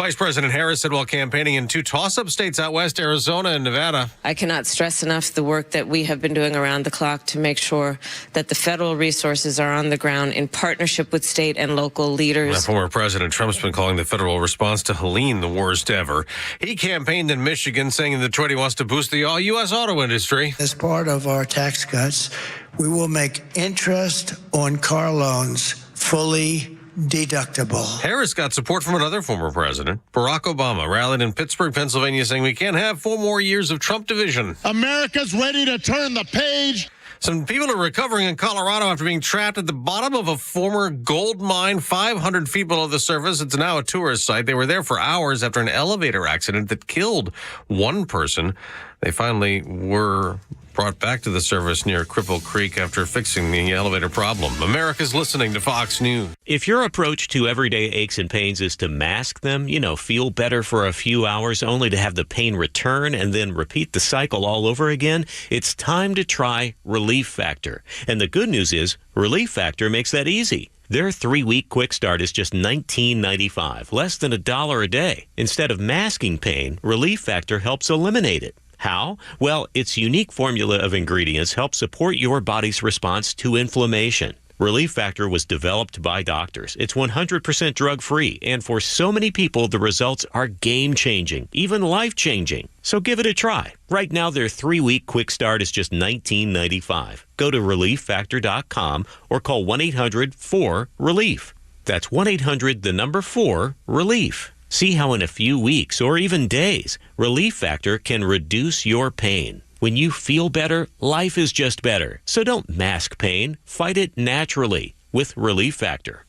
Vice President Harris said while campaigning in two toss-up states out west, Arizona and Nevada. I cannot stress enough the work that we have been doing around the clock to make sure that the federal resources are on the ground in partnership with state and local leaders. Now, former President Trump's been calling the federal response to Helene the worst ever. He campaigned in Michigan, saying in Detroit he wants to boost the U.S. auto industry. As part of our tax cuts, we will make interest on car loans fully deductible. Harris got support from another former president. Barack Obama rallied in Pittsburgh, Pennsylvania, saying we can't have 4 more years of Trump division. America's ready to turn the page. Some people are recovering in Colorado after being trapped at the bottom of a former gold mine 500 feet below the surface. It's now a tourist site. They were there for hours after an elevator accident that killed one person. They finally were brought back to the surface near Cripple Creek after fixing the elevator problem. America's listening to Fox News. If your approach to everyday aches and pains is to mask them, feel better for a few hours only to have the pain return and then repeat the cycle all over again, it's time to try Relief Factor. And the good news is Relief Factor makes that easy. Their 3-week quick start is just $19.95, less than $1 a day. Instead of masking pain, Relief Factor helps eliminate it. How? Well, its unique formula of ingredients helps support your body's response to inflammation. Relief Factor was developed by doctors. It's 100% drug-free, and for so many people, the results are game-changing, even life-changing. So give it a try. Right now, their 3-week quick start is just $19.95. Go to ReliefFactor.com or call 1-800-4-RELIEF. That's 1-800-4-RELIEF. See how in a few weeks or even days, Relief Factor can reduce your pain. When you feel better, life is just better. So don't mask pain. Fight it naturally with Relief Factor.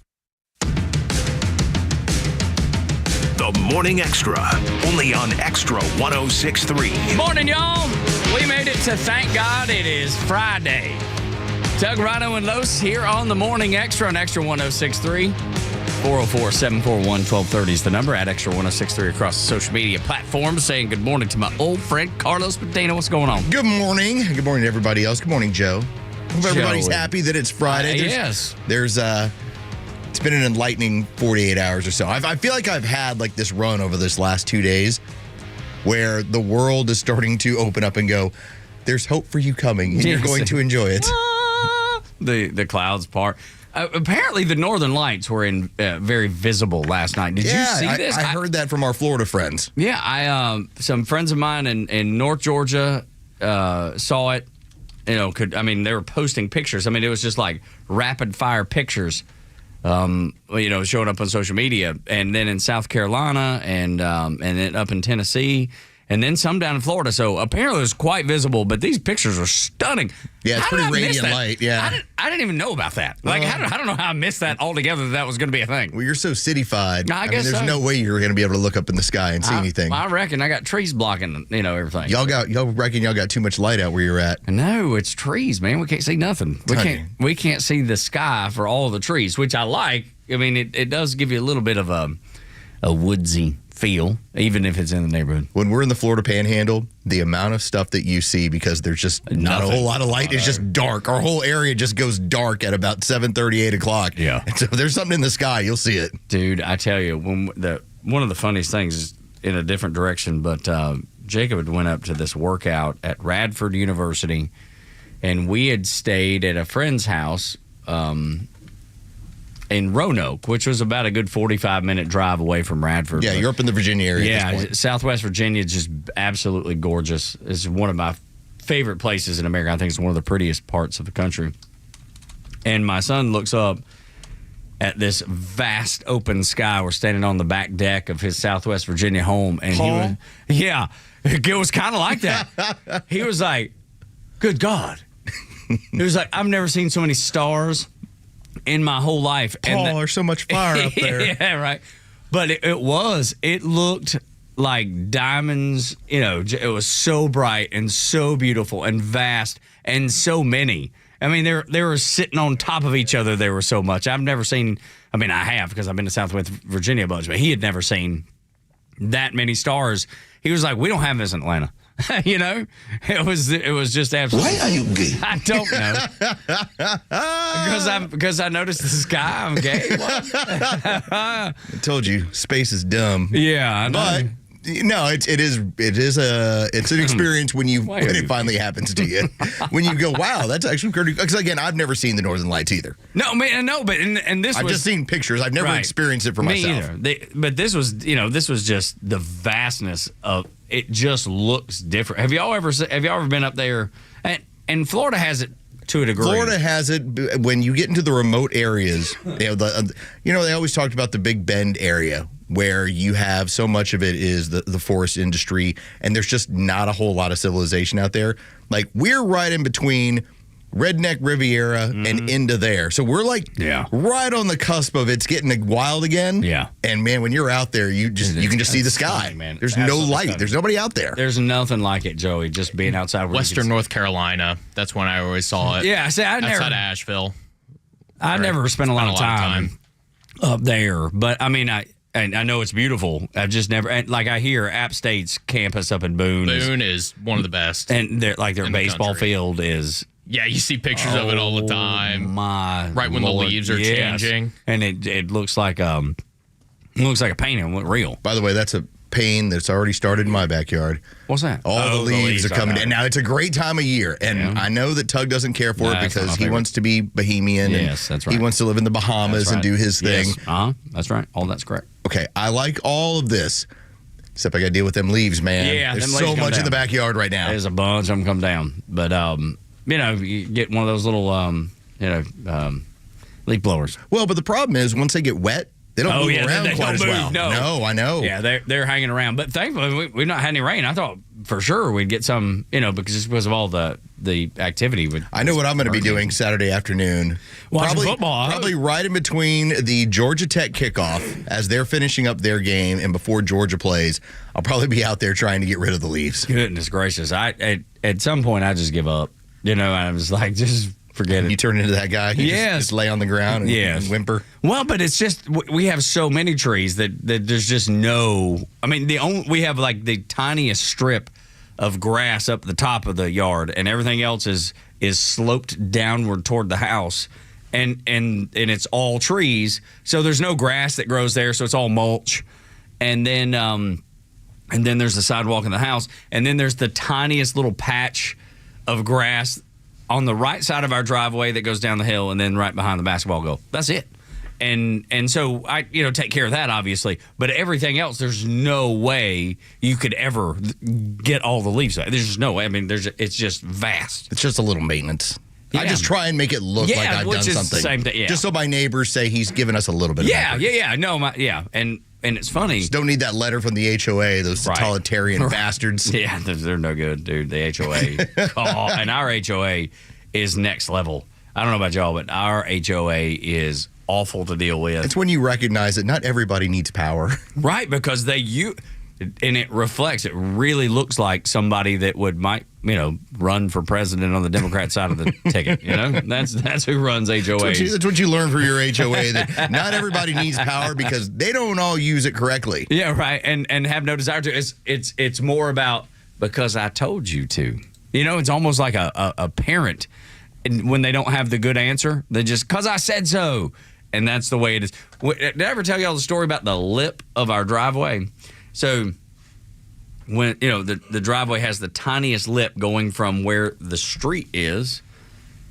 The Morning Extra, only on Extra 106.3. Morning, y'all. We made it to thank God it is Friday. Doug, Rhino, and Los here on the Morning Extra on Extra 106.3. 404-741-1230 is the number, at Extra 106.3 across the social media platforms. Saying good morning to my old friend Carlos Medina. What's going on? Good morning. Good morning to everybody else. Good morning, Joe. Hope everybody's happy that it's Friday. Yes. It's been an enlightening 48 hours or so. I feel like I've had this run over this last 2 days where the world is starting to open up and go, there's hope for you coming, and you're going to enjoy it. The clouds part. Apparently, the Northern Lights were very visible last night. Did you see this? I heard that from our Florida friends. Yeah, some friends of mine in North Georgia saw it. They were posting pictures. It was just like rapid fire pictures. Showing up on social media, and then in South Carolina, and then up in Tennessee. And then some down in Florida. So apparently it was quite visible, but these pictures are stunning. Yeah, it's pretty radiant light. Yeah. I didn't even know about that. I don't know how I missed that altogether that was going to be a thing. Well, you're so cityfied. I guess there's no way you're going to be able to look up in the sky and see anything. I reckon I got trees blocking, everything. Y'all reckon y'all got too much light out where you're at. No, it's trees, man. We can't see nothing. We can't see the sky for all of the trees, which I like. It does give you a little bit of a woodsy feel, even if it's in the neighborhood. When we're in the Florida Panhandle, the amount of stuff that you see because there's just not a whole lot of light, it's just dark. Our whole area just goes dark at about 7:30, 8 o'clock. Yeah. And so if there's something in the sky, you'll see it. Dude, I tell you, one of the funniest things is in a different direction, but Jacob had went up to this workout at Radford University, and we had stayed at a friend's house in Roanoke, which was about a good 45-minute drive away from Radford. Yeah, you're up in the Virginia area at this point. Southwest Virginia is just absolutely gorgeous. It's one of my favorite places in America. I think it's one of the prettiest parts of the country. And my son looks up at this vast open sky. We're standing on the back deck of his Southwest Virginia home. And it was kind of like that. He was like, good God. He was like, I've never seen so many stars in my whole life. Paul, there's so much fire up there. Yeah, right. But it looked like diamonds. It was so bright and so beautiful and vast and so many. They were sitting on top of each other. There were so much. I've never seen, I have because I've been to Southwest Virginia a bunch, but he had never seen that many stars. He was like, we don't have this in Atlanta. You know, it was just absolutely. Why are you gay? I don't know. because I noticed the sky. I'm gay. What? I told you, space is dumb. Yeah, I know. But no, it's an experience when it finally happens to you. When you go, wow, that's actually pretty. Because again, I've never seen the Northern Lights either. No, man, no, but and this I've just seen pictures. I've never experienced it for myself. But this was just the vastness of it. Just looks different. Have y'all ever been up there? And Florida has it to a degree. Florida has it when you get into the remote areas. They always talked about the Big Bend area, where you have so much of it is the forest industry, and there's just not a whole lot of civilization out there. Like, we're right in between Redneck Riviera and into there. So we're like right on the cusp of it's getting wild again. Yeah. And man, when you're out there, you can just see the sky. Stunning, man. There's no light. Stunning. There's nobody out there. There's nothing like it, Joey, just being outside. Western North Carolina. That's when I always saw it. Yeah, I say outside of Asheville. I never spent a lot of time up there, but I mean, I know it's beautiful. I've just never, I hear App State's campus up in Boone. Boone is one of the best. And their baseball field is. Yeah, you see pictures of it all the time. Right when the leaves are changing. And it looks like a painting, real. By the way, that's a pain that's already started in my backyard. What's that? All the leaves are coming down. Now, it's a great time of year, and I know that Tug doesn't care for it because he wants to be Bohemian. Yes, that's right. He wants to live in the Bahamas and do his thing. Yes. That's right. All that's correct. Okay, I like all of this, except I got to deal with them leaves, man. Yeah, there's so much in the backyard right now. There's a bunch of them come down, but you get one of those little leaf blowers. Well, but the problem is once they get wet, they don't move around quite as well. No, I know. Yeah, they're hanging around. But thankfully, we've not had any rain. I thought for sure we'd get some, because of all the activity. I know what I'm going to be doing Saturday afternoon. Watching football. Probably right in between the Georgia Tech kickoff as they're finishing up their game and before Georgia plays. I'll probably be out there trying to get rid of the leaves. Goodness gracious. At some point, I just give up. I was like, just forget it. You turn into that guy? Just lay on the ground and whimper? Well, but it's just, we have so many trees that there's just no, we have like the tiniest strip of grass up the top of the yard, and everything else is sloped downward toward the house. And it's all trees. So there's no grass that grows there. So it's all mulch. And then there's the sidewalk in the house. And then there's the tiniest little patch of grass on the right side of our driveway that goes down the hill, and then right behind the basketball goal. That's it. And so I take care of that, obviously, but everything else, there's no way you could ever get all the leaves. There's just no way. It's just vast. It's just a little maintenance. Yeah. I just try and make it look like I've done something. Same thing, just so my neighbors say he's given us a little bit of effort. No, and it's funny. Just don't need that letter from the HOA, those totalitarian bastards. Yeah, they're no good, dude. The HOA. And our HOA is next level. I don't know about y'all, but our HOA is awful to deal with. It's when you recognize that not everybody needs power. Right, because and it reflects, it really looks like somebody that might run for president on the Democrat side of the ticket. That's who runs HOAs. That's what you learn from your HOA, that not everybody needs power because they don't all use it correctly. Yeah, right, and have no desire to. It's more about because I told you to. It's almost like a parent, and when they don't have the good answer, they just because I said so, and that's the way it is. Did I ever tell y'all the story about the lip of our driveway? So when the driveway has the tiniest lip going from where the street is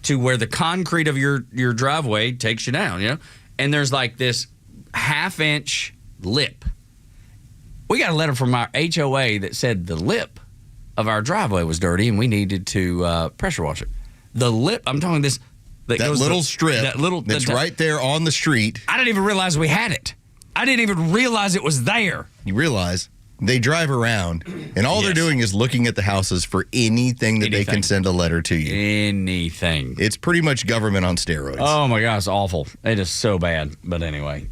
to where the concrete of your driveway takes you down, and there's like this half-inch lip. We got a letter from our HOA that said the lip of our driveway was dirty and we needed to pressure wash it. The lip, I'm talking this that little strip that's right there on the street. I didn't even realize we had it. I didn't even realize it was there. You realize they drive around, and all they're doing is looking at the houses for anything that they can send a letter to you. Anything. It's pretty much government on steroids. Oh, my gosh, it's awful. It is so bad. But anyway,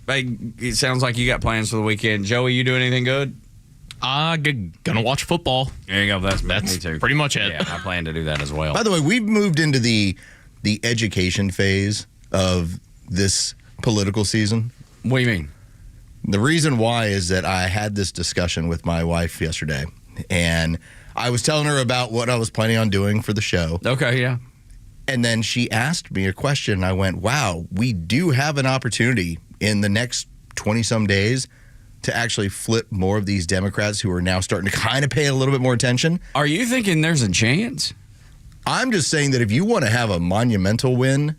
it sounds like you got plans for the weekend. Joey, you doing anything good? Gonna watch football. There you go. That's me too. Pretty much it. Yeah, I plan to do that as well. By the way, we've moved into the education phase of this political season. What do you mean? The reason why is that I had this discussion with my wife yesterday, and I was telling her about what I was planning on doing for the show. Okay, yeah. And then she asked me a question, and I went, wow, we do have an opportunity in the next 20-some days to actually flip more of these Democrats who are now starting to kind of pay a little bit more attention. Are you thinking there's a chance? I'm just saying that if you want to have a monumental win,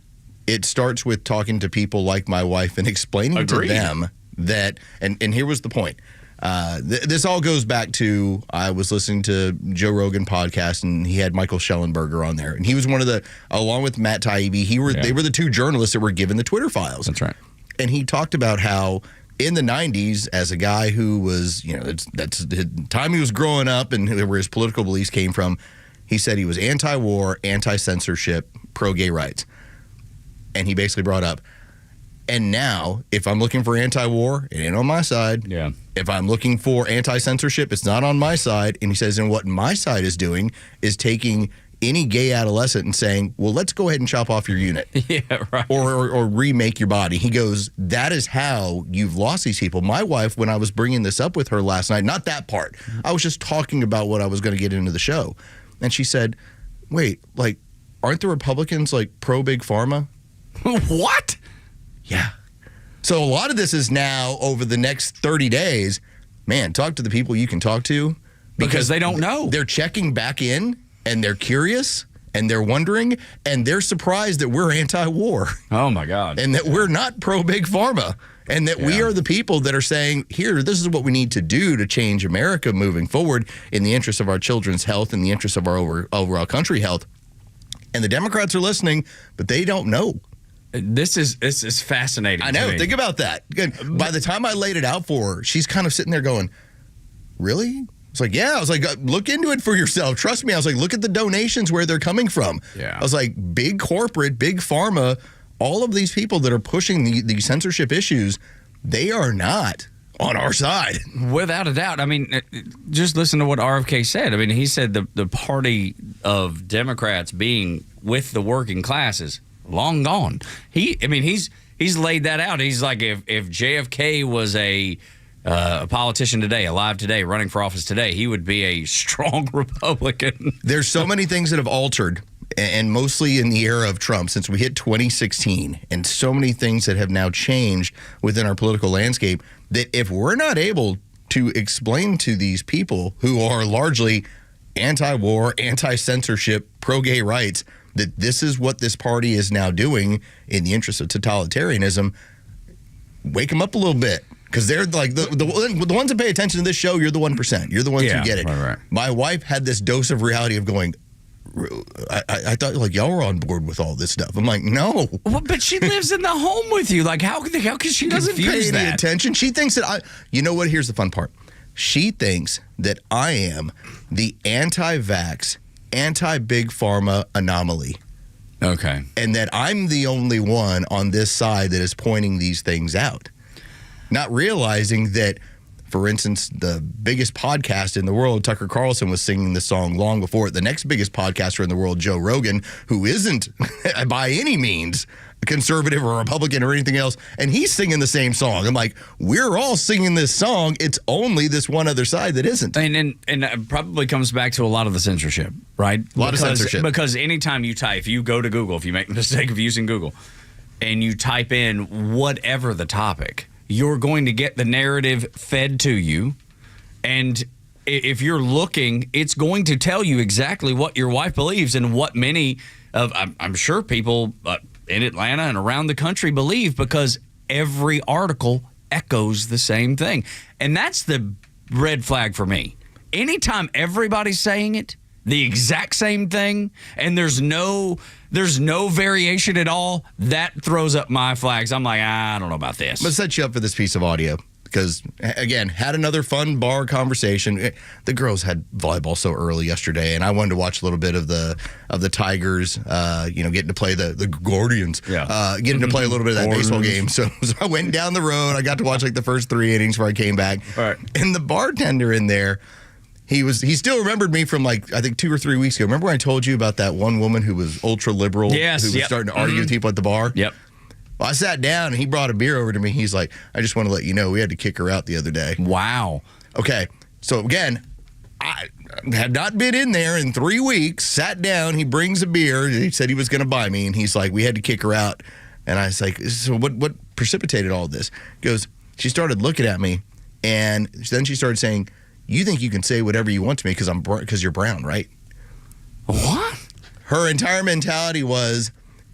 it starts with talking to people like my wife and explaining to them that, and here was the point. This all goes back to, I was listening to Joe Rogan podcast, and he had Michael Schellenberger on there, and he was one of the, along with Matt Taibbi, they were the two journalists that were given the Twitter files. That's right. And he talked about how in the 90s, as a guy who was, that's the time he was growing up and where his political beliefs came from, he said he was anti-war, anti-censorship, pro-gay rights. And he basically brought up, and now, if I'm looking for anti-war, it ain't on my side. Yeah. If I'm looking for anti-censorship, it's not on my side. And he says, and what my side is doing is taking any gay adolescent and saying, well, let's go ahead and chop off your unit. Yeah, right. Or remake your body. He goes, that is how you've lost these people. My wife, when I was bringing this up with her last night, not that part, I was just talking about what I was going to get into the show. And she said, wait, like, aren't the Republicans like pro-big pharma? What? Yeah. So a lot of this is now over the next 30 days, man, talk to the people you can talk to. Because they don't know. They're checking back in, and they're curious, and they're wondering, and they're surprised that we're anti-war. Oh, my God. And that we're not pro-big pharma. And that we are the people that are saying, here, this is what we need to do to change America moving forward in the interest of our children's health, in the interest of our overall country health. And the Democrats are listening, but they don't know. This is fascinating. I know. To me. Think about that. By the time I laid it out for her, she's kind of sitting there going, really? It's like, yeah. I was like, look into it for yourself. Trust me. I was like, look at the donations, where they're coming from. Yeah. I was like, big corporate, big pharma, all of these people that are pushing the censorship issues, they are not on our side. Without a doubt. I mean, just listen to what RFK said. I mean, he said the party of Democrats being with the working classes, long gone. He's laid that out. He's like, if JFK was a politician today, alive today, running for office today, he would be a strong Republican. There's so many things that have altered, and mostly in the era of Trump, since we hit 2016, and so many things that have now changed within our political landscape, that if we're not able to explain to these people who are largely anti-war, anti-censorship, pro-gay rights, that this is what this party is now doing in the interest of totalitarianism, wake them up a little bit. Because they're like the ones that pay attention to this show, you're the 1%. You're the ones who get it. Right. My wife had this dose of reality of going, I thought like y'all were on board with all this stuff. I'm like, no. Well, but she lives in the home with you. Like, how can she doesn't confuse pay any that? attention? She thinks that you know what? Here's the fun part. She thinks that I am the anti-vax, anti-big pharma anomaly. Okay. And that I'm the only one on this side that is pointing these things out. Not realizing that, for instance, the biggest podcast in the world, Tucker Carlson, was singing the song long before it. The next biggest podcaster in the world, Joe Rogan, who isn't by any means a conservative or Republican or anything else, and he's singing the same song. I'm like, we're all singing this song. It's only this one other side that isn't. And it probably comes back to a lot of the censorship, right? A lot of censorship. Because anytime you type, if you go to Google, if you make the mistake of using Google, and you type in whatever the topic, you're going to get the narrative fed to you. And if you're looking, it's going to tell you exactly what your wife believes and what many of, I'm sure, people in Atlanta and around the country believe, because every article echoes the same thing. And that's the red flag for me. Anytime everybody's saying it, the exact same thing, and there's no variation at all, that throws up my flags. I'm like, I don't know about this. I'm going to set you up for this piece of audio because, again, had another fun bar conversation. The girls had volleyball so early yesterday, and I wanted to watch a little bit of the Tigers, getting to play the Guardians, getting to play a little bit of that baseball game. So I went down the road. I got to watch like the first 3 innings before I came back. Right. And the bartender in there, he still remembered me from like, I think 2 or 3 weeks ago. Remember when I told you about that one woman who was ultra liberal? Yes. Who was starting to argue with people at the bar? Yep. Well, I sat down and he brought a beer over to me. He's like, I just want to let you know we had to kick her out the other day. Wow. Okay. So again, I had not been in there in 3 weeks. Sat down. He brings a beer. He said he was going to buy me. And he's like, we had to kick her out. And I was like, so what precipitated all this? He goes, she started looking at me. And then she started saying, you think you can say whatever you want to me because you're brown, right? What? Her entire mentality was,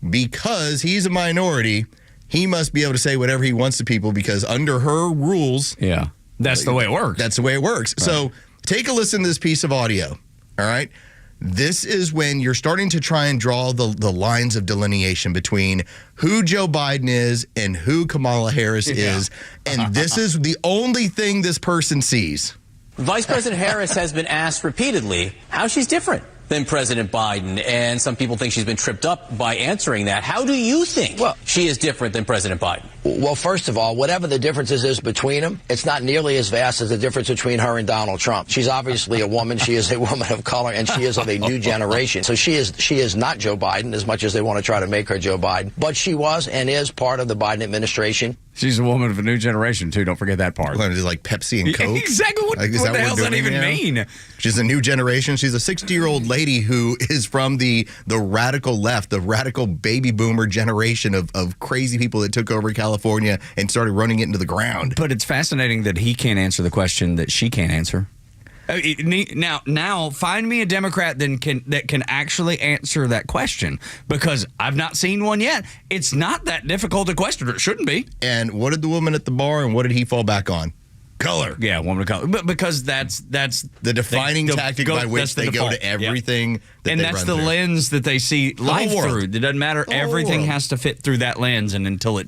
because he's a minority, he must be able to say whatever he wants to people because under her rules. Yeah. That's the way it works. That's the way it works. Right. So take a listen to this piece of audio. All right. This is when you're starting to try and draw the lines of delineation between who Joe Biden is and who Kamala Harris is. And this is the only thing this person sees. Vice President Harris has been asked repeatedly how she's different than President Biden, and some people think she's been tripped up by answering that. How do you think she is different than President Biden? Well, first of all, whatever the differences is between them, it's not nearly as vast as the difference between her and Donald Trump. She's obviously a woman. She is a woman of color, and she is of a new generation. So she is not Joe Biden, as much as they want to try to make her Joe Biden. But she was and is part of the Biden administration. She's a woman of a new generation, too. Don't forget that part. What, is it like Pepsi and Coke? Exactly. What the hell does that even mean? She's a new generation. She's a 60-year-old lady who is from the radical left, the radical baby boomer generation of crazy people that took over California and started running it into the ground. But it's fascinating that he can't answer the question that she can't answer. Now, find me a Democrat that can actually answer that question, because I've not seen one yet. It's not that difficult a question. It shouldn't be. And what did the woman at the bar and what did he fall back on? Color. Yeah, woman of color. But because that's the defining tactic by which they go to everything. Yep. And that's the lens that they see life through. It doesn't matter. Everything has to fit through that lens, and until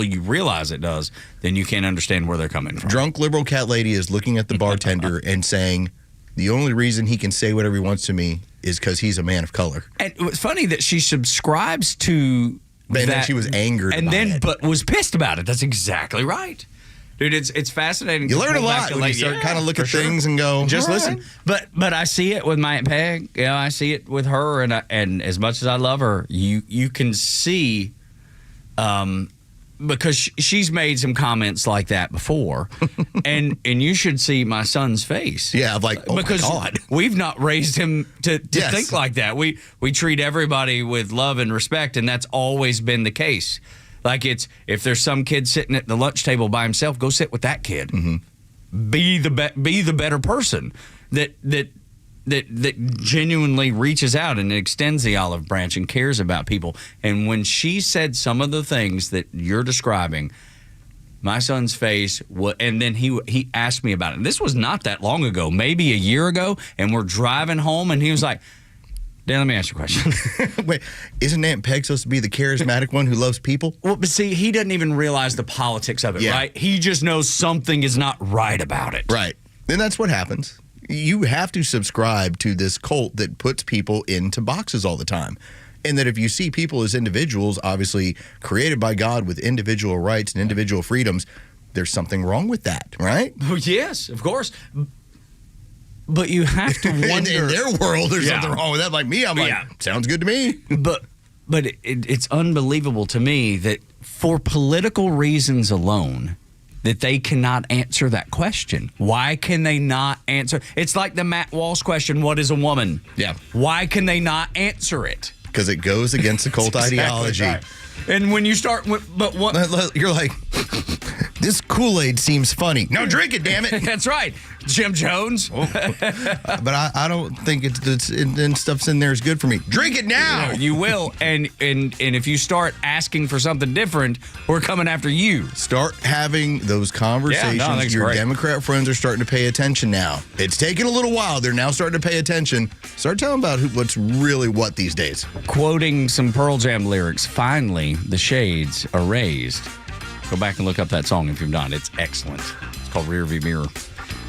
you realize it does, then you can't understand where they're coming from. Drunk liberal cat lady is looking at the bartender and saying, the only reason he can say whatever he wants to me is because he's a man of color. And it's funny that she subscribes to that. And then she was angered but was pissed about it. That's exactly right. Dude, it's fascinating. You learn a lot when you start kind of look at things and go, just listen. But I see it with my Aunt Peg. You know, I see it with her, and as much as I love her, you can see, because she's made some comments like that before, and you should see my son's face. Yeah, like, oh because my God. We've not raised him to think like that. We treat everybody with love and respect, and that's always been the case. Like, it's, if there's some kid sitting at the lunch table by himself, go sit with that kid. Mm-hmm. Be the better person that genuinely reaches out and extends the olive branch and cares about people. And when she said some of the things that you're describing, my son's face, and then he asked me about it. And this was not that long ago, maybe a year ago, and we're driving home, and he was like, Dan, let me ask you a question. Wait, isn't Aunt Peg supposed to be the charismatic one who loves people? Well, but see, he doesn't even realize the politics of it, right? He just knows something is not right about it. Right. And that's what happens. You have to subscribe to this cult that puts people into boxes all the time. And that if you see people as individuals, obviously created by God with individual rights and individual freedoms, there's something wrong with that, right? Oh, yes, of course. But you have to wonder. In their world, there's something wrong with that. Like me, I'm like, sounds good to me. But it's unbelievable to me that for political reasons alone, that they cannot answer that question. Why can they not answer? It's like the Matt Walsh question, what is a woman? Yeah. Why can they not answer it? Because it goes against the cult ideology. Right. And when you start, you're like, this Kool-Aid seems funny. No, drink it, damn it. That's right. Jim Jones. But I don't think it's stuff's in there is good for me. Drink it now. You will. And if you start asking for something different, we're coming after you. Start having those conversations. Yeah, no, Your great. Democrat friends are starting to pay attention now. It's taken a little while. They're now starting to pay attention. Start telling about what's really what these days. Quoting some Pearl Jam lyrics, finally, the shades are raised. Go back and look up that song if you've not. It's excellent. It's called Rearview Mirror.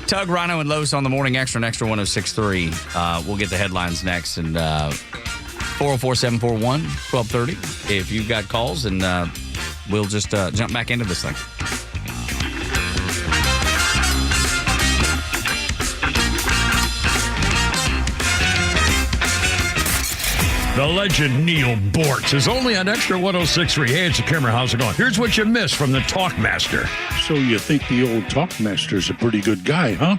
Tug, Rhino, and Los on the Morning Extra and Extra 106.3. We'll get the headlines next. And 404-741-1230. If you've got calls, and we'll just jump back into this thing. The legend Neil Bortz is only on Extra 106.3. Hey, it's the camera. How's it going? Here's what you missed from the Talkmaster. So you think the old Talkmaster's a pretty good guy, huh?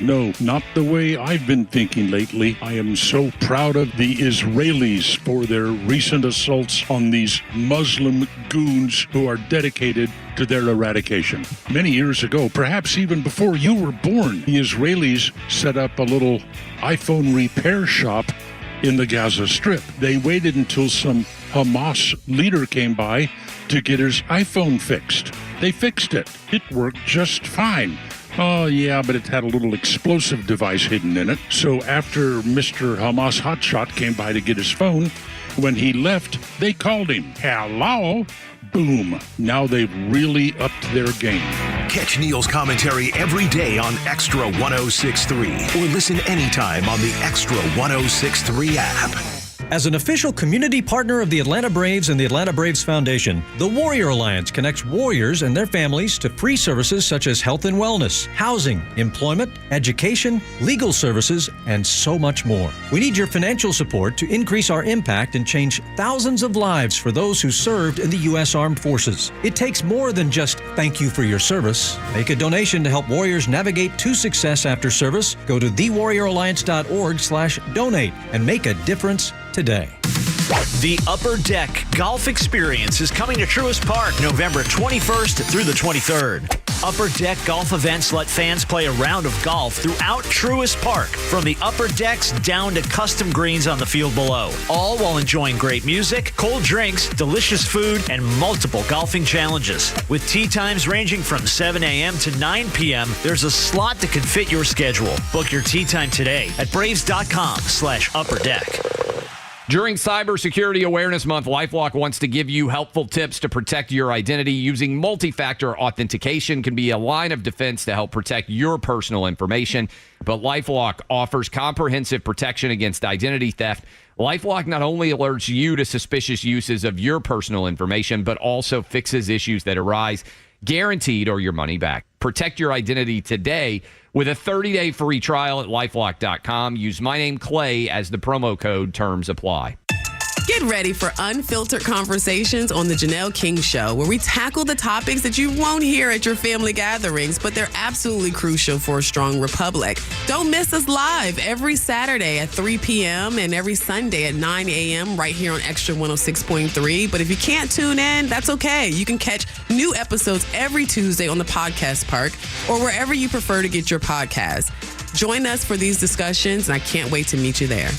No, not the way I've been thinking lately. I am so proud of the Israelis for their recent assaults on these Muslim goons who are dedicated to their eradication. Many years ago, perhaps even before you were born, the Israelis set up a little iPhone repair shop in the Gaza Strip. They waited until some Hamas leader came by to get his iPhone fixed. They fixed it. It worked just fine. Oh, yeah, but it had a little explosive device hidden in it. So after Mr. Hamas hotshot came by to get his phone, when he left, they called him. Hello? Boom. Now they've really upped their game. Catch Neil's commentary every day on Extra 106.3 or listen anytime on the Extra 106.3 app. As an official community partner of the Atlanta Braves and the Atlanta Braves Foundation, the Warrior Alliance connects warriors and their families to free services such as health and wellness, housing, employment, education, legal services, and so much more. We need your financial support to increase our impact and change thousands of lives for those who served in the U.S. Armed Forces. It takes more than just thank you for your service. Make a donation to help warriors navigate to success after service. Go to thewarrioralliance.org/donate and make a difference today. The Upper Deck Golf Experience is coming to Truist Park November 21st through the 23rd. Upper Deck golf events let fans play a round of golf throughout Truist Park, from the upper decks down to custom greens on the field below, all while enjoying great music, cold drinks, delicious food, and multiple golfing challenges. With tee times ranging from 7 a.m. to 9 p.m., there's a slot that can fit your schedule. Book your tee time today at braves.com/upperdeck. During Cybersecurity Awareness Month, LifeLock wants to give you helpful tips to protect your identity. Using multi-factor authentication can be a line of defense to help protect your personal information. But LifeLock offers comprehensive protection against identity theft. LifeLock not only alerts you to suspicious uses of your personal information, but also fixes issues that arise, guaranteed or your money back. Protect your identity today with a 30-day free trial at LifeLock.com. Use my name, Clay, as the promo code. Terms apply. Get ready for unfiltered conversations on The Janelle King Show, where we tackle the topics that you won't hear at your family gatherings, but they're absolutely crucial for a strong republic. Don't miss us live every Saturday at 3 p.m. and every Sunday at 9 a.m. right here on Extra 106.3. But if you can't tune in, that's okay. You can catch new episodes every Tuesday on the Podcast Park or wherever you prefer to get your podcasts. Join us for these discussions, and I can't wait to meet you there.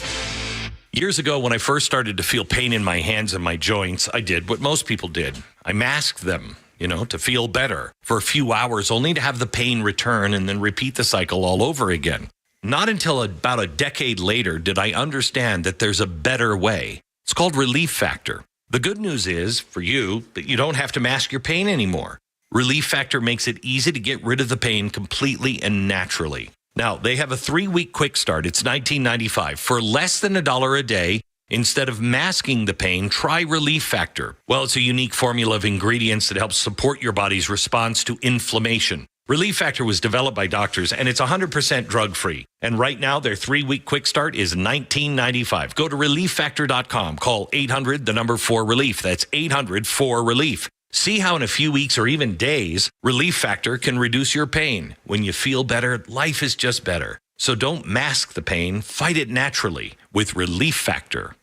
Years ago, when I first started to feel pain in my hands and my joints, I did what most people did. I masked them, to feel better for a few hours, only to have the pain return and then repeat the cycle all over again. Not until about a decade later did I understand that there's a better way. It's called Relief Factor. The good news is, for you, that you don't have to mask your pain anymore. Relief Factor makes it easy to get rid of the pain completely and naturally. Now, they have a 3-week quick start. It's $19.95 for less than $1 a day. Instead of masking the pain, try Relief Factor. Well, it's a unique formula of ingredients that helps support your body's response to inflammation. Relief Factor was developed by doctors, and it's 100% drug-free. And right now, their 3-week quick start is $19.95. Go to ReliefFactor.com. Call 800-4-RELIEF. That's 800-4-RELIEF. See how in a few weeks or even days, Relief Factor can reduce your pain. When you feel better, life is just better. So don't mask the pain, fight it naturally with Relief Factor.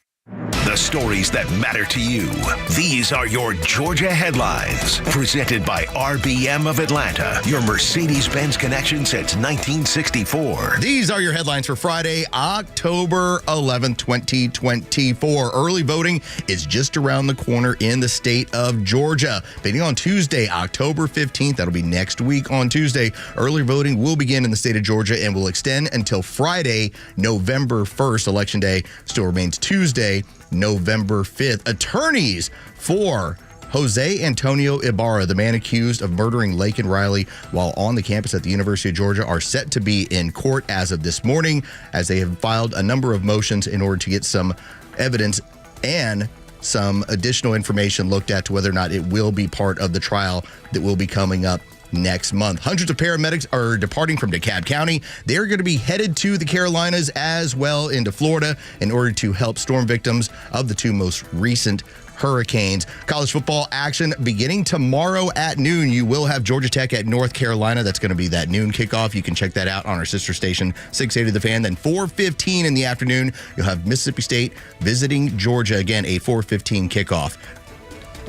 The stories that matter to you. These are your Georgia headlines. Presented by RBM of Atlanta, your Mercedes-Benz connection since 1964. These are your headlines for Friday, October 11th, 2024. Early voting is just around the corner in the state of Georgia. Beginning on Tuesday, October 15th, that'll be next week on Tuesday, early voting will begin in the state of Georgia and will extend until Friday, November 1st. Election day still remains Tuesday, November 5th. Attorneys for Jose Antonio Ibarra, the man accused of murdering Laken Riley while on the campus at the University of Georgia, are set to be in court as of this morning, as they have filed a number of motions in order to get some evidence and some additional information looked at to whether or not it will be part of the trial that will be coming up next month. Hundreds of paramedics are departing from DeKalb County. They're going to be headed to the Carolinas as well into Florida in order to help storm victims of the two most recent hurricanes. College football action beginning tomorrow at noon. You will have Georgia Tech at North Carolina. That's going to be that noon kickoff. You can check that out on our sister station, 680 The Fan. Then 4:15 in the afternoon, you'll have Mississippi State visiting Georgia. Again, a 4:15 kickoff.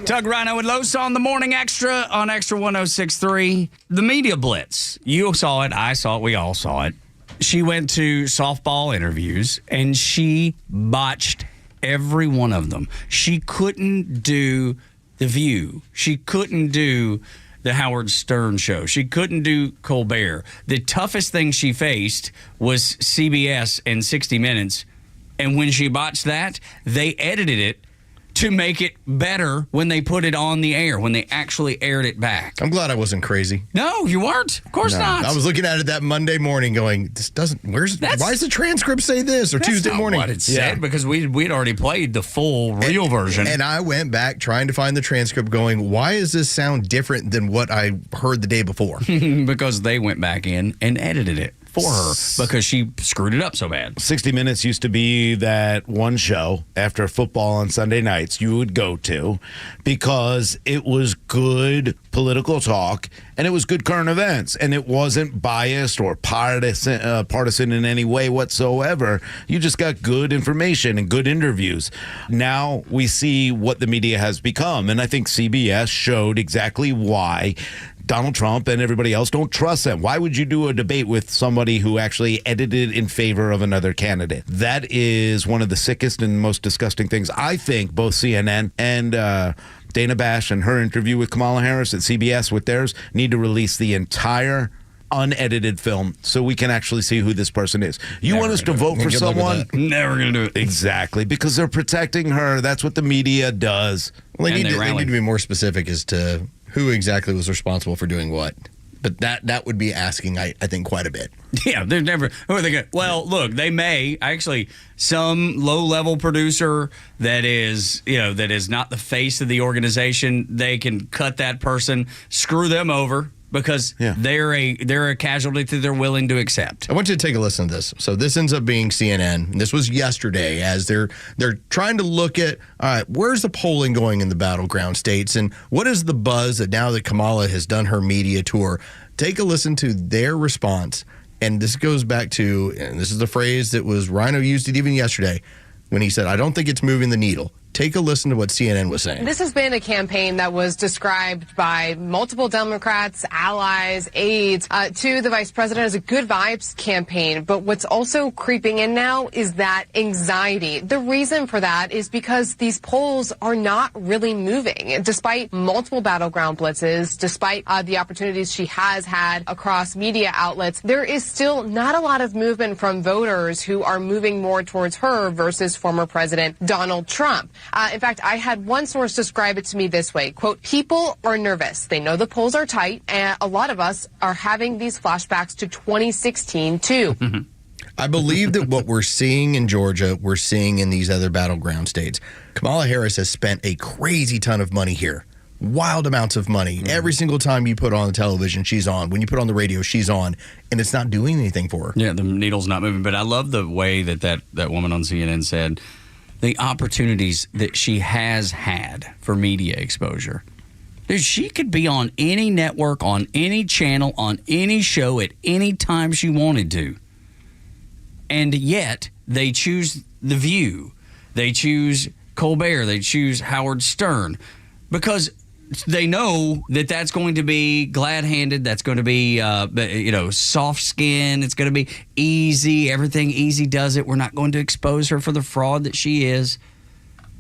Doug Rhino and Losa on the Morning Extra on Extra 106.3. The media blitz. You saw it. I saw it. We all saw it. She went to softball interviews, and she botched every one of them. She couldn't do The View. She couldn't do the Howard Stern show. She couldn't do Colbert. The toughest thing she faced was CBS and 60 Minutes. And when she botched that, they edited it to make it better when they put it on the air, when they actually aired it back. I'm glad I wasn't crazy. No, you weren't. Of course not. I was looking at it that Monday morning going, this doesn't, why does the transcript say this? Or That's Tuesday not morning. what it said, because we'd already played the full real version. And I went back trying to find the transcript going, why does this sound different than what I heard the day before? Because they went back in and edited it for her because she screwed it up so bad. 60 Minutes used to be that one show after football on Sunday nights you would go to because it was good political talk and it was good current events and it wasn't biased or partisan in any way whatsoever. You just got good information and good interviews. Now we see what the media has become, and I think CBS showed exactly why Donald Trump and everybody else don't trust them. Why would you do a debate with somebody who actually edited in favor of another candidate? That is one of the sickest and most disgusting things. I think both CNN and Dana Bash and her interview with Kamala Harris at CBS with theirs need to release the entire unedited film so we can actually see who this person is. You want us to vote for someone? Never going to do it. Exactly, because they're protecting her. That's what the media does. Well, they need to be more specific as to who exactly was responsible for doing what. But that would be asking, I think, quite a bit. Yeah, they're never. Who are they going? Well, look, they may actually some low-level producer that is not the face of the organization. They can cut that person, screw them over because they're a casualty that they're willing to accept. I want you to take a listen to this. So this ends up being CNN. And this was yesterday as they're trying to look at, all right, where's the polling going in the battleground states and what is the buzz that now that Kamala has done her media tour? Take a listen to their response. And this goes back to, and this is the phrase that was Rhino used it even yesterday when he said, I don't think it's moving the needle. Take a listen to what CNN was saying. This has been a campaign that was described by multiple Democrats, allies, aides, to the vice president as a good vibes campaign. But what's also creeping in now is that anxiety. The reason for that is because these polls are not really moving. Despite multiple battleground blitzes, despite the opportunities she has had across media outlets, there is still not a lot of movement from voters who are moving more towards her versus former President Donald Trump. In fact, I had one source describe it to me this way, quote, people are nervous. They know the polls are tight, and a lot of us are having these flashbacks to 2016, too. I believe that what we're seeing in Georgia, we're seeing in these other battleground states. Kamala Harris has spent a crazy ton of money here. Wild amounts of money. Every single time you put on the television, she's on. When you put on the radio, she's on. And it's not doing anything for her. Yeah, the needle's not moving. But I love the way that woman on CNN said the opportunities that she has had for media exposure. Dude, she could be on any network, on any channel, on any show at any time she wanted to. And yet, they choose The View. They choose Colbert. They choose Howard Stern. Because they know that that's going to be glad-handed. That's going to be, soft skin. It's going to be easy. Everything easy does it. We're not going to expose her for the fraud that she is.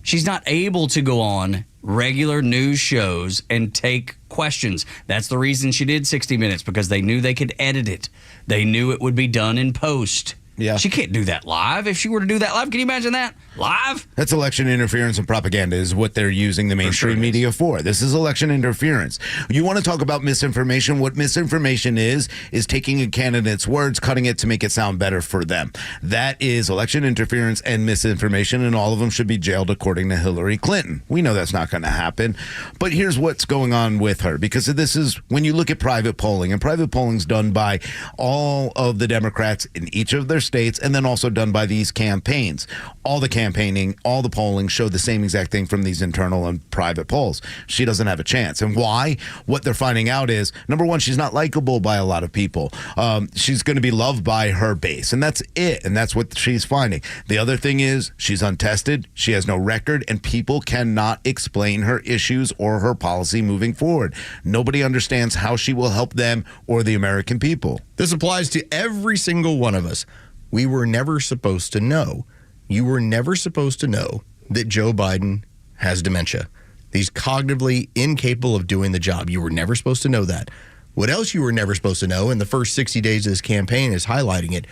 She's not able to go on regular news shows and take questions. That's the reason she did 60 Minutes, because they knew they could edit it. They knew it would be done in post. Yeah. She can't do that live. If she were to do that live, can you imagine that? Live? That's election interference and propaganda is what they're using the mainstream media for. This is election interference. You want to talk about misinformation? What misinformation is taking a candidate's words, cutting it to make it sound better for them. That is election interference and misinformation, and all of them should be jailed according to Hillary Clinton. We know that's not going to happen. But here's what's going on with her, because this is when you look at private polling, and private polling is done by all of the Democrats in each of their states, and then also done by these campaigns. All the campaigning, all the polling show the same exact thing from these internal and private polls. She doesn't have a chance. And why? What they're finding out is, number one, she's not likable by a lot of people. She's going to be loved by her base, and that's it. And that's what she's finding. The other thing is she's untested. She has no record, and people cannot explain her issues or her policy moving forward. Nobody understands how she will help them or the American people. This applies to every single one of us. We were never supposed to know. You were never supposed to know that Joe Biden has dementia. He's cognitively incapable of doing the job. You were never supposed to know that. What else you were never supposed to know, and the first 60 days of this campaign is highlighting it,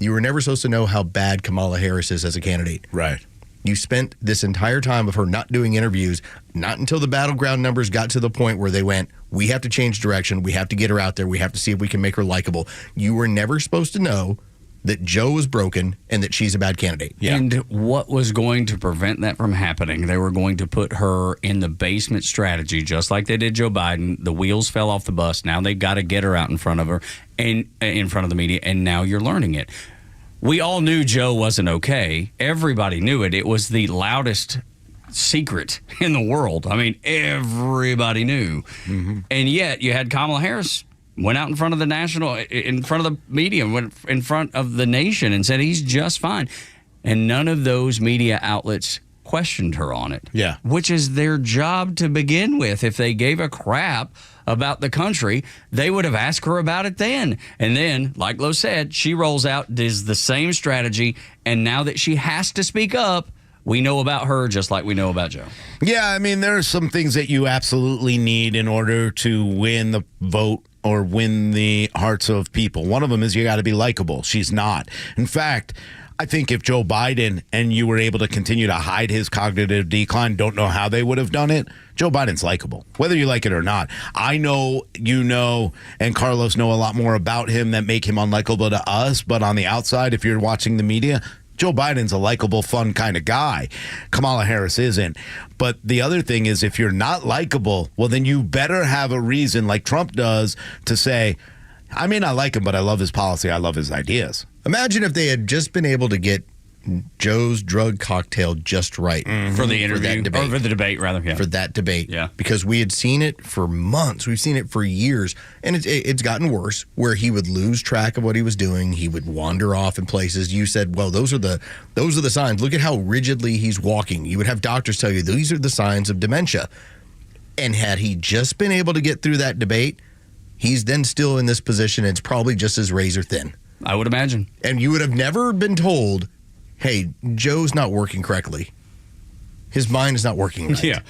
you were never supposed to know how bad Kamala Harris is as a candidate. Right. You spent this entire time of her not doing interviews, not until the battleground numbers got to the point where they went, we have to change direction, we have to get her out there, we have to see if we can make her likable. You were never supposed to know that Joe was broken and that she's a bad candidate. Yeah. And what was going to prevent that from happening? They were going to put her in the basement strategy, just like they did Joe Biden. The wheels fell off the bus. Now they've got to get her out in front of her and in front of the media, and now you're learning it. We all knew Joe wasn't okay. Everybody knew it. It was the loudest secret in the world. I mean, everybody knew. Mm-hmm. And yet you had Kamala Harris went out in front of the media, went in front of the nation and said he's just fine. And none of those media outlets questioned her on it. Yeah. Which is their job to begin with. If they gave a crap about the country, they would have asked her about it then. And then, like Lo said, she rolls out, does the same strategy, and now that she has to speak up, we know about her just like we know about Joe. Yeah, I mean, there are some things that you absolutely need in order to win the vote or win the hearts of people. One of them is you got to be likable. She's not. In fact, I think if Joe Biden and you were able to continue to hide his cognitive decline, don't know how they would have done it. Joe Biden's likable, whether you like it or not. I know, you know, and Carlos know a lot more about him that make him unlikable to us. But on the outside, if you're watching the media, Joe Biden's a likable, fun kind of guy. Kamala Harris isn't. But the other thing is, if you're not likable, well, then you better have a reason, like Trump does, to say, I may not like him, but I love his policy. I love his ideas. Imagine if they had just been able to get Joe's drug cocktail just right for the interview, for that debate. Or for the debate, rather. Yeah. For that debate. Yeah. Because we had seen it for months. We've seen it for years. And it's gotten worse, where he would lose track of what he was doing. He would wander off in places. You said, well, those are the signs. Look at how rigidly he's walking. You would have doctors tell you, these are the signs of dementia. And had he just been able to get through that debate, he's then still in this position. And it's probably just as razor thin. I would imagine. And you would have never been told, hey, Joe's not working correctly. His mind is not working right. Yeah.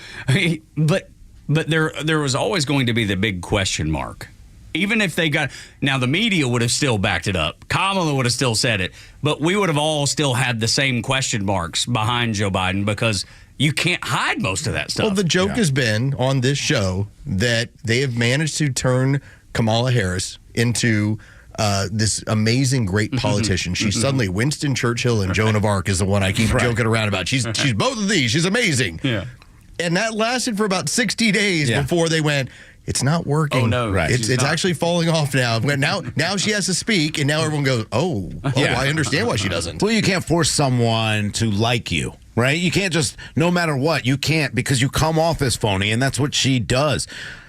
But there was always going to be the big question mark. Even if they got... Now, the media would have still backed it up. Kamala would have still said it. But we would have all still had the same question marks behind Joe Biden because you can't hide most of that stuff. Well, the joke has been on this show that they have managed to turn Kamala Harris into... this amazing, great politician. She's suddenly Winston Churchill, and Joan of Arc is the one I keep joking around about. She's both of these. She's amazing. Yeah. And that lasted for about 60 days before they went, it's not working. Oh, no. Right. It's actually falling off now. Now she has to speak, and now everyone goes, oh, I understand why she doesn't. Well, you can't force someone to like you, right? You can't just, no matter what, you can't, because you come off as phony, and that's what she does.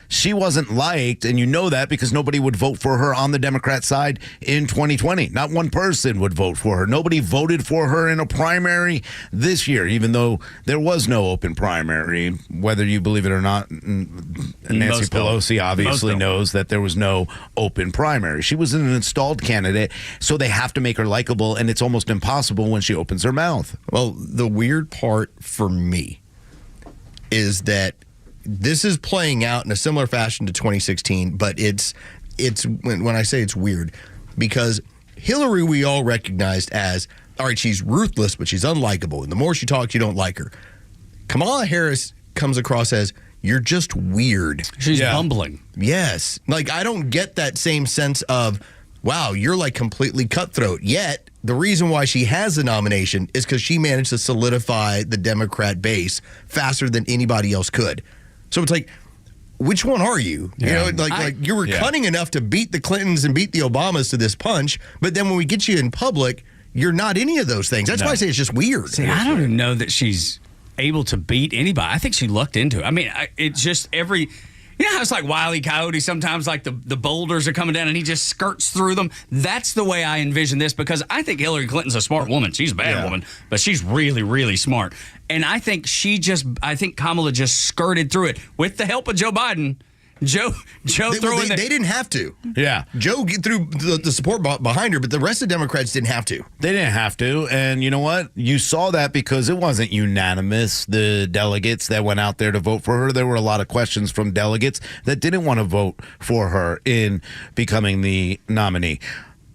She wasn't liked, and you know that because nobody would vote for her on the Democrat side in 2020. Not one person would vote for her. Nobody voted for her in a primary this year, even though there was no open primary. Whether you believe it or not, Nancy Pelosi obviously knows that there was no open primary. She was an installed candidate, so they have to make her likable, and it's almost impossible when she opens her mouth. Well, the weird part for me is that this is playing out in a similar fashion to 2016, but it's when I say it's weird, because Hillary, we all recognized as, all right, she's ruthless, but she's unlikable. And the more she talks, you don't like her. Kamala Harris comes across as, you're just weird. She's bumbling. Yes. Like, I don't get that same sense of, wow, you're like completely cutthroat. Yet, the reason why she has the nomination is because she managed to solidify the Democrat base faster than anybody else could. So it's like, which one are you? Yeah. You know, like you were cunning enough to beat the Clintons and beat the Obamas to this punch, but then when we get you in public, you're not any of those things. That's why I say it's just weird. See, I don't even know that she's able to beat anybody. I think she lucked into it. I mean, it's just every... You know how it's like Wile E. Coyote, sometimes like the boulders are coming down and he just skirts through them? That's the way I envision this, because I think Hillary Clinton's a smart woman. She's a bad woman, but she's really, really smart. And I think Kamala just skirted through it with the help of Joe Biden. Joe they didn't have to. Yeah. Joe threw the support behind her, but the rest of the Democrats didn't have to. They didn't have to. And you know what? You saw that because it wasn't unanimous, the delegates that went out there to vote for her. There were a lot of questions from delegates that didn't want to vote for her in becoming the nominee.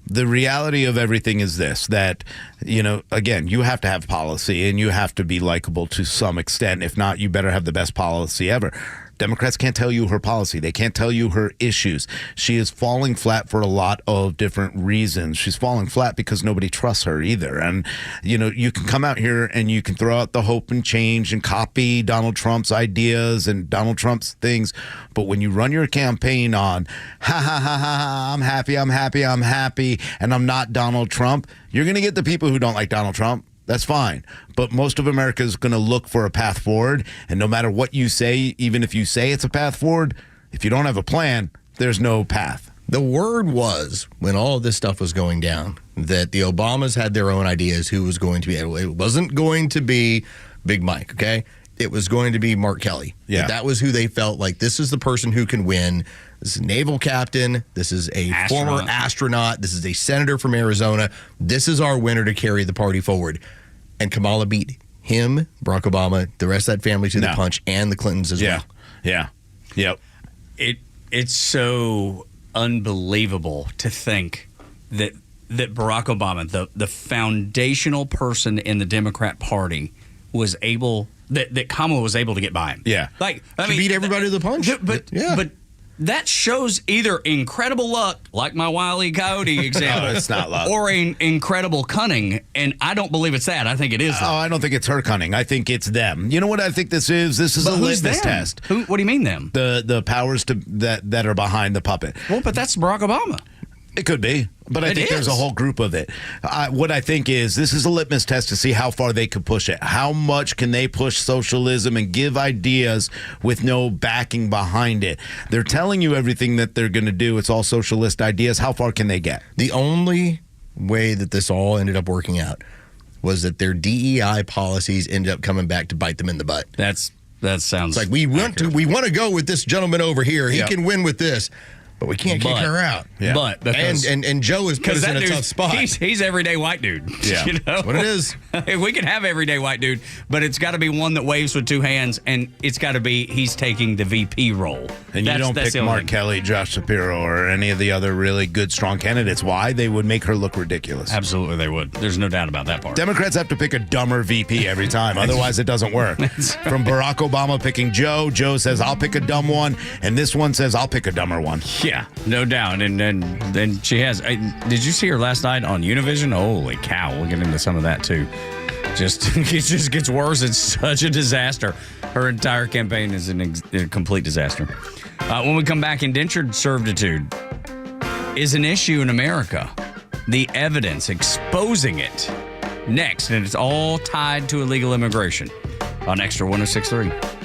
The reality of everything is this, that, you know, again, you have to have policy and you have to be likable to some extent. If not, you better have the best policy ever. Democrats can't tell you her policy. They can't tell you her issues. She is falling flat for a lot of different reasons. She's falling flat because nobody trusts her either. And, you know, you can come out here and you can throw out the hope and change and copy Donald Trump's ideas and Donald Trump's things. But when you run your campaign on, I'm happy, and I'm not Donald Trump, you're going to get the people who don't like Donald Trump. That's fine. But most of America is going to look for a path forward. And no matter what you say, even if you say it's a path forward, if you don't have a plan, there's no path. The word was, when all of this stuff was going down, that the Obamas had their own ideas who was going to be. It wasn't going to be Big Mike, okay? It was going to be Mark Kelly. Yeah. That was who they felt like, this is the person who can win. This is a naval captain. This is a former astronaut. This is a senator from Arizona. This is our winner to carry the party forward. And Kamala beat him, Barack Obama, the rest of that family to the punch, and the Clintons as well. Yeah. Yep. It's so unbelievable to think that Barack Obama, the foundational person in the Democrat Party, was able that Kamala was able to get by him. Yeah. Like, She beat everybody to the punch. But that shows either incredible luck, like my Wile E. Coyote example, No, it's not luck, or incredible cunning, and I don't believe it's that. I think it is. Oh, I don't think it's her cunning. I think it's them. You know what I think this is? This is a litmus test. What do you mean them? The powers that are behind the puppet. Well, but that's Barack Obama. It could be, but I think there's a whole group of it. What I think is this is a litmus test to see how far they could push it. How much can they push socialism and give ideas with no backing behind it? They're telling you everything that they're going to do. It's all socialist ideas. How far can they get? The only way that this all ended up working out was that their DEI policies ended up coming back to bite them in the butt. That sounds it's like we want to go with this gentleman over here. He can win with this. But we can't kick her out. Yeah. But because, and Joe has put us in a tough spot. He's everyday white dude. Yeah. You know? That's what it is. We can have everyday white dude, but it's got to be one that waves with two hands, and it's got to be he's taking the VP role. And you don't pick Mark Kelly, Josh Shapiro, or any of the other really good, strong candidates. Why? They would make her look ridiculous. Absolutely, they would. There's no doubt about that part. Democrats have to pick a dumber VP every time. Otherwise, it doesn't work. From Barack Obama picking Joe says, I'll pick a dumb one. And this one says, I'll pick a dumber one. Yeah, no doubt. And then she has. Did you see her last night on Univision? Holy cow. We'll get into some of that, too. It just gets worse. It's such a disaster. Her entire campaign is a complete disaster. When we come back, indentured servitude is an issue in America. The evidence exposing it. Next, and it's all tied to illegal immigration on Xtra 106.3.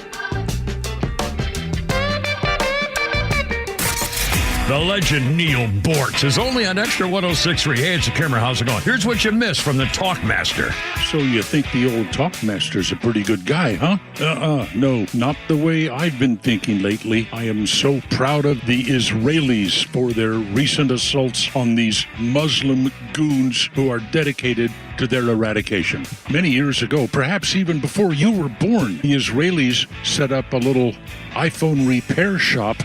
The legend Neil Bortz is only on Xtra 106.3. Hey, it's the Kimmer. How's it going? Here's what you missed from the Talkmaster. So you think the old Talkmaster's a pretty good guy, huh? No, not the way I've been thinking lately. I am so proud of the Israelis for their recent assaults on these Muslim goons who are dedicated to their eradication. Many years ago, perhaps even before you were born, the Israelis set up a little iPhone repair shop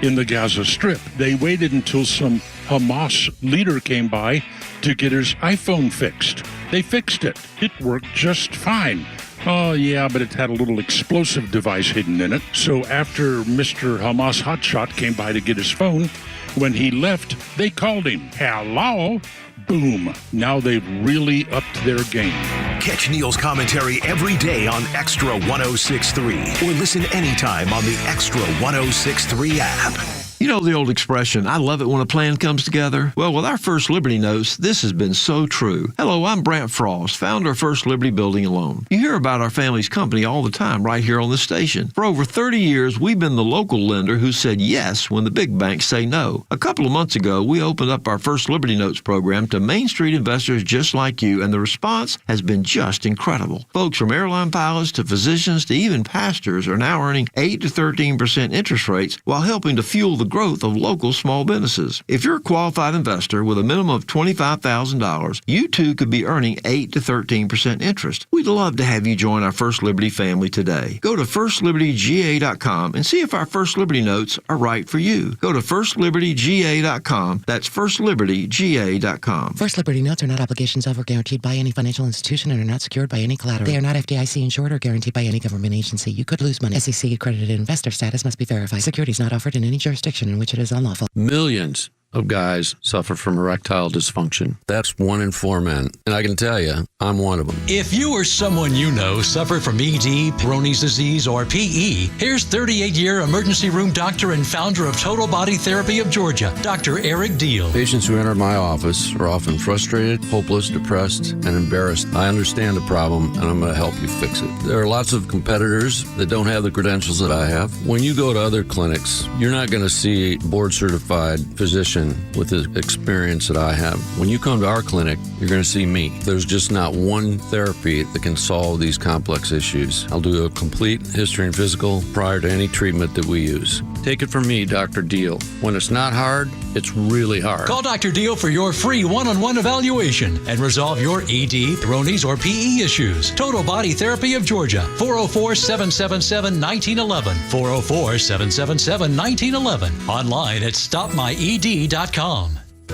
in the Gaza Strip. They waited until some Hamas leader came by to get his iPhone fixed. They fixed it. It worked just fine. Oh, yeah, but it had a little explosive device hidden in it. So after Mr. Hamas Hotshot came by to get his phone, when he left, they called him. Hello? Boom. Now they've really upped their game. Catch Neil's commentary every day on Extra 106.3 or listen anytime on the Extra 106.3 app. You know the old expression, I love it when a plan comes together? Well, with our First Liberty Notes, this has been so true. Hello, I'm Brant Frost, founder of First Liberty Building and Loan. You hear about our family's company all the time right here on the station. For over 30 years, we've been the local lender who said yes when the big banks say no. A couple of months ago, we opened up our First Liberty Notes program to Main Street investors just like you, and the response has been just incredible. Folks from airline pilots to physicians to even pastors are now earning 8 to 13% interest rates while helping to fuel the growth of local small businesses. If you're a qualified investor with a minimum of $25,000, you too could be earning 8 to 13% interest. We'd love to have you join our First Liberty family today. Go to firstlibertyga.com and see if our First Liberty Notes are right for you. Go to firstlibertyga.com. That's firstlibertyga.com. First Liberty Notes are not obligations of or guaranteed by any financial institution and are not secured by any collateral. They are not FDIC insured or guaranteed by any government agency. You could lose money. SEC accredited investor status must be verified. Securities not offered in any jurisdiction in which it is unlawful. Millions of guys suffer from erectile dysfunction. That's 1 in 4 men. And I can tell you, I'm one of them. If you or someone you know suffer from ED, Peyronie's disease, or PE, here's 38-year emergency room doctor and founder of Total Body Therapy of Georgia, Dr. Eric Deal. Patients who enter my office are often frustrated, hopeless, depressed, and embarrassed. I understand the problem, and I'm going to help you fix it. There are lots of competitors that don't have the credentials that I have. When you go to other clinics, you're not going to see a board-certified physician with the experience that I have. When you come to our clinic, you're going to see me. There's just not one therapy that can solve these complex issues. I'll do a complete history and physical prior to any treatment that we use. Take it from me, Dr. Deal. When it's not hard, it's really hard. Call Dr. Deal for your free one-on-one evaluation and resolve your ED, Peyronie's, or PE issues. Total Body Therapy of Georgia, 404-777-1911, 404-777-1911, online at stopmyed.com.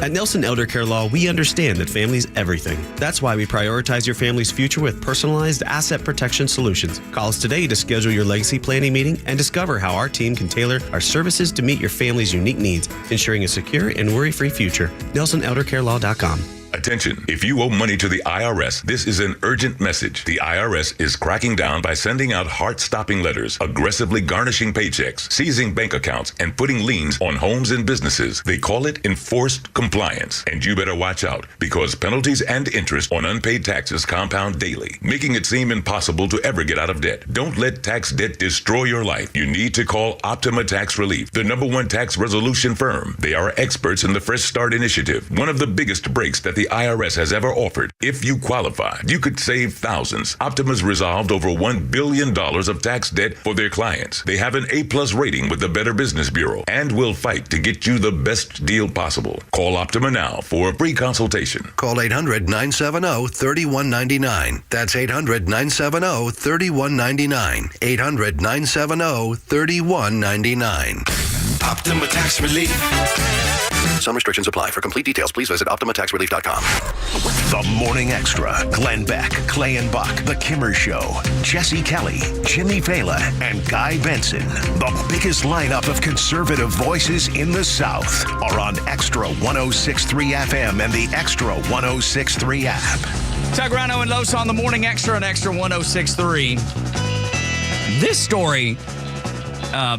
At Nelson Elder Care Law, we understand that family's everything. That's why we prioritize your family's future with personalized asset protection solutions. Call us today to schedule your legacy planning meeting and discover how our team can tailor our services to meet your family's unique needs, ensuring a secure and worry-free future. NelsonElderCareLaw.com. Attention, if you owe money to the IRS, this is an urgent message. The IRS is cracking down by sending out heart-stopping letters, aggressively garnishing paychecks, seizing bank accounts, and putting liens on homes and businesses. They call it enforced compliance. And you better watch out, because penalties and interest on unpaid taxes compound daily, making it seem impossible to ever get out of debt. Don't let tax debt destroy your life. You need to call Optima Tax Relief, the #1 tax resolution firm. They are experts in the Fresh Start Initiative, one of the biggest breaks that the IRS has ever offered. If you qualify, you could save thousands. Optima's resolved over $1 billion of tax debt for their clients. They have an A+ rating with the Better Business Bureau and will fight to get you the best deal possible. Call Optima now for a free consultation. Call 800-970-3199. That's 800-970-3199. 800-970-3199. Optima Tax Relief. Some restrictions apply. For complete details, please visit OptimaTaxRelief.com. The Morning Extra. Glenn Beck, Clay and Buck, The Kimmer Show, Jesse Kelly, Jimmy Fala, and Guy Benson. The biggest lineup of conservative voices in the South are on Extra 106.3 FM and the Extra 106.3 app. Tug, Rhino, and Los on the Morning Extra and Extra 106.3. This story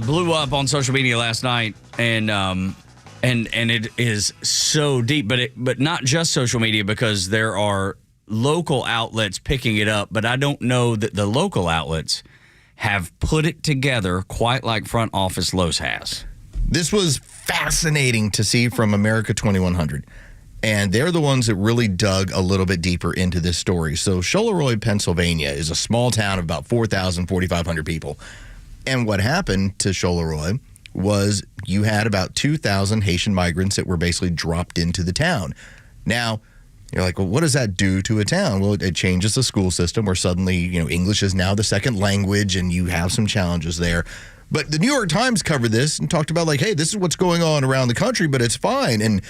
blew up on social media last night, and it is so deep, but not just social media, because there are local outlets picking it up, but I don't know that the local outlets have put it together quite like Front Office Los has. This was fascinating to see from America 2100. And they're the ones that really dug a little bit deeper into this story. So Charleroi, Pennsylvania is a small town of about 4,500 people. And what happened to Charleroi was you had about 2,000 Haitian migrants that were basically dropped into the town. Now, you're like, well, what does that do to a town? Well, it changes the school system where suddenly, English is now the second language and you have some challenges there. But the New York Times covered this and talked about like, hey, this is what's going on around the country, but it's fine. And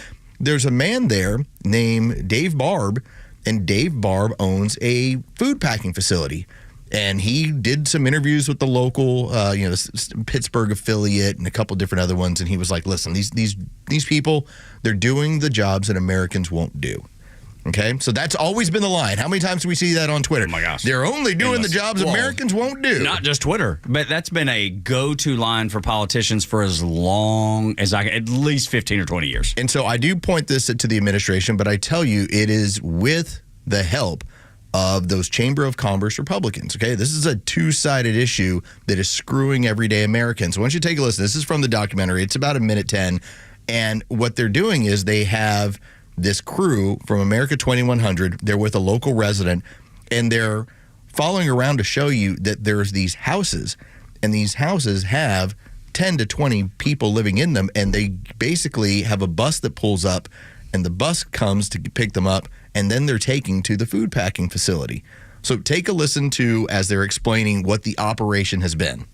there's a man there named Dave Barb, and Dave Barb owns a food packing facility. And he did some interviews with the local, Pittsburgh affiliate and a couple different other ones. And he was like, listen, these people, they're doing the jobs that Americans won't do. Okay? So that's always been the line. How many times do we see that on Twitter? Oh, my gosh. They're only doing the jobs Americans won't do. Not just Twitter, but that's been a go-to line for politicians for as long as at least 15 or 20 years. And so I do point this to the administration, but I tell you, it is with the help of those Chamber of Commerce Republicans. Okay, this is a two-sided issue that is screwing everyday Americans. Why don't you take a listen? This is from the documentary. It's about 1:10, and what they're doing is they have this crew from America 2100. They're with a local resident, and they're following around to show you that there's these houses, and these houses have 10 to 20 people living in them, and they basically have a bus that pulls up, and the bus comes to pick them up, and then they're taking to the food packing facility. So take a listen to as they're explaining what the operation has been.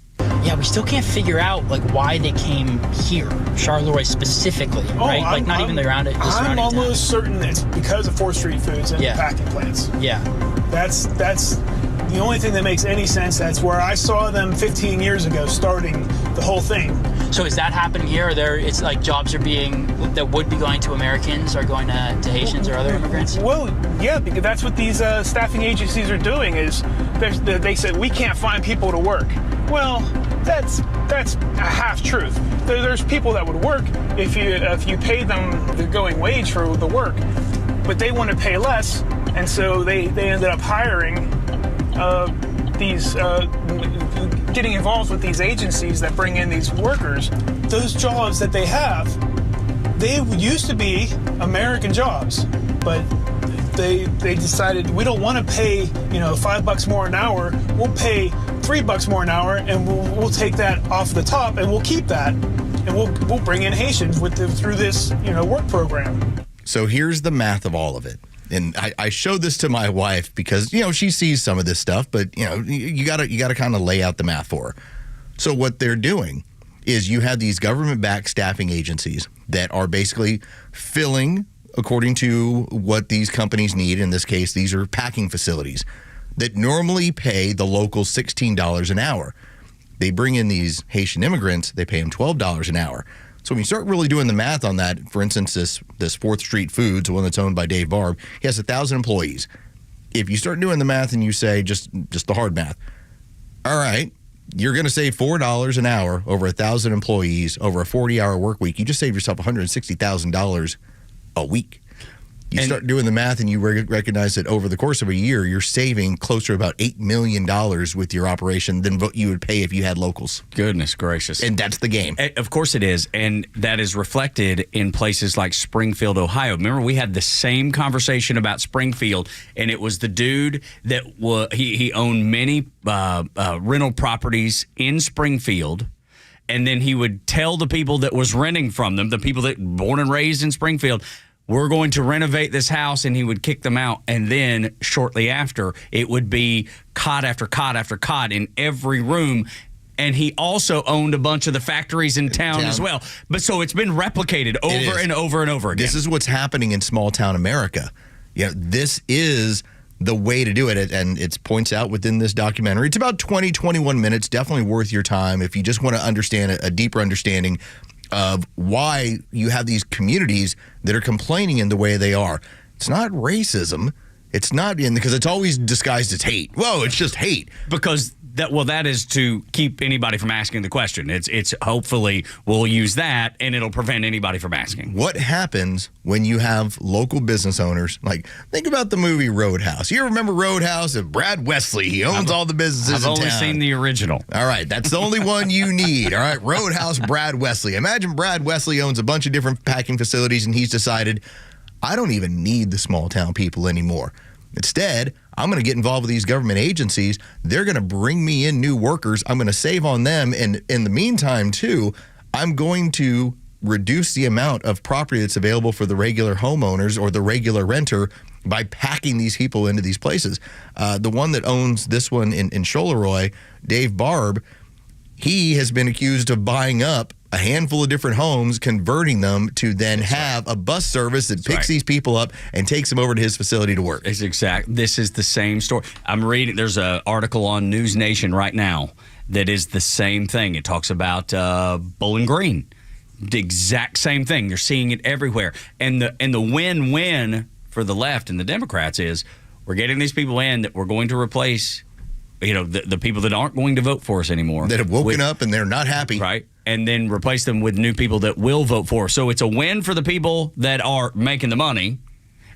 Yeah, we still can't figure out why they came here, Charleroi specifically, right? Not even around it. I'm almost certain it's because of 4th Street Foods and the packing plants. Yeah, that's the only thing that makes any sense. That's where I saw them 15 years ago starting the whole thing. So is that happening here? It's like jobs that would be going to Americans are going to Haitians or other immigrants? Well, yeah, because that's what these staffing agencies are doing. Is they said we can't find people to work. Well, that's a half truth. There's people that would work if you paid them the going wage for the work, but they want to pay less, and so they ended up hiring getting involved with these agencies that bring in these workers. Those jobs that they have, they used to be American jobs, but they decided we don't want to pay $5 more an hour. We'll pay $3 more an hour, and we'll take that off the top, and we'll keep that, and we'll bring in Haitians through this work program. So here's the math of all of it. And I showed this to my wife because, she sees some of this stuff, but, you gotta kind of lay out the math for her. So what they're doing is you have these government-backed staffing agencies that are basically filling according to what these companies need. In this case, these are packing facilities that normally pay the locals $16 an hour. They bring in these Haitian immigrants, they pay them $12 an hour. So when you start really doing the math on that, for instance, this 4th Street Foods, the one that's owned by Dave Barb, he has 1,000 employees. If you start doing the math and you say just the hard math, all right, you're going to save $4 an hour over 1,000 employees over a 40-hour work week. You just saved yourself $160,000 a week. You start doing the math and you recognize that over the course of a year, you're saving closer to about $8 million with your operation than what you would pay if you had locals. Goodness gracious. And that's the game. Of course it is. And that is reflected in places like Springfield, Ohio. Remember, we had the same conversation about Springfield, and it was the dude that he owned many rental properties in Springfield. And then he would tell the people that was renting from them, the people that born and raised in Springfield, we're going to renovate this house, and he would kick them out. And then shortly after, it would be cot after cot after cot in every room. And he also owned a bunch of the factories in town as well. But so it's been replicated over and over and over again. This is what's happening in small town America. This is the way to do it. And it points out within this documentary. It's about 20, 21 minutes. Definitely worth your time if you just want to understand a deeper understanding of why you have these communities that are complaining in the way they are. It's not racism. It's not because it's always disguised as hate. Whoa, it's just hate. Because that is to keep anybody from asking the question. It's hopefully we'll use that and it'll prevent anybody from asking. What happens when you have local business owners? Like, think about the movie Roadhouse. You remember Roadhouse? And Brad Wesley, he owns all the businesses in town. I've only seen the original. All right, that's the only one you need. All right, Roadhouse, Brad Wesley. Imagine Brad Wesley owns a bunch of different packing facilities and he's decided, I don't even need the small town people anymore. Instead, I'm going to get involved with these government agencies. They're going to bring me in new workers. I'm going to save on them. And in the meantime, too, I'm going to reduce the amount of property that's available for the regular homeowners or the regular renter by packing these people into these places. The one that owns this one in Charleroi, Dave Barb, he has been accused of buying up a handful of different homes, converting them to then have a bus service that picks these people up and takes them over to his facility to work. This is the same story. I'm reading, there's an article on News Nation right now that is the same thing. It talks about Bowling Green. The exact same thing. You're seeing it everywhere. And the win-win for the left and the Democrats is we're getting these people in that we're going to replace, the people that aren't going to vote for us anymore. That have woken up and they're not happy. Right. And then replace them with new people that will vote for us. So it's a win for the people that are making the money.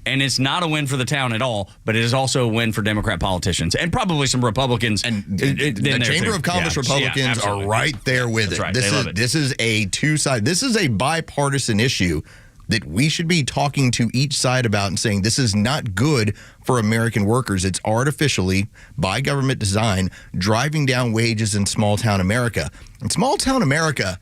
And it's not a win for the town at all, but it is also a win for Democrat politicians and probably some Republicans. And the Chamber of Commerce Republicans are right there with it. Right. This is a two-side. This is a bipartisan issue that we should be talking to each side about and saying this is not good for American workers. It's artificially, by government design, driving down wages in small-town America. In small-town America,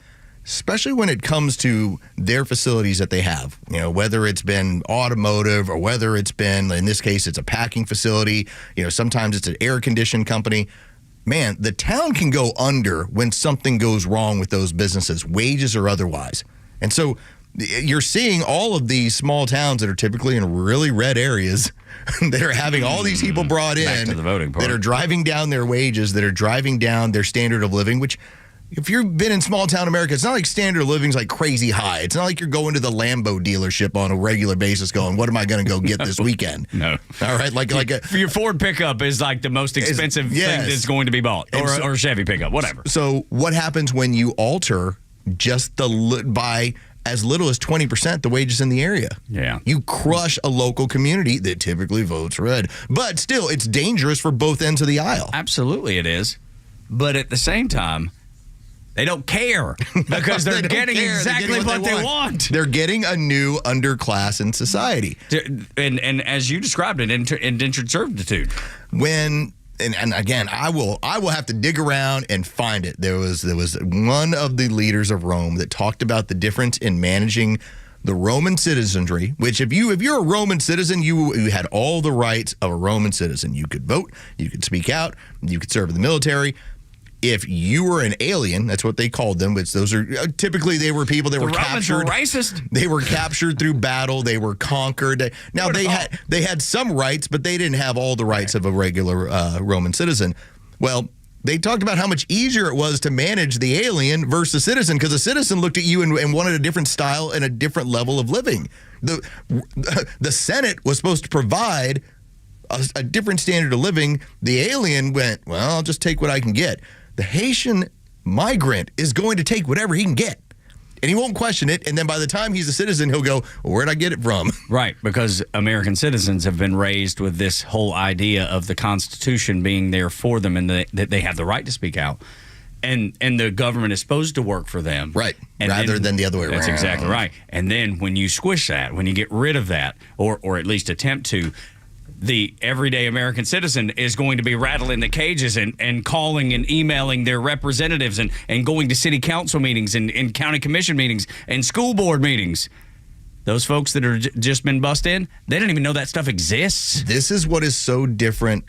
especially when it comes to their facilities that they have, whether it's been automotive or whether it's been, in this case, it's a packing facility, sometimes it's an air-conditioned company. Man, the town can go under when something goes wrong with those businesses, wages or otherwise. And so you're seeing all of these small towns that are typically in really red areas that are having all these people brought in to the voting part. that are driving down their wages, that are driving down their standard of living, which if you've been in small town America, it's not like standard of living's like crazy high. It's not like you're going to the Lambo dealership on a regular basis going, what am I going to go get this weekend? No. All right. Like your Ford pickup is like the most expensive thing that's going to be bought, or a Chevy pickup, whatever. So what happens when you alter just by as little as 20% the wages in the area? Yeah. You crush a local community that typically votes red. But still, it's dangerous for both ends of the aisle. Absolutely it is. But at the same time, they don't care because they're getting exactly what they want. They're getting a new underclass in society. And as you described it, indentured servitude. And again, I will have to dig around and find it. There was one of the leaders of Rome that talked about the difference in managing the Roman citizenry, which if you're a Roman citizen, you had all the rights of a Roman citizen. You could vote, you could speak out, you could serve in the military. If you were an alien, that's what they called them, which those are typically they were people that were captured. Romans were racist. They were captured through battle. They were conquered. Now they had some rights, but they didn't have all the rights of a regular Roman citizen. Well, they talked about how much easier it was to manage the alien versus a citizen because a citizen looked at you and wanted a different style and a different level of living. The Senate was supposed to provide a different standard of living. The alien went, well, I'll just take what I can get. The Haitian migrant is going to take whatever he can get, and he won't question it. And then by the time he's a citizen, he'll go, well, where'd I get it from? Right, because American citizens have been raised with this whole idea of the Constitution being there for them and that they have the right to speak out. And the government is supposed to work for them. Right, and rather than the other way around. That's exactly right. And then when you squish that, when you get rid of that, or at least attempt to, the everyday American citizen is going to be rattling the cages and calling and emailing their representatives and going to city council meetings and county commission meetings and school board meetings. Those folks that are just been bussed in, they don't even know that stuff exists. This is what is so different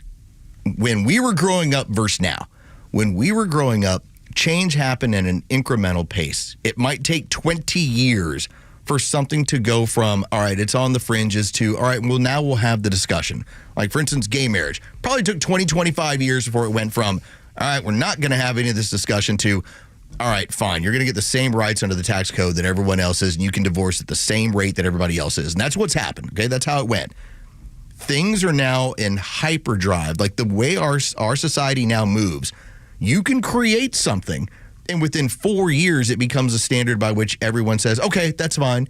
when we were growing up versus now. When we were growing up, change happened at an incremental pace. It might take 20 years for something to go from, all right, it's on the fringes to, all right, well, now we'll have the discussion. Like, for instance, gay marriage. Probably took 20, 25 years before it went from, all right, we're not going to have any of this discussion to, all right, fine, you're going to get the same rights under the tax code that everyone else is, and you can divorce at the same rate that everybody else is. And that's what's happened, okay? That's how it went. Things are now in hyperdrive. Like, the way our society now moves, you can create something, and within 4 years, it becomes a standard by which everyone says, okay, that's fine.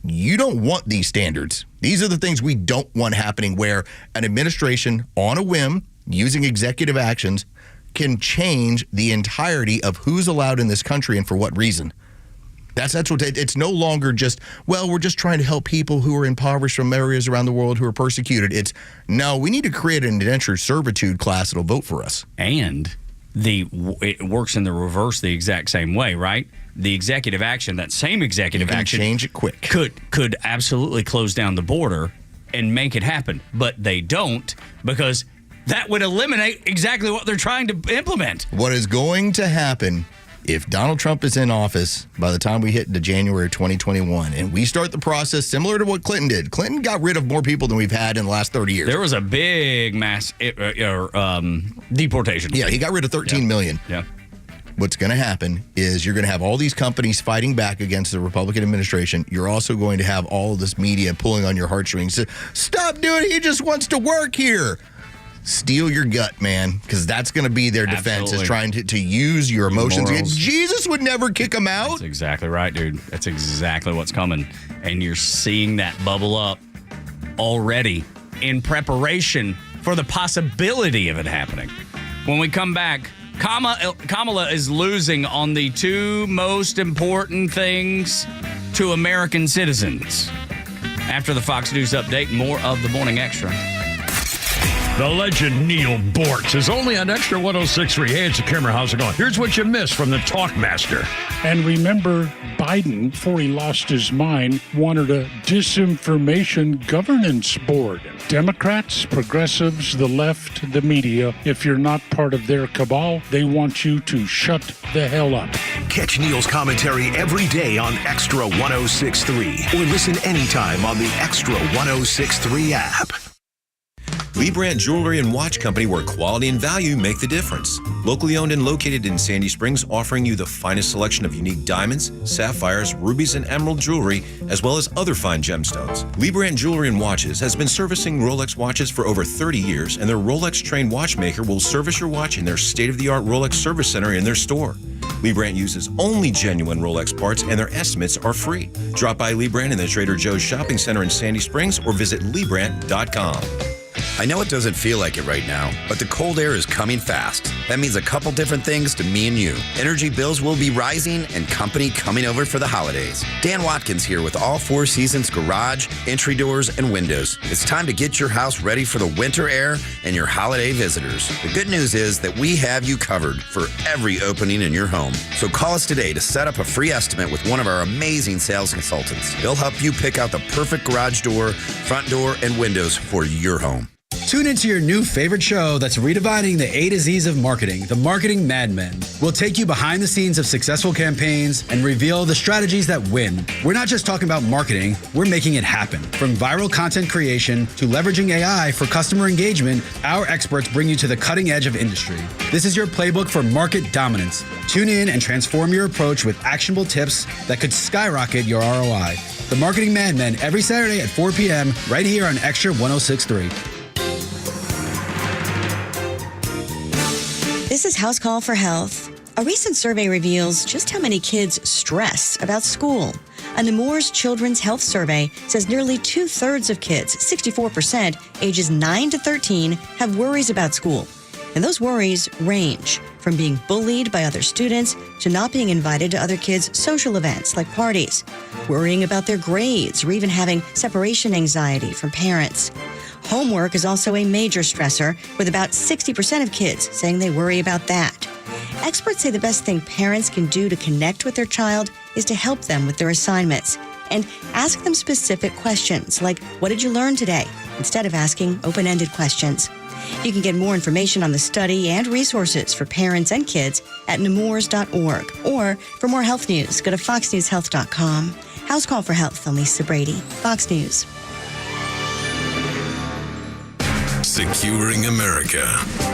You don't want these standards. These are the things we don't want happening, where an administration, on a whim, using executive actions, can change the entirety of who's allowed in this country and for what reason. That's what it's no longer just, well, we're just trying to help people who are impoverished from areas around the world who are persecuted. It's, no, we need to create an indentured servitude class that'll vote for us. And it works in the reverse the exact same way, right? The executive action, that same executive action, change it quick. Could absolutely close down the border and make it happen, but they don't, because that would eliminate exactly what they're trying to implement. What is going to happen If Donald Trump is in office by the time we hit into January 2021 and we start the process similar to what Clinton did, Clinton got rid of more people than we've had in the last 30 years. There was a big mass deportation. Yeah, he got rid of 13 million. Yeah. What's going to happen is you're going to have all these companies fighting back against the Republican administration. You're also going to have all of this media pulling on your heartstrings. Stop doing it. He just wants to work here. Steal your gut, man, because that's going to be their defense, is trying to use your emotions. Jesus would never kick him out. That's exactly right, dude. That's exactly what's coming. And you're seeing that bubble up already in preparation for the possibility of it happening. When we come back, Kamala is losing on the two most important things to American citizens. After the Fox News update, more of the Morning Extra. The legend Neil Bortz is only on Extra 106.3. Hey, it's a camera. How's it going? Here's what you missed from the Talkmaster. And remember, Biden, before he lost his mind, wanted a disinformation governance board. Democrats, progressives, the left, the media, if you're not part of their cabal, they want you to shut the hell up. Catch Neil's commentary every day on Extra 106.3 or listen anytime on the Extra 106.3 app. Lee Brandt Jewelry and Watch Company, where quality and value make the difference. Locally owned and located in Sandy Springs, offering you the finest selection of unique diamonds, sapphires, rubies, and emerald jewelry, as well as other fine gemstones. Lee Brandt Jewelry and Watches has been servicing Rolex watches for over 30 years, and their Rolex-trained watchmaker will service your watch in their state-of-the-art Rolex service center in their store. Lee Brandt uses only genuine Rolex parts, and their estimates are free. Drop by Lee Brandt in the Trader Joe's Shopping Center in Sandy Springs or visit LeeBrandt.com. I know it doesn't feel like it right now, but the cold air is coming fast. That means a couple different things to me and you. Energy bills will be rising and company coming over for the holidays. Dan Watkins here with all Four Seasons garage, entry doors, and windows. It's time to get your house ready for the winter air and your holiday visitors. The good news is that we have you covered for every opening in your home. So call us today to set up a free estimate with one of our amazing sales consultants. They'll help you pick out the perfect garage door, front door, and windows for your home. Tune into your new favorite show that's redefining the A to Z's of marketing, the Marketing Mad Men. We'll take you behind the scenes of successful campaigns and reveal the strategies that win. We're not just talking about marketing, we're making it happen. From viral content creation to leveraging AI for customer engagement, our experts bring you to the cutting edge of industry. This is your playbook for market dominance. Tune in and transform your approach with actionable tips that could skyrocket your ROI. The Marketing Mad Men every Saturday at 4 p.m. right here on Extra 106.3. This is House Call for Health. A recent survey reveals just how many kids stress about school. A Nemours Children's Health Survey says nearly 2/3 of kids, 64%, ages 9 to 13, have worries about school. And those worries range from being bullied by other students to not being invited to other kids' social events like parties, worrying about their grades, or even having separation anxiety from parents. Homework is also a major stressor, with about 60% of kids saying they worry about that. Experts say the best thing parents can do to connect with their child is to help them with their assignments and ask them specific questions like, what did you learn today? Instead of asking open-ended questions. You can get more information on the study and resources for parents and kids at nemours.org. Or for more health news, go to foxnewshealth.com. House Call for Health, I'm Lisa Brady, Fox News. Securing America.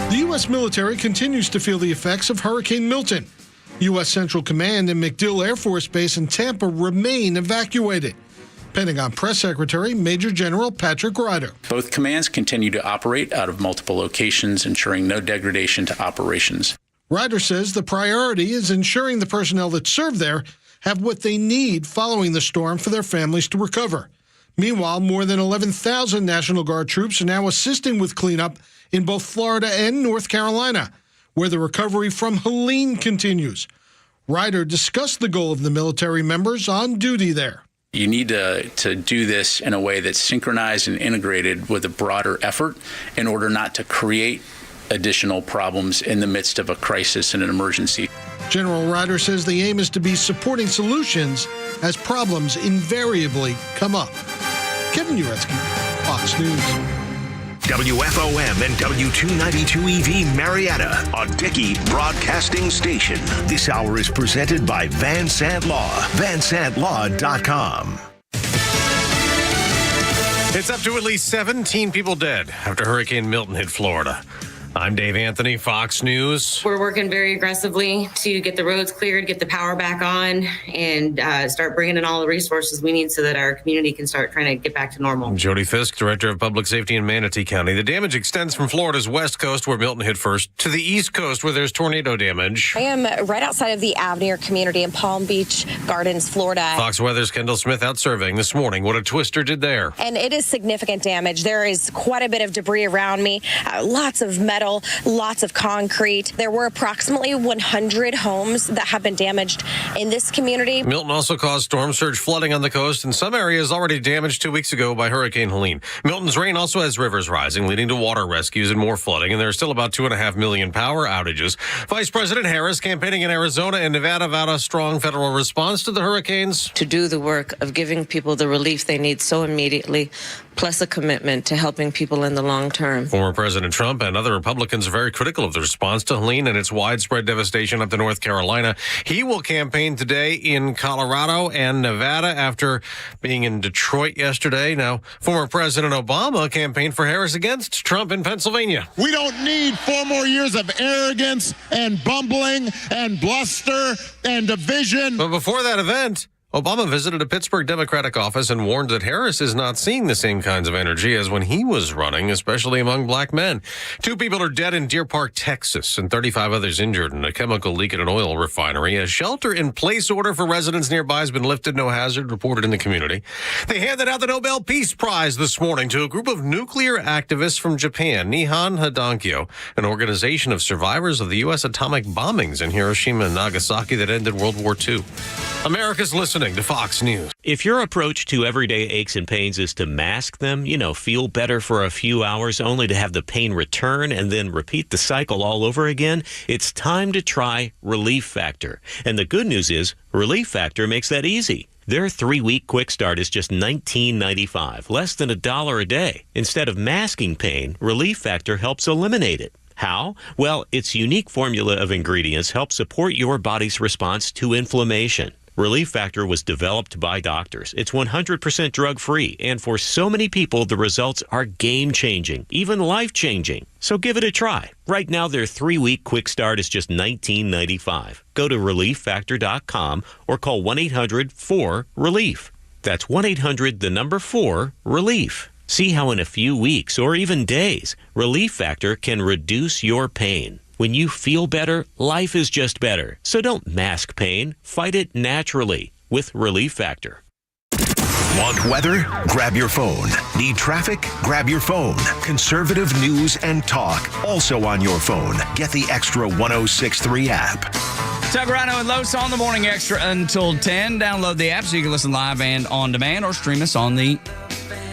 The U.S. military continues to feel the effects of Hurricane Milton. U.S. Central Command and MacDill Air Force Base in Tampa remain evacuated. Pentagon Press Secretary Major General Patrick Ryder. Both commands continue to operate out of multiple locations, ensuring no degradation to operations. Ryder says the priority is ensuring the personnel that serve there have what they need following the storm for their families to recover. Meanwhile, more than 11,000 National Guard troops are now assisting with cleanup in both Florida and North Carolina, where the recovery from Helene continues. Ryder discussed the goal of the military members on duty there. You need to do this in a way that's synchronized and integrated with a broader effort in order not to create additional problems in the midst of a crisis and an emergency. General Ryder says the aim is to be supporting solutions as problems invariably come up. Kevin Uretsky, Fox News. WFOM and W292 EV Marietta, a Dickey broadcasting station. This hour is presented by Van Sant Law, vansantlaw.com. It's up to at least 17 people dead after Hurricane Milton hit Florida. I'm Dave Anthony, Fox News. We're working very aggressively to get the roads cleared, get the power back on, and start bringing in all the resources we need so that our community can start trying to get back to normal. Jody Fisk, Director of Public Safety in Manatee County. The damage extends from Florida's west coast, where Milton hit first, to the east coast, where there's tornado damage. I am right outside of the Avenir community in Palm Beach Gardens, Florida. Fox Weather's Kendall Smith out surveying this morning what a twister did there. And it is significant damage. There is quite a bit of debris around me, lots of metal, lots of concrete. There were approximately 100 homes that have been damaged in this community. Milton also caused storm surge flooding on the coast in some areas already damaged 2 weeks ago by Hurricane Helene. Milton's rain also has rivers rising, leading to water rescues and more flooding, and there are still about 2.5 million power outages. Vice President Harris, campaigning in Arizona and Nevada, vowed a strong federal response to the hurricanes. To do the work of giving people the relief they need so immediately, plus a commitment to helping people in the long term. Former President Trump and other Republicans are very critical of the response to Helene and its widespread devastation up to North Carolina. He will campaign today in Colorado and Nevada after being in Detroit yesterday. Now, former President Obama campaigned for Harris against Trump in Pennsylvania. We don't need 4 more years of arrogance and bumbling and bluster and division. But before that event, Obama visited a Pittsburgh Democratic office and warned that Harris is not seeing the same kinds of energy as when he was running, especially among black men. 2 people are dead in Deer Park, Texas, and 35 others injured in a chemical leak at an oil refinery. A shelter-in-place order for residents nearby has been lifted, no hazard reported in the community. They handed out the Nobel Peace Prize this morning to a group of nuclear activists from Japan, Nihon Hidankyo, an organization of survivors of the U.S. atomic bombings in Hiroshima and Nagasaki that ended World War II. America's listening to Fox News. If your approach to everyday aches and pains is to mask them, feel better for a few hours only to have the pain return and then repeat the cycle all over again, it's time to try Relief Factor. And the good news is Relief Factor makes that easy. Their 3-week quick start is just $19.95, less than $1 a day. Instead of masking pain, Relief Factor helps eliminate it. How? Well, its unique formula of ingredients helps support your body's response to inflammation. Relief Factor was developed by doctors. It's 100% drug-free, and for so many people, the results are game-changing, even life-changing. So give it a try. Right now, their 3-week quick start is just $19.95. Go to ReliefFactor.com or call 1-800-4-RELIEF. That's 1-800-4-RELIEF. See how in a few weeks or even days, Relief Factor can reduce your pain. When you feel better, life is just better. So don't mask pain. Fight it naturally with Relief Factor. Want weather? Grab your phone. Need traffic? Grab your phone. Conservative news and talk, also on your phone. Get the Extra 106.3 app. Tug, Rhino, and Los on the Morning Extra until 10. Download the app so you can listen live and on demand, or stream us on the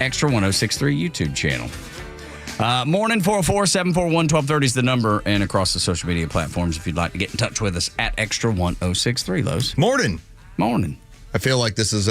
Extra 106.3 YouTube channel. Morning 404-741-1230 is the number, and across the social media platforms if you'd like to get in touch with us at Extra 106.3. Los. Morning. I feel like this is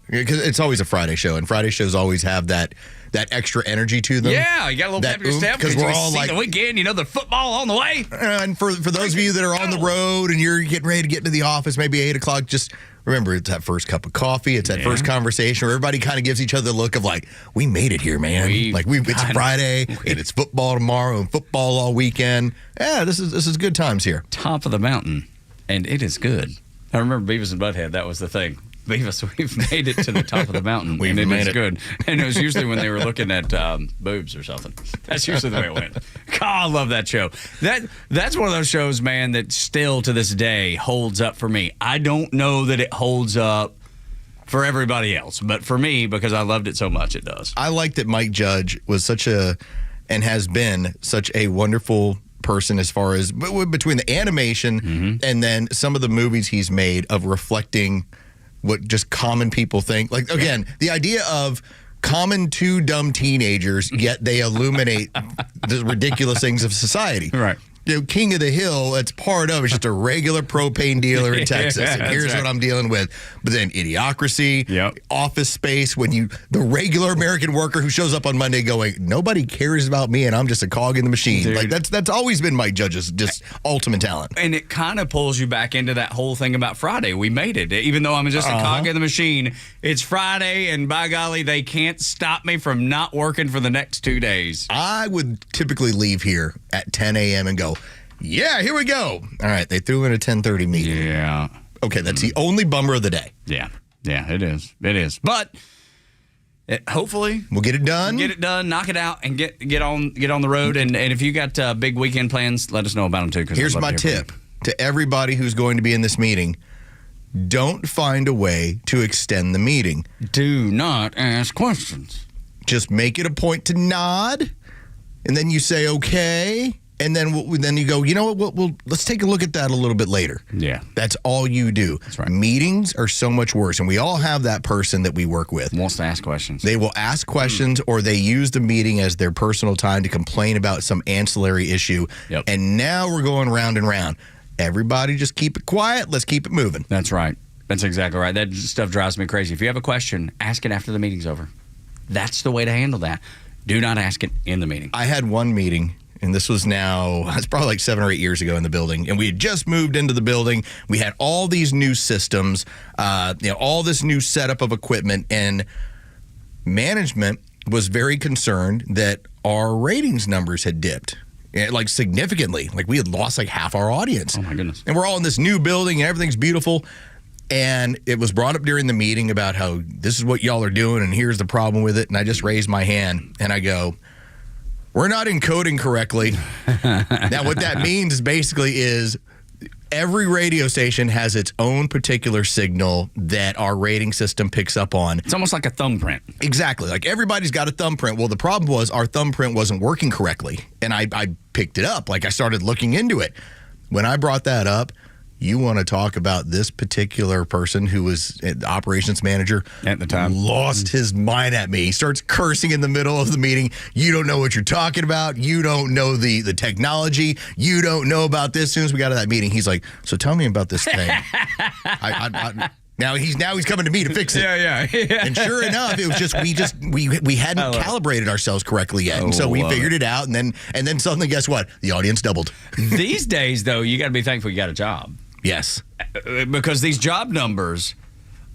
because it's always a Friday show, and Friday shows always have that extra energy to them. Yeah, you got a little pep in your step because we're all like the weekend. The football on the way. And for those of you that are on the road and you're getting ready to get into the office, maybe 8:00, just remember it's that first cup of coffee. It's that first conversation where everybody kind of gives each other the look of like, we made it here, man. It's Friday and it's football tomorrow and football all weekend. Yeah, this is good times here. Top of the mountain, and it is good. I remember Beavis and Butthead. That was the thing. Beavis, we've made it to the top of the mountain. We've and made it it. Good. And it was usually when they were looking at boobs or something. That's usually the way it went. God, I love that show. That's one of those shows, man, that still to this day holds up for me. I don't know that it holds up for everybody else, but for me, because I loved it so much, it does. I like that Mike Judge was and has been such a wonderful person as far as between the animation and then some of the movies he's made of reflecting what just common people think. Like, again, the idea of common two dumb teenagers, yet they illuminate the ridiculous things of society. Right. king of the hill. It's part of. It's just a regular propane dealer in Texas. And here's what I'm dealing with. But then idiocracy, office space. When the regular American worker who shows up on Monday going, nobody cares about me, and I'm just a cog in the machine. Dude. Like that's always been Mike Judge's just ultimate talent. And it kind of pulls you back into that whole thing about Friday. We made it. Even though I'm just a cog in the machine, it's Friday, and by golly, they can't stop me from not working for the next 2 days. I would typically leave here at 10 a.m. and go, yeah, here we go. All right, they threw in a 10:30 meeting. Yeah. Okay, that's the only bummer of the day. Yeah, it is. It is. But hopefully we'll get it done. Get it done, knock it out, and get on the road. And if you got big weekend plans, let us know about them too. Here's my tip to everybody who's going to be in this meeting. Don't find a way to extend the meeting. Do not ask questions. Just make it a point to nod, and then you say, okay, and then you go, you know what, let's take a look at that a little bit later. Yeah. That's all you do. That's right. Meetings are so much worse, and we all have that person that we work with. Wants to ask questions. They will ask questions, or they use the meeting as their personal time to complain about some ancillary issue, and now we're going round and round. Everybody just keep it quiet. Let's keep it moving. That's right. That's exactly right. That stuff drives me crazy. If you have a question, ask it after the meeting's over. That's the way to handle that. Do not ask it in the meeting. I had one meeting, and this was it's probably like 7 or 8 years ago in the building, and we had just moved into the building. We had all these new systems, all this new setup of equipment, and management was very concerned that our ratings numbers had dipped. Like significantly. Like we had lost like half our audience. Oh my goodness. And we're all in this new building and everything's beautiful. And it was brought up during the meeting about how this is what y'all are doing and here's the problem with it. And I just raised my hand and I go, we're not encoding correctly. Now what that means basically is every radio station has its own particular signal that our rating system picks up on. It's almost like a thumbprint. Exactly. Like everybody's got a thumbprint. Well, the problem was our thumbprint wasn't working correctly. And I picked it up. Like I started looking into it. When I brought that up, you want to talk about this particular person who was the operations manager at the time, lost his mind at me. He starts cursing in the middle of the meeting. You don't know what you're talking about. You don't know the technology. You don't know about this. As soon as we got to that meeting, he's like, so tell me about this thing. Now he's coming to me to fix it. Yeah. And sure enough, it was just we hadn't calibrated ourselves correctly yet, and so we figured it out. And then suddenly, guess what? The audience doubled. These days, though, you got to be thankful you got a job. Yes, because these job numbers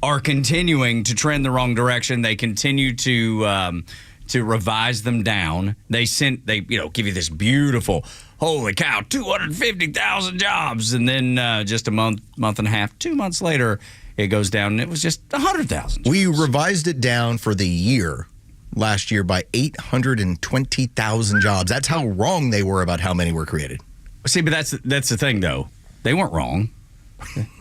are continuing to trend the wrong direction. They continue to revise them down. They give you this beautiful, holy cow, 250,000 jobs, and then just a month and a half, 2 months later, it goes down, and it was just 100,000. We revised it down for the year last year by 820,000 jobs. That's how wrong they were about how many were created. See, but that's the thing, though. They weren't wrong.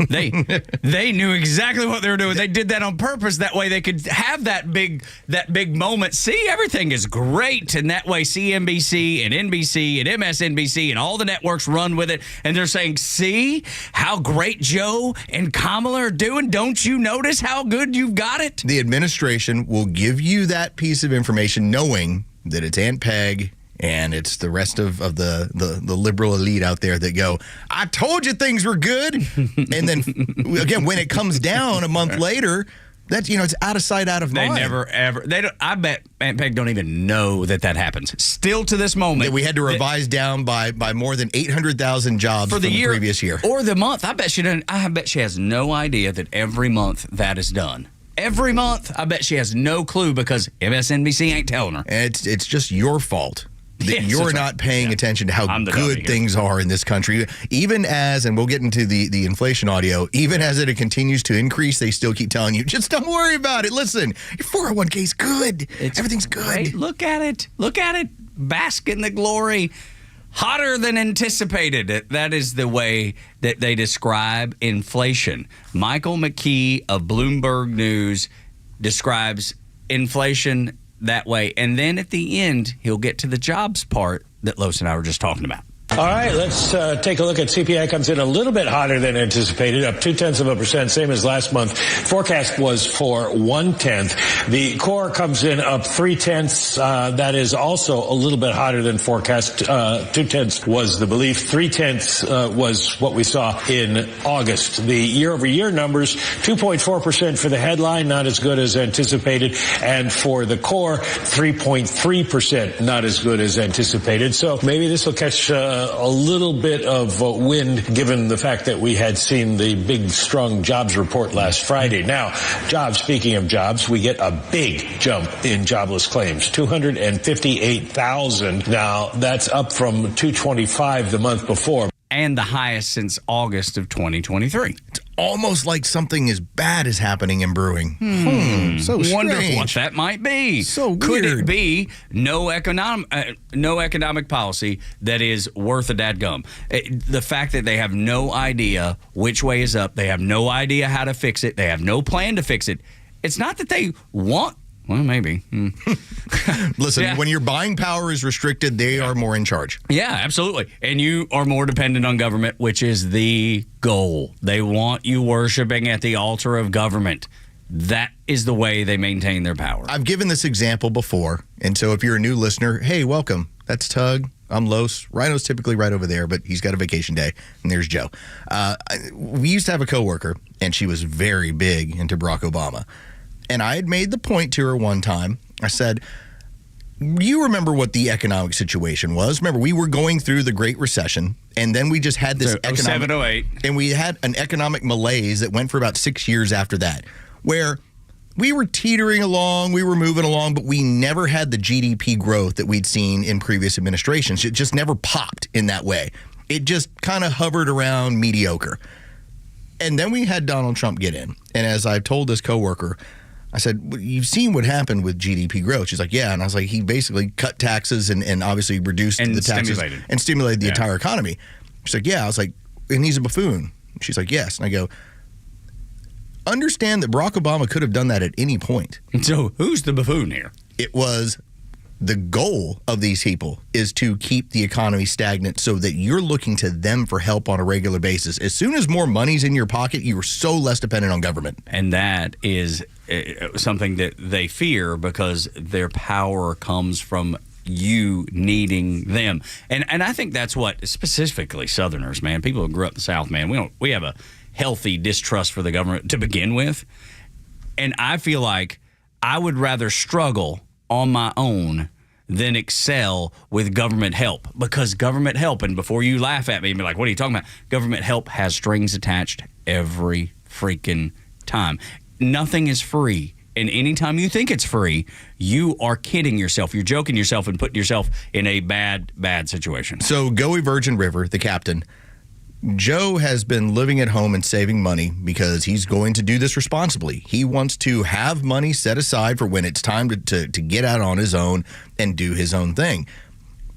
They knew exactly what they were doing. They did that on purpose. That way they could have that big moment. See, everything is great. And that way CNBC and NBC and MSNBC and all the networks run with it. And they're saying, see how great Joe and Kamala are doing? Don't you notice how good you've got it? The administration will give you that piece of information knowing that it's Aunt Peg and it's the rest of the liberal elite out there that go, I told you things were good. And then, again, when it comes down a month later, that's, it's out of sight, out of mind. They never, ever. I bet Aunt Peg don't even know that happens. Still to this moment. That we had to revise down by more than 800,000 jobs for the previous year. Or the month. I bet she has no idea that every month that is done. Every month, I bet she has no clue because MSNBC ain't telling her. It's just your fault. That you're not paying attention to how good things are in this country. Even as, and we'll get into the inflation audio, even as it continues to increase, they still keep telling you, just don't worry about it. Listen, your 401k is good. Everything's good. Great. Look at it. Bask in the glory. Hotter than anticipated. That is the way that they describe inflation. Michael McKee of Bloomberg News describes inflation that way. And then at the end, he'll get to the jobs part that Los and I were just talking about. All right, let's take a look at CPI. Comes in a little bit hotter than anticipated, up 0.2%, same as last month. Forecast was for 0.1. The core comes in up 0.3. That is also a little bit hotter than forecast. 0.2 was the belief. 0.3 was what we saw in August. The year-over-year numbers, 2.4% for the headline, not as good as anticipated, and for the core, 3.3%, not as good as anticipated. So maybe this will catch a little bit of wind, given the fact that we had seen the big, strong jobs report last Friday. Now, speaking of jobs, we get a big jump in jobless claims, 258,000. Now, that's up from 225 the month before. And the highest since August of 2023. It's almost like something as bad is happening in brewing. So strange. Wonder what that might be. So weird. Could it be no economic policy that is worth a dadgum? The fact that they have no idea which way is up, they have no idea how to fix it, they have no plan to fix it. It's not that they want. Well, maybe. Listen, when your buying power is restricted, they are more in charge. Yeah, absolutely. And you are more dependent on government, which is the goal. They want you worshiping at the altar of government. That is the way they maintain their power. I've given this example before, and so if you're a new listener, hey, welcome. That's Tug. I'm Los. Rhino's typically right over there, but he's got a vacation day, and there's Joe. We used to have a coworker, and she was very big into Barack Obama. And I had made the point to her one time. I said, you remember what the economic situation was. Remember, we were going through the Great Recession, and then we just had this economic... 07, 08. And we had an economic malaise that went for about 6 years after that, where we were teetering along, we were moving along, but we never had the GDP growth that we'd seen in previous administrations. It just never popped in that way. It just kind of hovered around mediocre. And then we had Donald Trump get in. And as I told this coworker, I said, well, you've seen what happened with GDP growth. She's like, yeah. And I was like, he basically cut taxes and obviously reduced the taxes and stimulated the entire economy. She's like, yeah. I was like, and he's a buffoon. She's like, yes. And I go, understand that Barack Obama could have done that at any point. So who's the buffoon here? It was the goal of these people is to keep the economy stagnant so that you're looking to them for help on a regular basis. As soon as more money's in your pocket, you are so less dependent on government. And that is something that they fear because their power comes from you needing them. And I think that's what, specifically Southerners, man, people who grew up in the South, man, we have a healthy distrust for the government to begin with. And I feel like I would rather struggle on my own than excel with government help, because government help, and before you laugh at me and be like, what are you talking about? Government help has strings attached every freaking time. Nothing is free. And anytime you think it's free, you are kidding yourself. You're joking yourself and putting yourself in a bad situation. So Goey Virgin River, the captain, Joe has been living at home and saving money because he's going to do this responsibly. He wants to have money set aside for when it's time to get out on his own and do his own thing.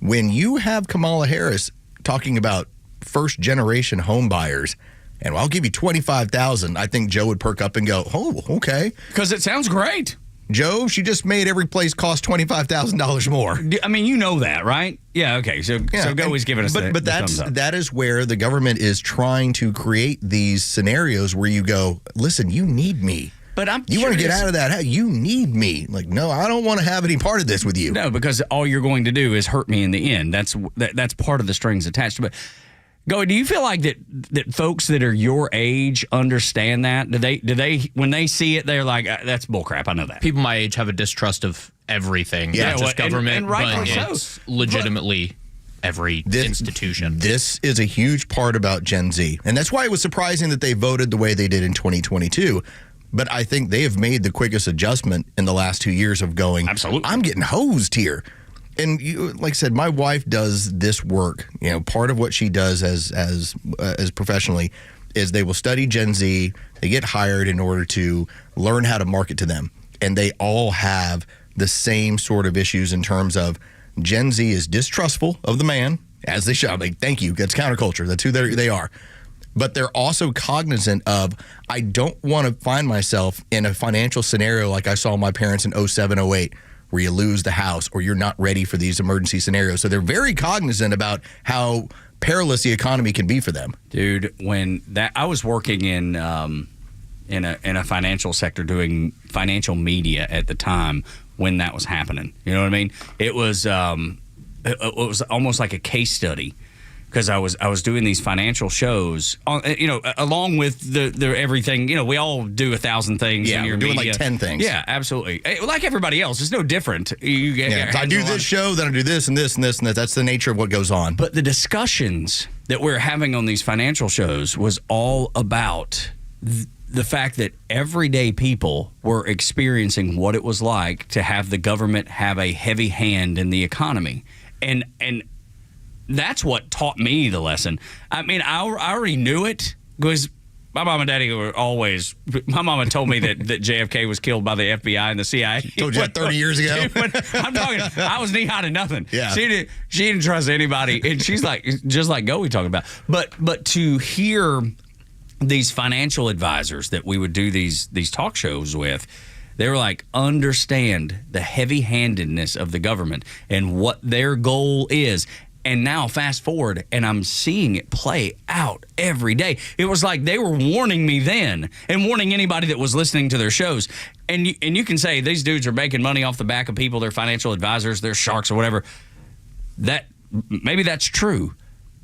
When you have Kamala Harris talking about first-generation home buyers, and I'll give you $25,000, I think Joe would perk up and go, oh, okay. Because it sounds great. Joe, she just made every place cost $25,000 more. I mean, you know that, right? Yeah, okay. So Goey's giving us but that is where the government is trying to create these scenarios where you go, listen, you need me. But you want to get out of that? You need me. Like, no, I don't want to have any part of this with you. No, because all you're going to do is hurt me in the end. That's part of the strings attached. But Goey, do you feel like that folks that are your age understand that? Do they when they see it, they're like, that's bullcrap. I know that. People my age have a distrust of everything, not just government, and but it's legitimately every institution. This is a huge part about Gen Z. And that's why it was surprising that they voted the way they did in 2022. But I think they have made the quickest adjustment in the last 2 years of going, absolutely, I'm getting hosed here. And like I said, my wife does this work. You know, part of what she does as professionally is they will study Gen Z. They get hired in order to learn how to market to them. And they all have the same sort of issues in terms of Gen Z is distrustful of the man, as they should. Like, thank you. That's counterculture. That's who they are. But they're also cognizant of, I don't want to find myself in a financial scenario like I saw my parents in 07, 08, where you lose the house or you're not ready for these emergency scenarios. So they're very cognizant about how perilous the economy can be for them. Dude, I was working in a financial sector doing financial media at the time when that was happening. You know what I mean? It was almost like a case study, because I was doing these financial shows, along with the everything. We all do 1,000 things. Yeah, in your we're doing media. like 10 things. Yeah, absolutely. Like everybody else, it's no different. I do this show, then I do this and this and this and that. That's the nature of what goes on. But the discussions that we're having on these financial shows was all about the fact that everyday people were experiencing what it was like to have the government have a heavy hand in the economy. And that's what taught me the lesson. I mean, I already knew it because my mom and daddy were always. My mama told me that JFK was killed by the FBI and the CIA. Told you that 30 years ago. I'm talking. I was knee high to nothing. Yeah. She didn't trust anybody, and she's like just like Goey talking about. But to hear these financial advisors that we would do these talk shows with, they were like, understand the heavy-handedness of the government and what their goal is. And now fast forward, and I'm seeing it play out every day. It was like they were warning me then and warning anybody that was listening to their shows. And you can say these dudes are making money off the back of people, they're financial advisors, they're sharks or whatever. Maybe that's true,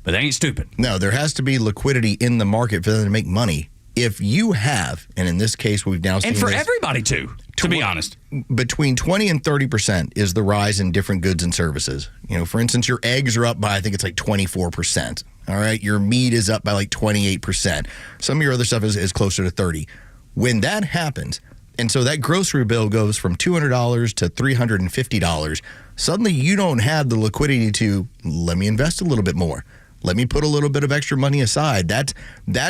but they ain't stupid. No, there has to be liquidity in the market for them to make money. If you have, and in this case we've now seen, and for everybody to be honest, between 20 and 30% is the rise in different goods and services. For instance, your eggs are up by, I think it's like 24%. All right, your meat is up by like 28%. Some of your other stuff is closer to 30. When that happens, and so that grocery bill goes from $200 to $350, suddenly you don't have the liquidity to let me invest a little bit more. Let me put a little bit of extra money aside. That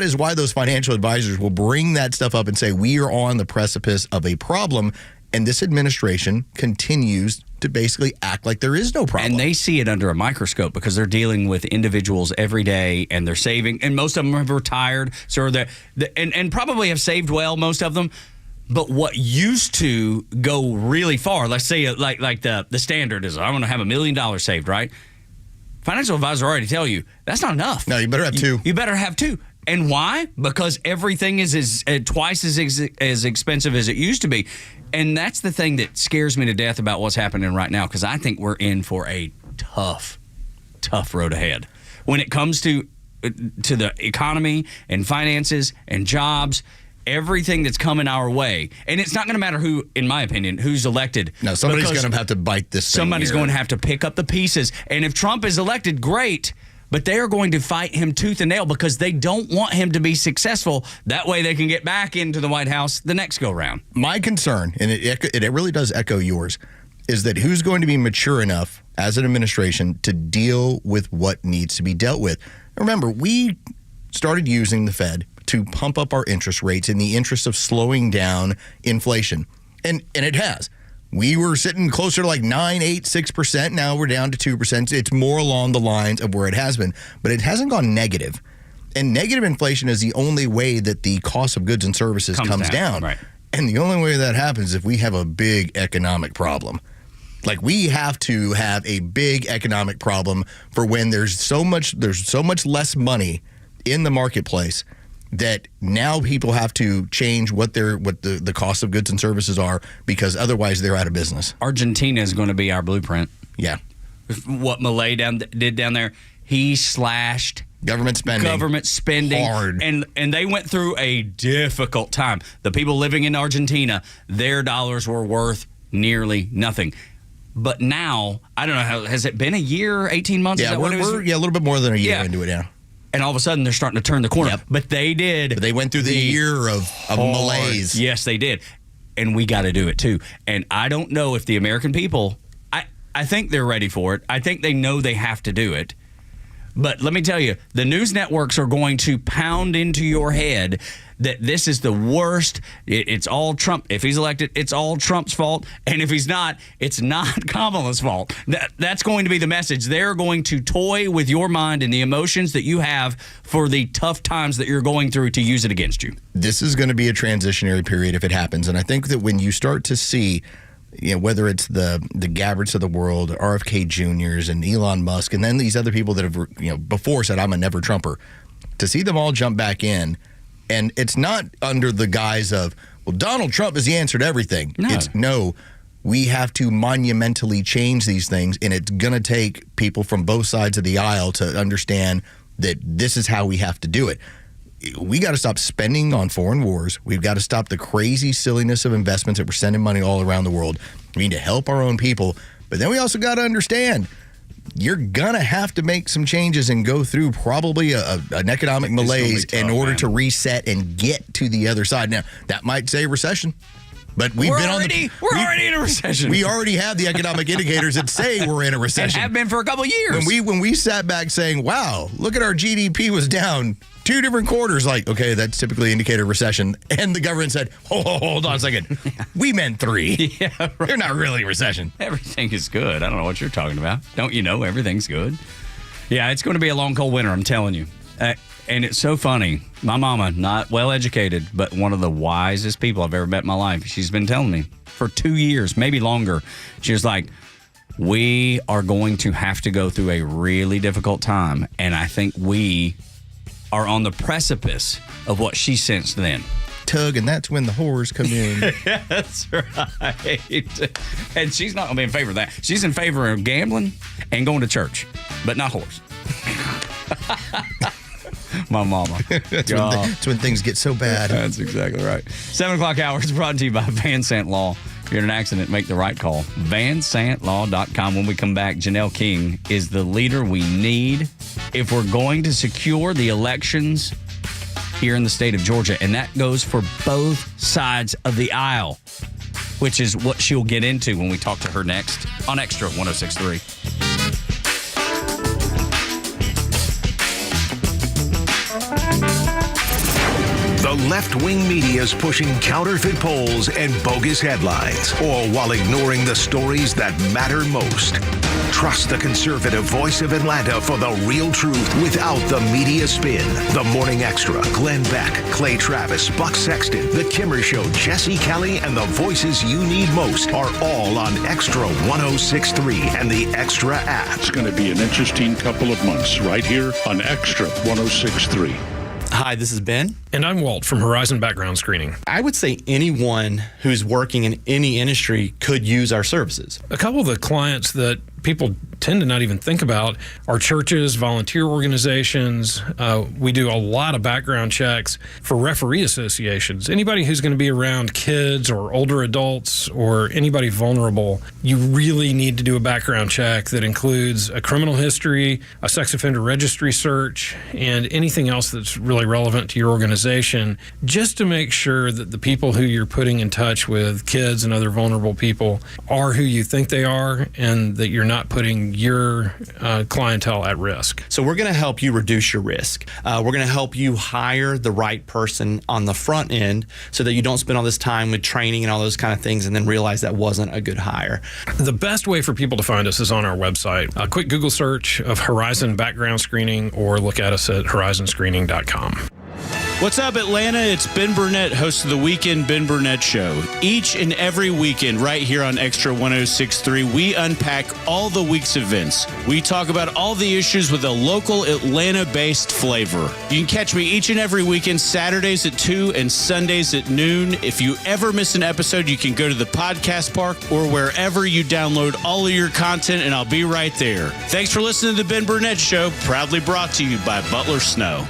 is why those financial advisors will bring that stuff up and say, we are on the precipice of a problem, and this administration continues to basically act like there is no problem. And they see it under a microscope because they're dealing with individuals every day, and they're saving, and most of them have retired, so and probably have saved well, most of them. But what used to go really far, let's say like the standard is, I'm going to have $1 million saved, right? Financial advisor already tell you that's not enough. No, you better have two. You better have two. And why? Because everything is twice as expensive as it used to be. And that's the thing that scares me to death about what's happening right now, because I think we're in for a tough road ahead when it comes to the economy and finances and jobs. Everything that's coming our way. And it's not going to matter who, in my opinion, who's elected. No, somebody's going to have to bite this thing. Somebody's going to have to pick up the pieces. And if Trump is elected, great. But they are going to fight him tooth and nail because they don't want him to be successful. That way they can get back into the White House the next go round. My concern, and it really does echo yours, is that who's going to be mature enough as an administration to deal with what needs to be dealt with. Remember, we started using the Fed to pump up our interest rates in the interest of slowing down inflation. And it has. We were sitting closer to like 9, 8, 6%. Now we're down to 2%. It's more along the lines of where it has been. But it hasn't gone negative. And negative inflation is the only way that the cost of goods and services comes down. Right. And the only way that happens is if we have a big economic problem. Like, we have to have a big economic problem for when there's so much less money in the marketplace that now people have to change what the cost of goods and services are, because otherwise they're out of business. Argentina is going to be our blueprint. Yeah. What Milei did down there, he slashed government spending hard. And they went through a difficult time. The people living in Argentina, their dollars were worth nearly nothing. But now, I don't know, has it been a year, 18 months? Yeah, we're a little bit more than a year into it now. And all of a sudden, they're starting to turn the corner. Yep. But they did. But they went through the year of malaise. Yes, they did. And we got to do it, too. And I don't know if the American people, I think they're ready for it. I think they know they have to do it. But let me tell you, the news networks are going to pound into your head that this is the worst. It's all Trump. If he's elected, it's all Trump's fault. And if he's not, it's not Kamala's fault. That's going to be the message. They're going to toy with your mind and the emotions that you have for the tough times that you're going through to use it against you. This is going to be a transitionary period if it happens. And I think that when you start to see whether it's the Gabberts of the world, RFK Juniors, and Elon Musk, and then these other people that have before said I'm a never Trumper, to see them all jump back in, and it's not under the guise of, well, Donald Trump is the answer to everything. No. We have to monumentally change these things, and it's going to take people from both sides of the aisle to understand that this is how we have to do it. We got to stop spending on foreign wars. We've got to stop the crazy silliness of investments that we're sending money all around the world. We need to help our own people, but then we also got to understand you're going to have to make some changes and go through probably an economic malaise in order to reset and get to the other side. Now, that might say recession. But we're already in a recession. We already have the economic indicators that say we're in a recession. And have been for a couple of years. When we sat back saying, wow, look at our GDP was down 2 different quarters, like, okay, that's typically indicated recession. And the government said, hold on a second. We meant 3. Yeah, right. They're not really recession. Everything is good. I don't know what you're talking about. Don't you know everything's good? Yeah, it's going to be a long, cold winter, I'm telling you. And it's so funny. My mama, not well-educated, but one of the wisest people I've ever met in my life. She's been telling me for 2 years, maybe longer. She was like, we are going to have to go through a really difficult time. And I think we are on the precipice of what she sensed then. Tug, and that's when the whores come in. That's right. And she's not going to be in favor of that. She's in favor of gambling and going to church, but not whores. My mama. That's when things get so bad. That's exactly right. 7 o'clock hour is brought to you by Van Sant Law. If you're in an accident, make the right call. VanSantLaw.com. When we come back, Janelle King is the leader we need if we're going to secure the elections here in the state of Georgia. And that goes for both sides of the aisle, which is what she'll get into when we talk to her next on Xtra 106.3. The left-wing media is pushing counterfeit polls and bogus headlines, all while ignoring the stories that matter most. Trust the conservative voice of Atlanta for the real truth without the media spin. The Morning Extra, Glenn Beck, Clay Travis, Buck Sexton, The Kimmer Show, Jesse Kelly, and the voices you need most are all on Extra 106.3 and the Extra app. It's going to be an interesting couple of months right here on Extra 106.3. Hi, this is Ben. And I'm Walt from Horizon Background Screening. I would say anyone who's working in any industry could use our services. A couple of the clients that people tend to not even think about are churches, volunteer organizations. We do a lot of background checks for referee associations. Anybody who's going to be around kids or older adults or anybody vulnerable, you really need to do a background check that includes a criminal history, a sex offender registry search, and anything else that's really relevant to your organization, just to make sure that the people who you're putting in touch with, kids and other vulnerable people, are who you think they are, and that you're not putting your clientele at risk. So we're going to help you reduce your risk. We're going to help you hire the right person on the front end so that you don't spend all this time with training and all those kind of things and then realize that wasn't a good hire. The best way for people to find us is on our website. A quick Google search of Horizon Background Screening or look at us at horizonscreening.com. What's up, Atlanta? It's Ben Burnett, host of the Weekend Ben Burnett Show. Each and every weekend, right here on Extra 106.3, we unpack all the week's events. We talk about all the issues with a local Atlanta-based flavor. You can catch me each and every weekend, Saturdays at 2 and Sundays at noon. If you ever miss an episode, you can go to the podcast park or wherever you download all of your content, and I'll be right there. Thanks for listening to the Ben Burnett Show, proudly brought to you by Butler Snow.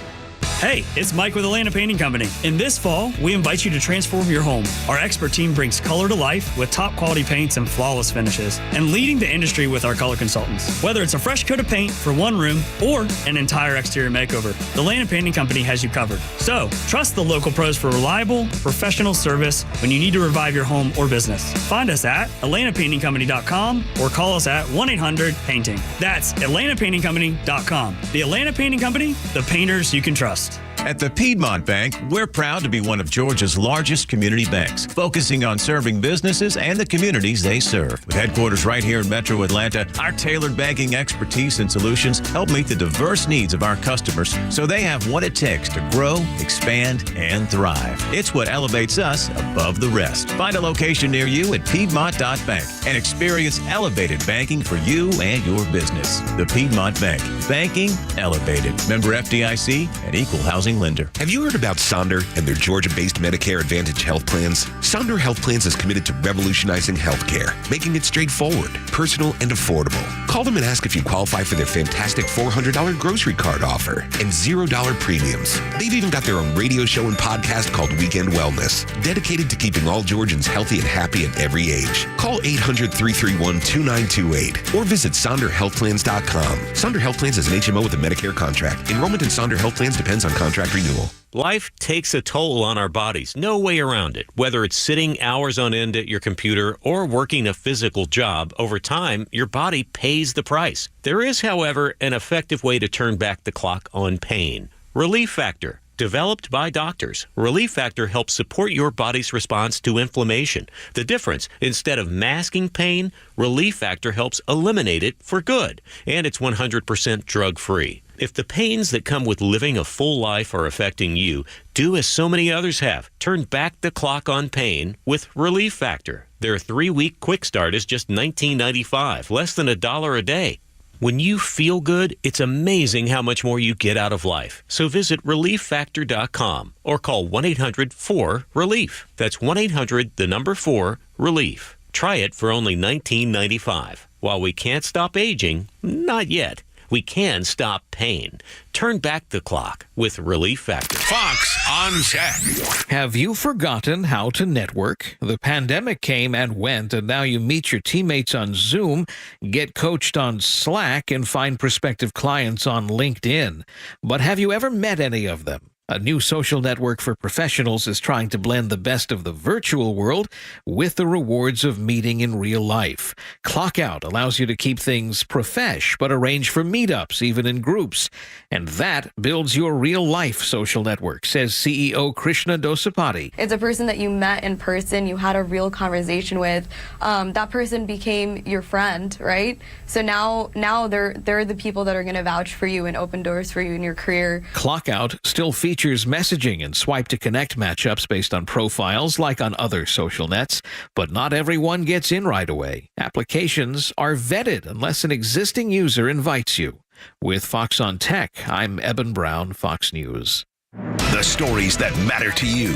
Hey, it's Mike with Atlanta Painting Company. And this fall, we invite you to transform your home. Our expert team brings color to life with top quality paints and flawless finishes, and leading the industry with our color consultants. Whether it's a fresh coat of paint for one room or an entire exterior makeover, the Atlanta Painting Company has you covered. So, trust the local pros for reliable, professional service when you need to revive your home or business. Find us at atlantapaintingcompany.com or call us at 1-800-PAINTING. That's atlantapaintingcompany.com. The Atlanta Painting Company, the painters you can trust. At the Piedmont Bank, we're proud to be one of Georgia's largest community banks, focusing on serving businesses and the communities they serve. With headquarters right here in Metro Atlanta, our tailored banking expertise and solutions help meet the diverse needs of our customers so they have what it takes to grow, expand, and thrive. It's what elevates us above the rest. Find a location near you at Piedmont.bank and experience elevated banking for you and your business. The Piedmont Bank. Banking elevated. Member FDIC and equal housing lender. Have you heard about Sonder and their Georgia-based Medicare Advantage health plans? Sonder Health Plans is committed to revolutionizing healthcare, making it straightforward, personal, and affordable. Call them and ask if you qualify for their fantastic $400 grocery card offer and $0 premiums. They've even got their own radio show and podcast called Weekend Wellness, dedicated to keeping all Georgians healthy and happy at every age. Call 800-331-2928 or visit SonderHealthPlans.com. Sonder Health Plans is an HMO with a Medicare contract. Enrollment in Sonder Health Plans depends on contract renewal. Life takes a toll on our bodies. No way around it. Whether it's sitting hours on end at your computer or working a physical job, over time, your body pays the price. There is, however, an effective way to turn back the clock on pain. Relief Factor. Developed by doctors, Relief Factor helps support your body's response to inflammation. The difference, instead of masking pain, Relief Factor helps eliminate it for good. And it's 100% drug-free. If the pains that come with living a full life are affecting you, do as so many others have. Turn back the clock on pain with Relief Factor. Their 3-week quick start is just $19.95, less than $1 a day. When you feel good, it's amazing how much more you get out of life. So visit ReliefFactor.com or call 1-800-4-RELIEF. That's 1-800-4-RELIEF. Try it for only $19.95. While we can't stop aging, not yet. We can stop pain. Turn back the clock with Relief Factor. Fox on Tech. Have you forgotten how to network? The pandemic came and went, and now you meet your teammates on Zoom, get coached on Slack, and find prospective clients on LinkedIn. But have you ever met any of them? A new social network for professionals is trying to blend the best of the virtual world with the rewards of meeting in real life. Clockout allows you to keep things profesh, but arrange for meetups, even in groups. And that builds your real-life social network, says CEO Krishna Dosapati. It's a person that you met in person, you had a real conversation with. That person became your friend, right? So now they're the people that are going to vouch for you and open doors for you in your career. Clockout still features messaging and swipe to connect matchups based on profiles like on other social nets, but not everyone gets in right away. Applications are vetted unless an existing user invites you. With Fox on Tech, I'm Eben Brown, Fox News. The stories that matter to you.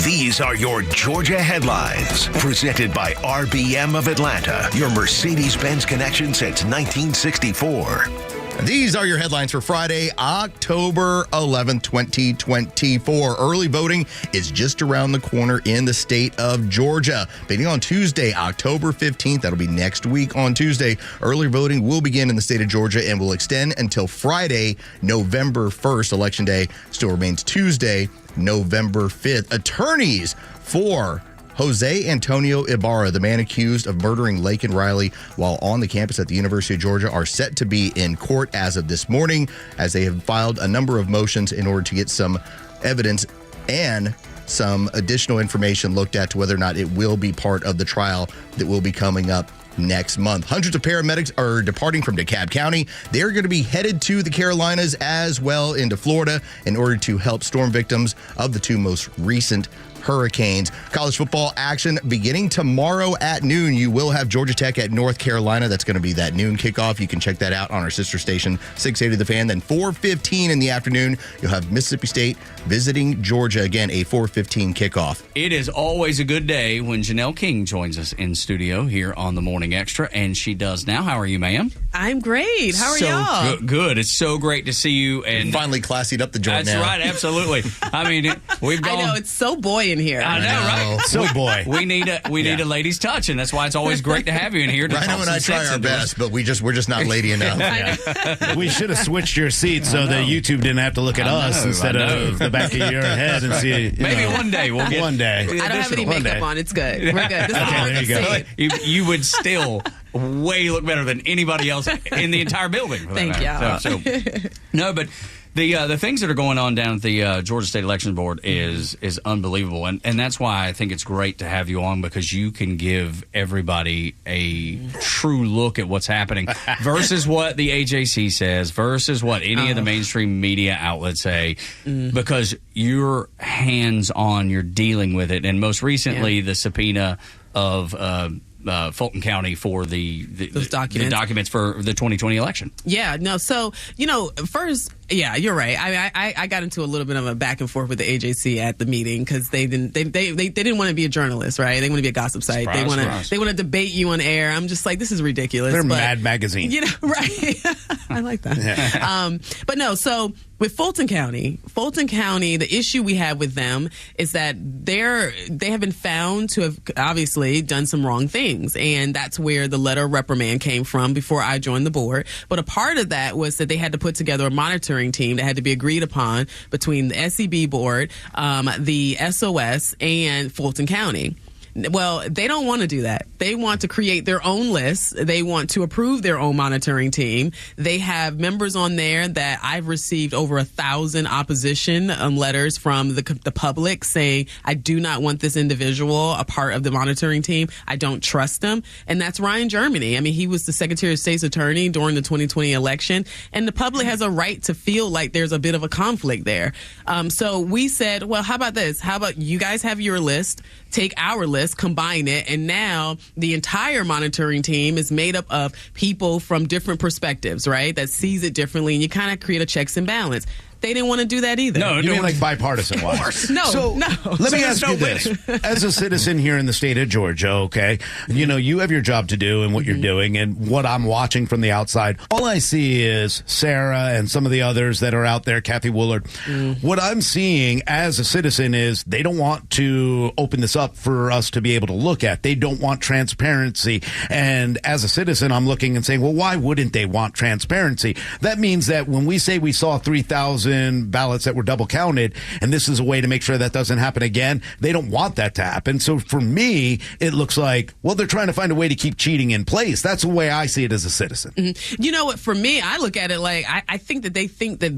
These are your Georgia headlines. Presented by RBM of Atlanta, your Mercedes-Benz connection since 1964. These are your headlines for Friday, October 11th, 2024. Early voting is just around the corner in the state of Georgia. Beginning on Tuesday, October 15th, that'll be next week on Tuesday, early voting will begin in the state of Georgia and will extend until Friday, November 1st. Election Day still remains Tuesday, November 5th. Attorneys for Jose Antonio Ibarra, the man accused of murdering Laken Riley while on the campus at the University of Georgia, are set to be in court as of this morning, as they have filed a number of motions in order to get some evidence and some additional information looked at to whether or not it will be part of the trial that will be coming up next month. Hundreds of paramedics are departing from DeKalb County. They're going to be headed to the Carolinas as well into Florida in order to help storm victims of the two most recent hurricanes. College football action beginning tomorrow at noon. You will have Georgia Tech at North Carolina. That's going to be that noon kickoff. You can check that out on our sister station, 680 The Fan. Then 4:15 in the afternoon, you'll have Mississippi State visiting Georgia. Again, a 4:15 kickoff. It is always a good day when Janelle King joins us in studio here on the Morning Extra, and she does now. How are you, ma'am? I'm great. How are y'all? Good. It's so great to see you. And finally classied up the joint. That's now. right. Absolutely. I mean, we've gone. I know, it's so boy in here. I know, right? So boy. We need a ladies' touch, and that's why it's always great to have you in here. Rhino and I try our best, but we're just not lady enough. Yeah. We should have switched your seat so that YouTube didn't have to look at us instead of the back of your head and see. Maybe one day we'll get one day. I don't have any makeup on. It's good. We're good. This is all there you go. You would still way look better than anybody else in the entire building. Thank you. No, but The things that are going on down at the Georgia State Election Board is unbelievable, and that's why I think it's great to have you on, because you can give everybody a true look at what's happening versus what the AJC says, versus what any of the mainstream media outlets say, because you're hands-on, you're dealing with it, and most recently the subpoena of Fulton County for the documents for the 2020 election. Yeah, no. So, first, yeah, you're right. I got into a little bit of a back and forth with the AJC at the meeting because they didn't want to be a journalist, right? They want to be a gossip site. They want to debate you on air. I'm just like, this is ridiculous. They're Mad Magazine. Right? I like that. Yeah. But no, so with Fulton County, the issue we have with them is that they have been found to have obviously done some wrong things, and that's where the letter of reprimand came from before I joined the board. But a part of that was that they had to put together a monitoring team that had to be agreed upon between the SEB board, the SOS, and Fulton County. Well, they don't want to do that. They want to create their own list. They want to approve their own monitoring team. They have members on there that I've received over 1,000 opposition letters from the public saying, I do not want this individual a part of the monitoring team. I don't trust him. And that's Ryan Germany. I mean, he was the Secretary of State's attorney during the 2020 election. And the public has a right to feel like there's a bit of a conflict there. So we said, well, how about this? How about you guys have your list, take our list, combine it, and now the entire monitoring team is made up of people from different perspectives, right? That sees it differently, and you kind of create a checks and balance. They didn't want to do that either. No, you mean like bipartisan wise? No, so, no. Let me ask you this. As a citizen here in the state of Georgia, okay, you have your job to do and what you're doing, and what I'm watching from the outside, all I see is Sarah and some of the others that are out there, Kathy Woolard. What I'm seeing as a citizen is they don't want to open this up for us to be able to look at. They don't want transparency. And as a citizen, I'm looking and saying, well, why wouldn't they want transparency? That means that when we say we saw 3,000 ballots that were double counted, and this is a way to make sure that doesn't happen again, they don't want that to happen. So for me, it looks like, well, they're trying to find a way to keep cheating in place. That's the way I see it as a citizen. You know what? For me, I look at it like I think that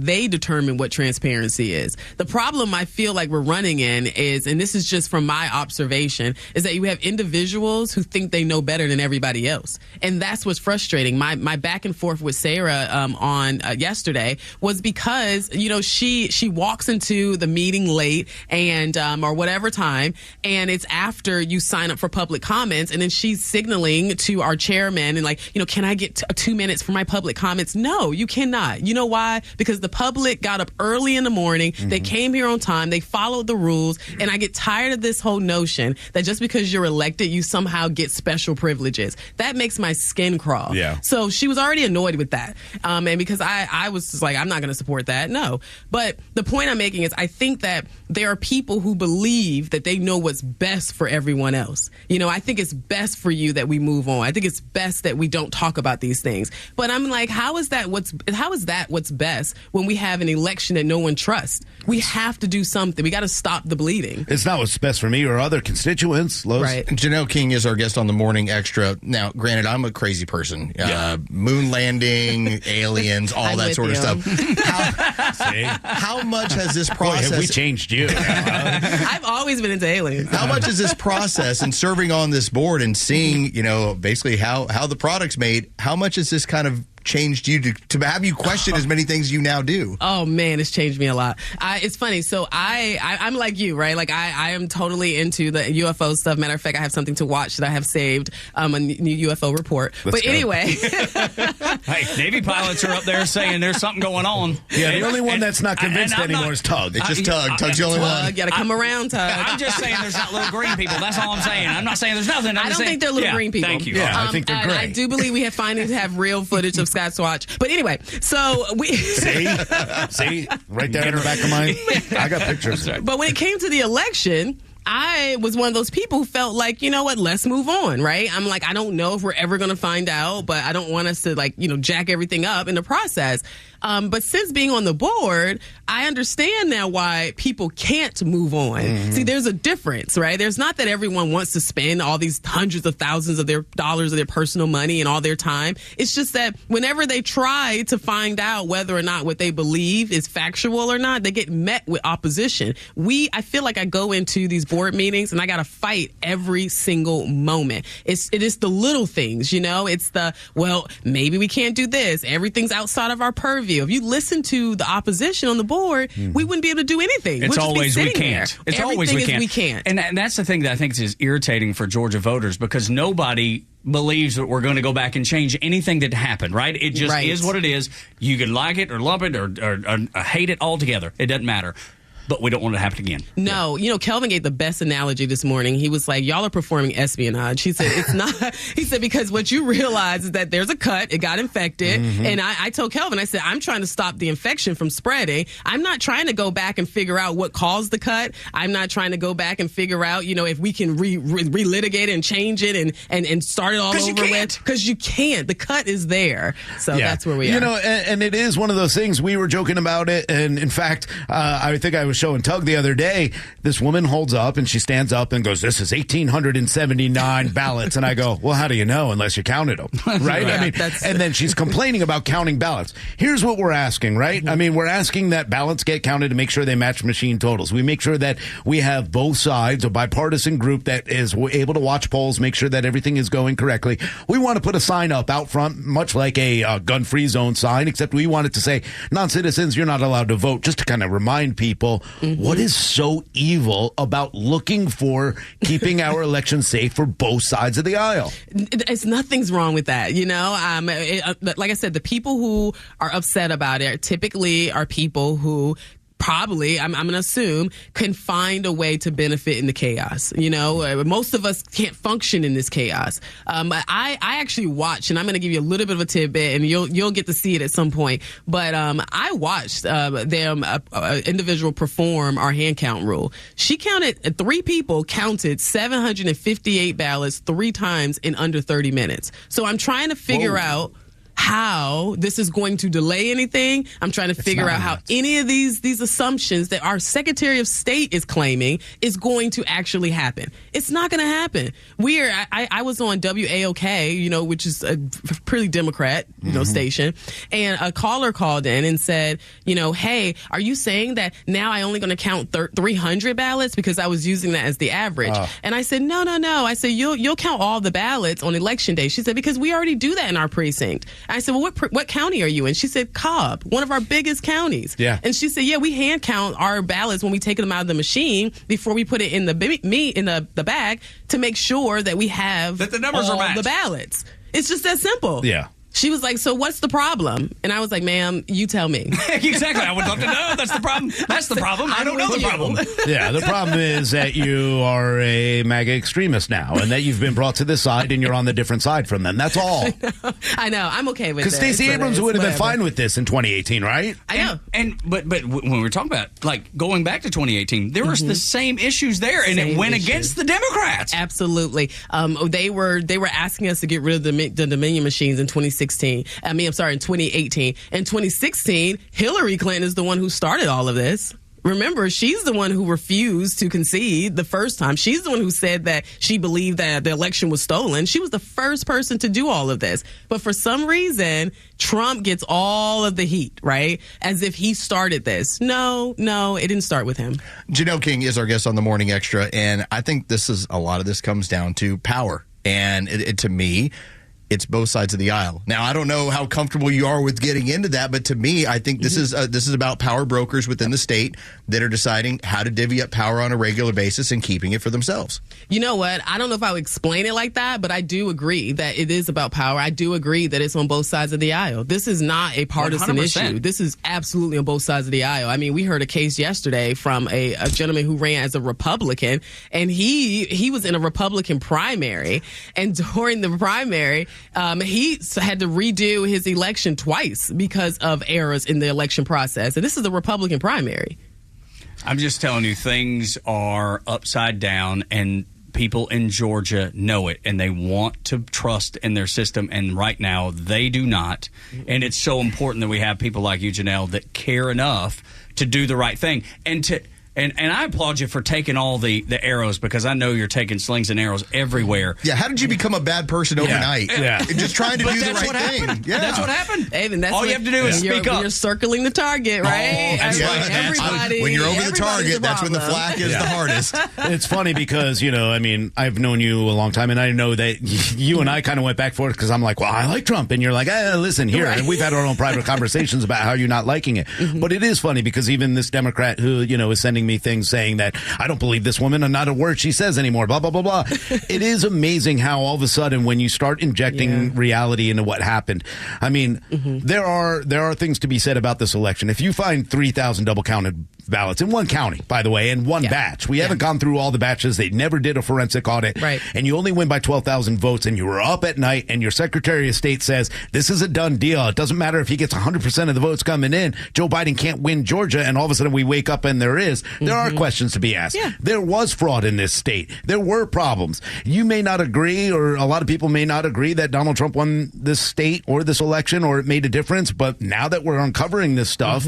they determine what transparency is. The problem I feel like we're running in is, and this is just from my observation, is that you have individuals who think they know better than everybody else. And that's what's frustrating. My back and forth with Sarah on yesterday was because, she walks into the meeting late and or whatever time, and it's after you sign up for public comments, and then she's signaling to our chairman and can I get 2 minutes for my public comments? No, you cannot. You know why? Because the public got up early in the morning. They came here on time. They followed the rules. And I get tired of this whole notion that just because you're elected, you somehow get special privileges. That makes my skin crawl. Yeah. So she was already annoyed with that. And because I was just like, I'm not going to support that. No. But the point I'm making is I think that there are people who believe that they know what's best for everyone else. I think it's best for you that we move on. I think it's best that we don't talk about these things. But I'm like, how is that what's best when we have an election that no one trusts? We have to do something. We got to stop the bleeding. It's not what's best for me or other constituents, Lois. Right. Janelle King is our guest on the Morning Extra. Now, granted, I'm a crazy person. Moon landing, aliens, all that sort of stuff. How much has this process... Boy, have we changed you? I've always been into aliens. How much is this process and serving on this board and seeing, basically how the product's made, how much has this kind of changed you to have you question as many things you now do? Oh man, it's changed me a lot. It's funny. So I'm like you, right? Like I am totally into the UFO stuff. Matter of fact, I have something to watch that I have saved, a new UFO report. Anyway. Hey, Navy pilots are up there saying there's something going on. Yeah, the only one that's not convinced anymore is Tug. It's just Tug. Tug's the only one. You got to come around, Tug. I'm just saying there's not little green people. That's all I'm saying. I'm not saying there's nothing. I don't think they're little green people. Thank you. Yeah, I think they're great. I do believe we have findings to have real footage of Sasquatch. But anyway, so we... See? Right there in the back of mine. I got pictures. But when it came to the election... I was one of those people who felt like, you know what, let's move on, right? I'm like, I don't know if we're ever going to find out, but I don't want us to, like, you know, jack everything up in the process. But since being on the board, I understand now why people can't move on. Mm-hmm. See, there's a difference, right? There's not that everyone wants to spend all these hundreds of thousands of their dollars of their personal money and all their time. It's just that whenever they try to find out whether or not what they believe is factual or not, they get met with opposition. I feel like I go into these board meetings and I got to fight every single moment. It is the little things, you know? It's the, well, maybe we can't do this. Everything's outside of our purview. If you listen to the opposition on the board, we wouldn't be able to do anything. It's We'll always we can't. There. It's always we can't. And that's the thing that I think is irritating for Georgia voters, because nobody believes that we're going to go back and change anything that happened, right? It just is what it is. You could like it or love it or hate it altogether. It doesn't matter. But we don't want it to happen again. No, you know, Kelvin gave the best analogy this morning. He was like, y'all are performing espionage. He said, it's not, he said, because what you realize is that there's a cut, it got infected. Mm-hmm. And I told Kelvin, I said, I'm trying to stop the infection from spreading. I'm not trying to go back and figure out what caused the cut. I'm not trying to go back and figure out, you know, if we can relitigate it and change it and start it all over with. Because you can't. The cut is there. So that's where we are. You know, and it is one of those things. We were joking about it. And in fact, I think I was showing Tug the other day. This woman holds up and she stands up and goes, this is 1,879 ballots. And I go, well, how do you know unless you counted them? Right? I mean, and then she's complaining about counting ballots. Here's what we're asking, right? Mm-hmm. I mean, we're asking that ballots get counted to make sure they match machine totals. We make sure that we have both sides, a bipartisan group that is able to watch polls, make sure that everything is going correctly. We want to put a sign up out front, much like a gun-free zone sign, except we want it to say, non-citizens, you're not allowed to vote, just to kind of remind people what is so evil about looking for keeping our elections safe for both sides of the aisle. It's nothing's wrong with that, you know. Like I said, the people who are upset about it typically are people who probably, I'm going to assume, can find a way to benefit in the chaos. You know, most of us can't function in this chaos. I actually watched, and I'm going to give you a little bit of a tidbit, and you'll get to see it at some point. But I watched them individual perform our hand count rule. She counted, 3 people counted 758 ballots 3 times in under 30 minutes. So I'm trying to figure out how this is going to delay anything. I'm trying to figure out how any of these assumptions that our Secretary of State is claiming is going to actually happen. It's not going to happen. I was on WAOK, you know, which is a pretty Democrat, you know, station, and a caller called in and said, you know, hey, are you saying that now I only going to count 300 ballots because I was using that as the average? And I said, no. I said, you'll count all the ballots on election day. She said, because we already do that in our precinct. I said, well, what county are you in? She said, Cobb, one of our biggest counties. Yeah. And she said, yeah, we hand count our ballots when we take them out of the machine before we put it in the bag to make sure that we have that the numbers all are matched. The ballots. It's just that simple. Yeah. She was like, so what's the problem? And I was like, ma'am, you tell me. Exactly. I would love to know. That's the problem. That's the problem. I don't know the problem. Yeah, the problem is that you are a MAGA extremist now, and that you've been brought to this side, and you're on the different side from them. That's all. I know. I'm okay with it. Because Stacey Abrams would have been fine with this in 2018, right? I know. But when we were talking about, like, going back to 2018, there was the same issues there, and it went against the Democrats. Absolutely. They were asking us to get rid of the Dominion machines in 2018. In 2018. In 2016, Hillary Clinton is the one who started all of this. Remember, she's the one who refused to concede the first time. She's the one who said that she believed that the election was stolen. She was the first person to do all of this. But for some reason, Trump gets all of the heat, right? As if he started this. No, it didn't start with him. Janelle King is our guest on the Morning Extra, and I think a lot of this comes down to power. And to me, it's both sides of the aisle. Now, I don't know how comfortable you are with getting into that, but to me, I think this is about power brokers within the state that are deciding how to divvy up power on a regular basis and keeping it for themselves. You know what? I don't know if I would explain it like that, but I do agree that it is about power. I do agree that it's on both sides of the aisle. This is not a partisan 100%. issue. This is absolutely on both sides of the aisle. I mean, we heard a case yesterday from a gentleman who ran as a Republican, and he was in a Republican primary, and during the primary, he had to redo his election twice because of errors in the election process. And this is a Republican primary. I'm just telling you, things are upside down, and people in Georgia know it, and they want to trust in their system, and right now they do not. And it's so important that we have people like you, Janelle, that care enough to do the right thing. And I applaud you for taking all the arrows, because I know you're taking slings and arrows everywhere. Yeah, how did you become a bad person overnight? Yeah. Just trying to do the right thing. Yeah. That's what happened. Hey, and that's all you have to do is speak up. You're circling the target, right? Everybody. When you're over the target, that's when the flack is the hardest. It's funny because, I've known you a long time, and I know that you and I kind of went back and forth because I'm like, well, I like Trump. And you're like, listen here. Right. And we've had our own private conversations about how you're not liking it. Mm-hmm. But it is funny because even this Democrat who, is sending me things saying that I don't believe this woman and not a word she says anymore, blah, blah, blah, blah. It is amazing how all of a sudden when you start injecting reality into what happened, I mean, there are things to be said about this election. If you find 3,000 double counted ballots in one county, by the way, in one batch, we haven't gone through all the batches. They never did a forensic audit. Right. And you only win by 12,000 votes, and you were up at night, and your Secretary of State says, this is a done deal. It doesn't matter if he gets 100% of the votes coming in. Joe Biden can't win Georgia, and all of a sudden we wake up and there are questions to be asked. Yeah. There was fraud in this state. There were problems. You may not agree, or a lot of people may not agree that Donald Trump won this state or this election, or it made a difference, but now that we're uncovering this stuff,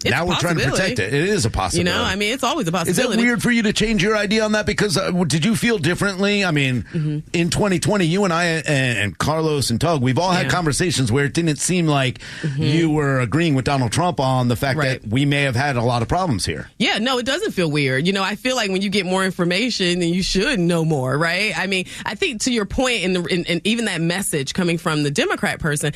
now we're trying to protect it. It is a possibility. It's always a possibility. Is it weird for you to change your idea on that? Because did you feel differently? I mean, in 2020, you and I and Carlos and Tug, we've all had conversations where it didn't seem like you were agreeing with Donald Trump on the fact that we may have had a lot of problems here. Yeah, no, it doesn't feel weird. I feel like when you get more information, then you should know more, right? I mean, I think to your point, and even that message coming from the Democrat person,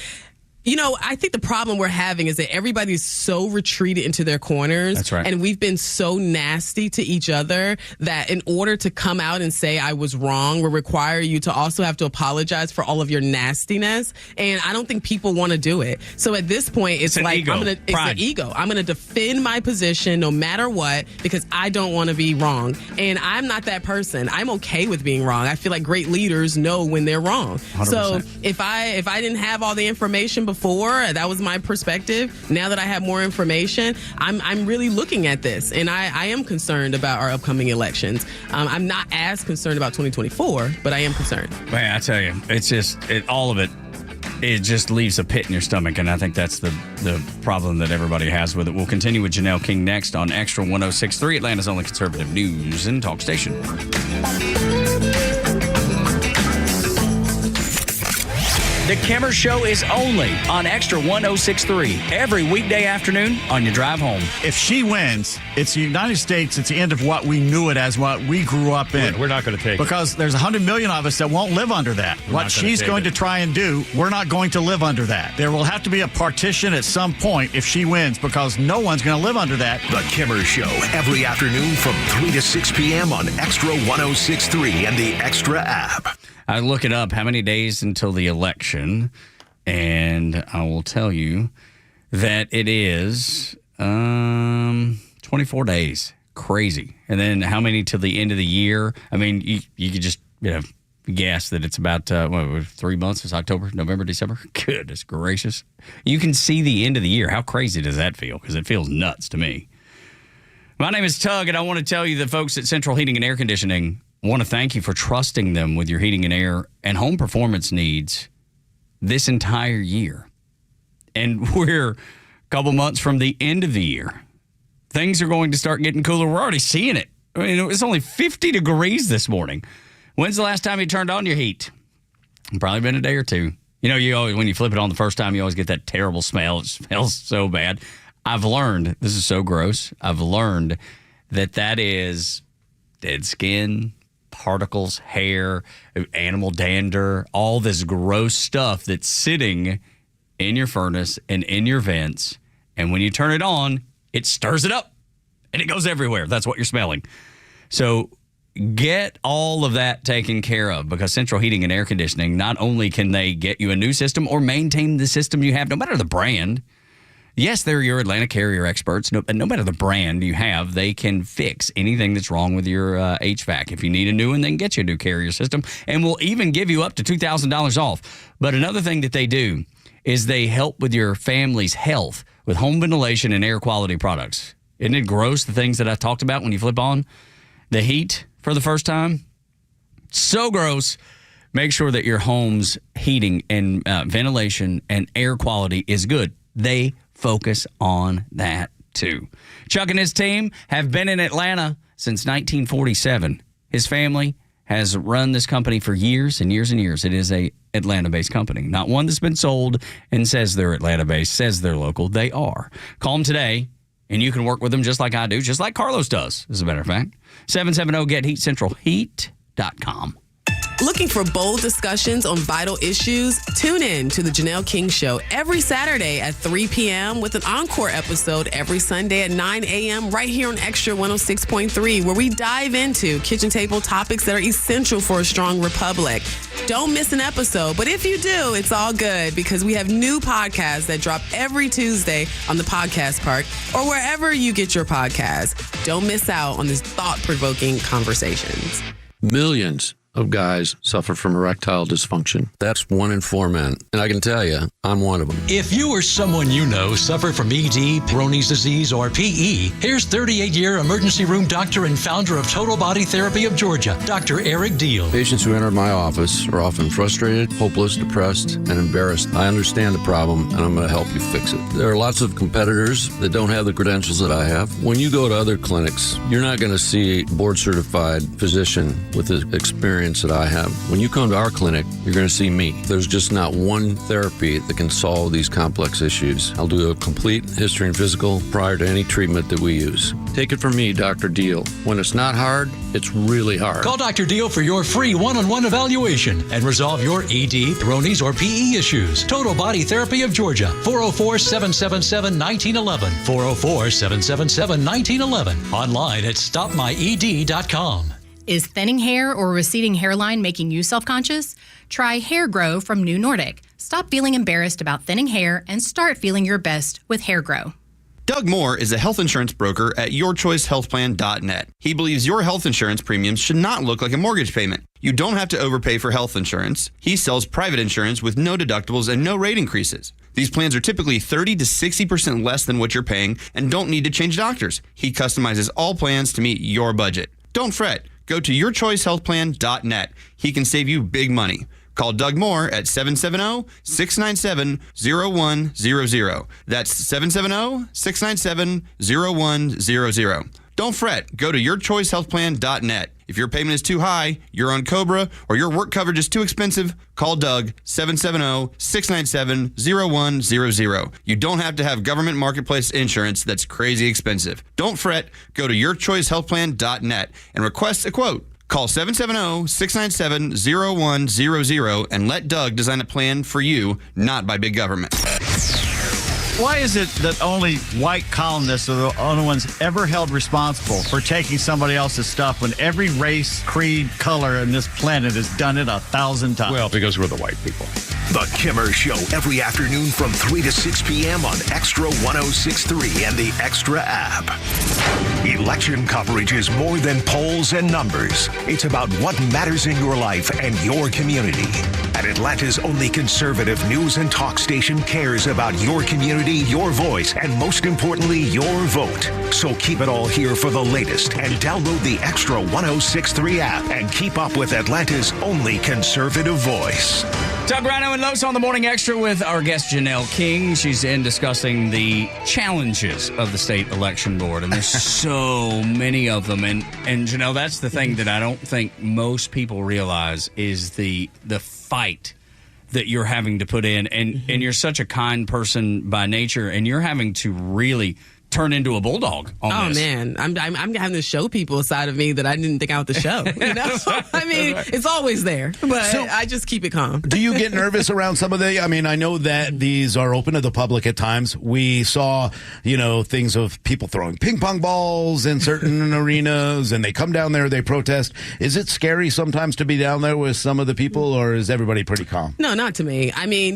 I think the problem we're having is that everybody's so retreated into their corners. That's right. And we've been so nasty to each other that in order to come out and say I was wrong will require you to also have to apologize for all of your nastiness. And I don't think people want to do it. So at this point, it's like ego. it's an ego. I'm going to defend my position no matter what because I don't want to be wrong. And I'm not that person. I'm okay with being wrong. I feel like great leaders know when they're wrong. 100%. So if I didn't have all the information before, that was my perspective. Now that I have more information, I'm really looking at this, and I am concerned about our upcoming elections. I'm not as concerned about 2024, but I am concerned. Man, I tell you, it's just all of it. It just leaves a pit in your stomach, and I think that's the problem that everybody has with it. We'll continue with Janelle King next on Extra 106.3, Atlanta's only conservative news and talk station. The Kimmer Show is only on Extra 106.3 every weekday afternoon on your drive home. If she wins, it's the United States. It's the end of what we knew it as, what we grew up in. We're not going to take because there's 100 million of us that won't live under that. What she's going to try and do, we're not going to live under that. There will have to be a partition at some point if she wins because no one's going to live under that. The Kimmer Show every afternoon from 3 to 6 p.m. on Extra 106.3 and the Extra app. I look it up, how many days until the election, and I will tell you that it is 24 days. Crazy. And then how many till the end of the year? I mean, you could just guess that it's about 3 months. It's October, November, December. Goodness gracious. You can see the end of the year. How crazy does that feel? Because it feels nuts to me. My name is Tug, and I want to tell you the folks at Central Heating and Air Conditioning want to thank you for trusting them with your heating and air and home performance needs this entire year. And we're a couple months from the end of the year. Things are going to start getting cooler. We're already seeing it. I mean, it was only 50 degrees this morning. When's the last time you turned on your heat? Probably been a day or two. You always, when you flip it on the first time, you always get that terrible smell. It smells so bad. I've learned, this is so gross, I've learned that is dead skin, particles, hair, animal dander, all this gross stuff that's sitting in your furnace and in your vents. And when you turn it on, it stirs it up and it goes everywhere. That's what you're smelling. So get all of that taken care of because Central Heating and Air Conditioning, not only can they get you a new system or maintain the system you have, no matter the brand. Yes, they're your Atlanta Carrier experts. No matter the brand you have, they can fix anything that's wrong with your HVAC. If you need a new one, they can get you a new Carrier system, and will even give you up to $2,000 off. But another thing that they do is they help with your family's health with home ventilation and air quality products. Isn't it gross, the things that I talked about when you flip on the heat for the first time? So gross. Make sure that your home's heating and ventilation and air quality is good. They focus on that too. Chuck and his team have been in Atlanta since 1947. His family has run this company for years and years and years. It is a Atlanta-based company, not one that's been sold and says they're Atlanta-based, says they're local. They are. Call them today, and you can work with them just like I do, just like Carlos does, as a matter of fact. 770-GET-HEAT-CENTRAL-HEAT.com. Looking for bold discussions on vital issues? Tune in to The Janelle King Show every Saturday at 3 p.m. with an encore episode every Sunday at 9 a.m. right here on Extra 106.3, where we dive into kitchen table topics that are essential for a strong republic. Don't miss an episode, but if you do, it's all good because we have new podcasts that drop every Tuesday on the Podcast Park or wherever you get your podcasts. Don't miss out on these thought-provoking conversations. Millions of guys suffer from erectile dysfunction. That's 1 in 4 men. And I can tell you, I'm one of them. If you or someone you know suffer from ED, Peyronie's disease, or PE, here's 38-year emergency room doctor and founder of Total Body Therapy of Georgia, Dr. Eric Deal. Patients who enter my office are often frustrated, hopeless, depressed, and embarrassed. I understand the problem, and I'm going to help you fix it. There are lots of competitors that don't have the credentials that I have. When you go to other clinics, you're not going to see a board-certified physician with the experience that I have. When you come to our clinic, you're going to see me. There's just not one therapy that can solve these complex issues. I'll do a complete history and physical prior to any treatment that we use. Take it from me, Dr. Deal. When it's not hard, it's really hard. Call Dr. Deal for your free one-on-one evaluation and resolve your ED, Peyronie's, or PE issues. Total Body Therapy of Georgia, 404-777-1911, 404-777-1911, online at stopmyed.com. Is thinning hair or receding hairline making you self-conscious? Try Hair Grow from New Nordic. Stop feeling embarrassed about thinning hair and start feeling your best with Hair Grow. Doug Moore is a health insurance broker at yourchoicehealthplan.net. He believes your health insurance premiums should not look like a mortgage payment. You don't have to overpay for health insurance. He sells private insurance with no deductibles and no rate increases. These plans are typically 30 to 60% less than what you're paying and don't need to change doctors. He customizes all plans to meet your budget. Don't fret. Go to yourchoicehealthplan.net. He can save you big money. Call Doug Moore at 770-697-0100. That's 770-697-0100. Don't fret. Go to yourchoicehealthplan.net. If your payment is too high, you're on COBRA, or your work coverage is too expensive, call Doug, 770-697-0100. You don't have to have government marketplace insurance that's crazy expensive. Don't fret. Go to yourchoicehealthplan.net and request a quote. Call 770-697-0100 and let Doug design a plan for you, not by big government. Why is it that only white colonists are the only ones ever held responsible for taking somebody else's stuff when every race, creed, color on this planet has done it 1,000 times? Well, because we're the white people. The Kimmer Show every afternoon from 3 to 6 p.m. on Extra 106.3 and the Extra app. Election coverage is more than polls and numbers. It's about what matters in your life and your community. And Atlanta's only conservative news and talk station cares about your community, your voice, and most importantly, your vote. So keep it all here for the latest and download the Extra 106.3 app and keep up with Atlanta's only conservative voice. Doug, Rhino, and Los on the Morning Extra with our guest Janelle King. She's in discussing the challenges of the state election board, and there's so many of them. And Janelle, that's the thing that I don't think most people realize is the fight that you're having to put in. And you're such a kind person by nature, and you're having to really turn into a bulldog on this. Man, I'm having to show people a side of me that I didn't think I would to show. You know, I mean, it's always there, but I just keep it calm. Do you get nervous around some of the? I mean, I know that these are open to the public at times. We saw, things of people throwing ping pong balls in certain arenas, and they come down there, they protest. Is it scary sometimes to be down there with some of the people, or is everybody pretty calm? No, not to me. I mean,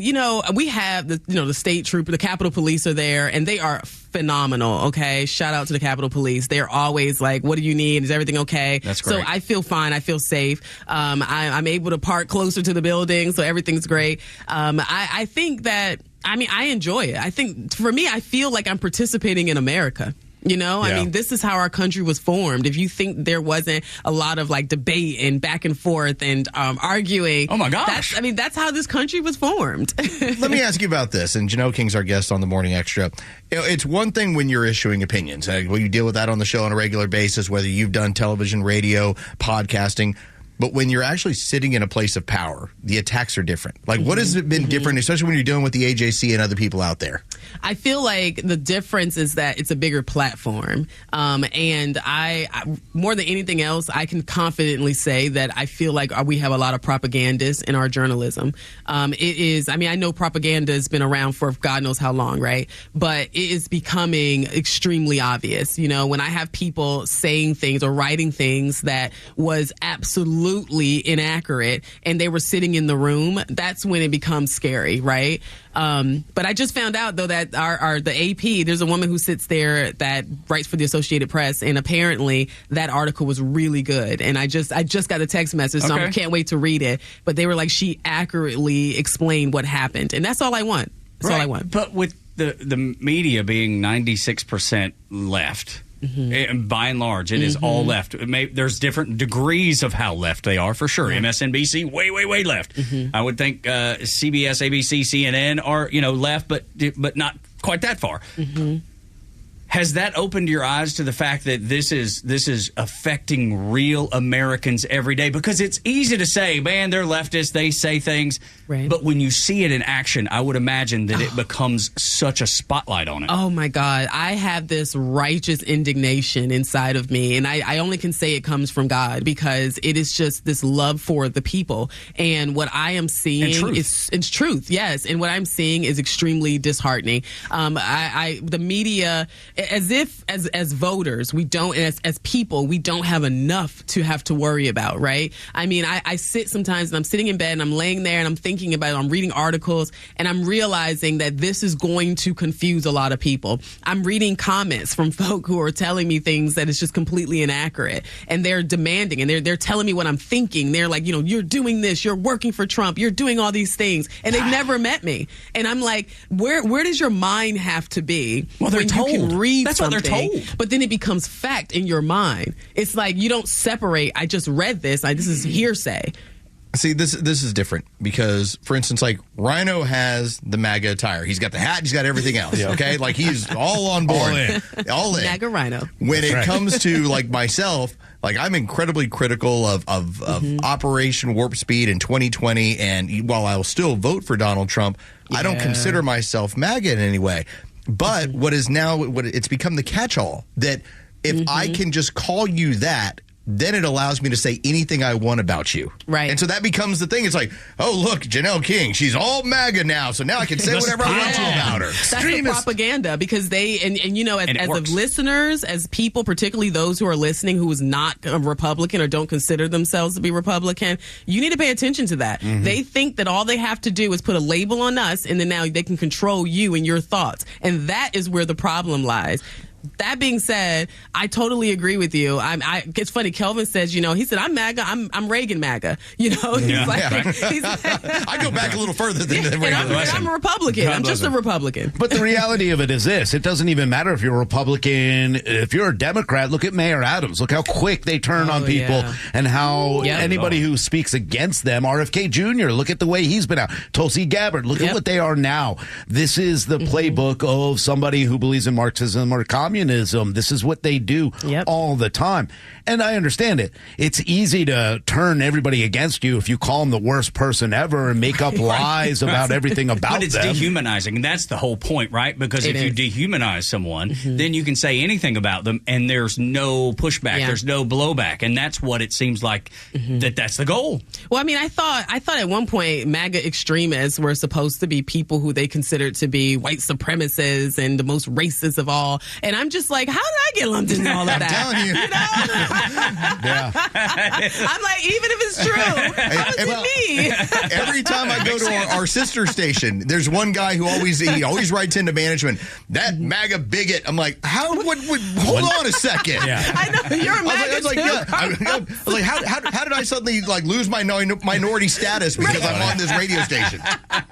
we have the state trooper, the Capitol Police are there, and they are phenomenal. Okay, shout out to the Capitol Police. They're always like, what do you need? Is everything okay? That's great. So I feel fine. I feel safe. I'm able to park closer to the building, so everything's great. I think that, I enjoy it. I think for me, I feel like I'm participating in America. I mean, this is how our country was formed. If you think there wasn't a lot of like debate and back and forth and arguing. Oh my gosh. That's how this country was formed. Let me ask you about this. And Janelle King's our guest on the Morning Extra. It's one thing when you're issuing opinions. You deal with that on the show on a regular basis, whether you've done television, radio, podcasting. But when you're actually sitting in a place of power, the attacks are different. Like, what has it been different, especially when you're dealing with the AJC and other people out there? I feel like the difference is that it's a bigger platform. And I more than anything else, I can confidently say that I feel like we have a lot of propagandists in our journalism. I know propaganda has been around for God knows how long, right? But it is becoming extremely obvious. When I have people saying things or writing things that was absolutely inaccurate and they were sitting in the room, that's when it becomes scary, right? But I just found out, though, that the AP, there's a woman who sits there that writes for the Associated Press, and apparently that article was really good. And I just got a text message, so I can't wait to read it. But they were like, she accurately explained what happened. And that's all I want. That's all I want. But with the media being 96% left, by and large, it is all left. There's different degrees of how left they are, for sure. MSNBC, way, way, way left. I would think CBS, ABC, CNN are left, but not quite that far. Has that opened your eyes to the fact that this is affecting real Americans every day? Because it's easy to say, man, they're leftists, they say things. Right. But when you see it in action, I would imagine that it becomes such a spotlight on it. Oh, my God. I have this righteous indignation inside of me. And I only can say it comes from God, because it is just this love for the people. And what I am seeing is truth, yes. And what I'm seeing is extremely disheartening. The media... as voters, we don't, as people, we don't have enough to have to worry about, right? I mean, I sit sometimes and I'm sitting in bed and I'm laying there and I'm thinking about it, I'm reading articles, and I'm realizing that this is going to confuse a lot of people. I'm reading comments from folk who are telling me things that is just completely inaccurate, and they're demanding, and they're telling me what I'm thinking. They're like, you're doing this, you're working for Trump, you're doing all these things, and they've never met me. And I'm like, where does your mind have to be when you can read That's what they're told. But then it becomes fact in your mind. It's like you don't separate. I just read this. This is hearsay. See, this is different because, for instance, like Rhino has the MAGA attire. He's got the hat. He's got everything else. Okay, like he's all on board, all in. MAGA Rhino. When it comes to like myself, like I'm incredibly critical of Operation Warp Speed in 2020, and while I will still vote for Donald Trump, I don't consider myself MAGA in any way. But what it's become the catch-all that if I can just call you that, then it allows me to say anything I want about you. Right. And so that becomes the thing. It's like, oh, look, Janelle King, she's all MAGA now, so now I can say whatever I want to about her. That's the propaganda, because they, and as listeners, as people, particularly those who are listening who is not a Republican or don't consider themselves to be Republican, you need to pay attention to that. They think that all they have to do is put a label on us, and then now they can control you and your thoughts. And that is where the problem lies. being said, I totally agree with you. It's funny. Kelvin says, he said, I'm MAGA. I'm Reagan MAGA. He's I go back a little further than Reagan. I'm a Republican. I'm just a Republican. But the reality of it is this. It doesn't even matter if you're a Republican. If you're a Democrat, look at Mayor Adams. Look how quick they turn on people and how anybody who speaks against them, RFK Jr., look at the way he's been out. Tulsi Gabbard, look at what they are now. This is the playbook of somebody who believes in Marxism or communism. This is what they do all the time. And I understand it. It's easy to turn everybody against you if you call them the worst person ever and make up lies about everything about them. But it's dehumanizing, and that's the whole point, right? Because if you dehumanize someone, then you can say anything about them, and there's no pushback, there's no blowback, and that's what it seems like that's the goal. Well, I mean, I thought at one point MAGA extremists were supposed to be people who they considered to be white supremacists and the most racist of all, and I'm just like, how did I get lumped into all of that? I'm telling you. I'm like, even if it's true, how is it me? Every time I go to our sister station, there's one guy who always writes into management, that MAGA bigot. I'm like, hold on a second. I know, you're a MAGA I was like, how did I suddenly lose my minority status because I'm on this radio station?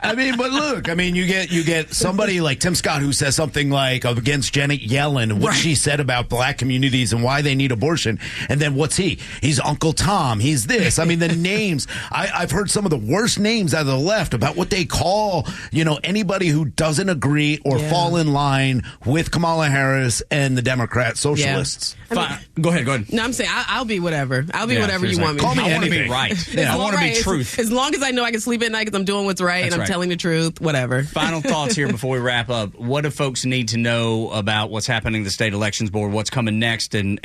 I mean, but look, you get somebody like Tim Scott who says something like against Janet Yellen Carolyn, what she said about black communities and why they need abortion. And then what's he? He's Uncle Tom. He's this. I mean, the names. I've heard some of the worst names out of the left about what they call, anybody who doesn't agree or fall in line with Kamala Harris and the Democrat socialists. Go ahead. No, I'm saying I'll be whatever. I'll be whatever you want me to be. I want to be right. I want to be truth. As long as I know I can sleep at night because I'm doing what's right and I'm telling the truth, whatever. Final thoughts here before we wrap up. What do folks need to know about what's happening in the state elections board, what's coming next, and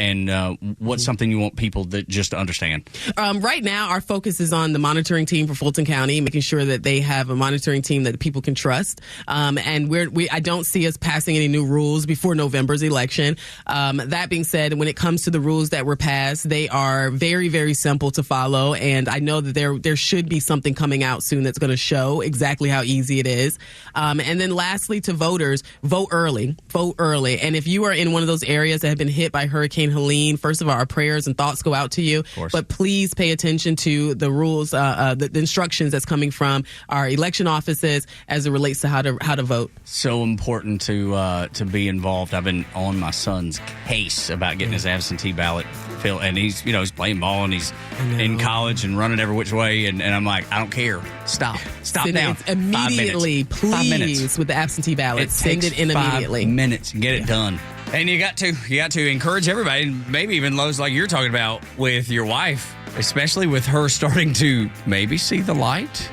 what's something you want people to just understand? Right now, our focus is on the monitoring team for Fulton County, making sure that they have a monitoring team that people can trust. And I don't see us passing any new rules before November's election. That being said, when it comes to the rules that were passed, they are very, very simple to follow. And I know that there should be something coming out soon that's going to show exactly how easy it is. And then lastly, to voters, vote early. Vote early. And if you are in one of those areas that have been hit by Hurricane Helene, first of all, our prayers and thoughts go out to you. But please pay attention to the rules, the instructions that's coming from our election offices as it relates to how to vote. So important to be involved. I've been on my son's case about getting his absentee ballot filled, and he's playing ball and he's in college and running every which way, and I'm like, I don't care. Stop down. It's immediately, 5 minutes. 5 minutes with the absentee ballot. Send it in 5 immediately. minutes. Get it done. And you got to encourage everybody, maybe even those like you're talking about with your wife, especially with her starting to maybe see the light.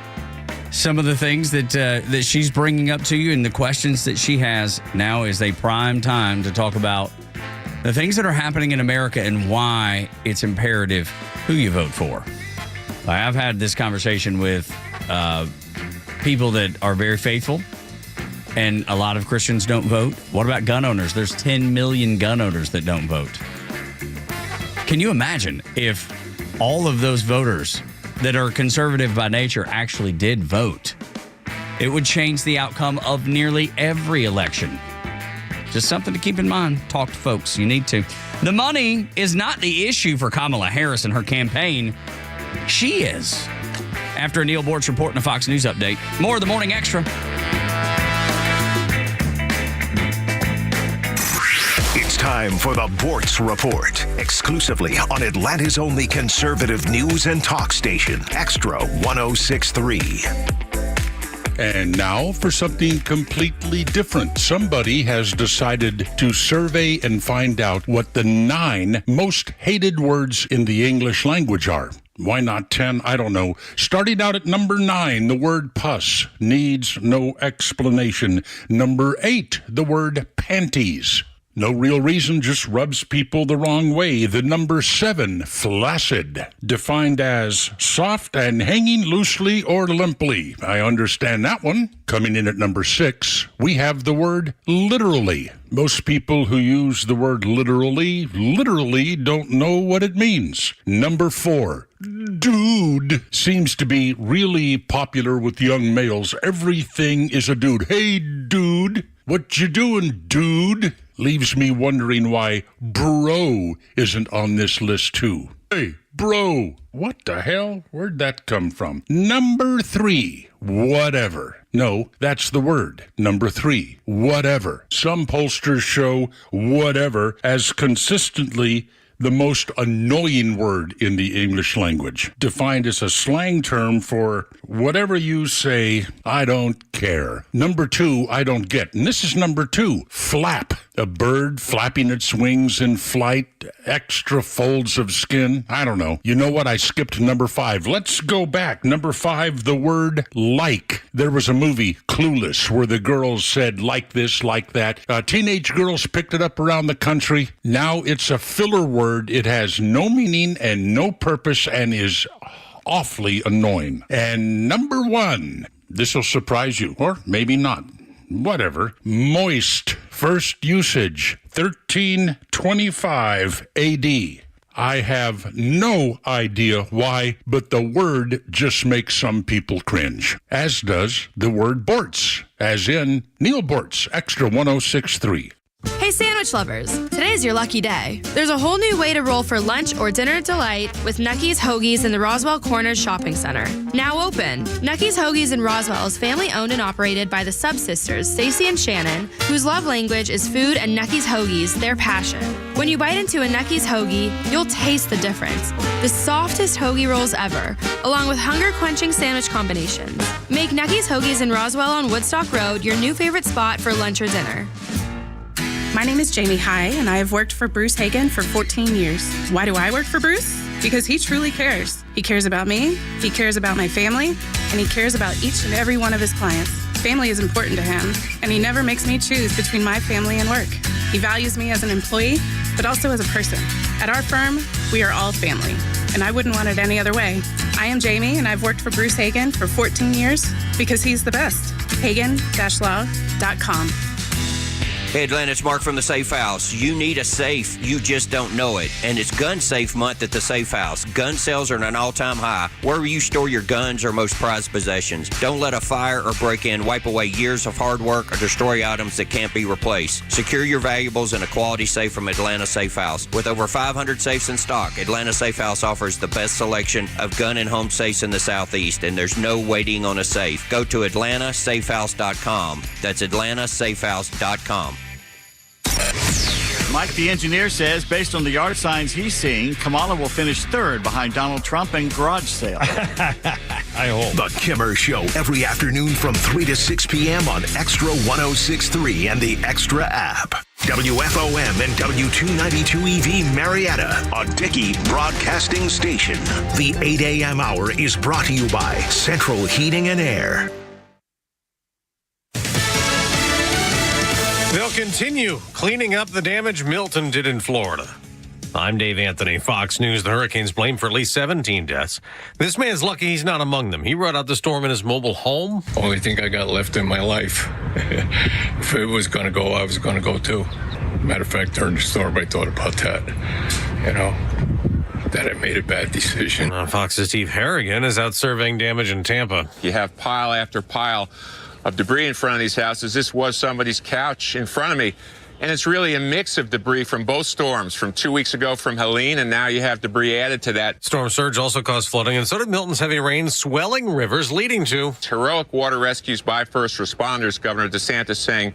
Some of the things that she's bringing up to you and the questions that she has now is a prime time to talk about the things that are happening in America and why it's imperative who you vote for. I've had this conversation with people that are very faithful, and a lot of Christians don't vote. What about gun owners? There's 10 million gun owners that don't vote. Can you imagine if all of those voters that are conservative by nature actually did vote? It would change the outcome of nearly every election. Just something to keep in mind. Talk to folks. You need to. The money is not the issue for Kamala Harris and her campaign. She is. After a Neil Bortz report and a Fox News update. More of the Morning Extra. It's time for the Bortz Report, exclusively on Atlanta's only conservative news and talk station, Extra 106.3. And now for something completely different. Somebody has decided to survey and find out what the 9 most hated words in the English language are. Why not 10? I don't know. Starting out at number 9, the word puss needs no explanation. Number 8, the word panties. No real reason, just rubs people the wrong way. The number 7, flaccid, defined as soft and hanging loosely or limply. I understand that one. Coming in at number 6, we have the word literally. Most people who use the word literally don't know what it means. Number 4, dude, seems to be really popular with young males. Everything is a dude. Hey, dude, what you doing, dude? Leaves me wondering why bro isn't on this list too. Hey, bro, what the hell? Where'd that come from? Number 3, whatever. No, that's the word. Number 3, whatever. Some pollsters show whatever as consistently the most annoying word in the English language, defined as a slang term for whatever you say, I don't care. Number 2, I don't get. And this is number 2, flap. A bird flapping its wings in flight, extra folds of skin. I don't know. You know what? I skipped number 5. Let's go back. Number 5, the word like. There was a movie, Clueless, where the girls said like this, like that. Teenage girls picked it up around the country. Now it's a filler word. It has no meaning and no purpose and is awfully annoying. And number 1, this will surprise you, or maybe not. Whatever. Moist. First usage, 1325 AD. I have no idea why, but the word just makes some people cringe. As does the word Bortz, as in Neil Bortz, Extra 106.3. Hey, sandwich lovers. Today Today's your lucky day. There's a whole new way to roll for lunch or dinner delight with Nucky's Hoagies in the Roswell Corners Shopping Center. Now open. Nucky's Hoagies in Roswell is family owned and operated by the Sub-Sisters, Stacy and Shannon, whose love language is food and Nucky's Hoagies, their passion. When you bite into a Nucky's Hoagie, you'll taste the difference. The softest hoagie rolls ever, along with hunger-quenching sandwich combinations. Make Nucky's Hoagies in Roswell on Woodstock Road your new favorite spot for lunch or dinner. My name is Jamie High, and I have worked for Bruce Hagen for 14 years. Why do I work for Bruce? Because he truly cares. He cares about me, he cares about my family, and he cares about each and every one of his clients. Family is important to him, and he never makes me choose between my family and work. He values me as an employee, but also as a person. At our firm, we are all family, and I wouldn't want it any other way. I am Jamie, and I've worked for Bruce Hagen for 14 years because he's the best. Hagen-law.com. Hey, Atlanta, it's Mark from the Safe House. You need a safe, you just don't know it. And it's Gun Safe Month at the Safe House. Gun sales are at an all-time high. Wherever you store your guns or most prized possessions, don't let a fire or break-in wipe away years of hard work or destroy items that can't be replaced. Secure your valuables in a quality safe from Atlanta Safe House. With over 500 safes in stock, Atlanta Safe House offers the best selection of gun and home safes in the Southeast, and there's no waiting on a safe. Go to atlantasafehouse.com. That's atlantasafehouse.com. Mike, the engineer, says based on the yard signs he's seeing, Kamala will finish third behind Donald Trump in garage sale. I hope. The Kimmer Show every afternoon from 3 to 6 p.m. on Extra 106.3 and the Extra app. WFOM and W292 EV Marietta, a Dickey broadcasting station. The 8 a.m. hour is brought to you by Central Heating and Air. They'll continue cleaning up the damage Milton did in Florida. I'm Dave Anthony, Fox News. The hurricanes blamed for at least 17 deaths. This man's lucky he's not among them. He rode out the storm in his mobile home. Only thing I got left in my life. If it was going to go, I was going to go too. Matter of fact, during the storm, I thought about that. You know, that I made a bad decision. Fox's Steve Harrigan is out surveying damage in Tampa. You have pile after pile of debris in front of these houses. This was somebody's couch in front of me. And it's really a mix of debris from both storms, from 2 weeks ago from Helene, and now you have debris added to that. Storm surge also caused flooding, and so did Milton's heavy rain, swelling rivers, leading to heroic water rescues by first responders. Governor DeSantis saying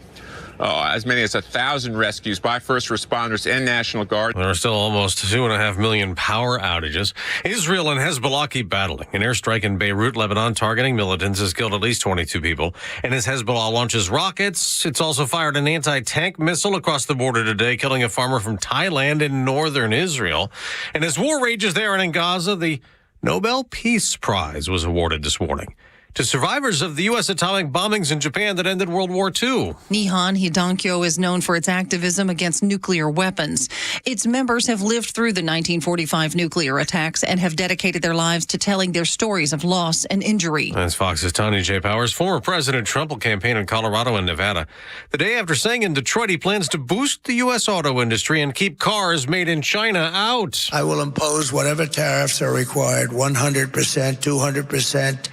as many as 1,000 rescues by first responders and National Guard. There are still almost 2.5 million power outages. Israel and Hezbollah keep battling. An airstrike in Beirut, Lebanon, targeting militants has killed at least 22 people. And as Hezbollah launches rockets, it's also fired an anti-tank missile across the border today, killing a farmer from Thailand in northern Israel. And as war rages there and in Gaza, the Nobel Peace Prize was awarded this morning to survivors of the U.S. atomic bombings in Japan that ended World War II. Nihon Hidankyo is known for its activism against nuclear weapons. Its members have lived through the 1945 nuclear attacks and have dedicated their lives to telling their stories of loss and injury. That's Fox's Tanya J. Powers. Former President Trump will campaign in Colorado and Nevada the day after saying in Detroit he plans to boost the U.S. auto industry and keep cars made in China out. I will impose whatever tariffs are required, 100%, 200%.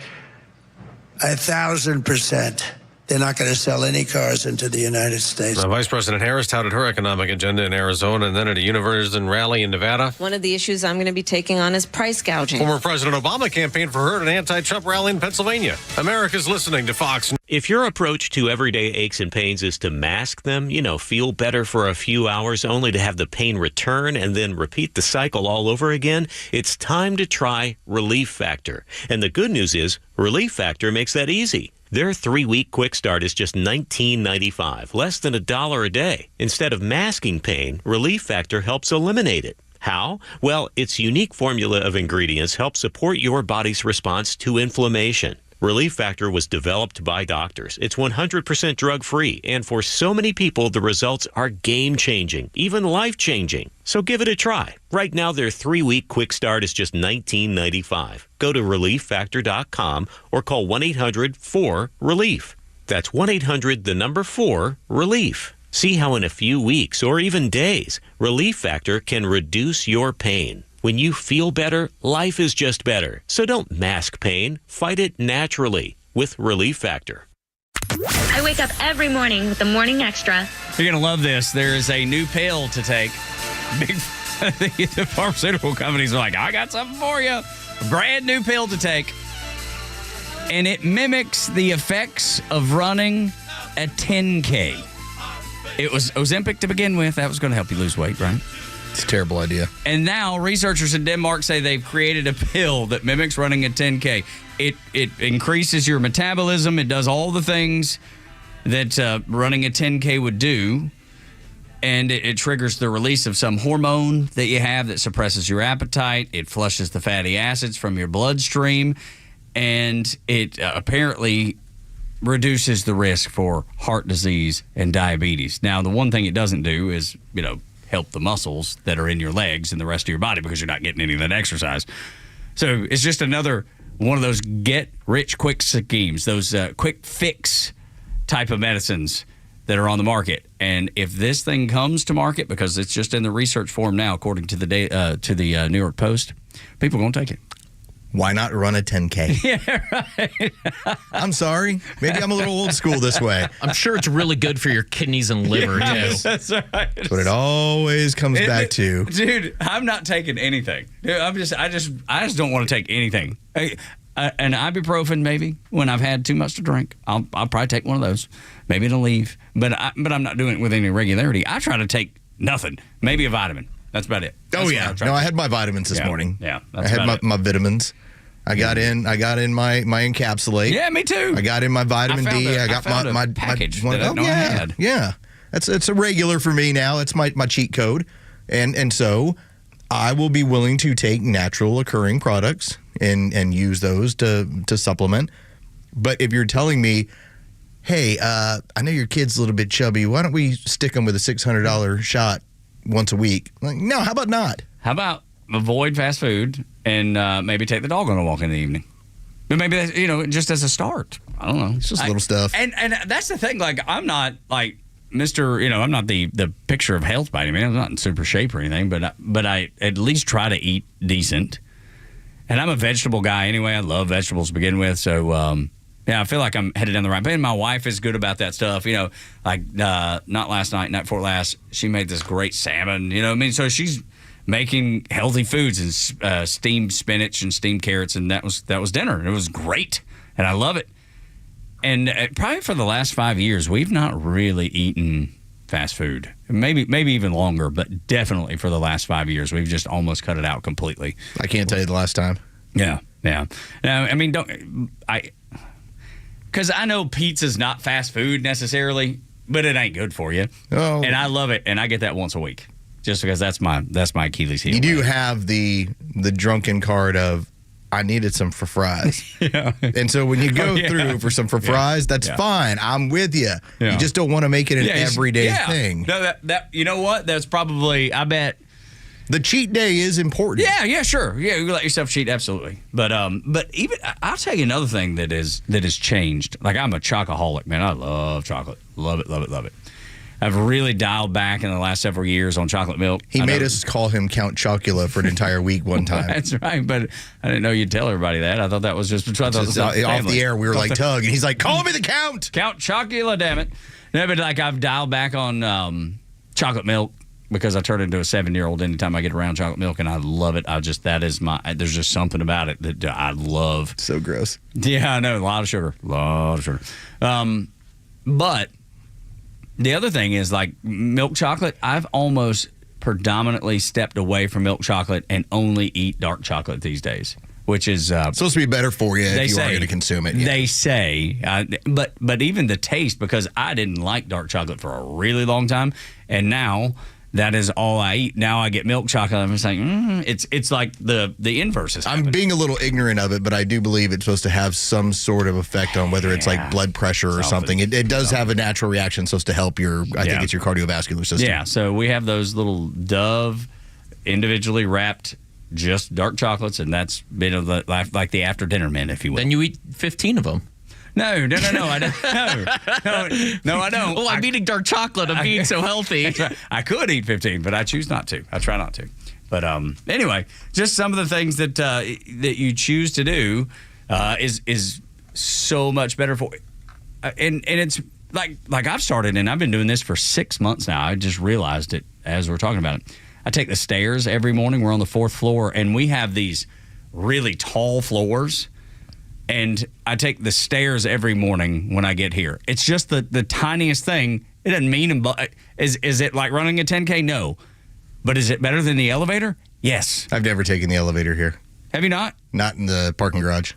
1,000%. They're not going to sell any cars into the United States. Vice President Harris touted her economic agenda in Arizona and then at a Univision rally in Nevada. One of the issues I'm going to be taking on is price gouging. Former President Obama campaigned for her at an anti-Trump rally in Pennsylvania. America's listening to Fox. If your approach to everyday aches and pains is to mask them, feel better for a few hours only to have the pain return and then repeat the cycle all over again, it's time to try Relief Factor. And the good news is Relief Factor makes that easy. Their 3-week quick start is just $19.95, less than $1 a day. Instead of masking pain, Relief Factor helps eliminate it. How? Well, its unique formula of ingredients helps support your body's response to inflammation. Relief Factor was developed by doctors. It's 100% drug-free, and for so many people, the results are game-changing, even life-changing. So give it a try. Right now, their 3-week quick start is just $19.95. Go to ReliefFactor.com or call 1-800-4-RELIEF. That's 1-800-4-RELIEF. See how in a few weeks or even days, Relief Factor can reduce your pain. When you feel better, life is just better. So don't mask pain. Fight it naturally with Relief Factor. I wake up every morning with the Morning Xtra. You're going to love this. There is a new pill to take. The pharmaceutical companies are like, I got something for you. A brand new pill to take. And it mimics the effects of running a 10K. It was Ozempic to begin with. That was going to help you lose weight, right? It's a terrible idea. And now researchers in Denmark say they've created a pill that mimics running a 10K. It increases your metabolism. It does all the things that running a 10K would do. And it triggers the release of some hormone that you have that suppresses your appetite. It flushes the fatty acids from your bloodstream. And it apparently reduces the risk for heart disease and diabetes. Now, the one thing it doesn't do is, help the muscles that are in your legs and the rest of your body because you're not getting any of that exercise. So it's just another one of those get-rich-quick schemes, those quick fix type of medicines that are on the market. And if this thing comes to market, because it's just in the research form now, according to the New York Post, people are going to take it. Why not run a 10K? Yeah, right. I'm sorry. Maybe I'm a little old school this way. I'm sure it's really good for your kidneys and liver, too. That's right. That's what it always comes back to. Dude, I'm not taking anything. Dude, I just don't want to take anything. An ibuprofen, maybe, when I've had too much to drink. I'll probably take one of those. Maybe it'll leave. But I'm not doing it with any regularity. I try to take nothing. Maybe a vitamin. That's about it. I had my vitamins this morning. Yeah, I had my vitamins. I got in my encapsulate. Yeah, me too. I got in my vitamin D. I got my package my, that I know I had. Yeah. It's a regular for me now. It's my cheat code. And so I will be willing to take natural occurring products and use those to supplement. But if you're telling me, hey, I know your kid's a little bit chubby, why don't we stick them with a $600 shot once a week? Like, no, how about not? How about avoid fast food and maybe take the dog on a walk in the evening? But maybe that's, just as a start. I don't know. It's just little stuff. And that's the thing. Like, I'm not like Mr. I'm not the picture of health by any means. I'm not in super shape or anything, but I at least try to eat decent. And I'm a vegetable guy anyway. I love vegetables to begin with. So, I feel like I'm headed down the right path. And my wife is good about that stuff. Like not last night, night before last, she made this great salmon. So she's making healthy foods and steamed spinach and steamed carrots, and that was dinner. And it was great, and I love it. And probably for the last 5 years, we've not really eaten fast food. Maybe even longer, but definitely for the last 5 years, we've just almost cut it out completely. I can't tell you the last time. Yeah. Now, because I know pizza's not fast food necessarily, but it ain't good for you. Oh. And I love it, and I get that once a week. Just because that's my Achilles heel. You do have the drunken card of, I needed some for fries. Yeah. And so when you go through for some for fries, that's fine. I'm with you. Yeah. You just don't want to make it an everyday thing. No, that you know what? That's probably, I bet. The cheat day is important. Yeah, sure. Yeah, you let yourself cheat, absolutely. But even I'll tell you another thing that has changed. Like, I'm a chocoholic, man. I love chocolate. Love it, love it, love it. I've really dialed back in the last several years on chocolate milk. He made us call him Count Chocula for an entire week one time. That's right, but I didn't know you'd tell everybody that. I thought that was just off the air. We were like, Tug, and he's like, call me the Count. Count Chocula, damn it. No, but like, I've dialed back on chocolate milk because I turn into a 7-year-old anytime I get around chocolate milk, and I love it. There's just something about it that I love. So gross. Yeah, I know. A lot of sugar. But the other thing is, like, milk chocolate, I've almost predominantly stepped away from milk chocolate and only eat dark chocolate these days, which is supposed to be better for you if you are going to consume it. Yeah. They say, but even the taste, because I didn't like dark chocolate for a really long time, and now that is all I eat. Now I get milk chocolate. I'm just like, it's like the inverse is happening. I'm being a little ignorant of it, but I do believe it's supposed to have some sort of effect on whether it's like blood pressure or something. It does have a natural reaction supposed to help I think it's your cardiovascular system. Yeah, so we have those little Dove individually wrapped just dark chocolates, and that's been like the after dinner mint, if you will. Then you eat 15 of them. No, I don't. No, I don't. Well, I'm eating dark chocolate. I'm being so healthy. Right. I could eat 15, but I choose not to. I try not to. But anyway, just some of the things that you choose to do is so much better for you. And it's like I've started, and I've been doing this for 6 months now. I just realized it as we're talking about it. I take the stairs every morning. We're on the 4th floor, and we have these really tall floors. And I take the stairs every morning when I get here. It's just the tiniest thing. It doesn't mean is it like running a 10K? No. But is it better than the elevator? Yes. I've never taken the elevator here. Have you not? Not in the parking garage.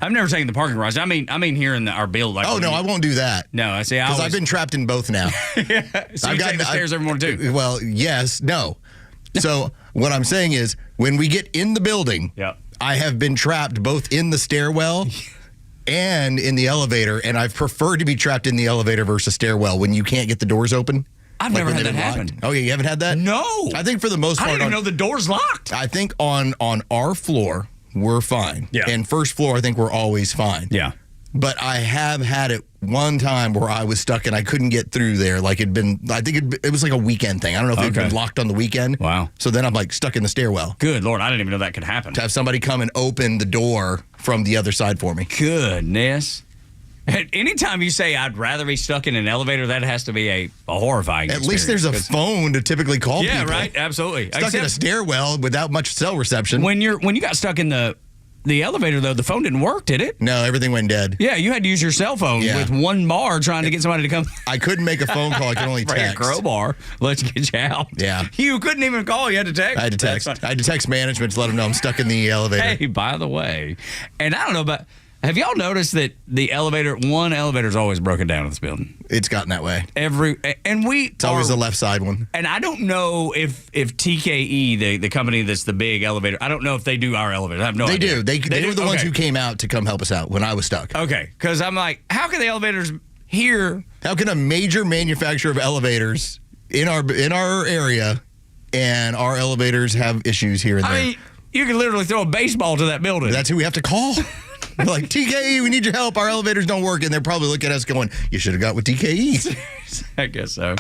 I've never taken the parking garage. I mean here in our build. Like, oh no, I won't do that. No, I see. Because I've been trapped in both now. So you take the stairs every morning too? Well, yes, no. So what I'm saying is, when we get in the building, I have been trapped both in the stairwell and in the elevator, and I've preferred to be trapped in the elevator versus stairwell when you can't get the doors open. I've never had that happen. Oh, yeah, you haven't had that? No. I think for the most part, I didn't even know the door's locked. I think on our floor, we're fine. Yeah. And first floor, I think we're always fine. Yeah. But I have had it one time where I was stuck and I couldn't get through there. Like I think it was like a weekend thing. I don't know if it'd been locked on the weekend. Wow. So then I'm like stuck in the stairwell. Good Lord, I didn't even know that could happen. To have somebody come and open the door from the other side for me. Goodness. Anytime you say I'd rather be stuck in an elevator, that has to be a horrifying At least there's a phone to typically call people. Yeah, right. Absolutely. Stuck in a stairwell without much cell reception. When you got stuck in the elevator, though, the phone didn't work, did it? No, everything went dead. Yeah, you had to use your cell phone with one bar trying to get somebody to come. I couldn't make a phone call. I could only Bring text. a crowbar. Let's get you out. Yeah. You couldn't even call. You had to text. I had to text. I had to text management to let them know I'm stuck in the elevator. Hey, by the way, and I don't know about... Have y'all noticed that one elevator's always broken down in this building? It's gotten that way. It's always the left side one. And I don't know if TKE, the company that's the big elevator, I don't know if they do our elevator. I have no idea. They do. They were the ones who came out to come help us out when I was stuck. Okay, because I'm like, how can the elevators here? How can a major manufacturer of elevators in our area and our elevators have issues here and there? I mean, you can literally throw a baseball to that building. That's who we have to call. We're like, TKE, we need your help. Our elevators don't work. And they're probably looking at us going, you should have got with TKE. I guess so.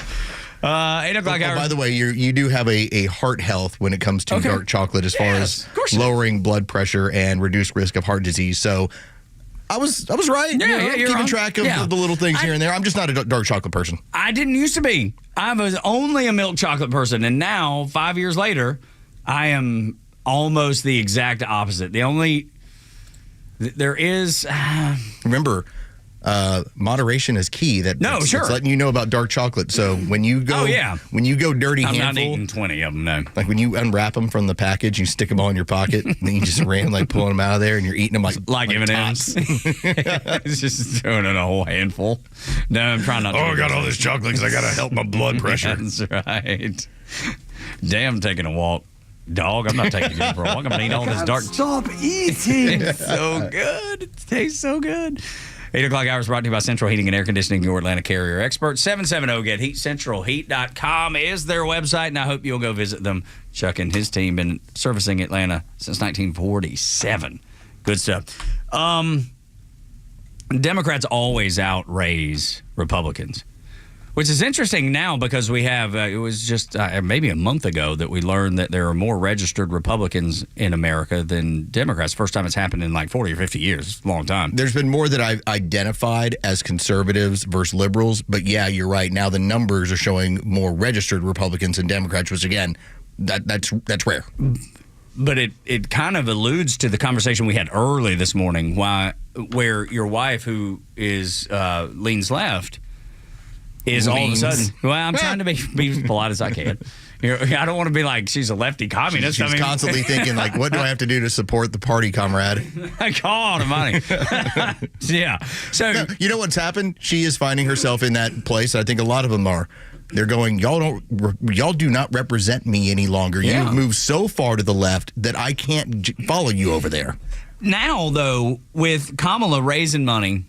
8 o'clock hour. By the way, you do have a heart health when it comes to dark chocolate as far as lowering blood pressure and reduced risk of heart disease. So I was right. Yeah, you're keeping on. track of the little things here and there. I'm just not a dark chocolate person. I didn't used to be. I was only a milk chocolate person. And now, 5 years later, I am almost the exact opposite. There is... Remember, moderation is key. That's letting you know about dark chocolate. So when you go, when you go dirty I'm handful, not eating 20 of them. No. Like when you unwrap them from the package, you stick them all in your pocket, and then you just pulling them out of there, and you're eating them like M&Ms. It's just throwing in a whole handful. No, I'm trying not to. I got all this chocolate because I got to help my blood pressure. That's right. Damn, taking a walk. Dog, I'm not taking you for a walk. I'm going to eat all this dark. Stop eating. It's so good. It tastes so good. 8 o'clock hours brought to you by Central Heating and Air Conditioning, your Atlanta carrier expert. 770-GET-HEAT. CentralHeat.com is their website, and I hope you'll go visit them. Chuck and his team been servicing Atlanta since 1947. Good stuff. Democrats always outraise Republicans, which is interesting now because we have, it was just maybe a month ago that we learned that there are more registered Republicans in America than Democrats. First time it's happened in like 40 or 50 years. It's a long time. There's been more that I've identified as conservatives versus liberals. But yeah, you're right. Now the numbers are showing more registered Republicans than Democrats, which again, that's rare. But it kind of alludes to the conversation we had early this morning where your wife, who is leans left, is all of a sudden, well, I'm trying to be as polite as I can. I don't want to be like she's a lefty communist. She's constantly thinking, like, what do I have to do to support the party, comrade? God almighty. Yeah. So, no, you know what's happened? She is finding herself in that place. I think a lot of them are. They're going, y'all do not represent me any longer. Yeah. You've moved so far to the left that I can't follow you over there. Now, though, with Kamala raising money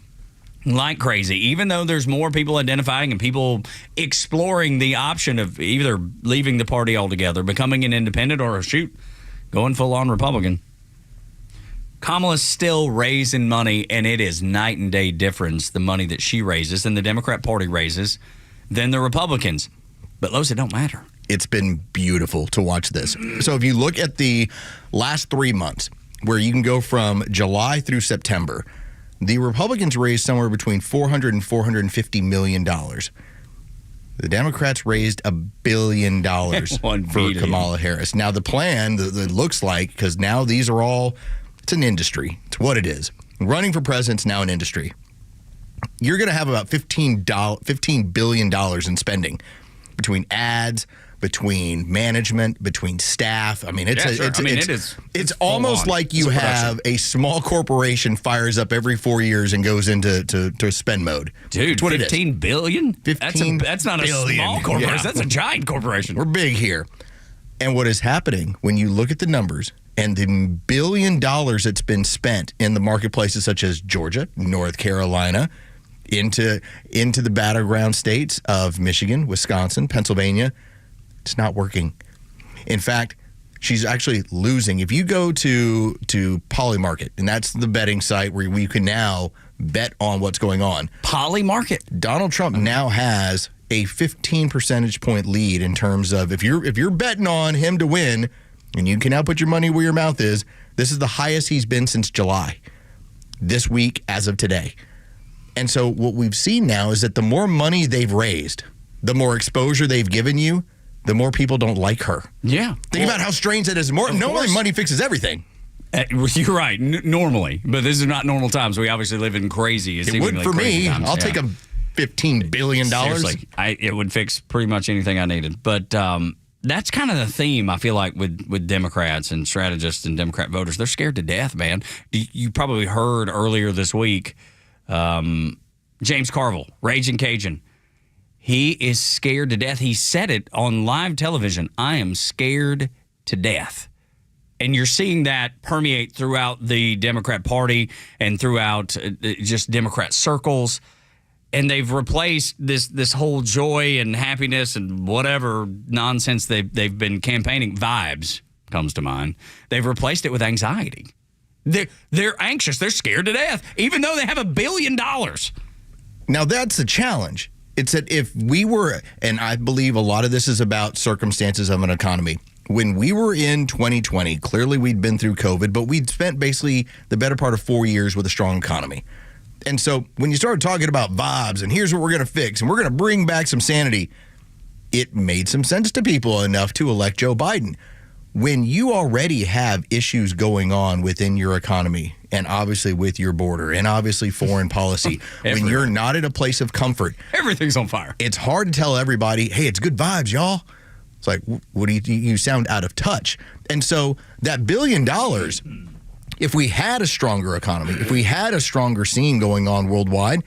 like crazy, even though there's more people identifying and people exploring the option of either leaving the party altogether, becoming an independent, or going full-on Republican, Kamala's still raising money, and it is night and day difference, the money that she raises and the Democrat Party raises, than the Republicans. But, Los, it don't matter. It's been beautiful to watch this. So if you look at the last 3 months, where you can go from July through September, The Republicans raised somewhere between $400 and $450 million. The Democrats raised $1 billion for Kamala Harris. Now, the plan that looks like, because now these are all, it's an industry. It's what it is. Running for president's now an industry. You're going to have about $15 billion in spending between ads, between management, between staff. I mean, it's almost like you have a small corporation fires up every 4 years and goes into spend mode. Dude, That's what $15 billion? That's not a small corporation. Yeah. That's a giant corporation. We're big here. And what is happening when you look at the numbers and the $1 billion that's been spent in the marketplaces such as Georgia, North Carolina, into the battleground states of Michigan, Wisconsin, Pennsylvania, it's not working. In fact, she's actually losing. If you go to Polymarket, and that's the betting site where we can now bet on what's going on. Polymarket. Donald Trump now has a 15 percentage point lead in terms of if you're betting on him to win, and you can now put your money where your mouth is, this is the highest he's been since July. This week as of today. And so what we've seen now is that the more money they've raised, the more exposure they've given you, the more people don't like her. Yeah. Think about how strange that is. Normally money fixes everything. You're right, normally. But these are not normal times. We obviously live in crazy. It would for me. Times. I'll take a $15 billion. Seriously, it would fix pretty much anything I needed. But that's kind of the theme, I feel like, with Democrats and strategists and Democrat voters. They're scared to death, man. You probably heard earlier this week, James Carville, Raging Cajun. He is scared to death. He said it on live television. I am scared to death. And you're seeing that permeate throughout the Democrat Party and throughout just Democrat circles. And they've replaced this whole joy and happiness and whatever nonsense they've been campaigning. Vibes comes to mind. They've replaced it with anxiety. They're anxious. They're scared to death, even though they have $1 billion. Now, that's the challenge. It's that if we were, and I believe a lot of this is about circumstances of an economy. When we were in 2020, clearly we'd been through COVID, but we'd spent basically the better part of 4 years with a strong economy. And so when you started talking about vibes and here's what we're going to fix and we're going to bring back some sanity, it made some sense to people enough to elect Joe Biden. When you already have issues going on within your economy and obviously with your border and obviously foreign policy, when you're not at a place of comfort, everything's on fire. It's hard to tell everybody, hey, it's good vibes, y'all. It's like, what do you sound out of touch? And so that $1 billion, if we had a stronger economy, if we had a stronger scene going on worldwide,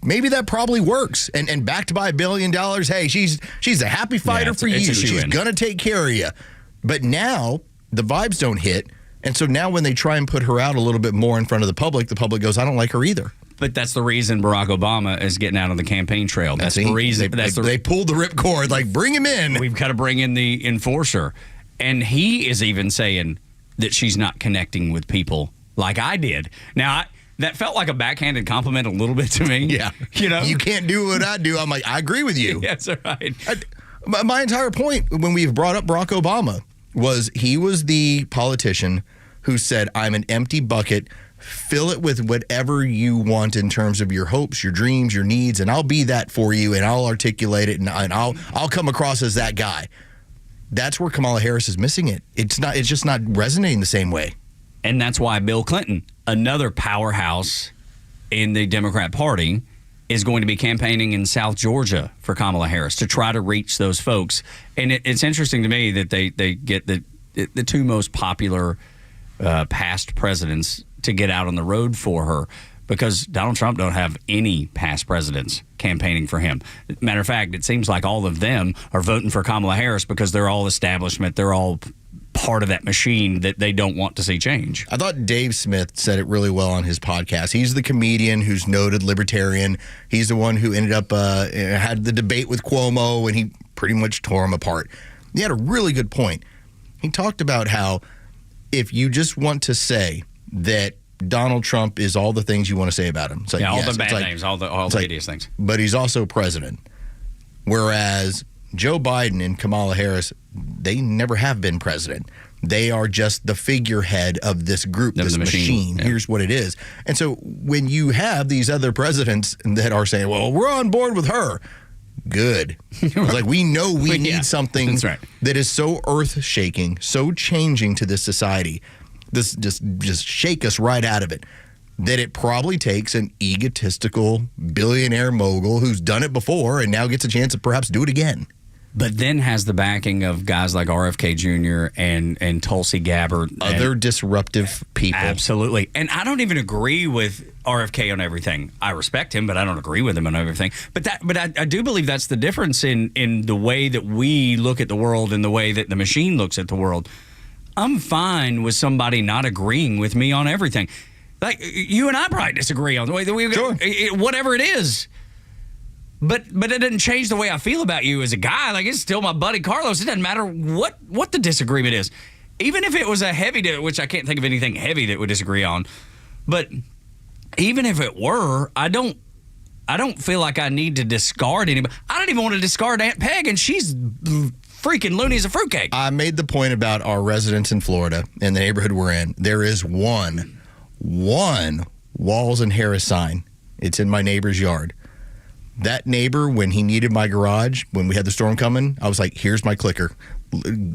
maybe that probably works. And backed by $1 billion, hey, she's a happy fighter for you. She's going to take care of you. But now the vibes don't hit. And so now when they try and put her out a little bit more in front of the public goes, I don't like her either. But that's the reason Barack Obama is getting out on the campaign trail. That's the reason. They pulled the ripcord, like, bring him in. We've got to bring in the enforcer. And he is even saying that she's not connecting with people like I did. Now, that felt like a backhanded compliment a little bit to me. Yeah. You know? You can't do what I do. I'm like, I agree with you. That's right. My entire point when we've brought up Barack Obama was he was the politician who said, I'm an empty bucket. Fill it with whatever you want in terms of your hopes, your dreams, your needs, and I'll be that for you, and I'll articulate it, and I'll come across as that guy. That's where Kamala Harris is missing it. It's just not resonating the same way. And that's why Bill Clinton, another powerhouse in the Democrat Party, is going to be campaigning in South Georgia for Kamala Harris to try to reach those folks. And it's interesting to me that they get the two most popular past presidents to get out on the road for her, because Donald Trump don't have any past presidents campaigning for him. Matter of fact, it seems like all of them are voting for Kamala Harris because they're all establishment. They're all part of that machine that they don't want to see change. I thought Dave Smith said it really well on his podcast. He's the comedian who's noted libertarian. He's the one who ended up had the debate with Cuomo, and he pretty much tore him apart. He had a really good point. He talked about how if you just want to say that Donald Trump is all the things you want to say about him. It's like, all the bad names, all the hideous things. But he's also president. Whereas Joe Biden and Kamala Harris, they never have been president. They are just the figurehead of this group, this machine. Yeah. Here's what it is. And so when you have these other presidents that are saying, well, we're on board with her, good. Like, we know we need something that is so earth-shaking, so changing to this society, this just shake us right out of it, that it probably takes an egotistical billionaire mogul who's done it before and now gets a chance to perhaps do it again. But then has the backing of guys like RFK Jr. and Tulsi Gabbard. Other disruptive people. Absolutely. And I don't even agree with RFK on everything. I respect him, but I don't agree with him on everything. But I do believe that's the difference in the way that we look at the world and the way that the machine looks at the world. I'm fine with somebody not agreeing with me on everything. Like, you and I probably disagree on the way that we go, whatever it is. But it doesn't change the way I feel about you as a guy. Like, it's still my buddy Carlos. It doesn't matter what the disagreement is. Even if it was a heavy, which I can't think of anything heavy that we disagree on. But even if it were, I don't feel like I need to discard anybody. I don't even want to discard Aunt Peg, and she's freaking loony as a fruitcake. I made the point about our residents in Florida and the neighborhood we're in. There is one Walls and Harris sign. It's in my neighbor's yard. That neighbor, when he needed my garage, when we had the storm coming, I was like, here's my clicker.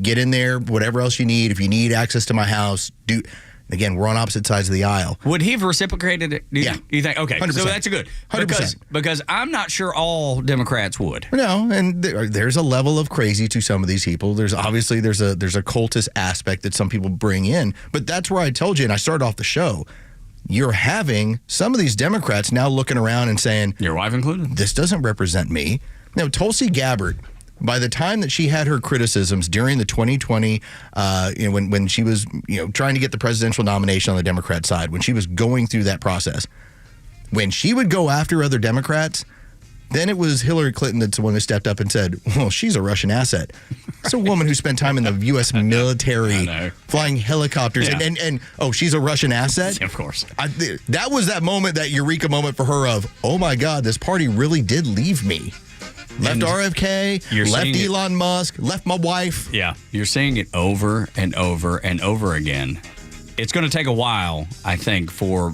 Get in there, whatever else you need. If you need access to my house, do. Again, we're on opposite sides of the aisle. Would he have reciprocated it? You think? Okay, 100%. so that's good. 100%. Because I'm not sure all Democrats would. No, and there's a level of crazy to some of these people. There's a cultist aspect that some people bring in. But that's where I told you, and I started off the show, you're having some of these Democrats now looking around and saying, your wife included, this doesn't represent me. Now, Tulsi Gabbard, by the time that she had her criticisms during the 2020, when she was trying to get the presidential nomination on the Democrat side, when she was going through that process, when she would go after other Democrats, then it was Hillary Clinton that's the one who stepped up and said, well, she's a Russian asset. It's a woman who spent time in the U.S. military, flying helicopters, and she's a Russian asset? Of course. That was that moment, that eureka moment for her of, oh my God, this party really did leave me. Left RFK, left Elon Musk, left my wife. Yeah, you're seeing it over and over and over again. It's going to take a while, I think, for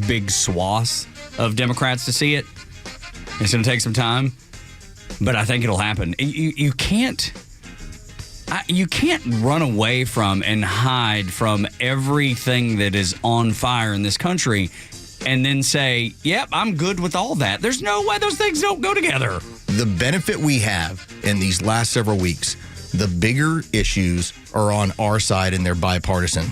big swaths of Democrats to see it. It's going to take some time, but I think it'll happen. You can't run away from and hide from everything that is on fire in this country and then say, yep, I'm good with all that. There's no way those things don't go together. The benefit we have in these last several weeks, the bigger issues are on our side and they're bipartisan.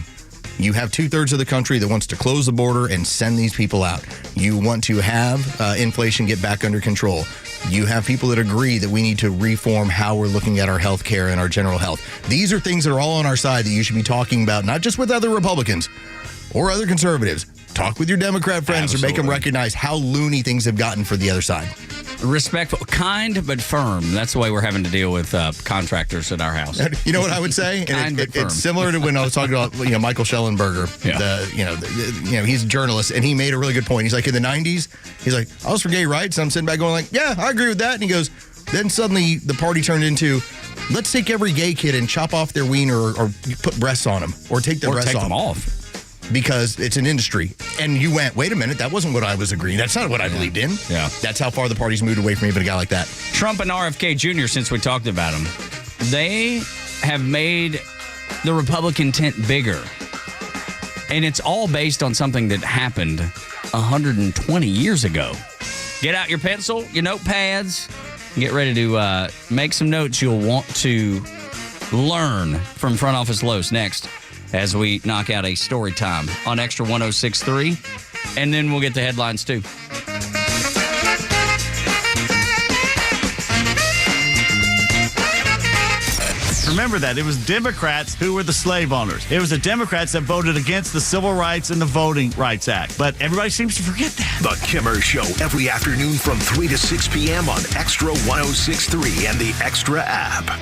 You have 2/3 of the country that wants to close the border and send these people out. You want to have inflation get back under control. You have people that agree that we need to reform how we're looking at our health care and our general health. These are things that are all on our side that you should be talking about, not just with other Republicans or other conservatives. Talk with your Democrat friends or make them recognize how loony things have gotten for the other side. Respectful, kind but firm. That's the way we're having to deal with contractors at our house. You know what I would say? And it's similar to when I was talking about Michael Schellenberger. Yeah. He's a journalist, and he made a really good point. He's like, in the 90s, he's like, I was for gay rights. And I'm sitting back going like, yeah, I agree with that. And he goes, then suddenly the party turned into, let's take every gay kid and chop off their wiener or put breasts on them or take their breasts off. Because it's an industry. And you went, wait a minute, that wasn't what I was agreeing. That's not what I believed in. Yeah. That's how far the party's moved away from even a guy like that. Trump and RFK Jr., since we talked about them, they have made the Republican tent bigger. And it's all based on something that happened 120 years ago. Get out your pencil, your notepads, get ready to make some notes you'll want to learn from Front Office Los next, as we knock out a story time on Extra 106.3. And then we'll get the headlines, too. Remember that. It was Democrats who were the slave owners. It was the Democrats that voted against the Civil Rights and the Voting Rights Act. But everybody seems to forget that. The Kimmer Show, every afternoon from 3 to 6 p.m. on Extra 106.3 and the Extra app.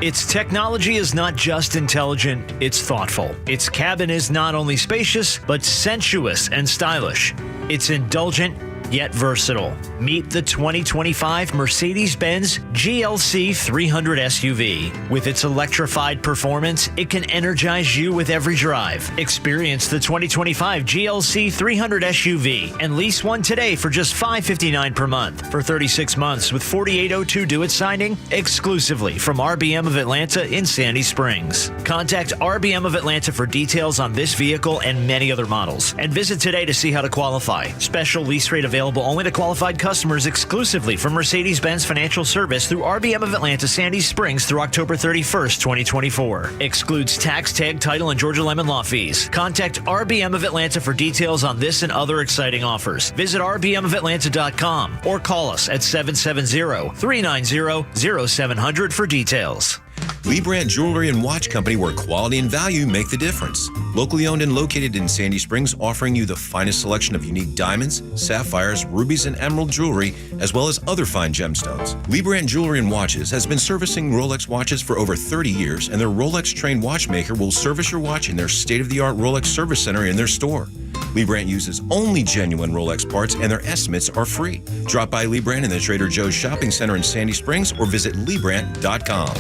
Its technology is not just intelligent, it's thoughtful. Its cabin is not only spacious, but sensuous and stylish. It's indulgent yet versatile. Meet the 2025 Mercedes-Benz GLC 300 SUV. With its electrified performance, it can energize you with every drive. Experience the 2025 GLC 300 SUV and lease one today for just $559 per month for 36 months with 4802 due-it signing exclusively from RBM of Atlanta in Sandy Springs. Contact RBM of Atlanta for details on this vehicle and many other models, and visit today to see how to qualify. Special lease rate available only to qualified customers exclusively from Mercedes-Benz Financial Service through RBM of Atlanta, Sandy Springs through October 31st, 2024. Excludes tax, tag, title, and Georgia Lemon Law fees. Contact RBM of Atlanta for details on this and other exciting offers. Visit rbmofatlanta.com or call us at 770-390-0700 for details. Lee Brandt Jewelry and Watch Company, where quality and value make the difference. Locally owned and located in Sandy Springs, offering you the finest selection of unique diamonds, sapphires, rubies, and emerald jewelry, as well as other fine gemstones. Lee Brandt Jewelry and Watches has been servicing Rolex watches for over 30 years, and their Rolex-trained watchmaker will service your watch in their state-of-the-art Rolex service center in their store. Lee Brandt uses only genuine Rolex parts, and their estimates are free. Drop by Lee Brandt in the Trader Joe's Shopping Center in Sandy Springs or visit LeeBrandt.com.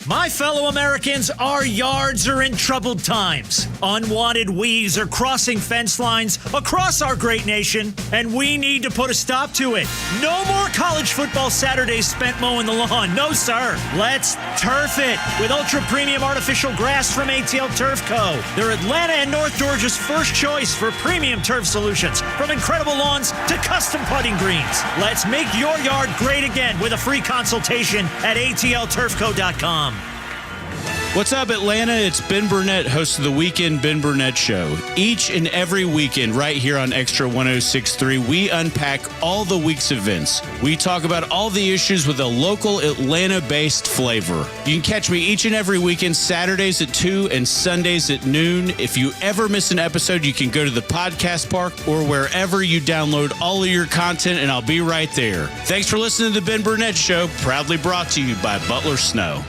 My fellow Americans, our yards are in troubled times. Unwanted weeds are crossing fence lines across our great nation, and we need to put a stop to it. No more college football Saturdays spent mowing the lawn. No, sir. Let's turf it with ultra-premium artificial grass from ATL Turf Co. They're Atlanta and North Georgia's first choice for premium turf solutions, from incredible lawns to custom putting greens. Let's make your yard great again with a free consultation at atlturfco.com. What's up, Atlanta? It's Ben Burnett, host of the Weekend Ben Burnett Show. Each and every weekend, right here on Extra 106.3, we unpack all the week's events. We talk about all the issues with a local Atlanta-based flavor. You can catch me each and every weekend, Saturdays at 2 and Sundays at noon. If you ever miss an episode, you can go to the podcast park or wherever you download all of your content, and I'll be right there. Thanks for listening to the Ben Burnett Show, proudly brought to you by Butler Snow.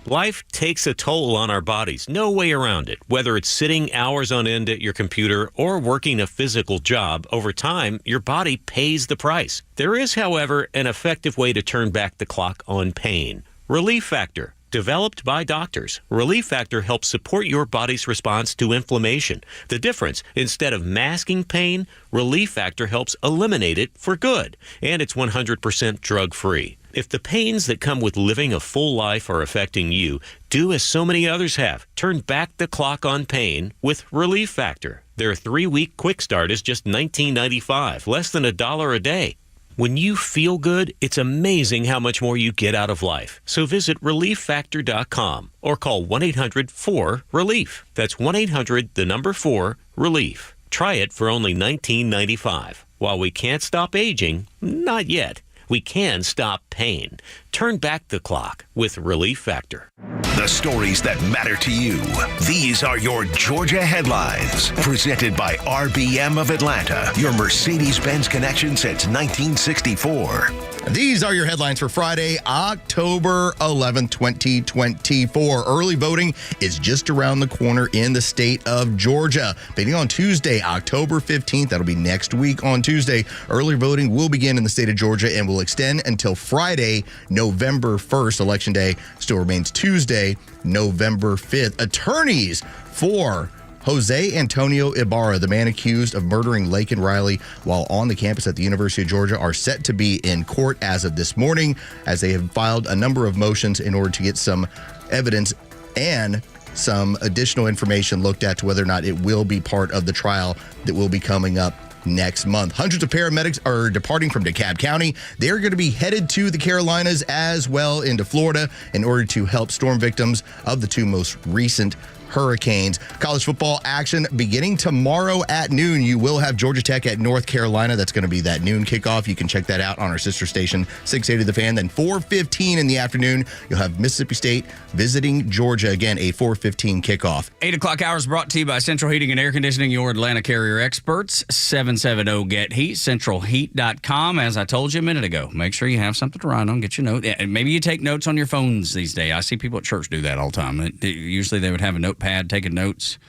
Life takes a toll on our bodies. No way around it. Whether it's sitting hours on end at your computer or working a physical job, over time, your body pays the price. There is, however, an effective way to turn back the clock on pain. Relief Factor. Developed by doctors, Relief Factor helps support your body's response to inflammation. The difference, instead of masking pain, Relief Factor helps eliminate it for good. And it's 100% drug-free. If the pains that come with living a full life are affecting you, do as so many others have. Turn back the clock on pain with Relief Factor. Their 3-week quick start is just $19.95, less than $1 a day. When you feel good, it's amazing how much more you get out of life. So visit ReliefFactor.com or call 1-800-4-RELIEF. That's 1-800-4-RELIEF. Try it for only $19.95. While we can't stop aging, not yet. We can stop pain. Turn back the clock with Relief Factor. The stories that matter to you. These are your Georgia headlines. Presented by RBM of Atlanta, your Mercedes-Benz connection since 1964. These are your headlines for Friday, October 11th, 2024. Early voting is just around the corner in the state of Georgia. Beginning on Tuesday, October 15th, that'll be next week on Tuesday, early voting will begin in the state of Georgia and will extend until Friday, November 1st. Election day still remains Tuesday, November 5th. Attorneys for Jose Antonio Ibarra, the man accused of murdering Laken Riley while on the campus at the University of Georgia, are set to be in court as of this morning, as they have filed a number of motions in order to get some evidence and some additional information looked at to whether or not it will be part of the trial that will be coming up next month. Hundreds of paramedics are departing from DeKalb County. They're going to be headed to the Carolinas as well into Florida in order to help storm victims of the two most recent hurricanes. College football action beginning tomorrow at noon. You will have Georgia Tech at North Carolina. That's going to be that noon kickoff. You can check that out on our sister station, 680 The Fan. Then 4:15 in the afternoon, you'll have Mississippi State visiting Georgia. Again, a 4:15 kickoff. 8 o'clock hours brought to you by Central Heating and Air Conditioning, your Atlanta carrier experts. 770-GET-HEAT, centralheat.com. As I told you a minute ago, make sure you have something to write on, get your note. Maybe you take notes on your phones these days. I see people at church do that all the time. Usually they would have a notepad taking notes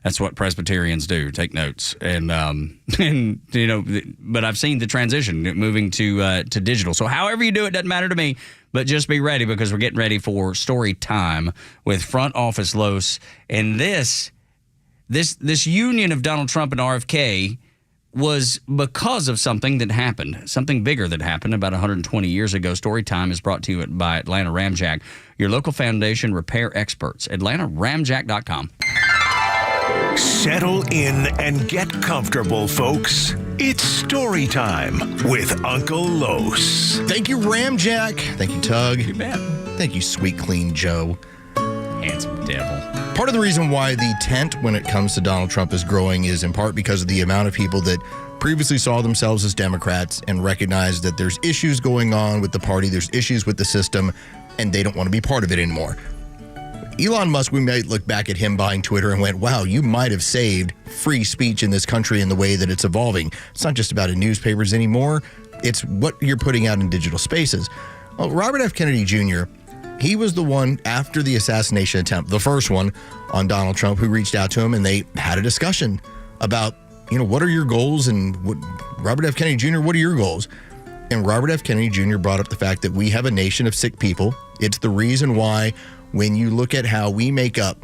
That's what Presbyterians do, take notes. And but I've seen the transition moving to digital. So however you do it doesn't matter to me, but just be ready because we're getting ready for story time with Front Office Los. And this union of Donald Trump and RFK was because of something that happened, something bigger that happened about 120 years ago. Story time is brought to you by Atlanta Ramjack, your local foundation repair experts. AtlantaRamjack.com. Settle in and get comfortable, folks. It's story time with Uncle Los. Thank you, Ramjack. Thank you, Tug. You bet. Thank you, Sweet Clean Joe. Handsome devil. Part of the reason why the tent when it comes to Donald Trump is growing is in part because of the amount of people that previously saw themselves as Democrats and recognize that there's issues going on with the party, there's issues with the system, and they don't want to be part of it anymore. Elon Musk, we might look back at him buying Twitter and went, wow, you might have saved free speech in this country in the way that it's evolving. It's not just about in newspapers anymore. It's what you're putting out in digital spaces. Well, Robert F. Kennedy Jr., he was the one after the assassination attempt, the first one on Donald Trump, who reached out to him and they had a discussion about, what are your goals? And Robert F. Kennedy Jr., what are your goals? And Robert F. Kennedy Jr. brought up the fact that we have a nation of sick people. It's the reason why when you look at how we make up,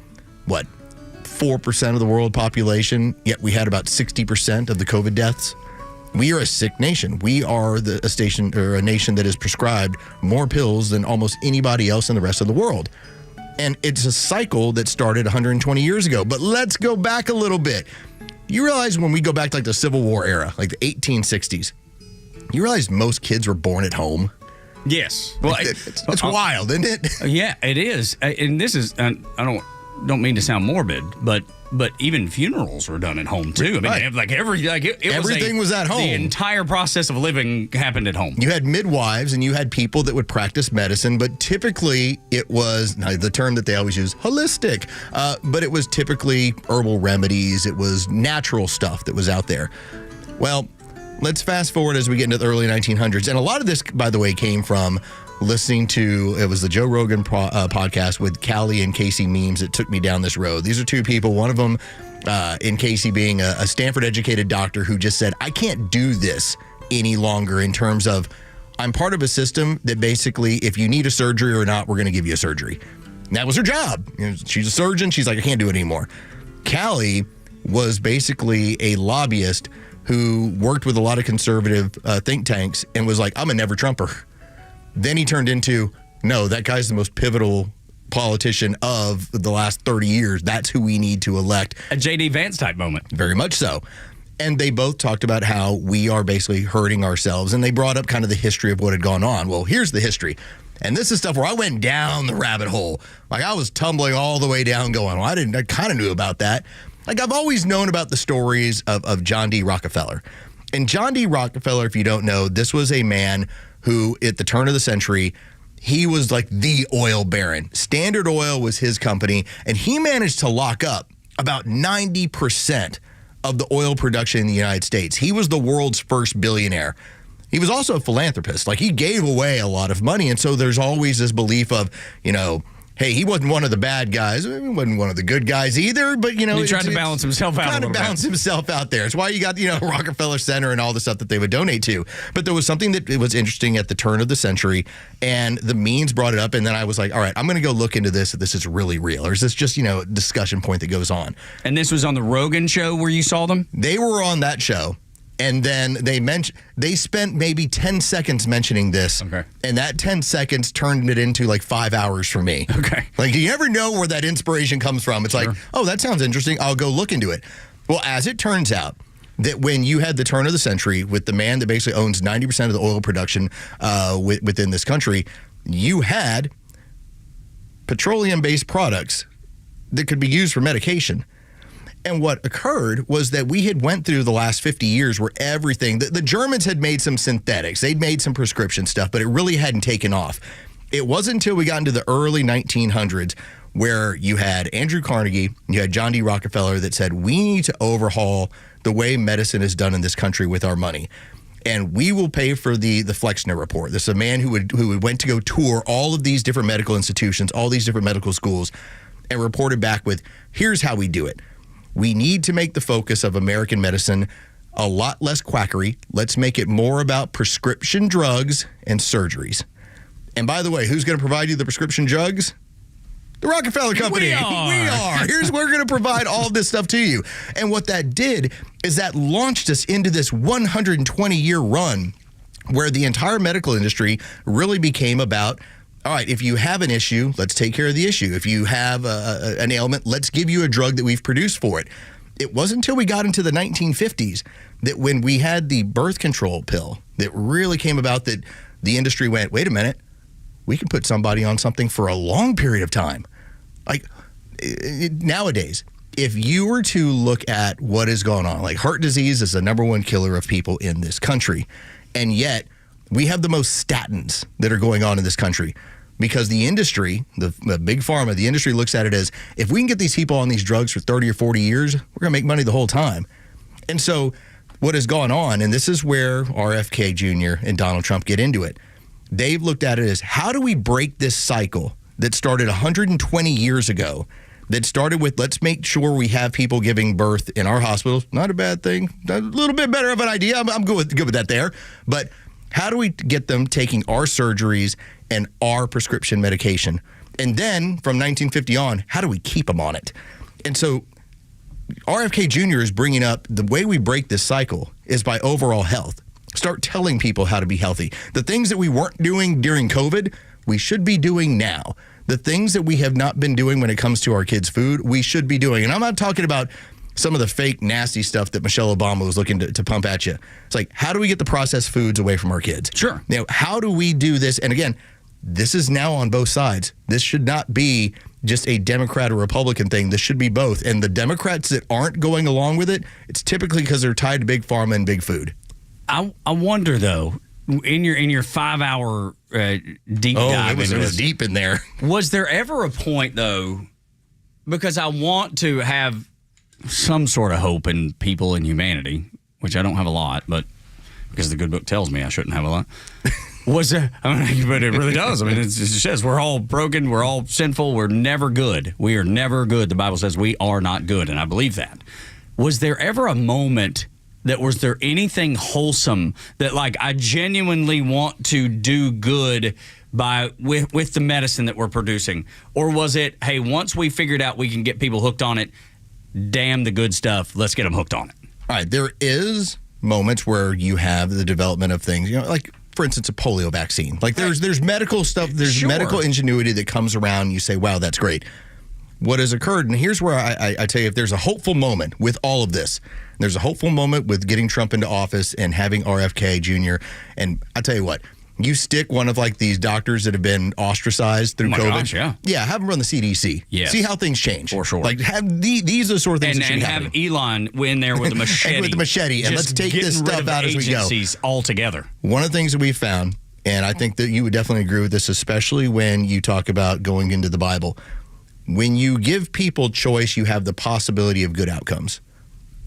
4% of the world population, yet we had about 60% of the COVID deaths. We are a sick nation. We are a nation that is prescribed more pills than almost anybody else in the rest of the world. And it's a cycle that started 120 years ago. But let's go back a little bit. You realize when we go back to the Civil War era, like the 1860s, you realize most kids were born at home? Yes. Well, it's wild, isn't it? Yeah, it is. And this is, I don't mean to sound morbid, but even funerals were done at home too. I mean, right. Everything was at home. The entire process of living happened at home. You had midwives and you had people that would practice medicine, but typically it was, the term that they always use, holistic, but it was typically herbal remedies. It was natural stuff that was out there. Well, let's fast forward as we get into the early 1900s. And a lot of this, by the way, came from listening to, it was the Joe Rogan podcast with Callie and Casey Memes that took me down this road. These are two people, one of them in Casey being a Stanford-educated doctor who just said, I can't do this any longer in terms of I'm part of a system that basically if you need a surgery or not, we're going to give you a surgery. And that was her job. She's a surgeon. She's like, I can't do it anymore. Callie was basically a lobbyist who worked with a lot of conservative think tanks and was like, I'm a never Trumper. Then he turned into, no, that guy's the most pivotal politician of the last 30 years. That's who we need to elect. A J.D. Vance type moment. Very much so. And they both talked about how we are basically hurting ourselves. And they brought up kind of the history of what had gone on. Well, here's the history. And this is stuff where I went down the rabbit hole. Like I was tumbling all the way down going, I kind of knew about that. Like I've always known about the stories of John D. Rockefeller. And John D. Rockefeller, if you don't know, this was a man who at the turn of the century, he was like the oil baron. Standard Oil was his company, and he managed to lock up about 90% of the oil production in the United States. He was the world's first billionaire. He was also a philanthropist. Like he gave away a lot of money, and so there's always this belief of, hey, he wasn't one of the bad guys. He wasn't one of the good guys either, but, he tried to balance himself out. Trying to balance himself out there. It's why you got, Rockefeller Center and all the stuff that they would donate to. But there was something that was interesting at the turn of the century, and the means brought it up, and then I was like, all right, I'm going to go look into this if this is really real, or is this just, a discussion point that goes on. And this was on the Rogan show where you saw them? They were on that show. And then they spent maybe 10 seconds mentioning this. Okay. And that 10 seconds turned it into like 5 hours for me. Okay. Like, you never know where that inspiration comes from. It's like, oh, that sounds interesting. I'll go look into it. Well, as it turns out, that when you had the turn of the century with the man that basically owns 90% of the oil production within this country, you had petroleum-based products that could be used for medication. And what occurred was that we had went through the last 50 years where everything, the Germans had made some synthetics, they'd made some prescription stuff, but it really hadn't taken off. It wasn't until we got into the early 1900s where you had Andrew Carnegie, you had John D. Rockefeller that said, we need to overhaul the way medicine is done in this country with our money. And we will pay for the Flexner Report. This is a man who went to go tour all of these different medical institutions, all these different medical schools, and reported back with, here's how we do it. We need to make the focus of American medicine a lot less quackery. Let's make it more about prescription drugs and surgeries. And by the way, who's going to provide you the prescription drugs? The Rockefeller Company. We are. We're going to provide all of this stuff to you. And what that did is that launched us into this 120-year run where the entire medical industry really became about, all right, if you have an issue, let's take care of the issue. If you have an ailment, let's give you a drug that we've produced for it. It wasn't until we got into the 1950s that when we had the birth control pill that really came about that the industry went, wait a minute, we can put somebody on something for a long period of time. Like nowadays, if you were to look at what is going on, like heart disease is the number one killer of people in this country. And yet we have the most statins that are going on in this country because the industry, the big pharma, the industry looks at it as if we can get these people on these drugs for 30 or 40 years, we're going to make money the whole time. And so what has gone on, and this is where RFK Jr. and Donald Trump get into it, they've looked at it as how do we break this cycle that started 120 years ago, that started with let's make sure we have people giving birth in our hospitals. Not a bad thing. A little bit better of an idea. I'm good with that there. But how do we get them taking our surgeries and our prescription medication? And then from 1950 on, how do we keep them on it? And so RFK Jr. is bringing up the way we break this cycle is by overall health. Start telling people how to be healthy. The things that we weren't doing during COVID, we should be doing now. The things that we have not been doing when it comes to our kids' food, we should be doing. And I'm not talking about some of the fake, nasty stuff that Michelle Obama was looking to pump at you. It's like, how do we get the processed foods away from our kids? Sure. Now, how do we do this? And again, this is now on both sides. This should not be just a Democrat or Republican thing. This should be both. And the Democrats that aren't going along with it, it's typically because they're tied to big pharma and big food. I wonder though, in your 5-hour deep dive, it was deep in there. Was there ever a point though? Because I want to have some sort of hope in people and humanity, which I don't have a lot, but because the good book tells me I shouldn't have a lot. Was there? I mean, but it really does. I mean, it says we're all broken, we're all sinful, we're never good. We are never good. The Bible says we are not good, and I believe that. Was there ever a moment that was there anything wholesome that like I genuinely want to do good by with the medicine that we're producing? Or was it, hey, once we figured out we can get people hooked on it, damn the good stuff, let's get them hooked on it? All right, there is moments where you have the development of things, like for instance, a polio vaccine. Like there's medical stuff, there's medical ingenuity that comes around. You say, wow, that's great. What has occurred, and here's where I tell you, if there's a hopeful moment with all of this, there's a hopeful moment with getting Trump into office and having RFK Jr. And I tell you what, you stick one of like these doctors that have been ostracized through COVID. Gosh, yeah, have them run the CDC. Yes. See how things change. For sure. Like these are the sort of things that should be happening. And have Elon in there with the machete. And with the machete. And let's take this stuff out as we go. Altogether. One of the things that we found, and I think that you would definitely agree with this, especially when you talk about going into the Bible. When you give people choice, you have the possibility of good outcomes.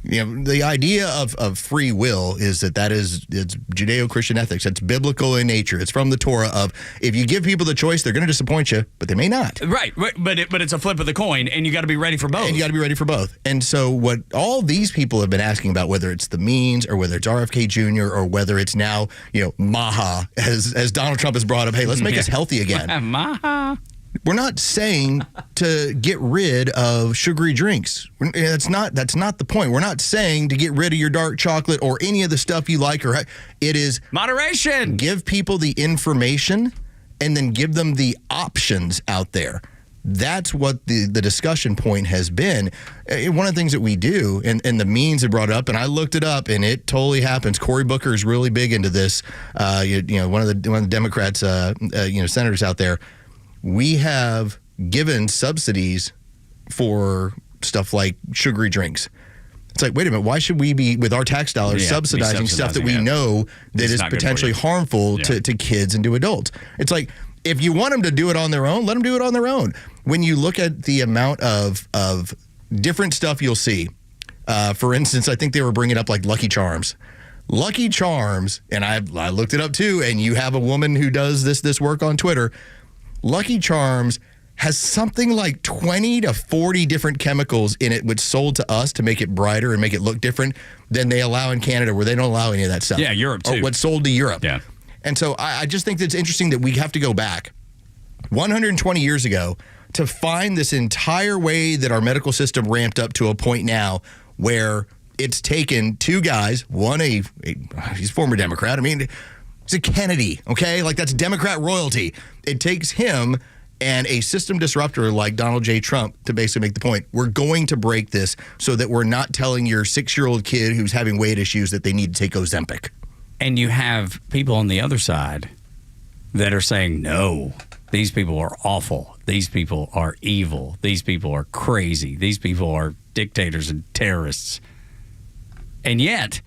The idea of free will is it's Judeo-Christian ethics. It's biblical in nature. It's from the Torah of if you give people the choice, they're going to disappoint you, but they may not. Right. But it's a flip of the coin, and you got to be ready for both. And so what all these people have been asking about, whether it's the means or whether it's RFK Jr. or whether it's now, Maha, as Donald Trump has brought up, hey, let's make us healthy again. Maha. We're not saying to get rid of sugary drinks. That's not the point. We're not saying to get rid of your dark chocolate or any of the stuff you like. It is moderation. Give people the information and then give them the options out there. That's what the discussion point has been. One of the things that we do, and the means it brought up, and I looked it up, and it totally happens. Cory Booker is really big into this. One of the Democrats, senators out there. We have given subsidies for stuff like sugary drinks. It's like, wait a minute, why should we be, with our tax dollars, subsidizing stuff that we know that is potentially harmful to kids and to adults? It's like, if you want them to do it on their own, let them do it on their own. When you look at the amount of different stuff you'll see, for instance, I think they were bringing up like Lucky Charms. Lucky Charms, and I looked it up too, and you have a woman who does this work on Twitter. Lucky Charms has something like 20 to 40 different chemicals in it, which sold to us to make it brighter and make it look different than they allow in Canada, where they don't allow any of that stuff. Yeah, Europe too. Or what's sold to Europe. Yeah. And so I just think that it's interesting that we have to go back 120 years ago to find this entire way that our medical system ramped up to a point now where it's taken two guys, one he's a former Democrat. I mean, it's a Kennedy, okay? Like, that's Democrat royalty. It takes him and a system disruptor like Donald J. Trump to basically make the point, we're going to break this so that we're not telling your 6-year-old kid who's having weight issues that they need to take Ozempic. And you have people on the other side that are saying, no, these people are awful. These people are evil. These people are crazy. These people are dictators and terrorists. And yet,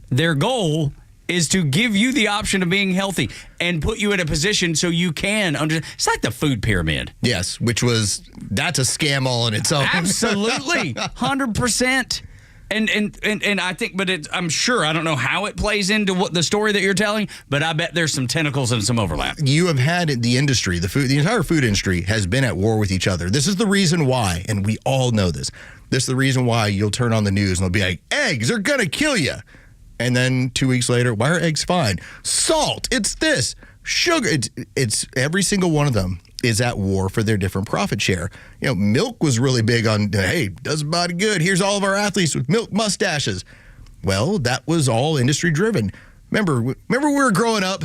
their goal is to give you the option of being healthy and put you in a position so you can it's like the food pyramid. Yes, that's a scam all in its own. Absolutely. 100%. And I think, I'm sure, I don't know how it plays into what the story that you're telling, but I bet there's some tentacles and some overlap. You have had the industry, the entire food industry has been at war with each other. This is the reason why, and we all know this. This is the reason why you'll turn on the news and they'll be like, eggs are going to kill you. And then 2 weeks later, why are eggs fine? Salt, it's this. Sugar, it's every single one of them is at war for their different profit share. You know, milk was really big on, hey, does the body good. Here's all of our athletes with milk mustaches. Well, that was all industry driven. Remember when we were growing up?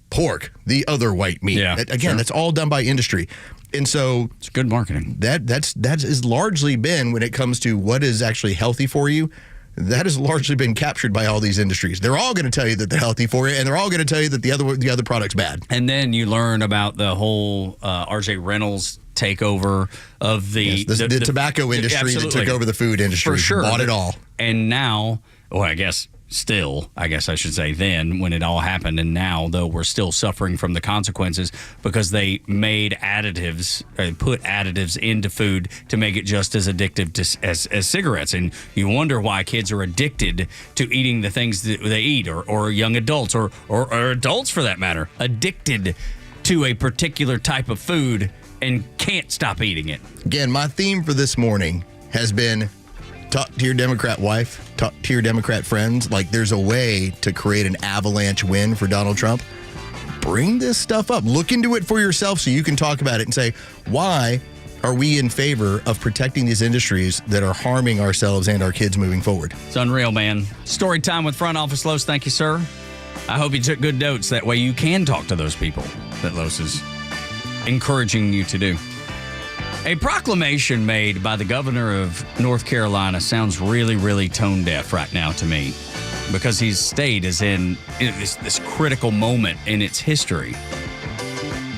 Pork, the other white meat. Yeah, That's all done by industry. And so it's good marketing. That has largely been, when it comes to what is actually healthy for you, that has largely been captured by all these industries. They're all going to tell you that they're healthy for you, and they're all going to tell you that the other product's bad. And then you learn about the whole R.J. Reynolds takeover of the tobacco industry that took over the food industry. For sure. Bought it all. And now, I guess I should say then, when it all happened, and now, though, we're still suffering from the consequences because they made put additives into food to make it just as addictive as cigarettes. And you wonder why kids are addicted to eating the things that they eat, or young adults, or adults for that matter, addicted to a particular type of food and can't stop eating it. Again, my theme for this morning has been talk to your Democrat wife, talk to your Democrat friends. Like, there's a way to create an avalanche win for Donald Trump. Bring this stuff up. Look into it for yourself so you can talk about it and say, why are we in favor of protecting these industries that are harming ourselves and our kids moving forward? It's unreal, man. Story time with Front Office Los. Thank you, sir. I hope you took good notes. That way you can talk to those people that Los is encouraging you to do. A proclamation made by the governor of North Carolina sounds really, really tone deaf right now to me, because his state is in this critical moment in its history.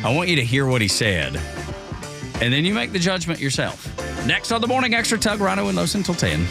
I want you to hear what he said, and then you make the judgment yourself. Next on the Morning Extra, Tug, Rhino, and Los until 10.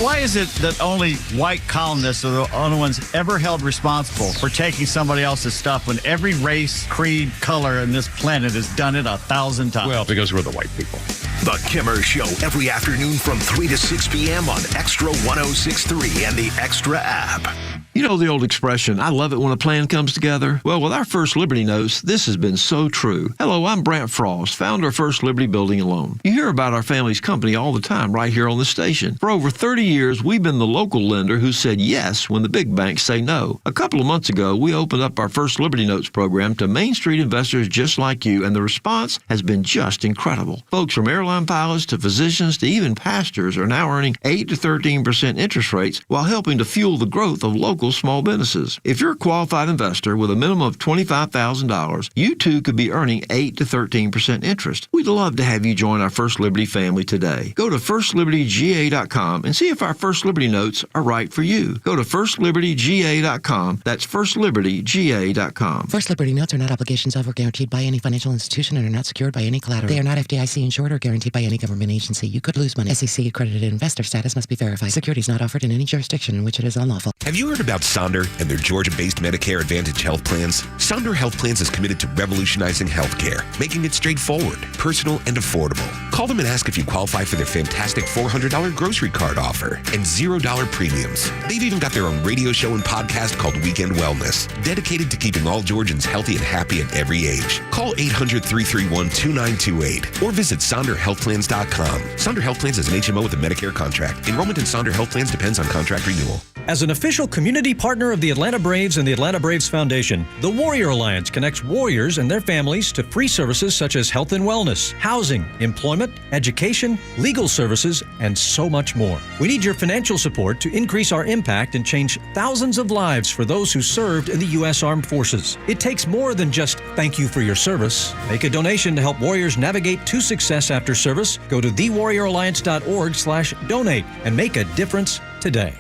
Why is it that only white columnists are the only ones ever held responsible for taking somebody else's stuff when every race, creed, color on this planet has done it 1,000 times? Well, because we're the white people. The Kimmer Show every afternoon from 3 to 6 p.m. on Extra 106.3 and the Extra app. You know the old expression, I love it when a plan comes together? Well, with our First Liberty Notes, this has been so true. Hello, I'm Brant Frost, founder of First Liberty Building and Loan. You hear about our family's company all the time right here on the station. For over 30 years, we've been the local lender who said yes when the big banks say no. A couple of months ago, we opened up our First Liberty Notes program to Main Street investors just like you, and the response has been just incredible. Folks from airline pilots to physicians to even pastors are now earning 8 to 13% interest rates while helping to fuel the growth of local small businesses. If you're a qualified investor with a minimum of $25,000, you too could be earning 8 to 13% interest. We'd love to have you join our First Liberty family today. Go to firstlibertyga.com and see if our First Liberty Notes are right for you. Go to firstlibertyga.com. That's firstlibertyga.com. First Liberty Notes are not obligations of or guaranteed by any financial institution and are not secured by any collateral. They are not FDIC insured or guaranteed by any government agency. You could lose money. SEC accredited investor status must be verified. Securities not offered in any jurisdiction in which it is unlawful. Have you heard about Sonder and their Georgia-based Medicare Advantage health plans? Sonder Health Plans is committed to revolutionizing healthcare, making it straightforward, personal, and affordable. Call them and ask if you qualify for their fantastic $400 grocery card offer and $0 premiums. They've even got their own radio show and podcast called Weekend Wellness, dedicated to keeping all Georgians healthy and happy at every age. Call 800-331-2928 or visit SonderHealthPlans.com. Sonder Health Plans is an HMO with a Medicare contract. Enrollment in Sonder Health Plans depends on contract renewal. As an official community partner of the Atlanta Braves and the Atlanta Braves Foundation, the Warrior Alliance connects warriors and their families to free services such as health and wellness, housing, employment, education, legal services, and so much more. We need your financial support to increase our impact and change thousands of lives for those who served in the U.S. Armed Forces. It takes more than just thank you for your service. Make a donation to help warriors navigate to success after service. Go to thewarrioralliance.org/donate and make a difference today.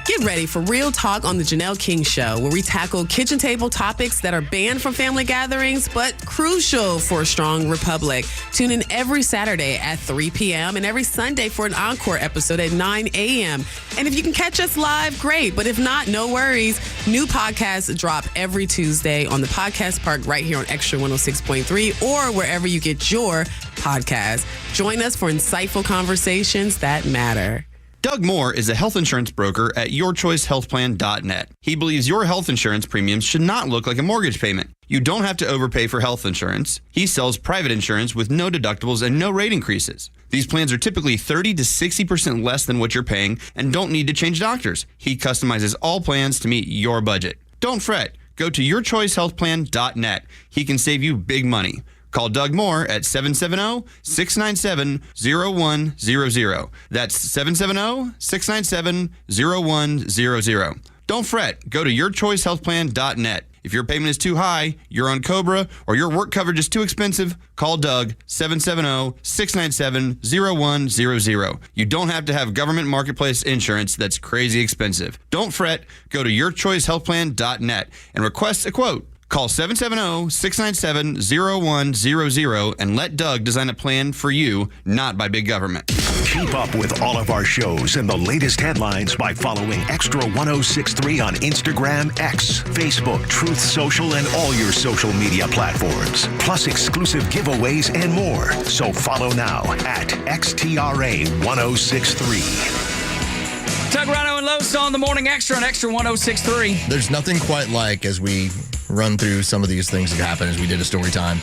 Get ready for Real Talk on the Janelle King Show, where we tackle kitchen table topics that are banned from family gatherings, but crucial for a strong republic. Tune in every Saturday at 3 p.m. and every Sunday for an encore episode at 9 a.m. And if you can catch us live, great. But if not, no worries. New podcasts drop every Tuesday on the Podcast Park right here on Extra 106.3 or wherever you get your podcasts. Join us for insightful conversations that matter. Doug Moore is a health insurance broker at yourchoicehealthplan.net. He believes your health insurance premiums should not look like a mortgage payment. You don't have to overpay for health insurance. He sells private insurance with no deductibles and no rate increases. These plans are typically 30 to 60% less than what you're paying and don't need to change doctors. He customizes all plans to meet your budget. Don't fret. Go to yourchoicehealthplan.net. He can save you big money. Call Doug Moore at 770-697-0100. That's 770-697-0100. Don't fret. Go to yourchoicehealthplan.net. If your payment is too high, you're on COBRA, or your work coverage is too expensive, call Doug, 770-697-0100. You don't have to have government marketplace insurance that's crazy expensive. Don't fret. Go to yourchoicehealthplan.net and request a quote. Call 770-697-0100 and let Doug design a plan for you, not by big government. Keep up with all of our shows and the latest headlines by following Extra 106.3 on Instagram, X, Facebook, Truth Social, and all your social media platforms. Plus exclusive giveaways and more. So follow now at XTRA 106.3. Tug, Rhino, and Los on the Morning Extra on Extra 106.3. There's nothing quite like, as we run through some of these things that happen as we did a story time,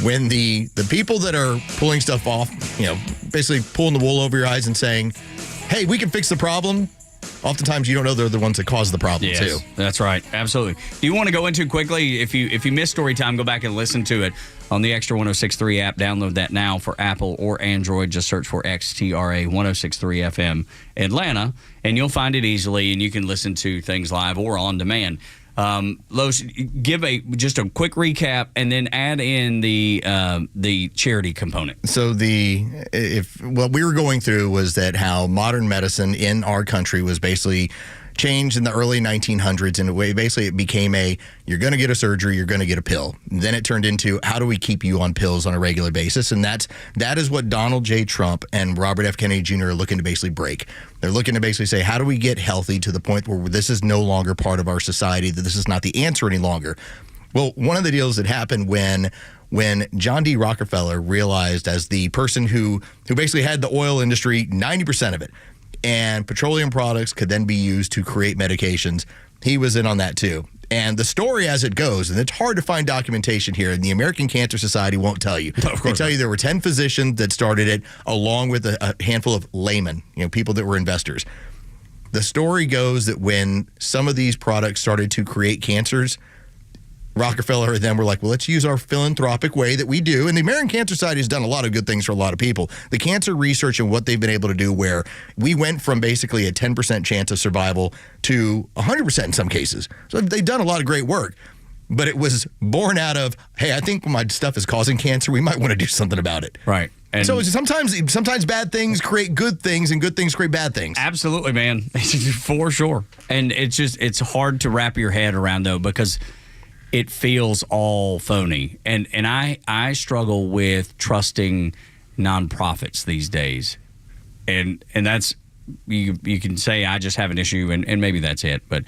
when the people that are pulling stuff off, basically pulling the wool over your eyes and saying, hey, we can fix the problem. Oftentimes you don't know they're the ones that cause the problem too. That's right. Absolutely. Do you want to go into quickly, if you missed story time, go back and listen to it on the Extra 106.3 app. Download that now for Apple or Android. Just search for XTRA 106.3 FM Atlanta, and you'll find it easily, and you can listen to things live or on demand. Los, give just a quick recap and then add in the charity component. So what we were going through was that how modern medicine in our country was basically changed in the early 1900s in a way. Basically, it became you're going to get a surgery, you're going to get a pill. Then it turned into, how do we keep you on pills on a regular basis? And that is what Donald J. Trump and Robert F. Kennedy Jr. are looking to basically break. They're looking to basically say, how do we get healthy to the point where this is no longer part of our society, that this is not the answer any longer? Well, one of the deals that happened when John D. Rockefeller realized, as the person who basically had the oil industry, 90% of it, and petroleum products could then be used to create medications, he was in on that too. And the story as it goes, and it's hard to find documentation here, and the American Cancer Society won't tell you. They tell you there were 10 physicians that started it, along with a handful of laymen, people that were investors. The story goes that when some of these products started to create cancers, Rockefeller and them were like, well, let's use our philanthropic way that we do. And the American Cancer Society has done a lot of good things for a lot of people. The cancer research and what they've been able to do, where we went from basically a 10% chance of survival to 100% in some cases. So they've done a lot of great work. But it was born out of, hey, I think my stuff is causing cancer. We might want to do something about it. Right. And so sometimes bad things create good things, and good things create bad things. Absolutely, man. For sure. And it's hard to wrap your head around, though, because it feels all phony. And I struggle with trusting nonprofits these days. And that's, you can say I just have an issue, and maybe that's it. But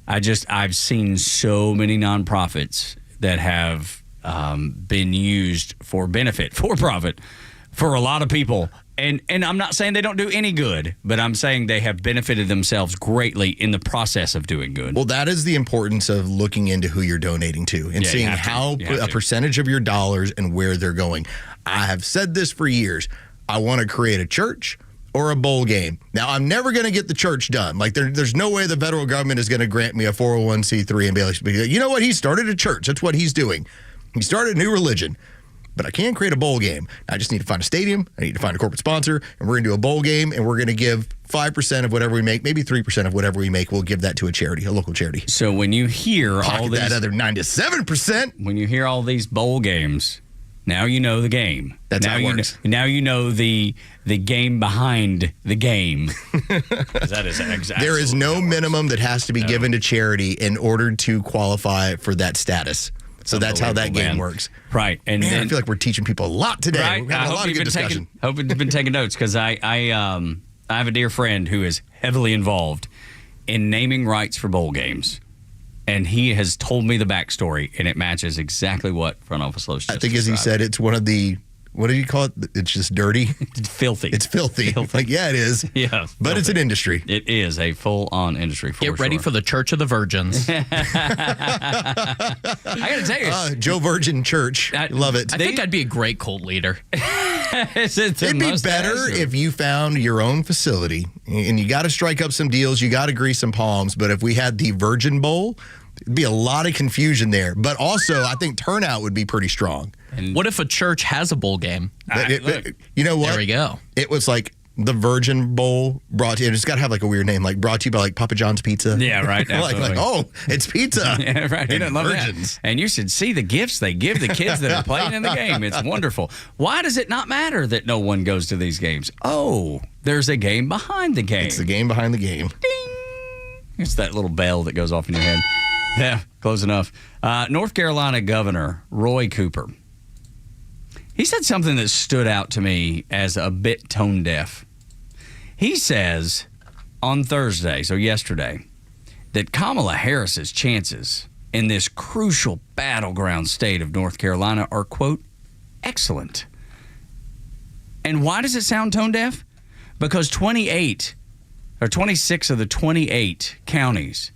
I've seen so many nonprofits that have been used for benefit, for profit, for a lot of people. And I'm not saying they don't do any good, but I'm saying they have benefited themselves greatly in the process of doing good. Well, that is the importance of looking into who you're donating to and seeing how a percentage of your dollars and where they're going. I have said this for years. I want to create a church or a bowl game. Now, I'm never going to get the church done. Like, there's no way the federal government is going to grant me a 401c3 and be like, you know what? He started a church. That's what he's doing. He started a new religion. But I can create a bowl game. I just need to find a stadium. I need to find a corporate sponsor. And we're going to do a bowl game. And we're going to give 5% of whatever we make, maybe 3% of whatever we make. We'll give that to a charity, a local charity. So when you hear all this, that other 9 to 7%. When you hear all these bowl games, now you know the game. That's now how it works. Now you know the game behind the game. That is exactly. There is no minimum that has to be given to charity in order to qualify for that status. So that's how that game works. Right. And I feel like we're teaching people a lot today. Right. We're having a lot of good discussion. Hope you've been taking notes, because I have a dear friend who is heavily involved in naming rights for bowl games. And he has told me the backstory, and it matches exactly what Front Office Lowe's just I think, as he said, it's one of the, what do you call it? It's just dirty. It's filthy. It's filthy. Like, yeah, it is. Yeah. But it's an industry. It is a full-on industry, for Get ready for the Church of the Virgins. I got to tell you. Joe Virgin Church. Love it. I think I'd be a great cult leader. It'd be better if you found your own facility, and you got to strike up some deals. You got to grease some palms. But if we had the Virgin Bowl, it'd be a lot of confusion there. But also, I think turnout would be pretty strong. And what if a church has a bowl game? You know what? There we go. It was like the Virgin Bowl brought to you. It's got to have like a weird name, like brought to you by like Papa John's Pizza. Yeah, right. like, oh, it's pizza. Yeah, right. He doesn't love Virgins. that. And you should see the gifts they give the kids that are playing in the game. It's wonderful. Why does it not matter that no one goes to these games? Oh, there's a game behind the game. It's the game behind the game. Ding. It's that little bell that goes off in your head. Yeah, close enough. North Carolina Governor Roy Cooper. He said something that stood out to me as a bit tone deaf. He says on Thursday, so yesterday, that Kamala Harris's chances in this crucial battleground state of North Carolina are, quote, excellent. And why does it sound tone deaf? Because 26 of the 28 counties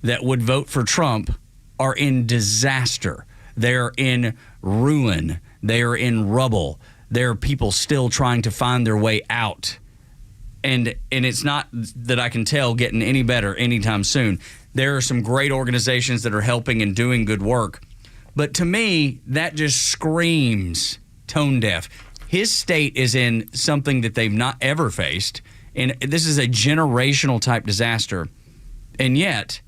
that would vote for Trump are in disaster. They're in ruin. They are in rubble. There are people still trying to find their way out. And it's not that I can tell getting any better anytime soon. There are some great organizations that are helping and doing good work. But to me, that just screams tone deaf. His state is in something that they've not ever faced. And this is a generational type disaster. And yet,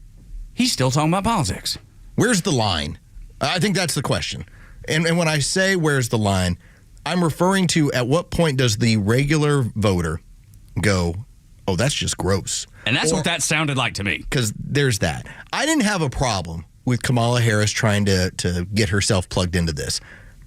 he's still talking about politics. Where's the line? I think that's the question. And when I say where's the line, I'm referring to at what point does the regular voter go, oh, that's just gross. And that's what that sounded like to me. Because there's that. I didn't have a problem with Kamala Harris trying to get herself plugged into this.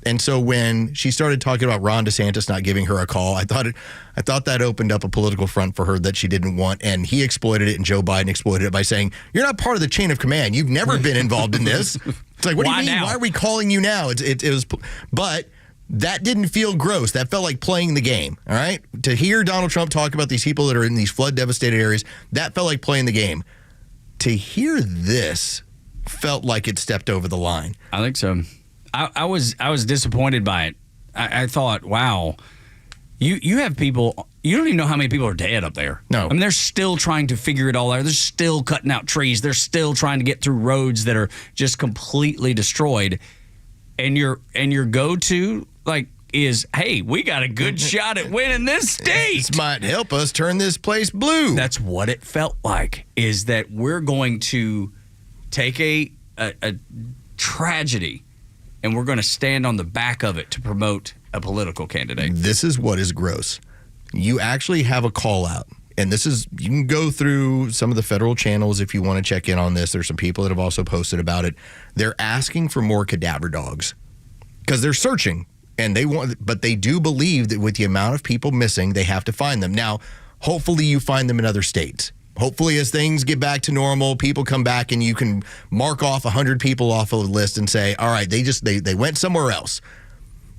And so when she started talking about Ron DeSantis not giving her a call, I thought that opened up a political front for her that she didn't want, and he exploited it, and Joe Biden exploited it by saying, "You're not part of the chain of command. You've never been involved in this." It's like, what do you mean? Now? Why are we calling you now? It was, but that didn't feel gross. That felt like playing the game. All right, to hear Donald Trump talk about these people that are in these flood devastated areas, that felt like playing the game. To hear this felt like it stepped over the line. I think so. I was disappointed by it. I thought, wow, you have people, you don't even know how many people are dead up there. No. I mean, they're still trying to figure it all out. They're still cutting out trees. They're still trying to get through roads that are just completely destroyed. And your go-to, like, is, hey, we got a good shot at winning this state. This might help us turn this place blue. That's what it felt like, is that we're going to take a tragedy and we're going to stand on the back of it to promote a political candidate. This is what is gross. You actually have a call out. And this is, you can go through some of the federal channels if you want to check in on this. There's some people that have also posted about it. They're asking for more cadaver dogs because they're searching and but they do believe that with the amount of people missing, they have to find them. Now, hopefully you find them in other states. Hopefully, as things get back to normal, people come back and you can mark off 100 people off of the list and say, all right, they went somewhere else.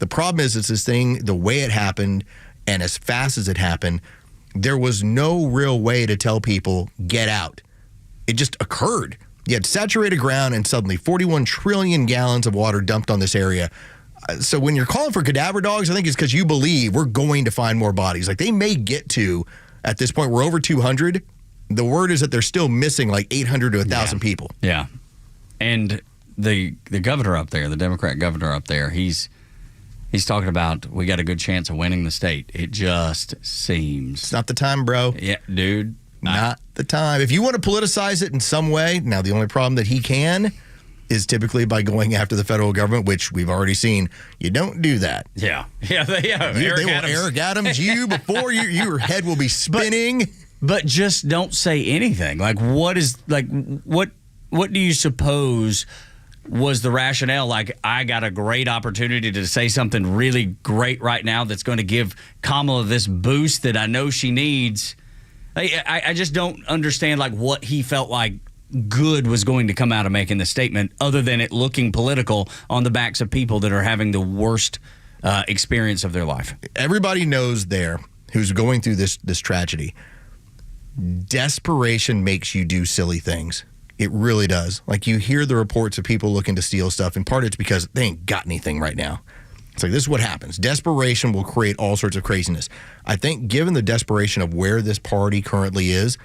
The problem is, it's this thing, the way it happened and as fast as it happened, there was no real way to tell people, get out. It just occurred. You had saturated ground and suddenly 41 trillion gallons of water dumped on this area. So when you're calling for cadaver dogs, I think it's because you believe we're going to find more bodies. Like they may get to, at this point, we're over 200. The word is that they're still missing like 800 to 1,000 people. Yeah. And the governor up there, the Democrat governor up there, he's talking about we got a good chance of winning the state. It just seems. It's not the time, bro. Yeah, dude. Not the time. If you want to politicize it in some way, now the only problem that he can is typically by going after the federal government, which we've already seen. You don't do that. Yeah. Yeah. They will Eric Adams you before your head will be spinning. But just don't say anything. Like, what do you suppose was the rationale? Like, I got a great opportunity to say something really great right now that's going to give Kamala this boost that I know she needs. I just don't understand, like, what he felt like good was going to come out of making the statement, other than it looking political on the backs of people that are having the worst experience of their life. Everybody knows there who's going through this tragedy. Desperation makes you do silly things. It really does. Like, you hear the reports of people looking to steal stuff, and part of it's because they ain't got anything right now. It's like, this is what happens. Desperation will create all sorts of craziness. I think given the desperation of where this party currently is,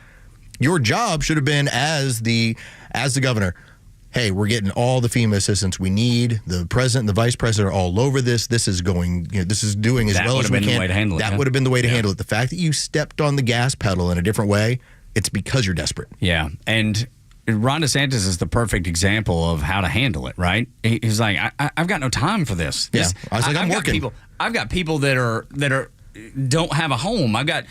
your job should have been as the governor, hey, we're getting all the FEMA assistance we need. The president and the vice president are all over this. This is going, this is doing as well as we can. That would have been the way to handle it. That would have been the way to handle it. The fact that you stepped on the gas pedal in a different way, it's because you're desperate. Yeah, and Ron DeSantis is the perfect example of how to handle it, right? He's like, I've got no time for this. Yeah, I was like, I'm working. I've got people that are don't have a home. I've got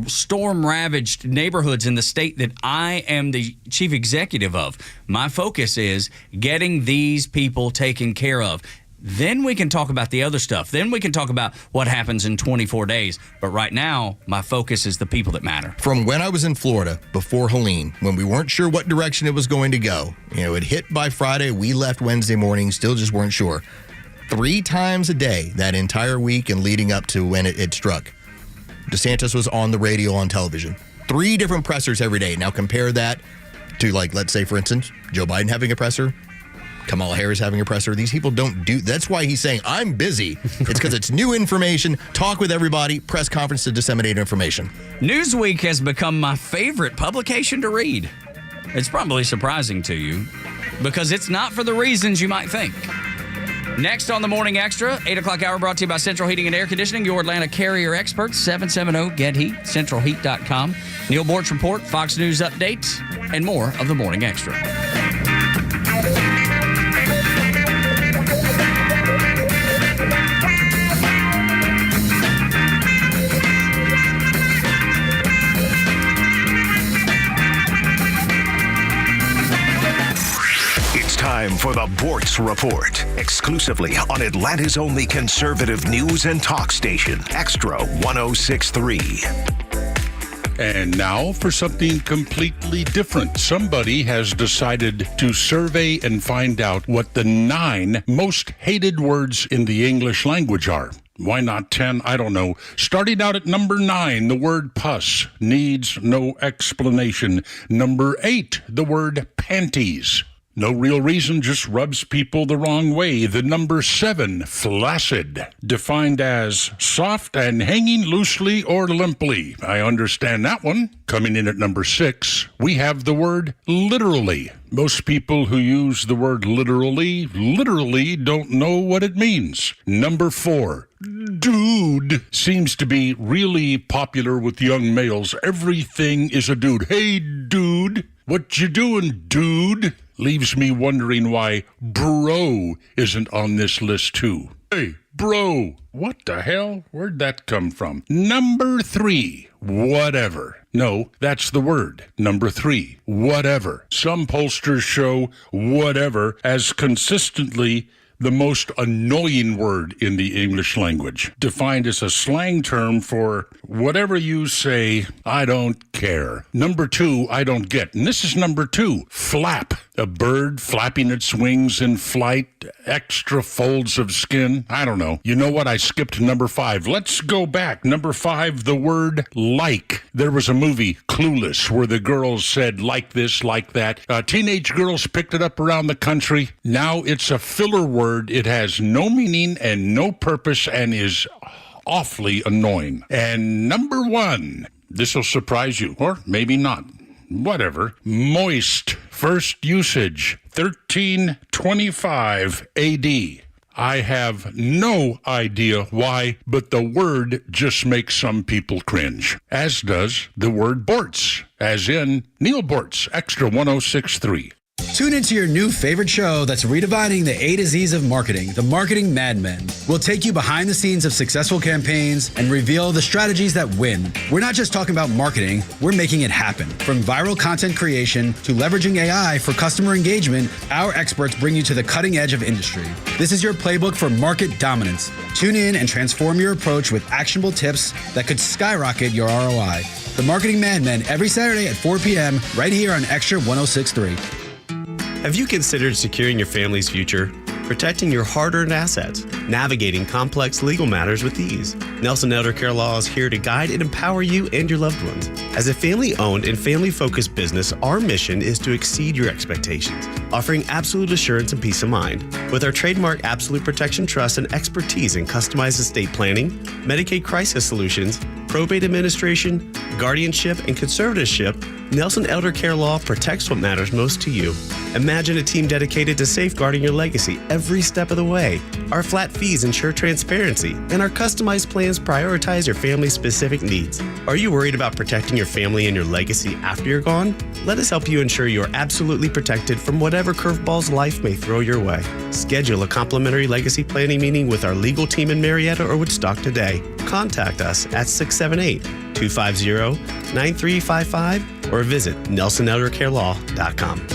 storm ravaged neighborhoods in the state that I am the chief executive of. My focus is getting these people taken care of. Then we can talk about the other stuff. Then we can talk about what happens in 24 days. But right now, my focus is the people that matter. From when I was in Florida before Helene, when we weren't sure what direction it was going to go, it hit by Friday. We left Wednesday morning, still just weren't sure. 3 times a day that entire week and leading up to when it struck, DeSantis was on the radio, on television. 3 different pressers every day. Now compare that to, like, let's say, for instance, Joe Biden having a presser, Kamala Harris having a presser. These people don't do. That's why he's saying, I'm busy. It's because it's new information, talk with everybody, press conference to disseminate information. Newsweek has become my favorite publication to read. It's probably surprising to you because it's not for the reasons you might think. Next on the Morning Extra, 8 o'clock hour brought to you by Central Heating and Air Conditioning, your Atlanta carrier experts, 770-GET-HEAT, centralheat.com. Neil Bortz Report, Fox News Update, and more of the Morning Extra. Time for the Bortz Report, exclusively on Atlanta's only conservative news and talk station, Extra 106.3. And now for something completely different. Somebody has decided to survey and find out what the 9 most hated words in the English language are. Why not 10? I don't know. Starting out at number 9, the word puss needs no explanation. Number 8, the word panties. No real reason, just rubs people the wrong way. The number 7, flaccid, defined as soft and hanging loosely or limply. I understand that one. Coming in at number 6, we have the word literally. Most people who use the word literally don't know what it means. Number 4, dude, seems to be really popular with young males. Everything is a dude. Hey, dude, what you doing, dude? Leaves me wondering why bro isn't on this list too. Hey, bro, what the hell? Where'd that come from? Number 3, whatever. No, that's the word. Number 3, whatever. Some pollsters show whatever as consistently the most annoying word in the English language, defined as a slang term for whatever you say, I don't care. Number 2, I don't get. And this is number 2, flap. A bird flapping its wings in flight, extra folds of skin. I don't know. You know what? I skipped number 5. Let's go back. Number 5, the word like. There was a movie, Clueless, where the girls said like this, like that. Teenage girls picked it up around the country. Now it's a filler word. It has no meaning and no purpose and is awfully annoying. And number 1, this will surprise you, or maybe not. Whatever. Moist. First usage, 1325 AD. I have no idea why, but the word just makes some people cringe. As does the word Bortz, as in Neil Bortz, Extra 1063. Tune into your new favorite show that's redefining the A to Z's of marketing, The Marketing Mad Men. We'll take you behind the scenes of successful campaigns and reveal the strategies that win. We're not just talking about marketing, we're making it happen. From viral content creation to leveraging AI for customer engagement, our experts bring you to the cutting edge of industry. This is your playbook for market dominance. Tune in and transform your approach with actionable tips that could skyrocket your ROI. The Marketing Mad Men every Saturday at 4 p.m. right here on Extra 1063. Have you considered securing your family's future? Protecting your hard-earned assets, navigating complex legal matters with ease. Nelson Elder Care Law is here to guide and empower you and your loved ones. As a family-owned and family-focused business, our mission is to exceed your expectations, offering absolute assurance and peace of mind. With our trademark Absolute Protection Trust and expertise in customized estate planning, Medicaid crisis solutions, probate administration, guardianship, and conservatorship, Nelson Elder Care Law protects what matters most to you. Imagine a team dedicated to safeguarding your legacy every step of the way. Our flat fees ensure transparency, and our customized plans prioritize your family's specific needs. Are you worried about protecting your family and your legacy after you're gone? Let us help you ensure you're absolutely protected from whatever curveballs life may throw your way. Schedule a complimentary legacy planning meeting with our legal team in Marietta or Woodstock today. Contact us at 678-250-9355 or visit NelsonElderCareLaw.com.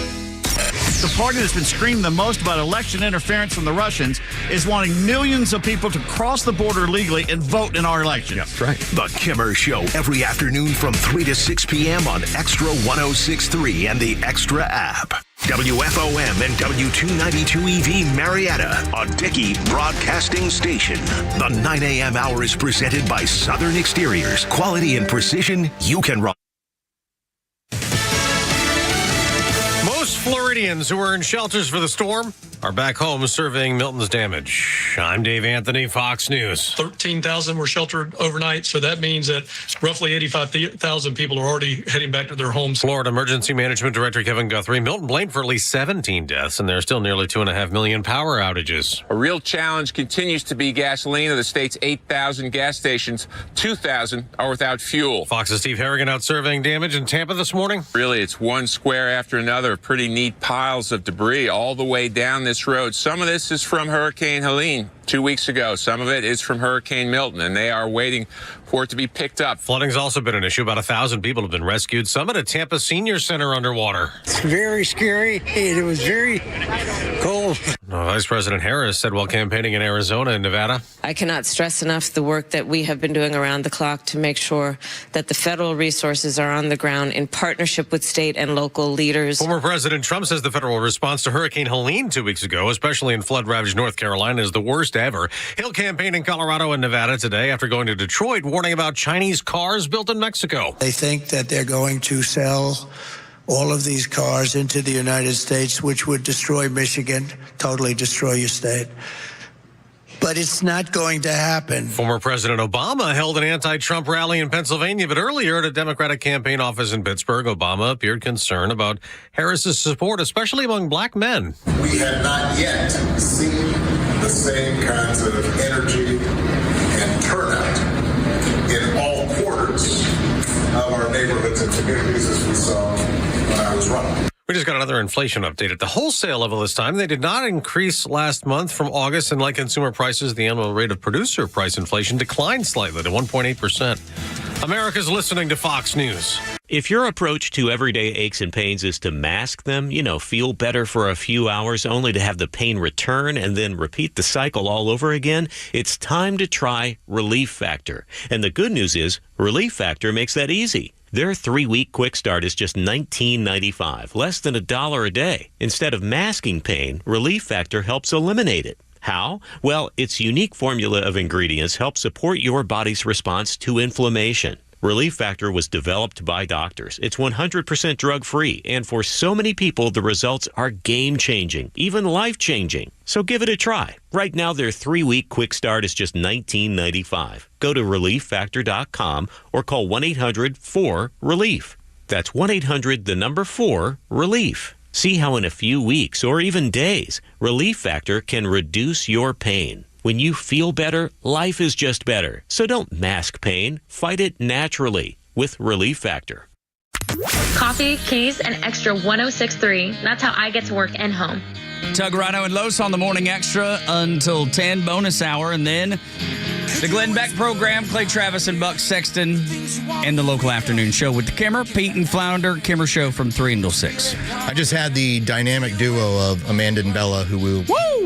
The party that's been screaming the most about election interference from the Russians is wanting millions of people to cross the border legally and vote in our elections. That's right. The Kimmer Show every afternoon from 3 to 6 p.m. on Extra 1063 and the Extra app. WFOM and W292 EV Marietta, a Dickey Broadcasting Station. The 9 a.m. hour is presented by Southern Exteriors. Quality and precision you can run. Most Floridians who are in shelters for the storm are back home surveying Milton's damage. I'm Dave Anthony, Fox News. 13,000 were sheltered overnight, so that means that roughly 85,000 people are already heading back to their homes. Florida Emergency Management Director Kevin Guthrie. Milton blamed for at least 17 deaths, and there are still nearly 2.5 million power outages. A real challenge continues to be gasoline. Of the state's 8,000 gas stations, 2,000 are without fuel. Fox's Steve Harrigan out surveying damage in Tampa this morning. Really, it's one square after another. Pretty neat piles of debris all the way down this road. Some of this is from Hurricane Helene 2 weeks ago. Some of it is from Hurricane Milton, and they are waiting for it to be picked up. Flooding's also been an issue. About 1,000 people have been rescued. Some at a Tampa Senior Center underwater. It's very scary. It was very cold. Vice President Harris said while campaigning in Arizona and Nevada. I cannot stress enough the work that we have been doing around the clock to make sure that the federal resources are on the ground in partnership with state and local leaders. Former President Trump says the federal response to Hurricane Helene 2 weeks ago, especially in flood-ravaged North Carolina, is the worst ever. He'll campaign in Colorado and Nevada today after going to Detroit, warning about Chinese cars built in Mexico. They think that they're going to sell all of these cars into the United States, which would destroy Michigan, totally destroy your state. But it's not going to happen. Former President Obama held an anti-Trump rally in Pennsylvania, but earlier at a Democratic campaign office in Pittsburgh, Obama appeared concerned about Harris's support, especially among black men. We have not yet seen the same kinds of energy and turnout in all quarters of our neighborhoods and communities as we saw when I was running. We just got another inflation update. At the wholesale level this time, they did not increase last month from August, and like consumer prices, the annual rate of producer price inflation declined slightly to 1.8%. America's listening to Fox News. If your approach to everyday aches and pains is to mask them, feel better for a few hours only to have the pain return and then repeat the cycle all over again, it's time to try Relief Factor. And the good news is Relief Factor makes that easy. Their 3-week quick start is just $19.95, less than $1 a day. Instead of masking pain, Relief Factor helps eliminate it. How? Well, its unique formula of ingredients helps support your body's response to inflammation. Relief Factor was developed by doctors. It's 100% drug-free, and for so many people, the results are game-changing, even life-changing. So give it a try. Right now, their 3-week quick start is just $19.95. Go to ReliefFactor.com or call 1-800-4-RELIEF. That's 1-800-4-RELIEF. See how in a few weeks or even days, Relief Factor can reduce your pain. When you feel better, life is just better. So don't mask pain. Fight it naturally with Relief Factor. Coffee, keys, and extra 106.3. That's how I get to work and home. Tug, Rhino, and Los on the Morning Extra until 10 bonus hour. And then the Glenn Beck program, Clay Travis and Buck Sexton, and the local afternoon show with the Kimmer, Pete and Flounder. Kimmer show from 3 until 6. I just had the dynamic duo of Amanda and Bella, who will,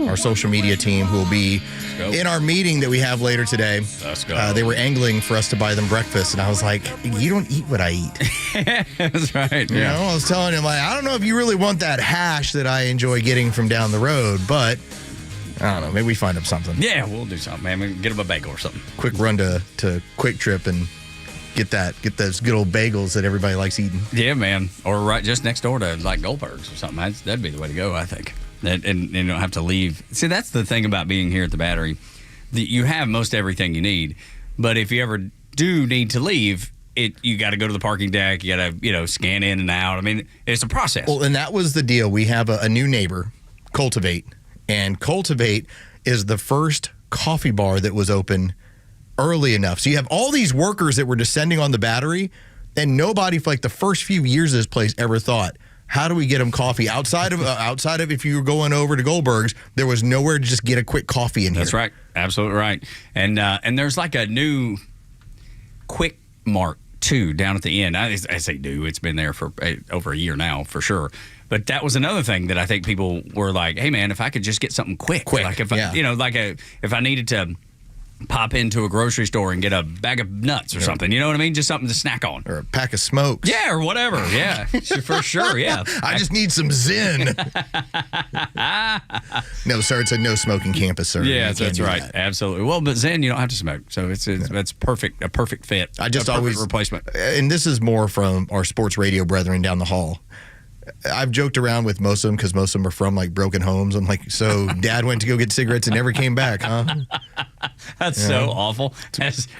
our social media team, who will be in our meeting that we have later today. Let's go. They were angling for us to buy them breakfast, and I was like, you don't eat what I eat. That's right. You know, I was telling him, like, I don't know if you really want that hash that I enjoy getting from down the road, but I don't know. Maybe we find up something. Yeah, we'll do something, man. Get him a bagel or something. Quick run to Quick Trip and get those good old bagels that everybody likes eating. Yeah, man. Or right just next door to like Goldberg's or something. That'd be the way to go, I think. And you don't have to leave. See, that's the thing about being here at the Battery. You have most everything you need, but if you ever do need to leave, you got to go to the parking deck. You got to scan in and out. I mean, it's a process. Well, and that was the deal. We have a new neighbor, Cultivate, and Cultivate is the first coffee bar that was open early enough. So you have all these workers that were descending on the Battery, and nobody for like the first few years of this place ever thought, how do we get them coffee outside of if you were going over to Goldberg's? There was nowhere to just get a quick coffee in here. That's right, absolutely right. And there's like a new Quick Mart too down at the end. I say new; it's been there for over a year now for sure. But that was another thing that I think people were like, "Hey, man, if I could just get something quick, like if if I needed to pop into a grocery store and get a bag of nuts or something, you know what I mean? Just something to snack on. Or a pack of smokes. Yeah, or whatever. Yeah, for sure, yeah. I just need some Zen. No, sir, it's a no smoking campus, sir. Yeah, that's right. That. Absolutely. Well, but Zen, you don't have to smoke. So that's perfect, a perfect fit. I just always replacement. And this is more from our sports radio brethren down the hall. I've joked around with most of them because most of them are from like broken homes. I'm like, so Dad went to go get cigarettes and never came back, huh? That's so awful.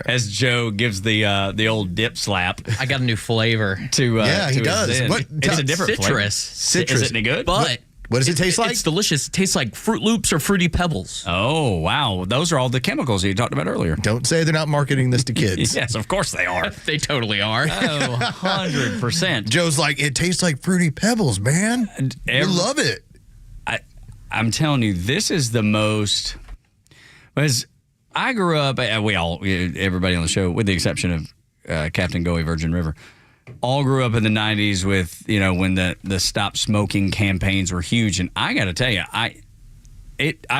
As Joe gives the old dip slap. I got a new flavor. He does. It's a different citrus. Flavor. Is it any good? But what does it taste like? It's delicious. It tastes like Fruit Loops or Fruity Pebbles. Oh, wow. Those are all the chemicals you talked about earlier. Don't say they're not marketing this to kids. Yes, of course they are. They totally are. Oh, 100%. Joe's like, it tastes like Fruity Pebbles, man. You love it. I'm telling you, this is the most... As I grew up, everybody on the show, with the exception of Captain Goey Virgin River, all grew up in the 90s with, when the stop smoking campaigns were huge. And I got to tell you, I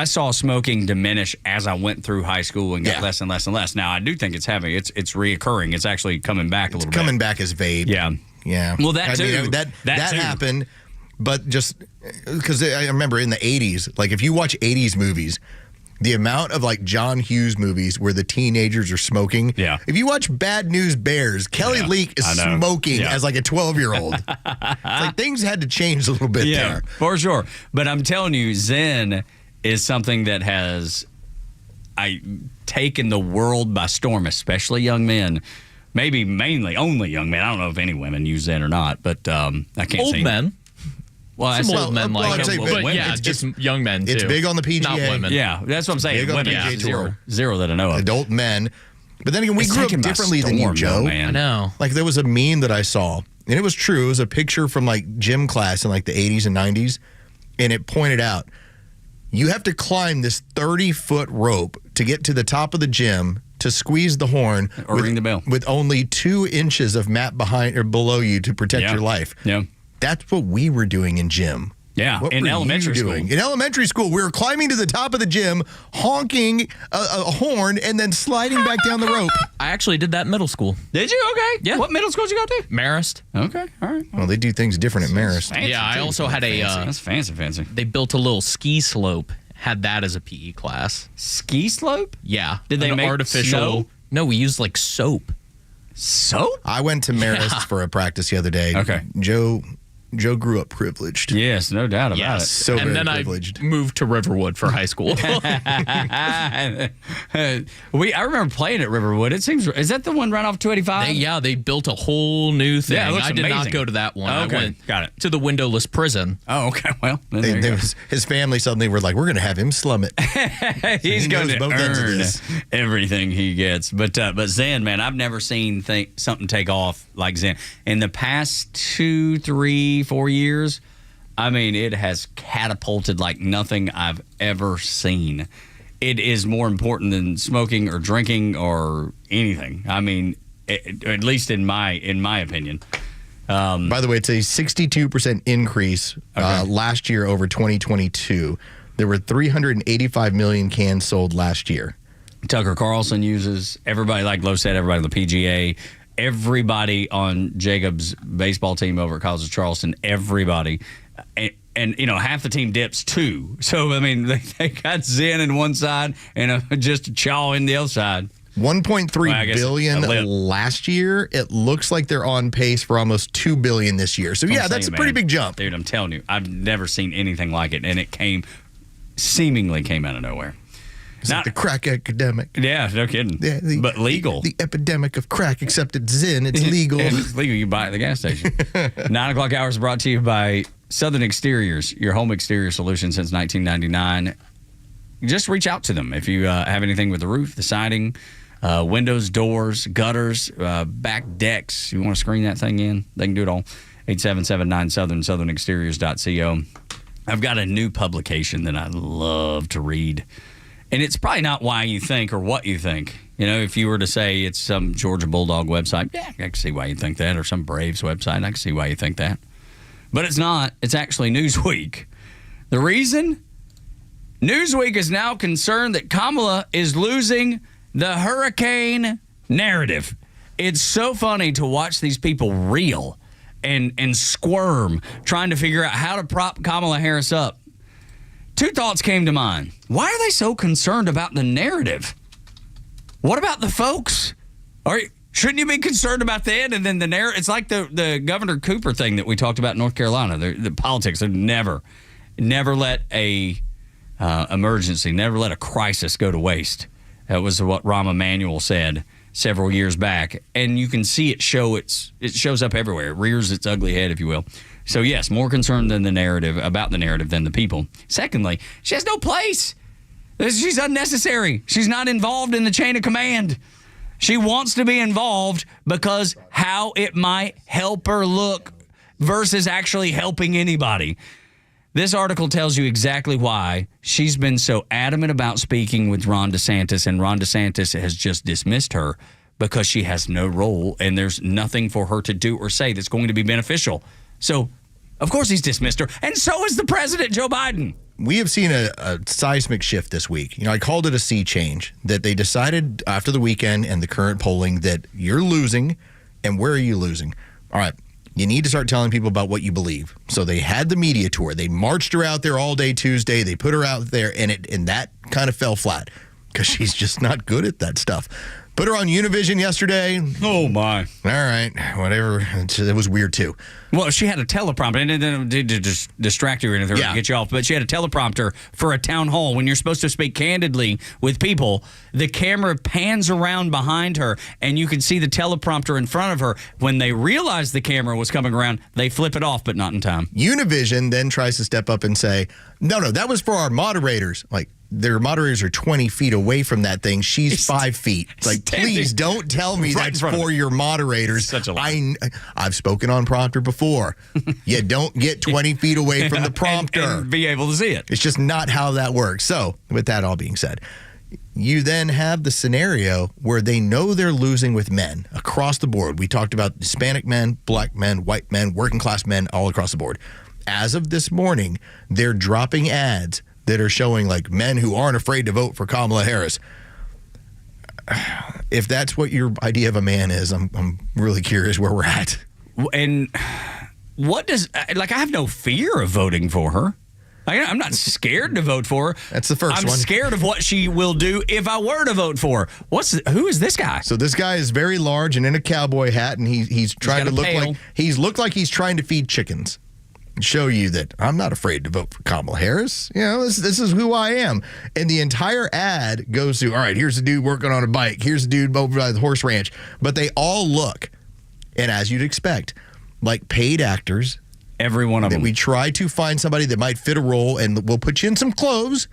saw smoking diminish as I went through high school and got less and less and less. Now, I do think it's reoccurring. It's actually coming back a little bit. Coming back as vape. Yeah. Yeah. Well, that too. That happened, but just because I remember in the 80s, like if you watch 80s movies, the amount of like John Hughes movies where the teenagers are smoking. Yeah. If you watch Bad News Bears, Kelly Leak is smoking as like a 12-year-old. It's like things had to change a little bit there. For sure. But I'm telling you, Zen is something that has taken the world by storm, especially young men. Maybe mainly only young men. I don't know if any women use Zen or not, but I can't old say. Men. Well, I say old men like it, but yeah, just young men too. It's big on the PGA. Not women. Yeah, that's what I'm saying. Big on women, the PGA Tour. Zero that I know of. Adult men. But then again, we grew up differently than you, Joe. Man. I know. Like there was a meme that I saw, and it was true. It was a picture from like gym class in like the 80s and 90s, and it pointed out you have to climb this 30-foot rope to get to the top of the gym to squeeze the horn or ring the bell with only 2 inches of mat behind or below you to protect your life. Yeah. That's what we were doing in gym. Yeah, What in were elementary you school. doing? In elementary school, we were climbing to the top of the gym, honking a horn, and then sliding back down the rope. I actually did that in middle school. Did you? Okay. Yeah. What middle school did you go to? Marist. Okay. All right. Well, they do things different at Marist. Fancy, Yeah, I too. also had a. That's fancy. They built a little ski slope. Had that as a PE class. Ski slope? Yeah. Did they An make artificial? snow? No, we used like soap. Soap? I went to Marist for a practice the other day. Okay. Joe grew up privileged. Yes, no doubt about it. So and very then privileged. I moved to Riverwood for high school. I remember playing at Riverwood. It seems, is that the one right off 285? They built a whole new thing. Yeah, it looks I did not amazing. go to that one. Okay, I went got it. to the windowless prison. Oh, okay. Well, then there you go. His family suddenly were like, we're going to have him slum it. He's He going knows to both ends of earn this. everything he gets. But Zen, man, I've never seen something take off like Zen. In the past 2, 3, 4 years, I mean, it has catapulted like nothing I've ever seen. It is more important than smoking or drinking or anything. I mean, at least in my opinion. By the way, it's a 62% increase last year over 2022. There were 385 million cans sold last year. Tucker Carlson uses, everybody, like Lo said, everybody on the PGA, everybody on Jacob's baseball team over at College of Charleston, everybody. And you know, half the team dips too. So, I mean, they got Zen in one side and just a Chaw in the other side. 1.3 billion last year. It looks like they're on pace for almost 2 billion this year. So, yeah, that's a pretty big jump. Dude, I'm telling you, I've never seen anything like it. And it seemingly came out of nowhere. It's like the crack epidemic. Yeah, no kidding. Yeah, but legal. The epidemic of crack, except it's Zen. It's legal. It's legal. You buy it at the gas station. 9 o'clock hours brought to you by Southern Exteriors, your home exterior solution since 1999. Just reach out to them if you have anything with the roof, the siding, windows, doors, gutters, back decks. You want to screen that thing in? They can do it all. 8779 southernexteriors.co. I've got a new publication that I love to read. And it's probably not why you think or what you think. You know, if you were to say it's some Georgia Bulldog website, yeah, I can see why you think that, or some Braves website, I can see why you think that. But it's not. It's actually Newsweek. The reason? Newsweek is now concerned that Kamala is losing the hurricane narrative. It's so funny to watch these people reel and squirm trying to figure out how to prop Kamala Harris up. 2 thoughts came to mind. Why are they so concerned about the narrative? What about the folks? Shouldn't you be concerned about that? And then the narrative, it's like the Governor Cooper thing that we talked about in North Carolina. The politics have never let a emergency, never let a crisis go to waste. That was what Rahm Emanuel said several years back. And you can see it shows up everywhere. It rears its ugly head, if you will. So, yes, more concerned about the narrative than the people. Secondly, she has no place. She's unnecessary. She's not involved in the chain of command. She wants to be involved because how it might help her look versus actually helping anybody. This article tells you exactly why she's been so adamant about speaking with Ron DeSantis, and Ron DeSantis has just dismissed her because she has no role and there's nothing for her to do or say that's going to be beneficial. So, of course, he's dismissed her. And so is the president, Joe Biden. We have seen a seismic shift this week. You know, I called it a sea change, that they decided after the weekend and the current polling that you're losing. And where are you losing? All right, you need to start telling people about what you believe. So they had the media tour. They marched her out there all day Tuesday. They put her out there, and that kind of fell flat because she's just not good at that stuff. Put her on Univision yesterday. Oh, my. All right, whatever. It was weird, too. Well, she had a teleprompter, and it did just distract you or anything, to get you off, but she had a teleprompter for a town hall. When you're supposed to speak candidly with people, the camera pans around behind her, and you can see the teleprompter in front of her. When they realize the camera was coming around, they flip it off, but not in time. Univision then tries to step up and say, no, that was for our moderators. Like, their moderators are 20 feet away from that thing. She's 5 feet. It's like, please don't tell me that's for your moderators. Such a lie. I've spoken on prompter before. You don't get 20 feet away from the prompter. and be able to see it. It's just not how that works. So, with that all being said, you then have the scenario where they know they're losing with men across the board. We talked about Hispanic men, black men, white men, working class men, all across the board. as of this morning, they're dropping ads that are showing like men who aren't afraid to vote for Kamala Harris. If that's what your idea of a man is, I'm really curious where we're at. And what does, like, I have no fear of voting for her. I'm not scared to vote for her. That's the first one. I'm scared of what she will do if I were to vote for her. Who is this guy? So this guy is very large and in a cowboy hat, and he's trying to look like he's trying to feed chickens. Show you that I'm not afraid to vote for Kamala Harris. You know, this is who I am. And the entire ad goes through, all right, here's a dude working on a bike. Here's a dude over by the horse ranch. But they all look, and as you'd expect, like paid actors. Every one of them. We try to find somebody that might fit a role, and we'll put you in some clothes.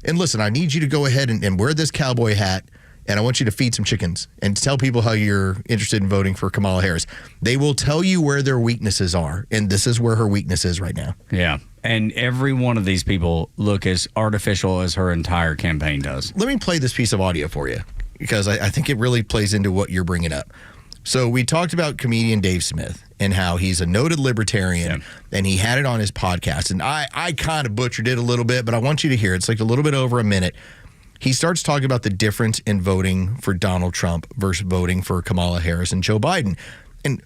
And listen, I need you to go ahead and wear this cowboy hat, and I want you to feed some chickens and tell people how you're interested in voting for Kamala Harris. They will tell you where their weaknesses are, and this is where her weakness is right now. Yeah, and every one of these people look as artificial as her entire campaign does. Let me play this piece of audio for you, because I think it really plays into what you're bringing up. So we talked about comedian Dave Smith and how he's a noted libertarian, and he had it on his podcast. And I kind of butchered it a little bit, but I want you to hear it. It's like a little bit over a minute. He starts talking about the difference in voting for Donald Trump versus voting for Kamala Harris and Joe Biden. And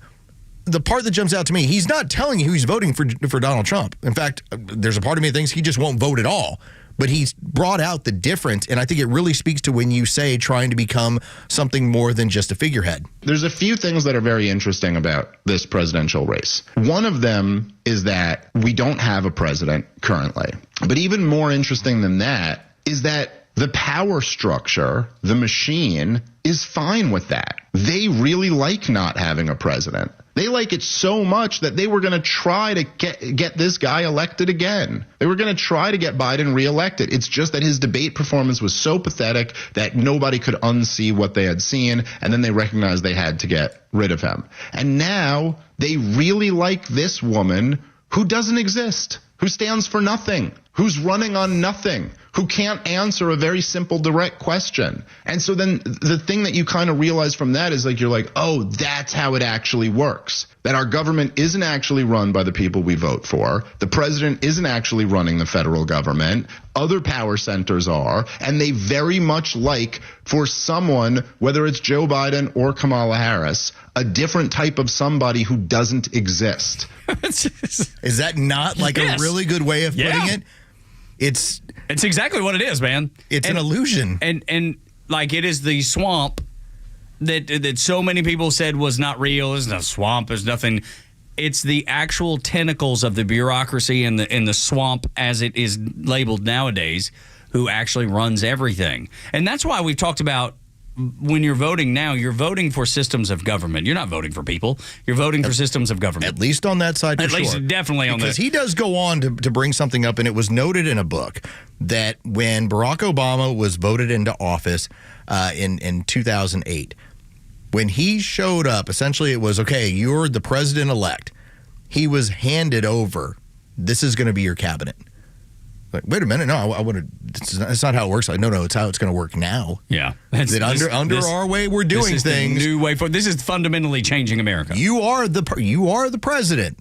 the part that jumps out to me, he's not telling you he's voting for Donald Trump. In fact, there's a part of me that thinks he just won't vote at all. But he's brought out the difference, and I think it really speaks to when you say trying to become something more than just a figurehead. There's a few things that are very interesting about this presidential race. One of them is that we don't have a president currently. But even more interesting than that is that the power structure, the machine, is fine with that. They really like not having a president. They like it so much that they were going to try to get this guy elected again. They were going to try to get Biden reelected. It's just that his debate performance was so pathetic that nobody could unsee what they had seen, and then they recognized they had to get rid of him. And now they really like this woman who doesn't exist, who stands for nothing, who's running on nothing, who can't answer a very simple, direct question. And so then the thing that you kind of realize from that is like, you're like, oh, that's how it actually works. That our government isn't actually run by the people we vote for. The president isn't actually running the federal government. Other power centers are. And they very much like for someone, whether it's Joe Biden or Kamala Harris, a different type of somebody who doesn't exist. Is that not like a really good way of putting it? It's exactly what it is, man. It's an illusion. And like it is the swamp that so many people said was not real. It's not a swamp. There's nothing. It's the actual tentacles of the bureaucracy and the swamp as it is labeled nowadays who actually runs everything. And that's why we've talked about when you're voting now, you're voting for systems of government. You're not voting for people. You're voting for systems of government. At least on that side, for sure. At least definitely on that. Because he does go on to bring something up, and it was noted in a book that when Barack Obama was voted into office in 2008, when he showed up, essentially it was, okay, you're the president-elect. He was handed over, this is going to be your cabinet. Like, wait a minute, no, I want to. That's not how it works. Like, no, it's how it's going to work now. Yeah, under our way, we're doing this is things. The new way for this is fundamentally changing America. You are the president,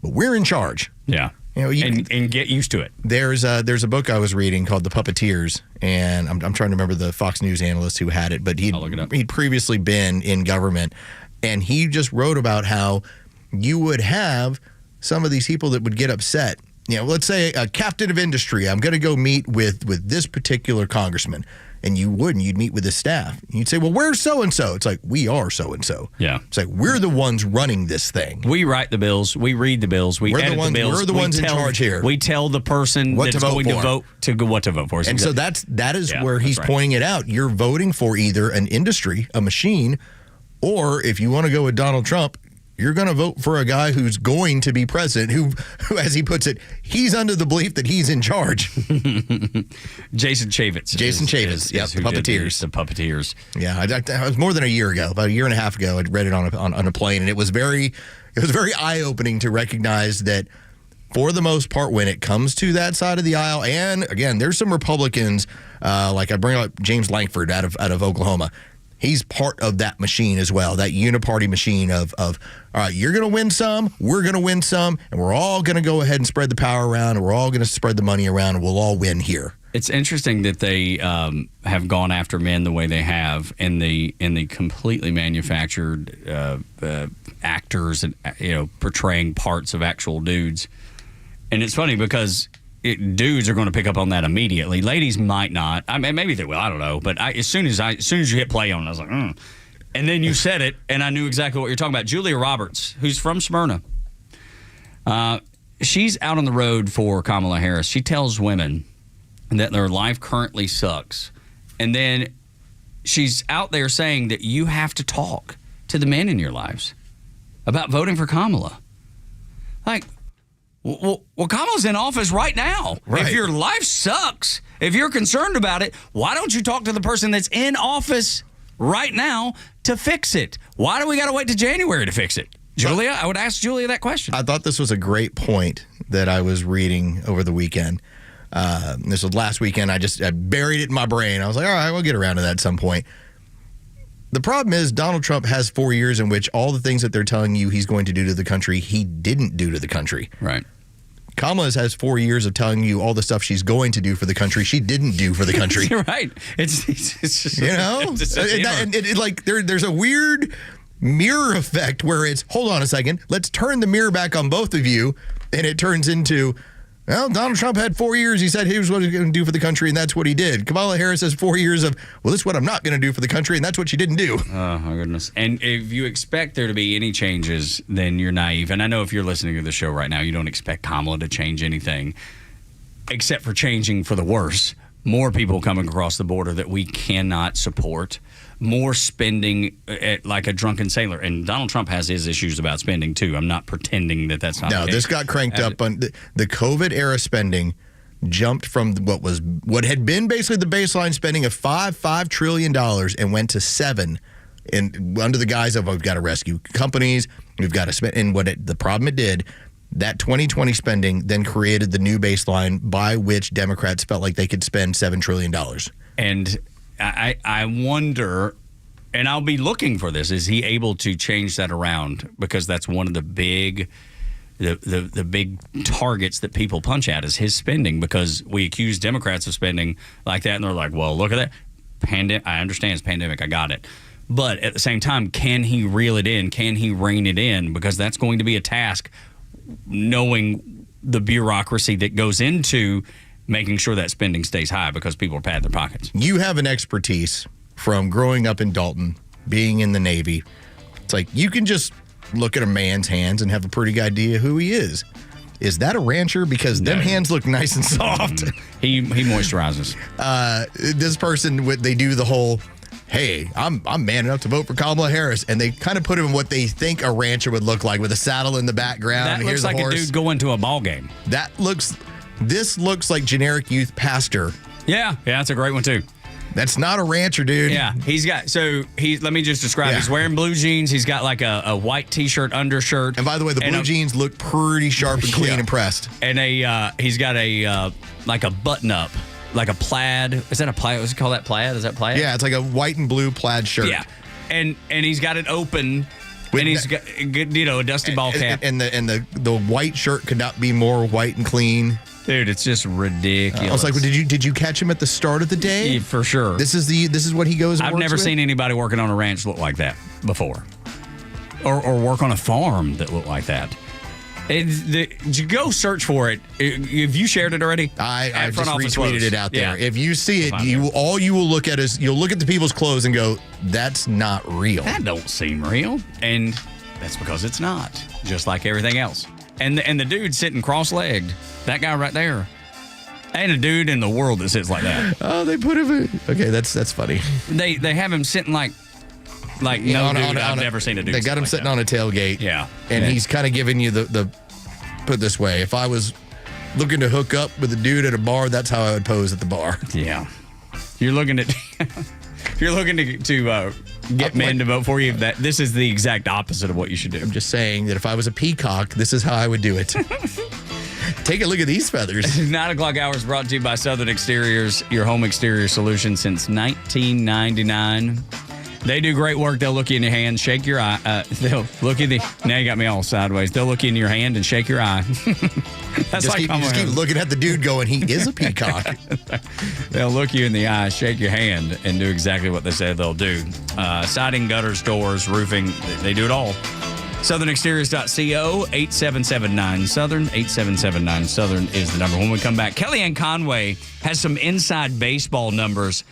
but we're in charge. Yeah, you know, and get used to it. There's a book I was reading called The Puppeteers, and I'm trying to remember the Fox News analyst who had it, but he'd previously been in government, and he just wrote about how you would have some of these people that would get upset. You know, let's say a captain of industry, I'm going to go meet with this particular congressman. And you'd meet with his staff. You'd say, well, where's so-and-so? It's like, we are so-and-so. Yeah. It's like, we're the ones running this thing. We write the bills. We read the bills. We edit the bills. We're the ones in charge here. We tell the person what that's going to vote what to vote for. And so that is where he's pointing it out. You're voting for either an industry, a machine, or if you want to go with Donald Trump, you're going to vote for a guy who's going to be president, who, as he puts it, he's under the belief that he's in charge. Jason Chaffetz. The Puppeteers. The Puppeteers. Yeah, it was more than a year ago, about a year and a half ago. I read it on a plane, and it was very eye-opening to recognize that, for the most part, when it comes to that side of the aisle, and again, there's some Republicans, like I bring up James Lankford out of Oklahoma. He's part of that machine as well, that uniparty machine of all right, you're going to win some, we're going to win some, and we're all going to go ahead and spread the power around, and we're all going to spread the money around, and we'll all win here. It's interesting that they have gone after men the way they have in the completely manufactured actors and portraying parts of actual dudes. And it's funny because dudes are going to pick up on that immediately. Ladies might not. I mean, maybe they will. I don't know. But as soon as you hit play on it, I was like, And then you said it, and I knew exactly what you're talking about. Julia Roberts, who's from Smyrna. She's out on the road for Kamala Harris. She tells women that their life currently sucks. And then she's out there saying that you have to talk to the men in your lives about voting for Kamala. Like, well, Kamala's in office right now. Right. If your life sucks, if you're concerned about it, why don't you talk to the person that's in office right now to fix it? Why do we got to wait to January to fix it? Julia, I would ask Julia that question. I thought this was a great point that I was reading over the weekend. This was last weekend. I buried it in my brain. I was like, all right, we'll get around to that at some point. The problem is Donald Trump has 4 years in which all the things that they're telling you he's going to do to the country, he didn't do to the country. Right. Kamala has 4 years of telling you all the stuff she's going to do for the country she didn't do for the country. You're right. It's just, there's a weird mirror effect where it's, hold on a second, let's turn the mirror back on both of you, and it turns into, well, Donald Trump had 4 years. He said here's what he's going to do for the country, and that's what he did. Kamala Harris has 4 years of, well, this is what I'm not going to do for the country, and that's what she didn't do. Oh, my goodness. And if you expect there to be any changes, then you're naive. And I know if you're listening to the show right now, you don't expect Kamala to change anything except for changing for the worse. More people coming across the border that we cannot support. More spending like a drunken sailor. And Donald Trump has his issues about spending, too. I'm not pretty that's not the case. This got cranked up on the COVID-era spending jumped from what had been basically the baseline spending of $5 trillion and went to $7 and under the guise of, we've got to rescue companies, we've got to spend. And the problem it did, that 2020 spending then created the new baseline by which Democrats felt like they could spend $7 trillion. And I wonder, and I'll be looking for this, is he able to change that around? Because that's one of the big targets that people punch at is his spending, because we accuse Democrats of spending like that, and they're like, well, look at that. I understand it's pandemic. I got it. But at the same time, can he reel it in? Can he rein it in? Because that's going to be a task, knowing the bureaucracy that goes into making sure that spending stays high because people are padding their pockets. You have an expertise from growing up in Dalton, being in the Navy. It's like you can just look at a man's hands and have a pretty good idea who he is. Is that a rancher? Because them hands look nice and soft. He moisturizes. This person, they do the whole, hey, I'm man enough to vote for Kamala Harris, and they kind of put him in what they think a rancher would look like with a saddle in the background. That and looks here's like a horse. A dude going to a ball game. This looks like generic youth pastor. Yeah, that's a great one too. That's not a rancher, dude. Yeah, let me just describe. Yeah. He's wearing blue jeans. He's got like a white t-shirt, undershirt. And by the way, the blue jeans look pretty sharp and clean and pressed. And he's got like a button up, like a plaid. Is that a plaid? What's it called? That plaid? Is that plaid? Yeah, it's like a white and blue plaid shirt. Yeah, and he's got it open. And he's got a dusty ball cap. And the white shirt could not be more white and clean. Dude, it's just ridiculous. I was like, well, did you catch him at the start of the day? Yeah, for sure. This is what he goes. I've never seen anybody working on a ranch look like that before, or work on a farm that looked like that. You go search for it. Have you shared it already? I just retweeted it out there. Yeah. If you see it, you will look at is you'll look at the people's clothes and go, that's not real. That don't seem real, and that's because it's not. Just like everything else. And the dude sitting cross-legged, that guy right there, ain't a dude in the world that sits like that. Oh, they put him in. Okay, that's funny. They have him sitting like I've never seen a dude. They got him sitting on a tailgate. Yeah. And he's kind of giving you the put it this way, if I was looking to hook up with a dude at a bar, that's how I would pose at the bar. Yeah. You're looking to get men to vote for you. That this is the exact opposite of what you should do. I'm just saying that if I was a peacock, this is how I would do it. Take a look at these feathers. 9 o'clock hour is brought to you by Southern Exteriors, your home exterior solution since 1999. They do great work. They'll look you in your hand, shake your eye. They'll look in the. Now you got me all sideways. They'll look you in your hand and shake your eye. That's just keep looking at the dude going, he is a peacock. They'll look you in the eye, shake your hand, and do exactly what they said they'll do. Siding, gutters, doors, roofing, they do it all. SouthernExteriors.co, 8779-SOUTHERN. 8779-SOUTHERN is the number. When we come back, Kellyanne Conway has some inside baseball numbers.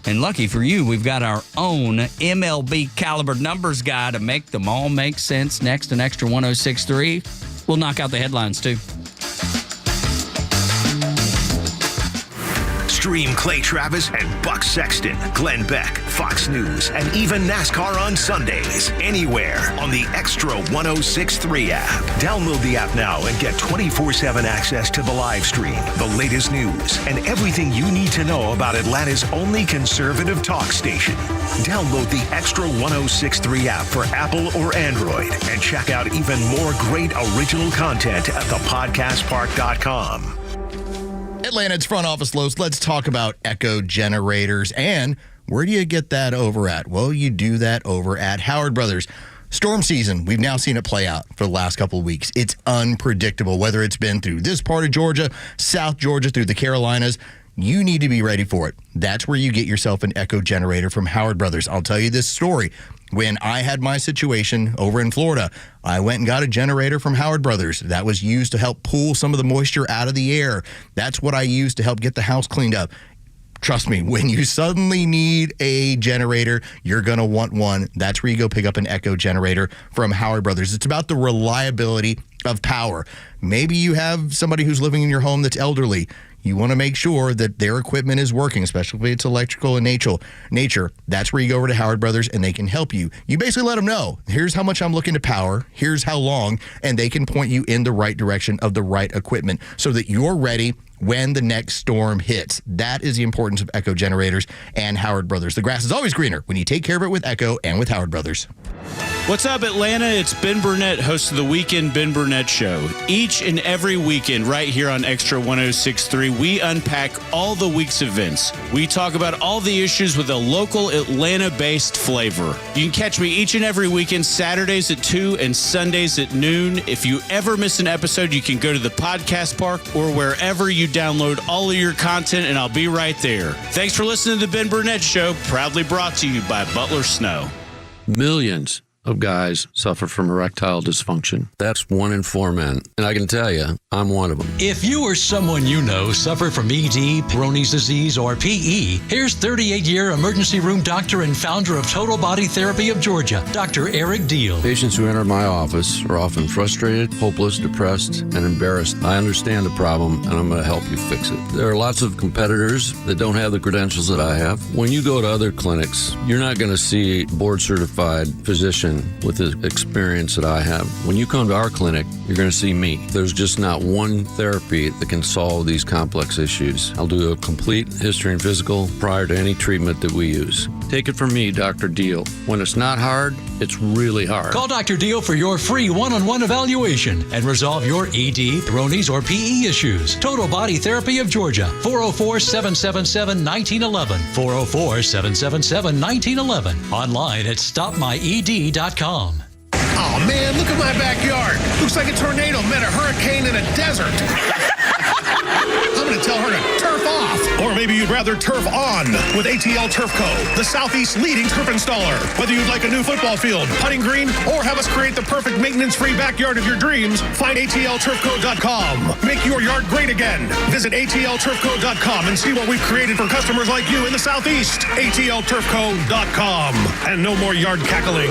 And lucky for you, we've got our own MLB caliber numbers guy to make them all make sense. Next, an extra 106.3. We'll knock out the headlines, too. Stream Clay Travis and Buck Sexton, Glenn Beck, Fox News, and even NASCAR on Sundays. Anywhere on the Extra 106.3 app. Download the app now and get 24/7 access to the live stream, the latest news, and everything you need to know about Atlanta's only conservative talk station. Download the Extra 106.3 app for Apple or Android and check out even more great original content at thepodcastpark.com. Atlanta's front office lows. Let's talk about echo generators. And where do you get that over at? Well, you do that over at Howard Brothers. Storm season, we've now seen it play out for the last couple of weeks. It's unpredictable, whether it's been through this part of Georgia, South Georgia, through the Carolinas. You need to be ready for it. That's where you get yourself an echo generator from Howard Brothers. I'll tell you this story. When I had my situation over in Florida, I went and got a generator from Howard Brothers. That was used to help pull some of the moisture out of the air. That's what I used to help get the house cleaned up. Trust me, when you suddenly need a generator, you're going to want one. That's where you go pick up an echo generator from Howard Brothers. It's about the reliability of power. Maybe you have somebody who's living in your home that's elderly. You want to make sure that their equipment is working, especially if it's electrical in nature. That's where you go over to Howard Brothers and they can help you. You basically let them know, here's how much I'm looking to power, here's how long, and they can point you in the right direction of the right equipment so that you're ready when the next storm hits. That is the importance of echo generators and Howard Brothers. The grass is always greener when you take care of it with Echo and with Howard Brothers. What's up, Atlanta? It's Ben Burnett, host of the Weekend Ben Burnett Show. Each and every weekend, right here on Extra 106.3, we unpack all the week's events. We talk about all the issues with a local Atlanta-based flavor. You can catch me each and every weekend, Saturdays at 2 and Sundays at noon. If you ever miss an episode, you can go to the Podcast Park or wherever you download all of your content, and I'll be right there. Thanks for listening to the Ben Burnett Show, proudly brought to you by Butler Snow. Millions of guys suffer from erectile dysfunction. That's 1 in 4 men. And I can tell you, I'm one of them. If you or someone you know suffer from ED, Peyronie's disease, or PE, here's 38-year emergency room doctor and founder of Total Body Therapy of Georgia, Dr. Eric Deal. Patients who enter my office are often frustrated, hopeless, depressed, and embarrassed. I understand the problem, and I'm going to help you fix it. There are lots of competitors that don't have the credentials that I have. When you go to other clinics, you're not going to see a board-certified physician with the experience that I have. When you come to our clinic, you're going to see me. There's just not one therapy that can solve these complex issues. I'll do a complete history and physical prior to any treatment that we use. Take it from me, Dr. Deal. When it's not hard, it's really hard. Call Dr. Deal for your free one-on-one evaluation and resolve your ED, Peyronie's, or PE issues. Total Body Therapy of Georgia, 404-777-1911, 404-777-1911, online at stopmyed.com. Oh man, look at my backyard. Looks like a tornado met a hurricane in a desert. I'm going to tell her to turf off. Or maybe you'd rather turf on with ATL Turf Co., the Southeast's leading turf installer. Whether you'd like a new football field, putting green, or have us create the perfect maintenance-free backyard of your dreams, find ATLTurfCo.com. Make your yard great again. Visit ATLTurfCo.com and see what we've created for customers like you in the Southeast. ATLTurfCo.com. And no more yard cackling.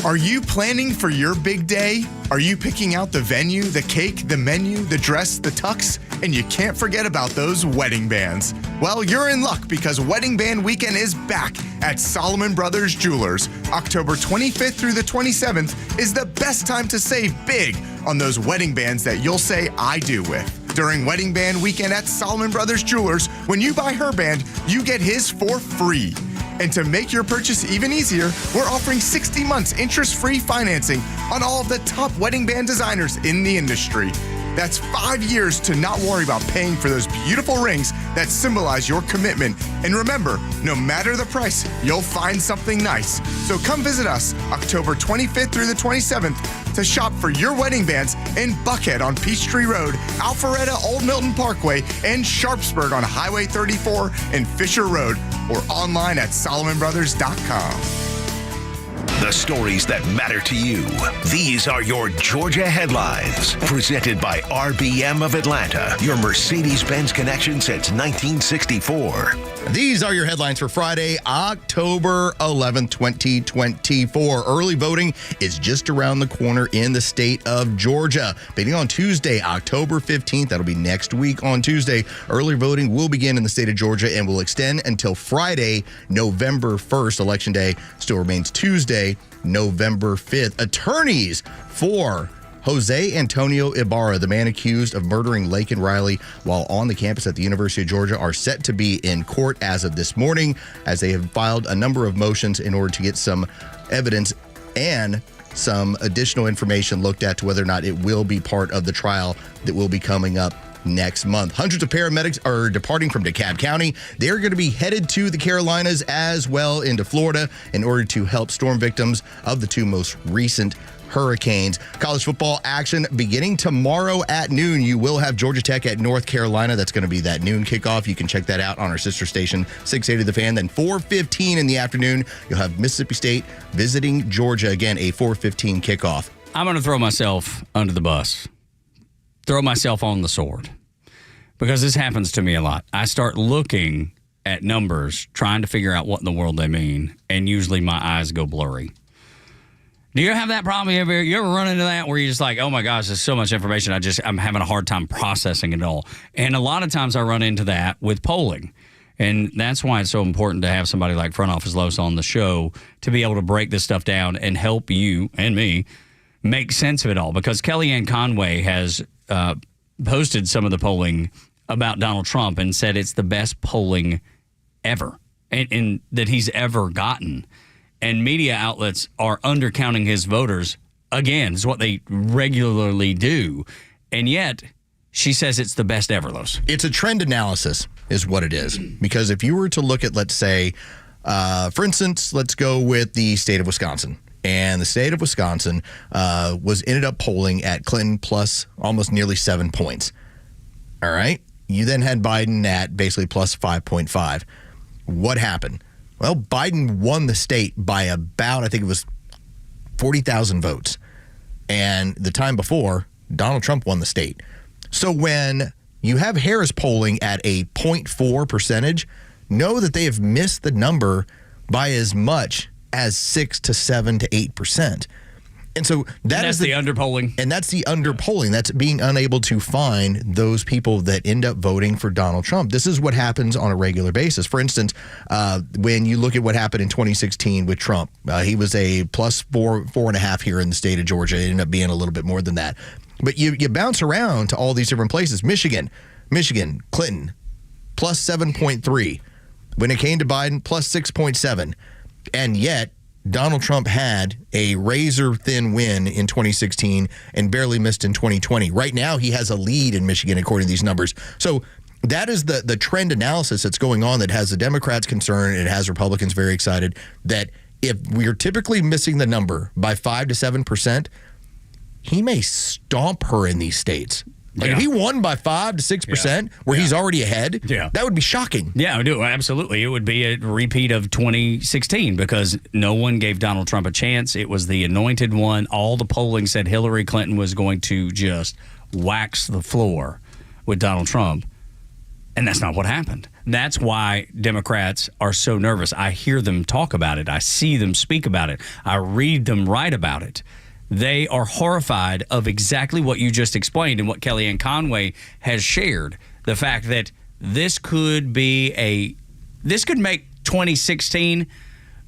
Are you planning for your big day? Are you picking out the venue, the cake, the menu, the dress, the tux? And you can't forget about those wedding bands. Well, you're in luck because Wedding Band Weekend is back at Solomon Brothers Jewelers. October 25th through the 27th is the best time to save big on those wedding bands that you'll say I do with. During Wedding Band Weekend at Solomon Brothers Jewelers, when you buy her band, you get his for free. And to make your purchase even easier, we're offering 60 months interest-free financing on all of the top wedding band designers in the industry. That's 5 years to not worry about paying for those beautiful rings that symbolize your commitment. And remember, no matter the price, you'll find something nice. So come visit us October 25th through the 27th to shop for your wedding bands in Buckhead on Peachtree Road, Alpharetta Old Milton Parkway, and Sharpsburg on Highway 34 and Fisher Road, or online at SolomonBrothers.com. The stories that matter to you. These are your Georgia headlines. Presented by RBM of Atlanta, your Mercedes-Benz connection since 1964. These are your headlines for Friday, October 11th, 2024. Early voting is just around the corner in the state of Georgia. Beginning on Tuesday, October 15th, that'll be next week on Tuesday, early voting will begin in the state of Georgia and will extend until Friday, November 1st. Election day still remains Tuesday, November 5th. Attorneys for Jose Antonio Ibarra, the man accused of murdering Laken Riley while on the campus at the University of Georgia, are set to be in court as of this morning, as they have filed a number of motions in order to get some evidence and some additional information looked at to whether or not it will be part of the trial that will be coming up next month. Hundreds of paramedics are departing from DeKalb County. They're going to be headed to the Carolinas as well into Florida in order to help storm victims of the two most recent hurricanes. College football action beginning tomorrow at noon. You will have Georgia Tech at North Carolina. That's going to be that noon kickoff. You can check that out on our sister station, 680 The Fan. Then 4:15 in the afternoon, you'll have Mississippi State visiting Georgia. Again, a 4:15 kickoff. I'm going to throw myself under the bus. Throw myself on the sword. Because this happens to me a lot. I start looking at numbers, trying to figure out what in the world they mean, and usually my eyes go blurry. Do you have that problem? You ever run into that where you're just like, oh my gosh, there's so much information. I'm having a hard time processing it all. And a lot of times I run into that with polling. And that's why it's so important to have somebody like Front Office Los on the show to be able to break this stuff down and help you and me make sense of it all. Because Kellyanne Conway has posted some of the polling about Donald Trump and said it's the best polling ever and that he's ever gotten. And media outlets are undercounting his voters again. Is what they regularly do. And yet, she says it's the best ever, Los. It's a trend analysis is what it is. Because if you were to look at, let's say, for instance, let's go with the state of Wisconsin. And the state of Wisconsin ended up polling at Clinton plus almost nearly 7 points. All right. You then had Biden at basically plus 5.5. What happened? Well, Biden won the state by about, I think it was 40,000 votes. And the time before, Donald Trump won the state. So when you have Harris polling at a 0.4 percentage, know that they have missed the number by as much as 6 to 7 to 8%. And so that's the underpolling. And that's the underpolling. That's being unable to find those people that end up voting for Donald Trump. This is what happens on a regular basis. For instance, when you look at what happened in 2016 with Trump, he was a plus 4.5 here in the state of Georgia. It ended up being a little bit more than that. But you bounce around to all these different places. Michigan, Clinton, plus 7.3. When it came to Biden, plus 6.7. And yet, Donald Trump had a razor-thin win in 2016 and barely missed in 2020. Right now, he has a lead in Michigan, according to these numbers. So that is the trend analysis that's going on that has the Democrats concerned. It has Republicans very excited that if we're typically missing the number by 5 to 7%, he may stomp her in these states. Like if he won by 5 to 6%, where he's already ahead, that would be shocking. Yeah, absolutely. It would be a repeat of 2016 because no one gave Donald Trump a chance. It was the anointed one. All the polling said Hillary Clinton was going to just wax the floor with Donald Trump. And that's not what happened. That's why Democrats are so nervous. I hear them talk about it. I see them speak about it. I read them write about it. They are horrified of exactly what you just explained and what Kellyanne Conway has shared. The fact that this could make 2016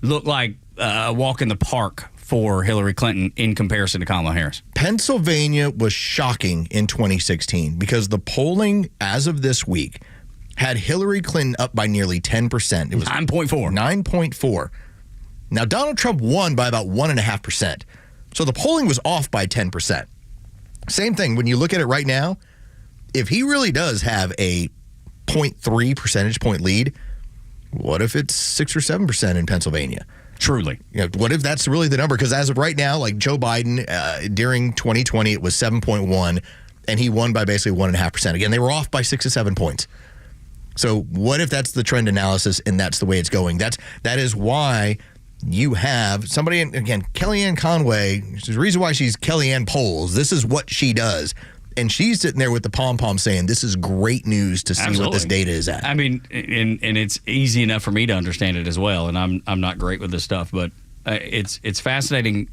look like a walk in the park for Hillary Clinton in comparison to Kamala Harris. Pennsylvania was shocking in 2016 because the polling as of this week had Hillary Clinton up by nearly 10%. It was 9.4. 9.4. Now, Donald Trump won by about 1.5%. So the polling was off by 10%. Same thing. When you look at it right now, if he really does have a 0.3 percentage point lead, what if it's 6 or 7% in Pennsylvania? Truly. What if that's really the number? Because as of right now, like Joe Biden, during 2020, it was 7.1, and he won by basically 1.5%. Again, they were off by 6 to 7 points. So what if that's the trend analysis and that's the way it's going? That is why you have somebody, again, Kellyanne Conway, the reason why she's Kellyanne Polls. This is what she does. And she's sitting there with the pom-pom saying, this is great news to see what this data is at. I mean, and it's easy enough for me to understand it as well, and I'm not great with this stuff, but it's fascinating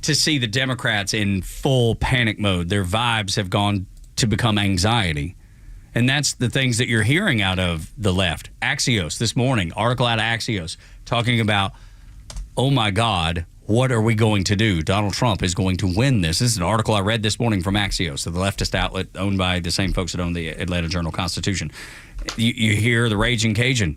to see the Democrats in full panic mode. Their vibes have gone to become anxiety. And that's the things that you're hearing out of the left. Axios this morning, article out of Axios, talking about, oh my God, what are we going to do? Donald Trump is going to win this. This is an article I read this morning from Axios, the leftist outlet owned by the same folks that own the Atlanta Journal-Constitution. You hear the raging Cajun,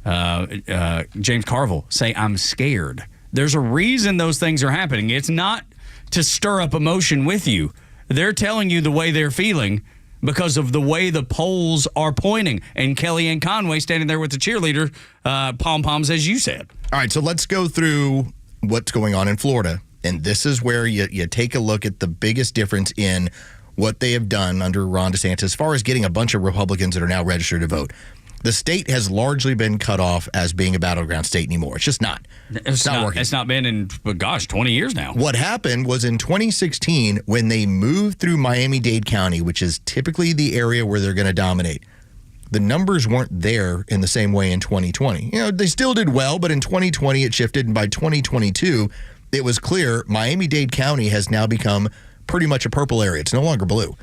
James Carville, say, I'm scared. There's a reason those things are happening. It's not to stir up emotion with you. They're telling you the way they're feeling because of the way the polls are pointing. And Kellyanne Conway standing there with the cheerleader pom-poms, as you said. All right, so let's go through what's going on in Florida. And this is where you take a look at the biggest difference in what they have done under Ron DeSantis as far as getting a bunch of Republicans that are now registered to vote. The state has largely been cut off as being a battleground state anymore. It's just not. It's not working. It's not been in, 20 years now. What happened was in 2016 when they moved through Miami-Dade County, which is typically the area where they're going to dominate. The numbers weren't there in the same way in 2020. They still did well, but in 2020 it shifted, and by 2022 it was clear Miami-Dade County has now become pretty much a purple area. It's no longer blue.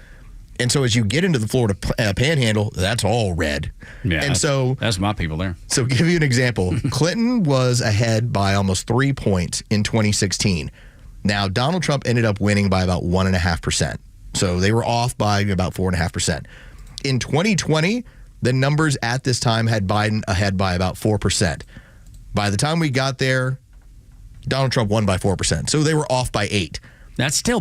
And so as you get into the Florida panhandle, that's all red. Yeah, and that's my people there. So give you an example. Clinton was ahead by almost 3 points in 2016. Now, Donald Trump ended up winning by about 1.5%. So they were off by about 4.5%. In 2020, the numbers at this time had Biden ahead by about 4%. By the time we got there, Donald Trump won by 4%. So they were off by 8%.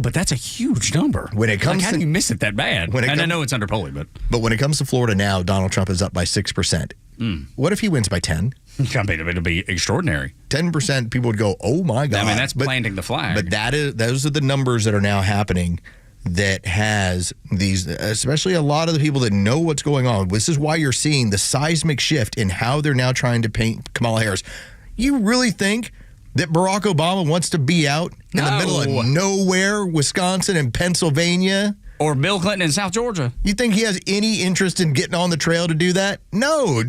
But that's a huge number. When it comes how do you miss it that bad? I know it's under polling, but when it comes to Florida now, Donald Trump is up by 6%. What if he wins by 10? I mean, it'll be extraordinary. 10%, people would go, oh my God. I mean, that's planting the flag. But those are the numbers that are now happening that has these, especially a lot of the people that know what's going on. This is why you're seeing the seismic shift in how they're now trying to paint Kamala Harris. You really think that Barack Obama wants to be out in the middle of nowhere, Wisconsin and Pennsylvania? Or Bill Clinton in South Georgia? You think he has any interest in getting on the trail to do that? No.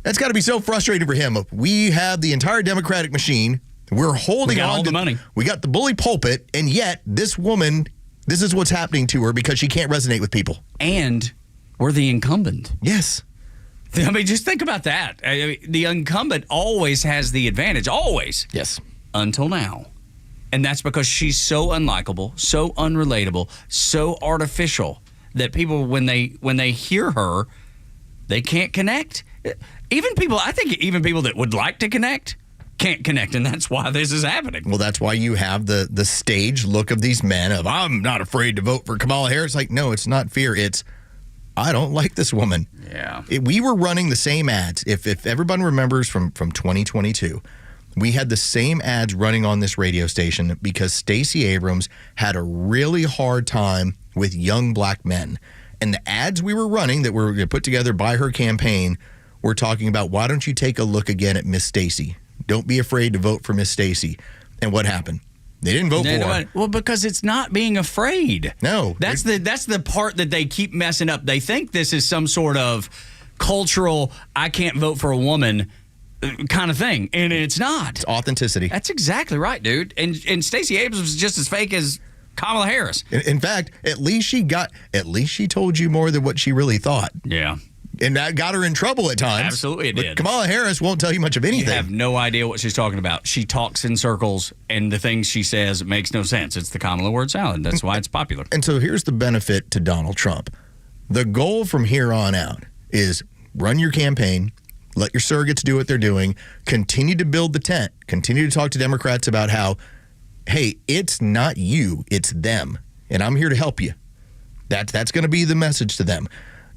That's got to be so frustrating for him. We have the entire Democratic machine. We're holding on all the money. We got the bully pulpit, and yet this woman, this is what's happening to her because she can't resonate with people. And we're the incumbent. Yes. I mean, just think about that. The incumbent always has the advantage. Always. Yes. Until now. And that's because she's so unlikable, so unrelatable, so artificial that people, when they hear her, they can't connect. Even people that would like to connect can't connect, and that's why this is happening. Well, that's why you have the stage look of these men of, I'm not afraid to vote for Kamala Harris. Like, no, it's not fear. It's, I don't like this woman. Yeah. We were running the same ads. If everyone remembers from 2022, we had the same ads running on this radio station because Stacey Abrams had a really hard time with young black men. And the ads we were running that were put together by her campaign were talking about, why don't you take a look again at Miss Stacey? Don't be afraid to vote for Miss Stacey. And what happened? They didn't vote for her. Well, because it's not being afraid. No. That's the part that they keep messing up. They think this is some sort of cultural, I can't vote for a woman kind of thing. And it's not. It's authenticity. That's exactly right, dude. And Stacey Abrams was just as fake as Kamala Harris. In fact, at least she told you more than what she really thought. Yeah. And that got her in trouble at times. Absolutely it did. Kamala Harris won't tell you much of anything. You have no idea what she's talking about. She talks in circles, and the things she says makes no sense. It's the Kamala word salad. That's why it's popular. And so here's the benefit to Donald Trump. The goal from here on out is run your campaign, let your surrogates do what they're doing, continue to build the tent, continue to talk to Democrats about how, hey, it's not you, it's them. and I'm here to help you. That's going to be the message to them.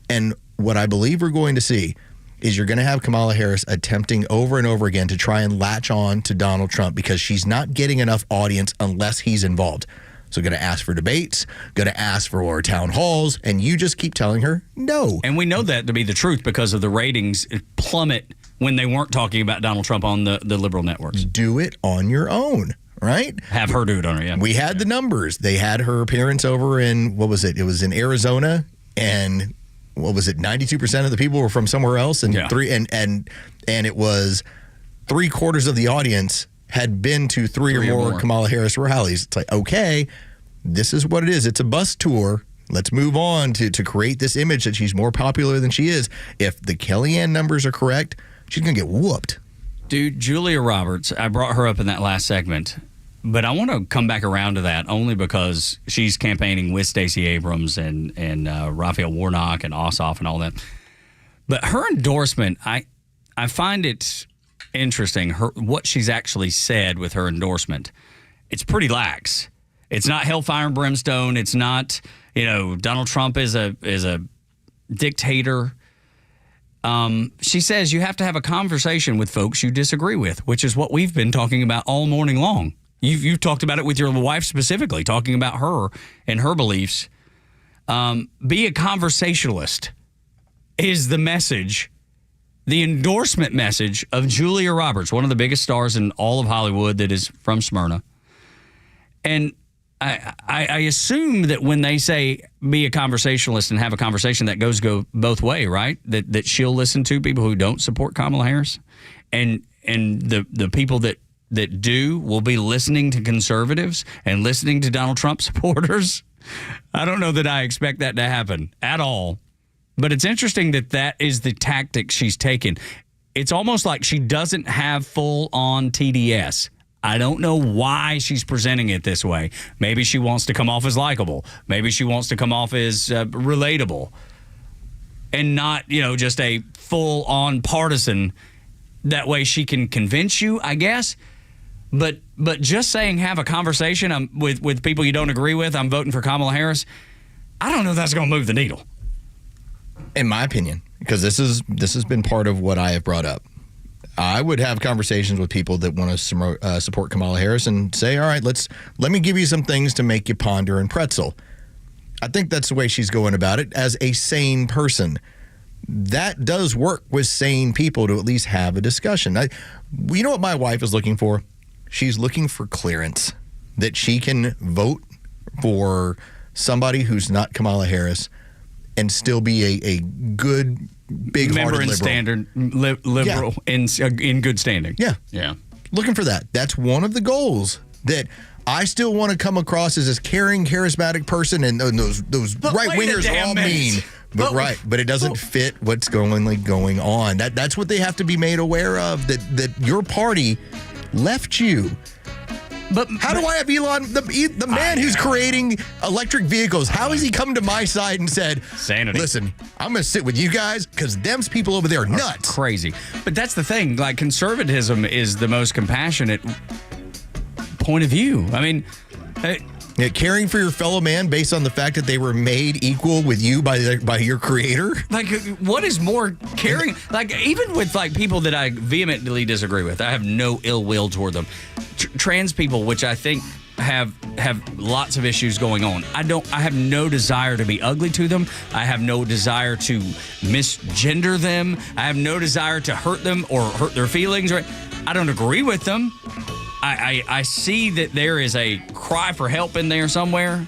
And what I believe we're going to see is you're going to have Kamala Harris attempting over and over again to try and latch on to Donald Trump because she's not getting enough audience unless he's involved. So going to ask for debates, going to ask for town halls, and you just keep telling her no. And we know that to be the truth because of the ratings plummet when they weren't talking about Donald Trump on the liberal networks. Do it on your own, right? Have her do it on her, yeah. We had the numbers. They had her appearance over in, what was it? It was in Arizona, and what was it? 92% of the people were from somewhere else, and it was 3/4 of the audience had been to three or more Kamala Harris rallies. It's like, okay, this is what it is. It's a bus tour. Let's move on to create this image that she's more popular than she is. If the Kellyanne numbers are correct, she's going to get whooped. Dude, Julia Roberts, I brought her up in that last segment, but I want to come back around to that only because she's campaigning with Stacey Abrams and Raphael Warnock and Ossoff and all that. But her endorsement, I find it interesting, what she's actually said with her endorsement. It's pretty lax. It's not hellfire and brimstone. It's not, Donald Trump is a dictator. She says you have to have a conversation with folks you disagree with, which is what we've been talking about all morning long. You've talked about it with your wife specifically, talking about her and her beliefs. Be a conversationalist is the message, the endorsement message of Julia Roberts, one of the biggest stars in all of Hollywood that is from Smyrna. And I assume that when they say be a conversationalist and have a conversation, that go both way, right? That she'll listen to people who don't support Kamala Harris, and the people that do will be listening to conservatives and listening to Donald Trump supporters. I don't know that I expect that to happen at all. But it's interesting that is the tactic she's taken. It's almost like she doesn't have full-on TDS. I don't know why she's presenting it this way. Maybe she wants to come off as likable. Maybe she wants to come off as relatable and not, just a full-on partisan. That way she can convince you, I guess. But just saying have a conversation with people you don't agree with, I'm voting for Kamala Harris, I don't know if that's going to move the needle. In my opinion, because this has been part of what I have brought up. I would have conversations with people that want to support Kamala Harris and say, all right, let me give you some things to make you ponder and pretzel. I think that's the way she's going about it as a sane person. That does work with sane people to at least have a discussion. You know what my wife is looking for? She's looking for clearance, that she can vote for somebody who's not Kamala Harris and still be a good, big-hearted liberal. Standard liberal in good standing. Yeah. Looking for that. That's one of the goals, that I still want to come across as this caring, charismatic person, and those right-wingers are all mean. But it doesn't fit what's going on. That's what they have to be made aware of, that your party left you. But how do I have Elon, the man who's creating electric vehicles, how has he come to my side and said, sanity, listen, I'm going to sit with you guys because them's people over there are nuts. Crazy. But that's the thing. Like, conservatism is the most compassionate point of view. I mean, caring for your fellow man based on the fact that they were made equal with you by your creator. Like, what is more caring? Like, even with people that I vehemently disagree with, I have no ill will toward them. Trans people, which I think have lots of issues going on. I have no desire to be ugly to them. I have no desire to misgender them. I have no desire to hurt them or hurt their feelings. I don't agree with them. I see that there is a cry for help in there somewhere,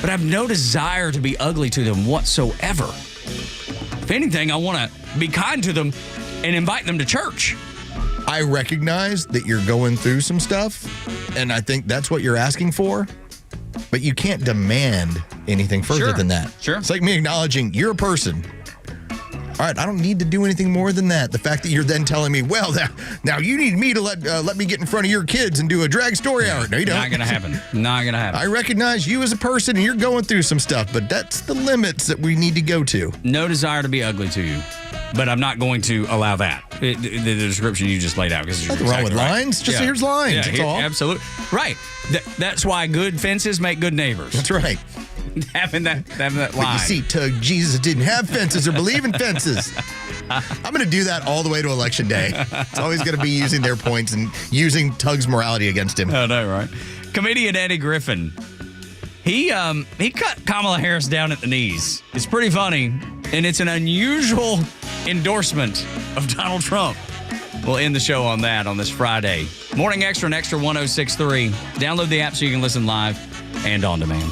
but I have no desire to be ugly to them whatsoever. If anything, I want to be kind to them and invite them to church. I recognize that you're going through some stuff, and I think that's what you're asking for, but you can't demand anything further than that. Sure. It's like me acknowledging you're a person. All right, I don't need to do anything more than that. The fact that you're then telling me, well, now you need me to let me get in front of your kids and do a drag story hour. No, you don't. Not going to happen. Not going to happen. I recognize you as a person and you're going through some stuff, but that's the limits that we need to go to. No desire to be ugly to you. but I'm not going to allow that. The description you just laid out. Nothing wrong with lines. Just here's lines. Yeah, that's all. Absolutely. Right. That's why good fences make good neighbors. That's right. having that line. But you see, Tug, Jesus didn't have fences or believe in fences. I'm going to do that all the way to Election Day. It's always going to be using their points and using Tug's morality against him. I know, right? Comedian Eddie Griffin. He cut Kamala Harris down at the knees. It's pretty funny, and it's an unusual endorsement of Donald Trump. We'll end the show on that on this Friday. Morning Extra and Extra 106.3. Download the app so you can listen live and on demand.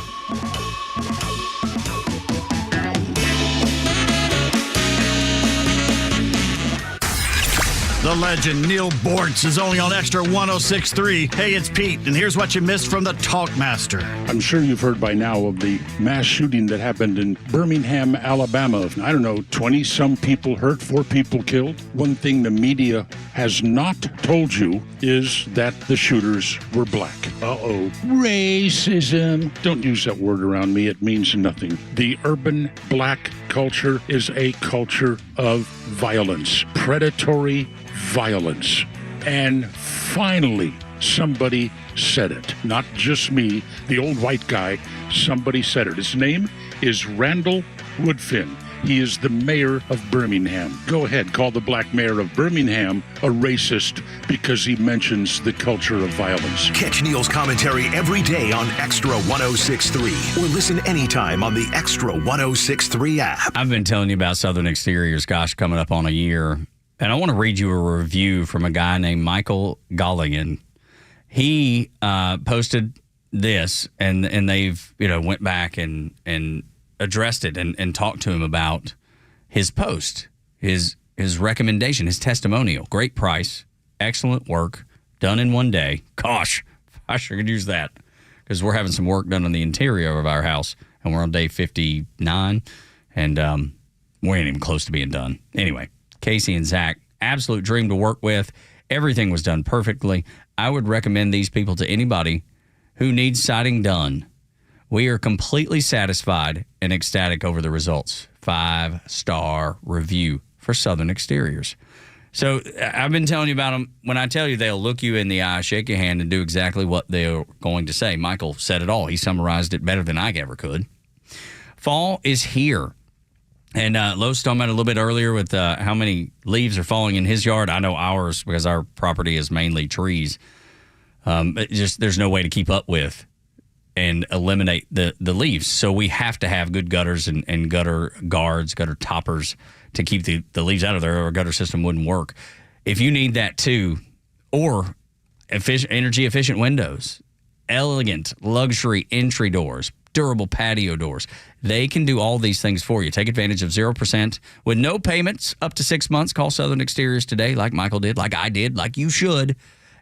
The legend Neil Bortz is only on Extra 106.3. Hey, it's Pete, and here's what you missed from the Talkmaster. I'm sure you've heard by now of the mass shooting that happened in Birmingham, Alabama. I don't know, 20-some people hurt, 4 people killed. One thing the media has not told you is that the shooters were black. Uh-oh. Racism. Don't use that word around me. It means nothing. The urban black culture is a culture of violence, predatory violence. And finally, somebody said it. Not just me, the old white guy. Somebody said it. His name is Randall Woodfin. He is the mayor of Birmingham. Go ahead, call the black mayor of Birmingham a racist because he mentions the culture of violence. Catch Neil's commentary every day on Extra 106.3 or listen anytime on the Extra 106.3 app. I've been telling you about Southern Exteriors, gosh, coming up on a year. And I want to read you a review from a guy named Michael Golligan. He posted this, and they've went back and addressed it and talked to him about his post, his recommendation, his testimonial. Great price, excellent work, done in one day. Gosh, I sure could use that because we're having some work done on the interior of our house, and we're on day 59, and we ain't even close to being done. Anyway, Casey and Zach, absolute dream to work with. Everything was done perfectly. I would recommend these people to anybody who needs siding done. We are completely satisfied and ecstatic over the results. 5-star review for Southern Exteriors. So I've been telling you about them. When I tell you, they'll look you in the eye, shake your hand, and do exactly what they're going to say. Michael said it all. He summarized it better than I ever could. Fall is here. And Lowe's talking about it a little bit earlier with how many leaves are falling in his yard. I know ours, because our property is mainly trees. There's no way to keep up with and eliminate the leaves. So we have to have good gutters and gutter guards, gutter toppers to keep the leaves out of there, or our gutter system wouldn't work. If you need that too, or energy efficient windows, elegant luxury entry doors, durable patio doors, they can do all these things for you. Take advantage of 0% with no payments up to 6 months. Call Southern Exteriors today, like Michael did, like I did, like you should.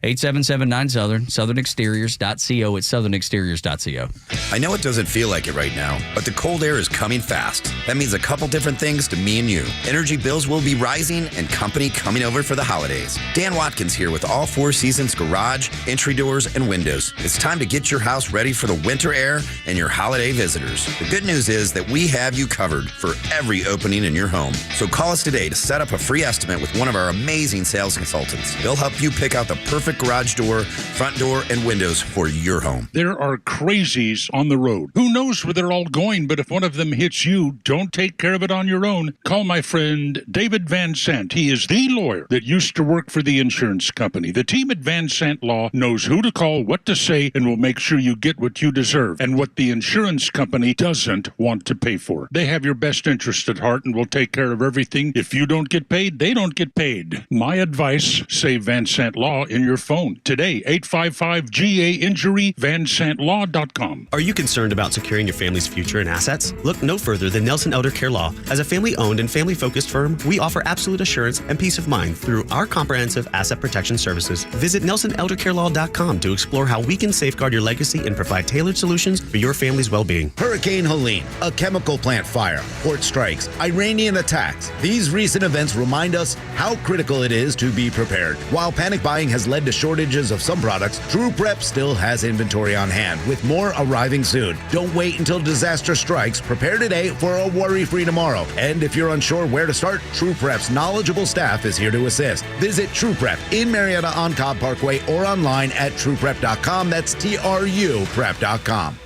877-9-SOUTHERN, southernexteriors.co. It's southernexteriors.co. I know it doesn't feel like it right now, but the cold air is coming fast. That means a couple different things to me and you. Energy bills will be rising and company coming over for the holidays. Dan Watkins here with all Four Seasons garage, entry doors, and windows. It's time to get your house ready for the winter air and your holiday visitors. The good news is that we have you covered for every opening in your home. So call us today to set up a free estimate with one of our amazing sales consultants. They'll help you pick out the perfect garage door, front door, and windows for your home. There are crazies on the road. Who knows where they're all going, but if one of them hits you, don't take care of it on your own. Call my friend David Van Sant. He is the lawyer that used to work for the insurance company. The team at Van Sant Law knows who to call, what to say, and will make sure you get what you deserve and what the insurance company doesn't want to pay for. They have your best interest at heart and will take care of everything. If you don't get paid, they don't get paid. My advice, save Van Sant Law in your phone today. 855-GA-INJURY, vansantlaw.com. Are you concerned about securing your family's future and assets? Look no further than Nelson Elder Care Law. As a family-owned and family-focused firm, we offer absolute assurance and peace of mind through our comprehensive asset protection services. Visit NelsonElderCareLaw.com to explore how we can safeguard your legacy and provide tailored solutions for your family's well-being. Hurricane Helene, a chemical plant fire, port strikes, Iranian attacks. These recent events remind us how critical it is to be prepared. While panic buying has led led to shortages of some products, True Prep still has inventory on hand, with more arriving soon. Don't wait until disaster strikes. Prepare today for a worry-free tomorrow. And if you're unsure where to start, True Prep's knowledgeable staff is here to assist. Visit True Prep in Marietta on Cobb Parkway or online at trueprep.com. That's TRUprep.com.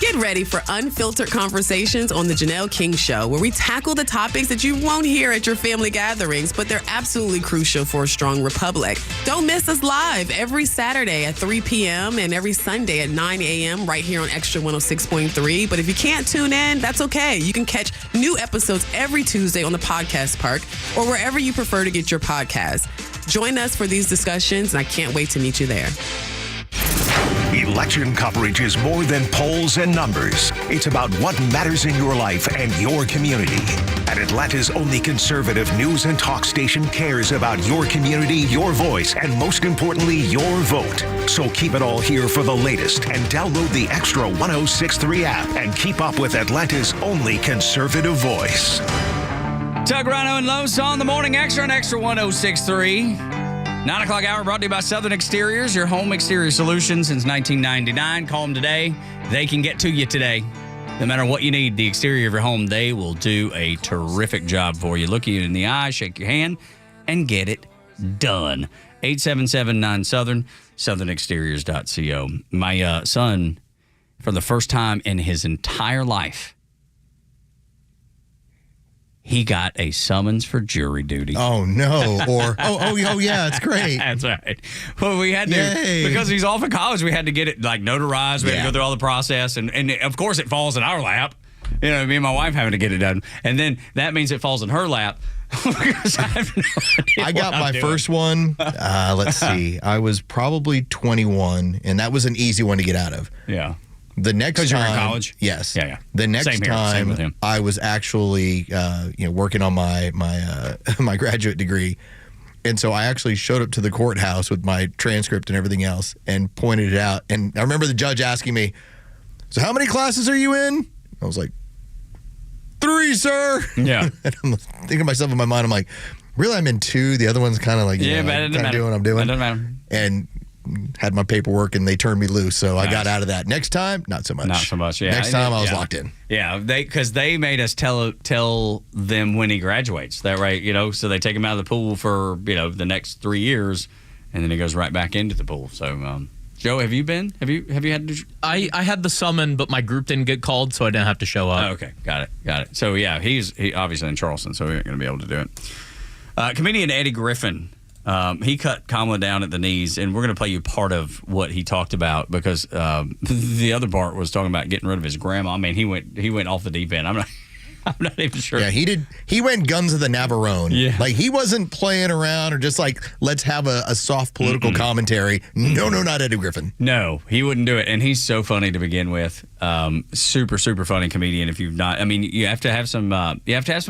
Get ready for unfiltered conversations on The Janelle King Show, where we tackle the topics that you won't hear at your family gatherings, but they're absolutely crucial for a strong republic. Don't miss us live every Saturday at 3 p.m. and every Sunday at 9 a.m. right here on Extra 106.3. But if you can't tune in, that's okay. You can catch new episodes every Tuesday on the Podcast Park or wherever you prefer to get your podcasts. Join us for these discussions, and I can't wait to meet you there. Election coverage is more than polls and numbers. It's about what matters in your life and your community. And Atlanta's only conservative news and talk station cares about your community, your voice, and most importantly, your vote. So keep it all here for the latest and download the Extra 106.3 app and keep up with Atlanta's only conservative voice. Tug, Rhino, and Los on the Morning Extra on Extra 106.3. 9 o'clock hour brought to you by Southern Exteriors, your home exterior solution since 1999. Call them today. They can get to you today. No matter what you need, the exterior of your home, they will do a terrific job for you. Look you in the eye, shake your hand, and get it done. 877-9-SOUTHERN, southernexteriors.co. My son, for the first time in his entire life, he got a summons for jury duty. Oh, no. Or, oh, yeah, it's great. That's right. Well, we had to, because he's off in college, we had to get it like notarized. We had to go through all the process. And of course, it falls in our lap. You know, me and my wife having to get it done. And then that means it falls in her lap. Because I have no idea I got my first one. Let's see. I was probably 21, and that was an easy one to get out of. Yeah. The next time, because you're in college? Yes. Yeah. The next Same here. Same with him. I was actually, working on my my graduate degree, and so I actually showed up to the courthouse with my transcript and everything else, and pointed it out. And I remember the judge asking me, "So how many classes are you in?" I was like, 3, sir. Yeah. And I'm thinking to myself in my mind, I'm like, really, I'm in 2. The other one's kind of like, but it doesn't matter. doing what I'm doing. It doesn't matter. And had my paperwork, and they turned me loose, so I got out of that. Next time, not so much. Not so much, yeah. Next time, I was locked in. Yeah, because they made us tell them when he graduates. That right, so they take him out of the pool for the next 3 years, and then he goes right back into the pool. So, Joe, have you been? Have you had to? I had the summon, but my group didn't get called, so I didn't have to show up. Oh, okay, got it. So yeah, he's obviously in Charleston, so he ain't going to be able to do it. Comedian Eddie Griffin. He cut Kamala down at the knees, and we're going to play you part of what he talked about because the other part was talking about getting rid of his grandma. I mean, he went off the deep end. I'm not even sure. Yeah, he did. He went guns of the Navarone. Yeah. Like, he wasn't playing around or just like, let's have a soft political commentary. No, not Eddie Griffin. No, he wouldn't do it. And he's so funny to begin with. Super, super funny comedian. If you've not, I mean, you have to have some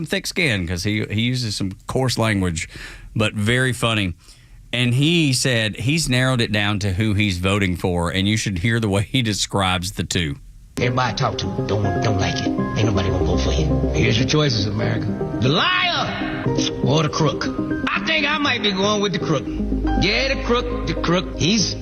thick skin because he uses some coarse language, but very funny. And he said he's narrowed it down to who he's voting for, and you should hear the way he describes the two. Everybody I talk to don't like it. Ain't nobody gonna vote for you. Here's your choices, America. The liar or the crook. I think I might be going with the crook. Yeah, the crook. He's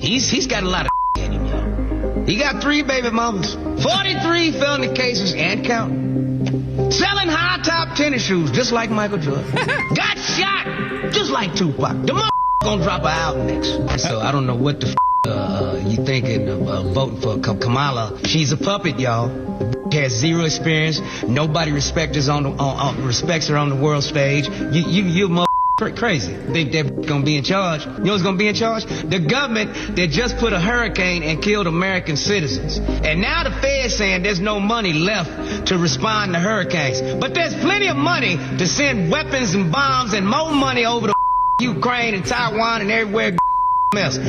got a lot of in him, y'all. He got 3 baby mamas, 43 felony cases and counting. Selling high-top tennis shoes just like Michael Jordan. Got shot just like Tupac. The gonna drop an album next. So I don't know what the you thinking of voting for Kamala. She's a puppet, y'all. Has 0 experience. Nobody respects her on the world stage. You crazy. Think that gonna be in charge? You know what's gonna be in charge? The government that just put a hurricane and killed American citizens. And now the Fed's saying there's no money left to respond to hurricanes. But there's plenty of money to send weapons and bombs and more money over to Ukraine and Taiwan and everywhere else.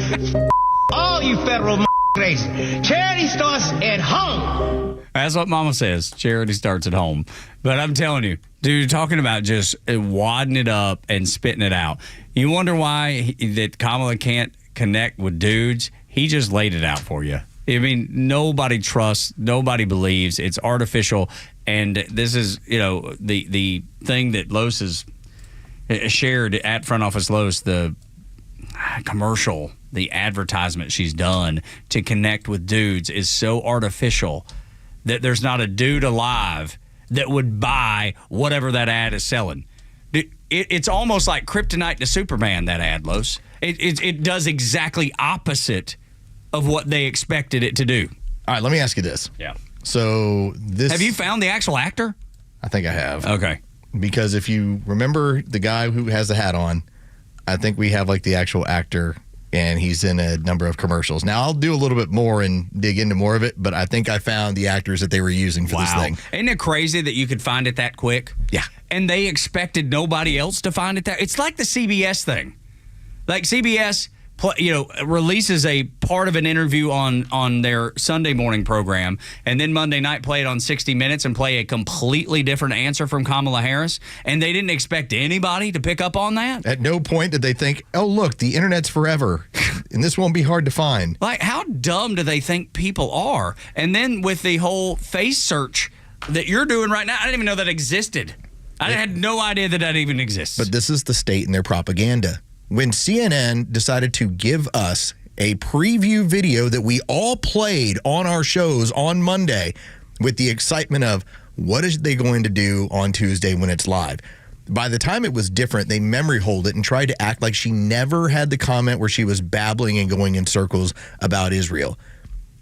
All you federal charity starts at home. That's what Mama says. Charity starts at home. But I'm telling you, dude, talking about just wadding it up and spitting it out. You wonder why that Kamala can't connect with dudes? He just laid it out for you. I mean, nobody trusts, nobody believes. It's artificial. And this is, the thing that Los has shared at Front Office Los, the commercial the advertisement she's done to connect with dudes is so artificial that there's not a dude alive that would buy whatever that ad is selling. It's almost like kryptonite to Superman, that ad, Los. It does exactly opposite of what they expected it to do. All right, let me ask you this. Yeah. So this... Have you found the actual actor? I think I have. Okay. Because if you remember the guy who has the hat on, I think we have like the actual actor, and he's in a number of commercials. Now, I'll do a little bit more and dig into more of it, but I think I found the actors that they were using for this thing. Isn't it crazy that you could find it that quick? Yeah. And they expected nobody else to find it that. It's like the CBS thing. Like CBS, releases a part of an interview on their Sunday morning program, and then Monday night play it on 60 Minutes and play a completely different answer from Kamala Harris, and they didn't expect anybody to pick up on that? At no point did they think, oh, look, the internet's forever, and this won't be hard to find. Like, how dumb do they think people are? And then with the whole face search that you're doing right now, I didn't even know that existed. I had no idea that even exists. But this is the state in their propaganda. When CNN decided to give us a preview video that we all played on our shows on Monday with the excitement of what is they going to do on Tuesday when it's live. By the time it was different, they memory hold it and tried to act like she never had the comment where she was babbling and going in circles about Israel.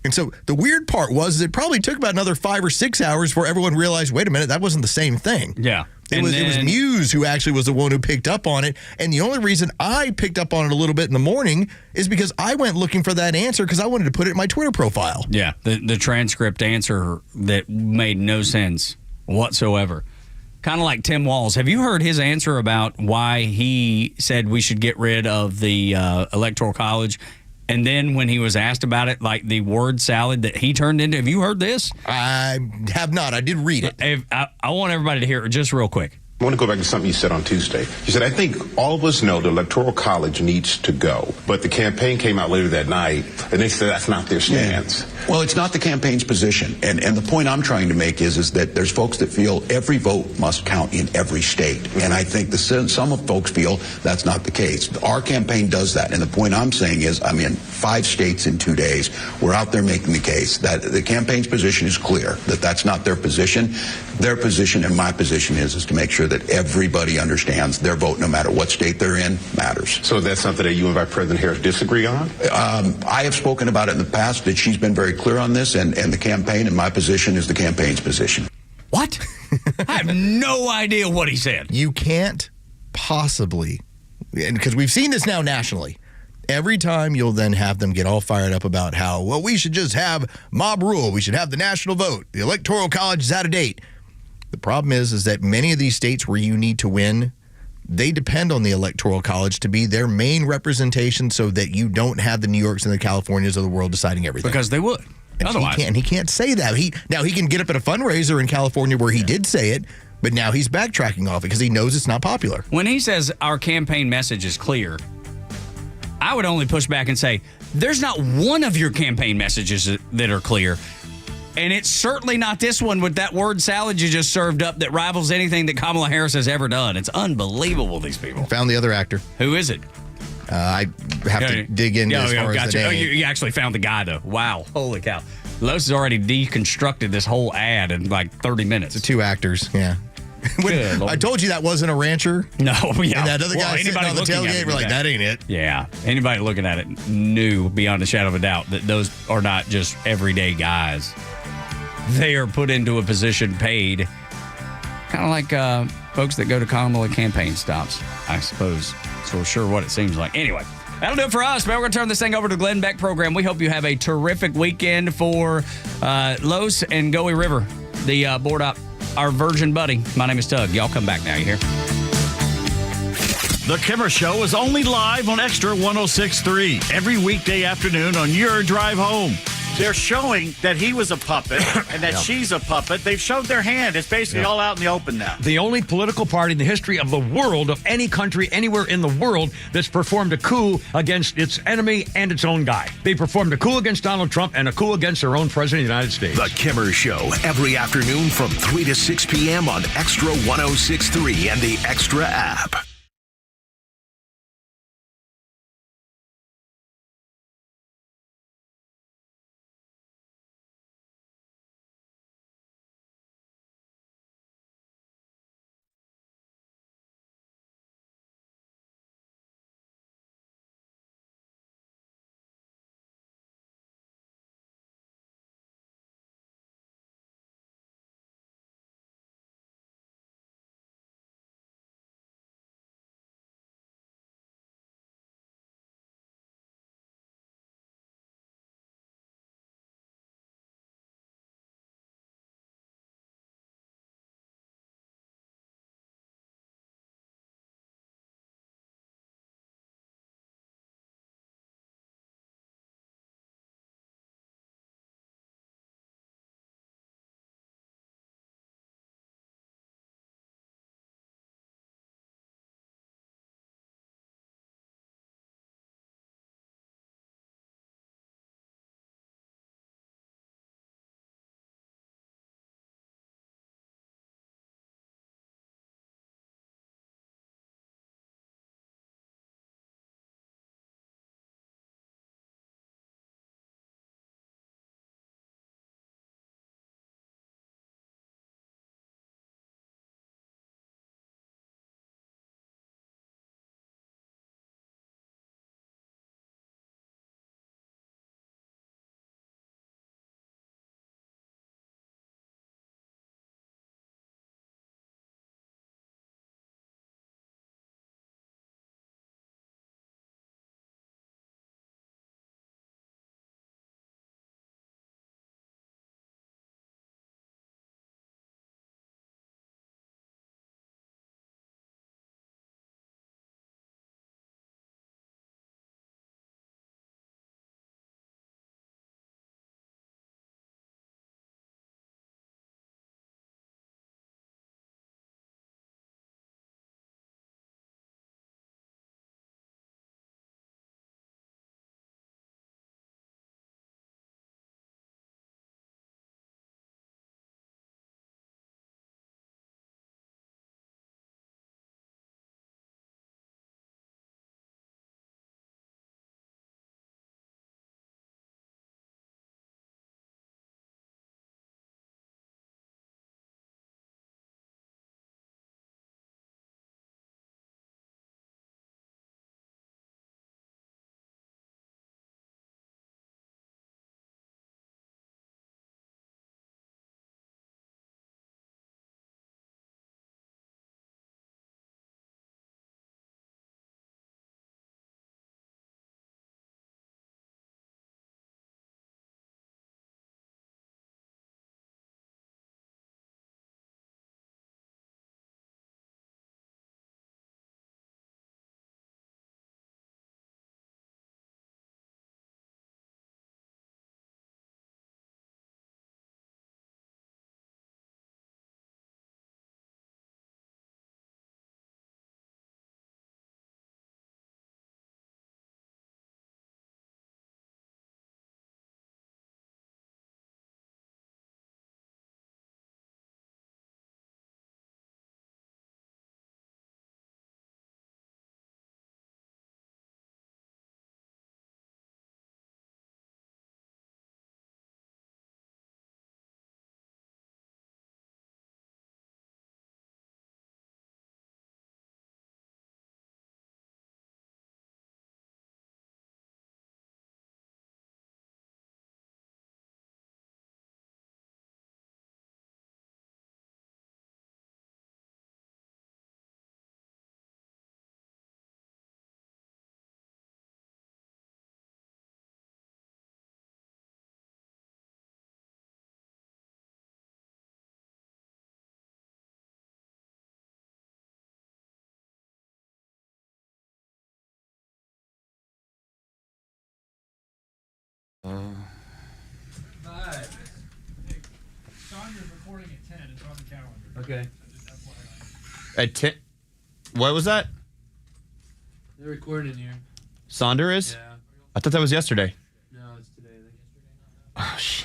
And so the weird part was it probably took about another 5 or 6 hours before everyone realized, wait a minute, that wasn't the same thing. Yeah. It was Muse who actually was the one who picked up on it. And the only reason I picked up on it a little bit in the morning is because I went looking for that answer because I wanted to put it in my Twitter profile. Yeah, the transcript answer that made no sense whatsoever. Kind of like Tim Walz. Have you heard his answer about why he said we should get rid of the Electoral College? And then when he was asked about it, like the word salad that he turned into, have you heard this? I have not. I did read it. I want everybody to hear it just real quick. I want to go back to something you said on Tuesday. You said, I think all of us know the Electoral College needs to go. But the campaign came out later that night, and they said that's not their stance. Yeah. Well, it's not the campaign's position. And the point I'm trying to make is that there's folks that feel every vote must count in every state. And I think some folks feel that's not the case. Our campaign does that. And the point I'm saying is I'm in 5 states in 2 days. We're out there making the case that the campaign's position is clear, that that's not their position. Their position and my position is to make sure that everybody understands their vote, no matter what state they're in, matters. So that's something that you and Vice President Harris disagree on? I have spoken about it in the past, that she's been very clear on this, and the campaign, and my position is the campaign's position. What? I have no idea what he said. You can't possibly, because we've seen this now nationally. Every time you'll then have them get all fired up about how, well, we should just have mob rule. We should have the national vote. The Electoral College is out of date. The problem is that many of these states where you need to win, they depend on the Electoral College to be their main representation so that you don't have the New Yorks and the Californias of the world deciding everything. Because they would. And otherwise. He can't say that. He can get up at a fundraiser in California where he did say it, but now he's backtracking off it because he knows it's not popular. When he says our campaign message is clear, I would only push back and say, there's not one of your campaign messages that are clear. And it's certainly not this one with that word salad you just served up that rivals anything that Kamala Harris has ever done. It's unbelievable, these people. Found the other actor. Who is it? I have to dig in as far as the name. Oh, you actually found the guy, though. Wow. Holy cow. Los has already deconstructed this whole ad in like 30 minutes. The 2 actors, yeah. I told you that wasn't a rancher. No, yeah. And that other guy sitting on the tailgate, we're like, that ain't it. Yeah. Anybody looking at it knew beyond a shadow of a doubt that those are not just everyday guys. They are put into a position paid, kind of like folks that go to Kamala campaign stops, I suppose. So sure what it seems like. Anyway, that'll do it for us, man. We're going to turn this thing over to Glenn Beck program. We hope you have a terrific weekend for Los and Goey River, the board up, our virgin buddy. My name is Tug. Y'all come back now. You hear? The Kimmer Show is only live on Extra 106.3 every weekday afternoon on your drive home. They're showing that he was a puppet and that she's a puppet. They've showed their hand. It's basically all out in the open now. The only political party in the history of the world, of any country, anywhere in the world, that's performed a coup against its enemy and its own guy. They performed a coup against Donald Trump and a coup against their own president of the United States. The Kimmer Show, every afternoon from 3 to 6 p.m. on Extra 106.3 and the Extra app. recording at 10. It's on the calendar. Okay. At 10? What was that? They're recording here. Sonder is? Yeah. I thought that was yesterday. No, it's today. Oh, shit.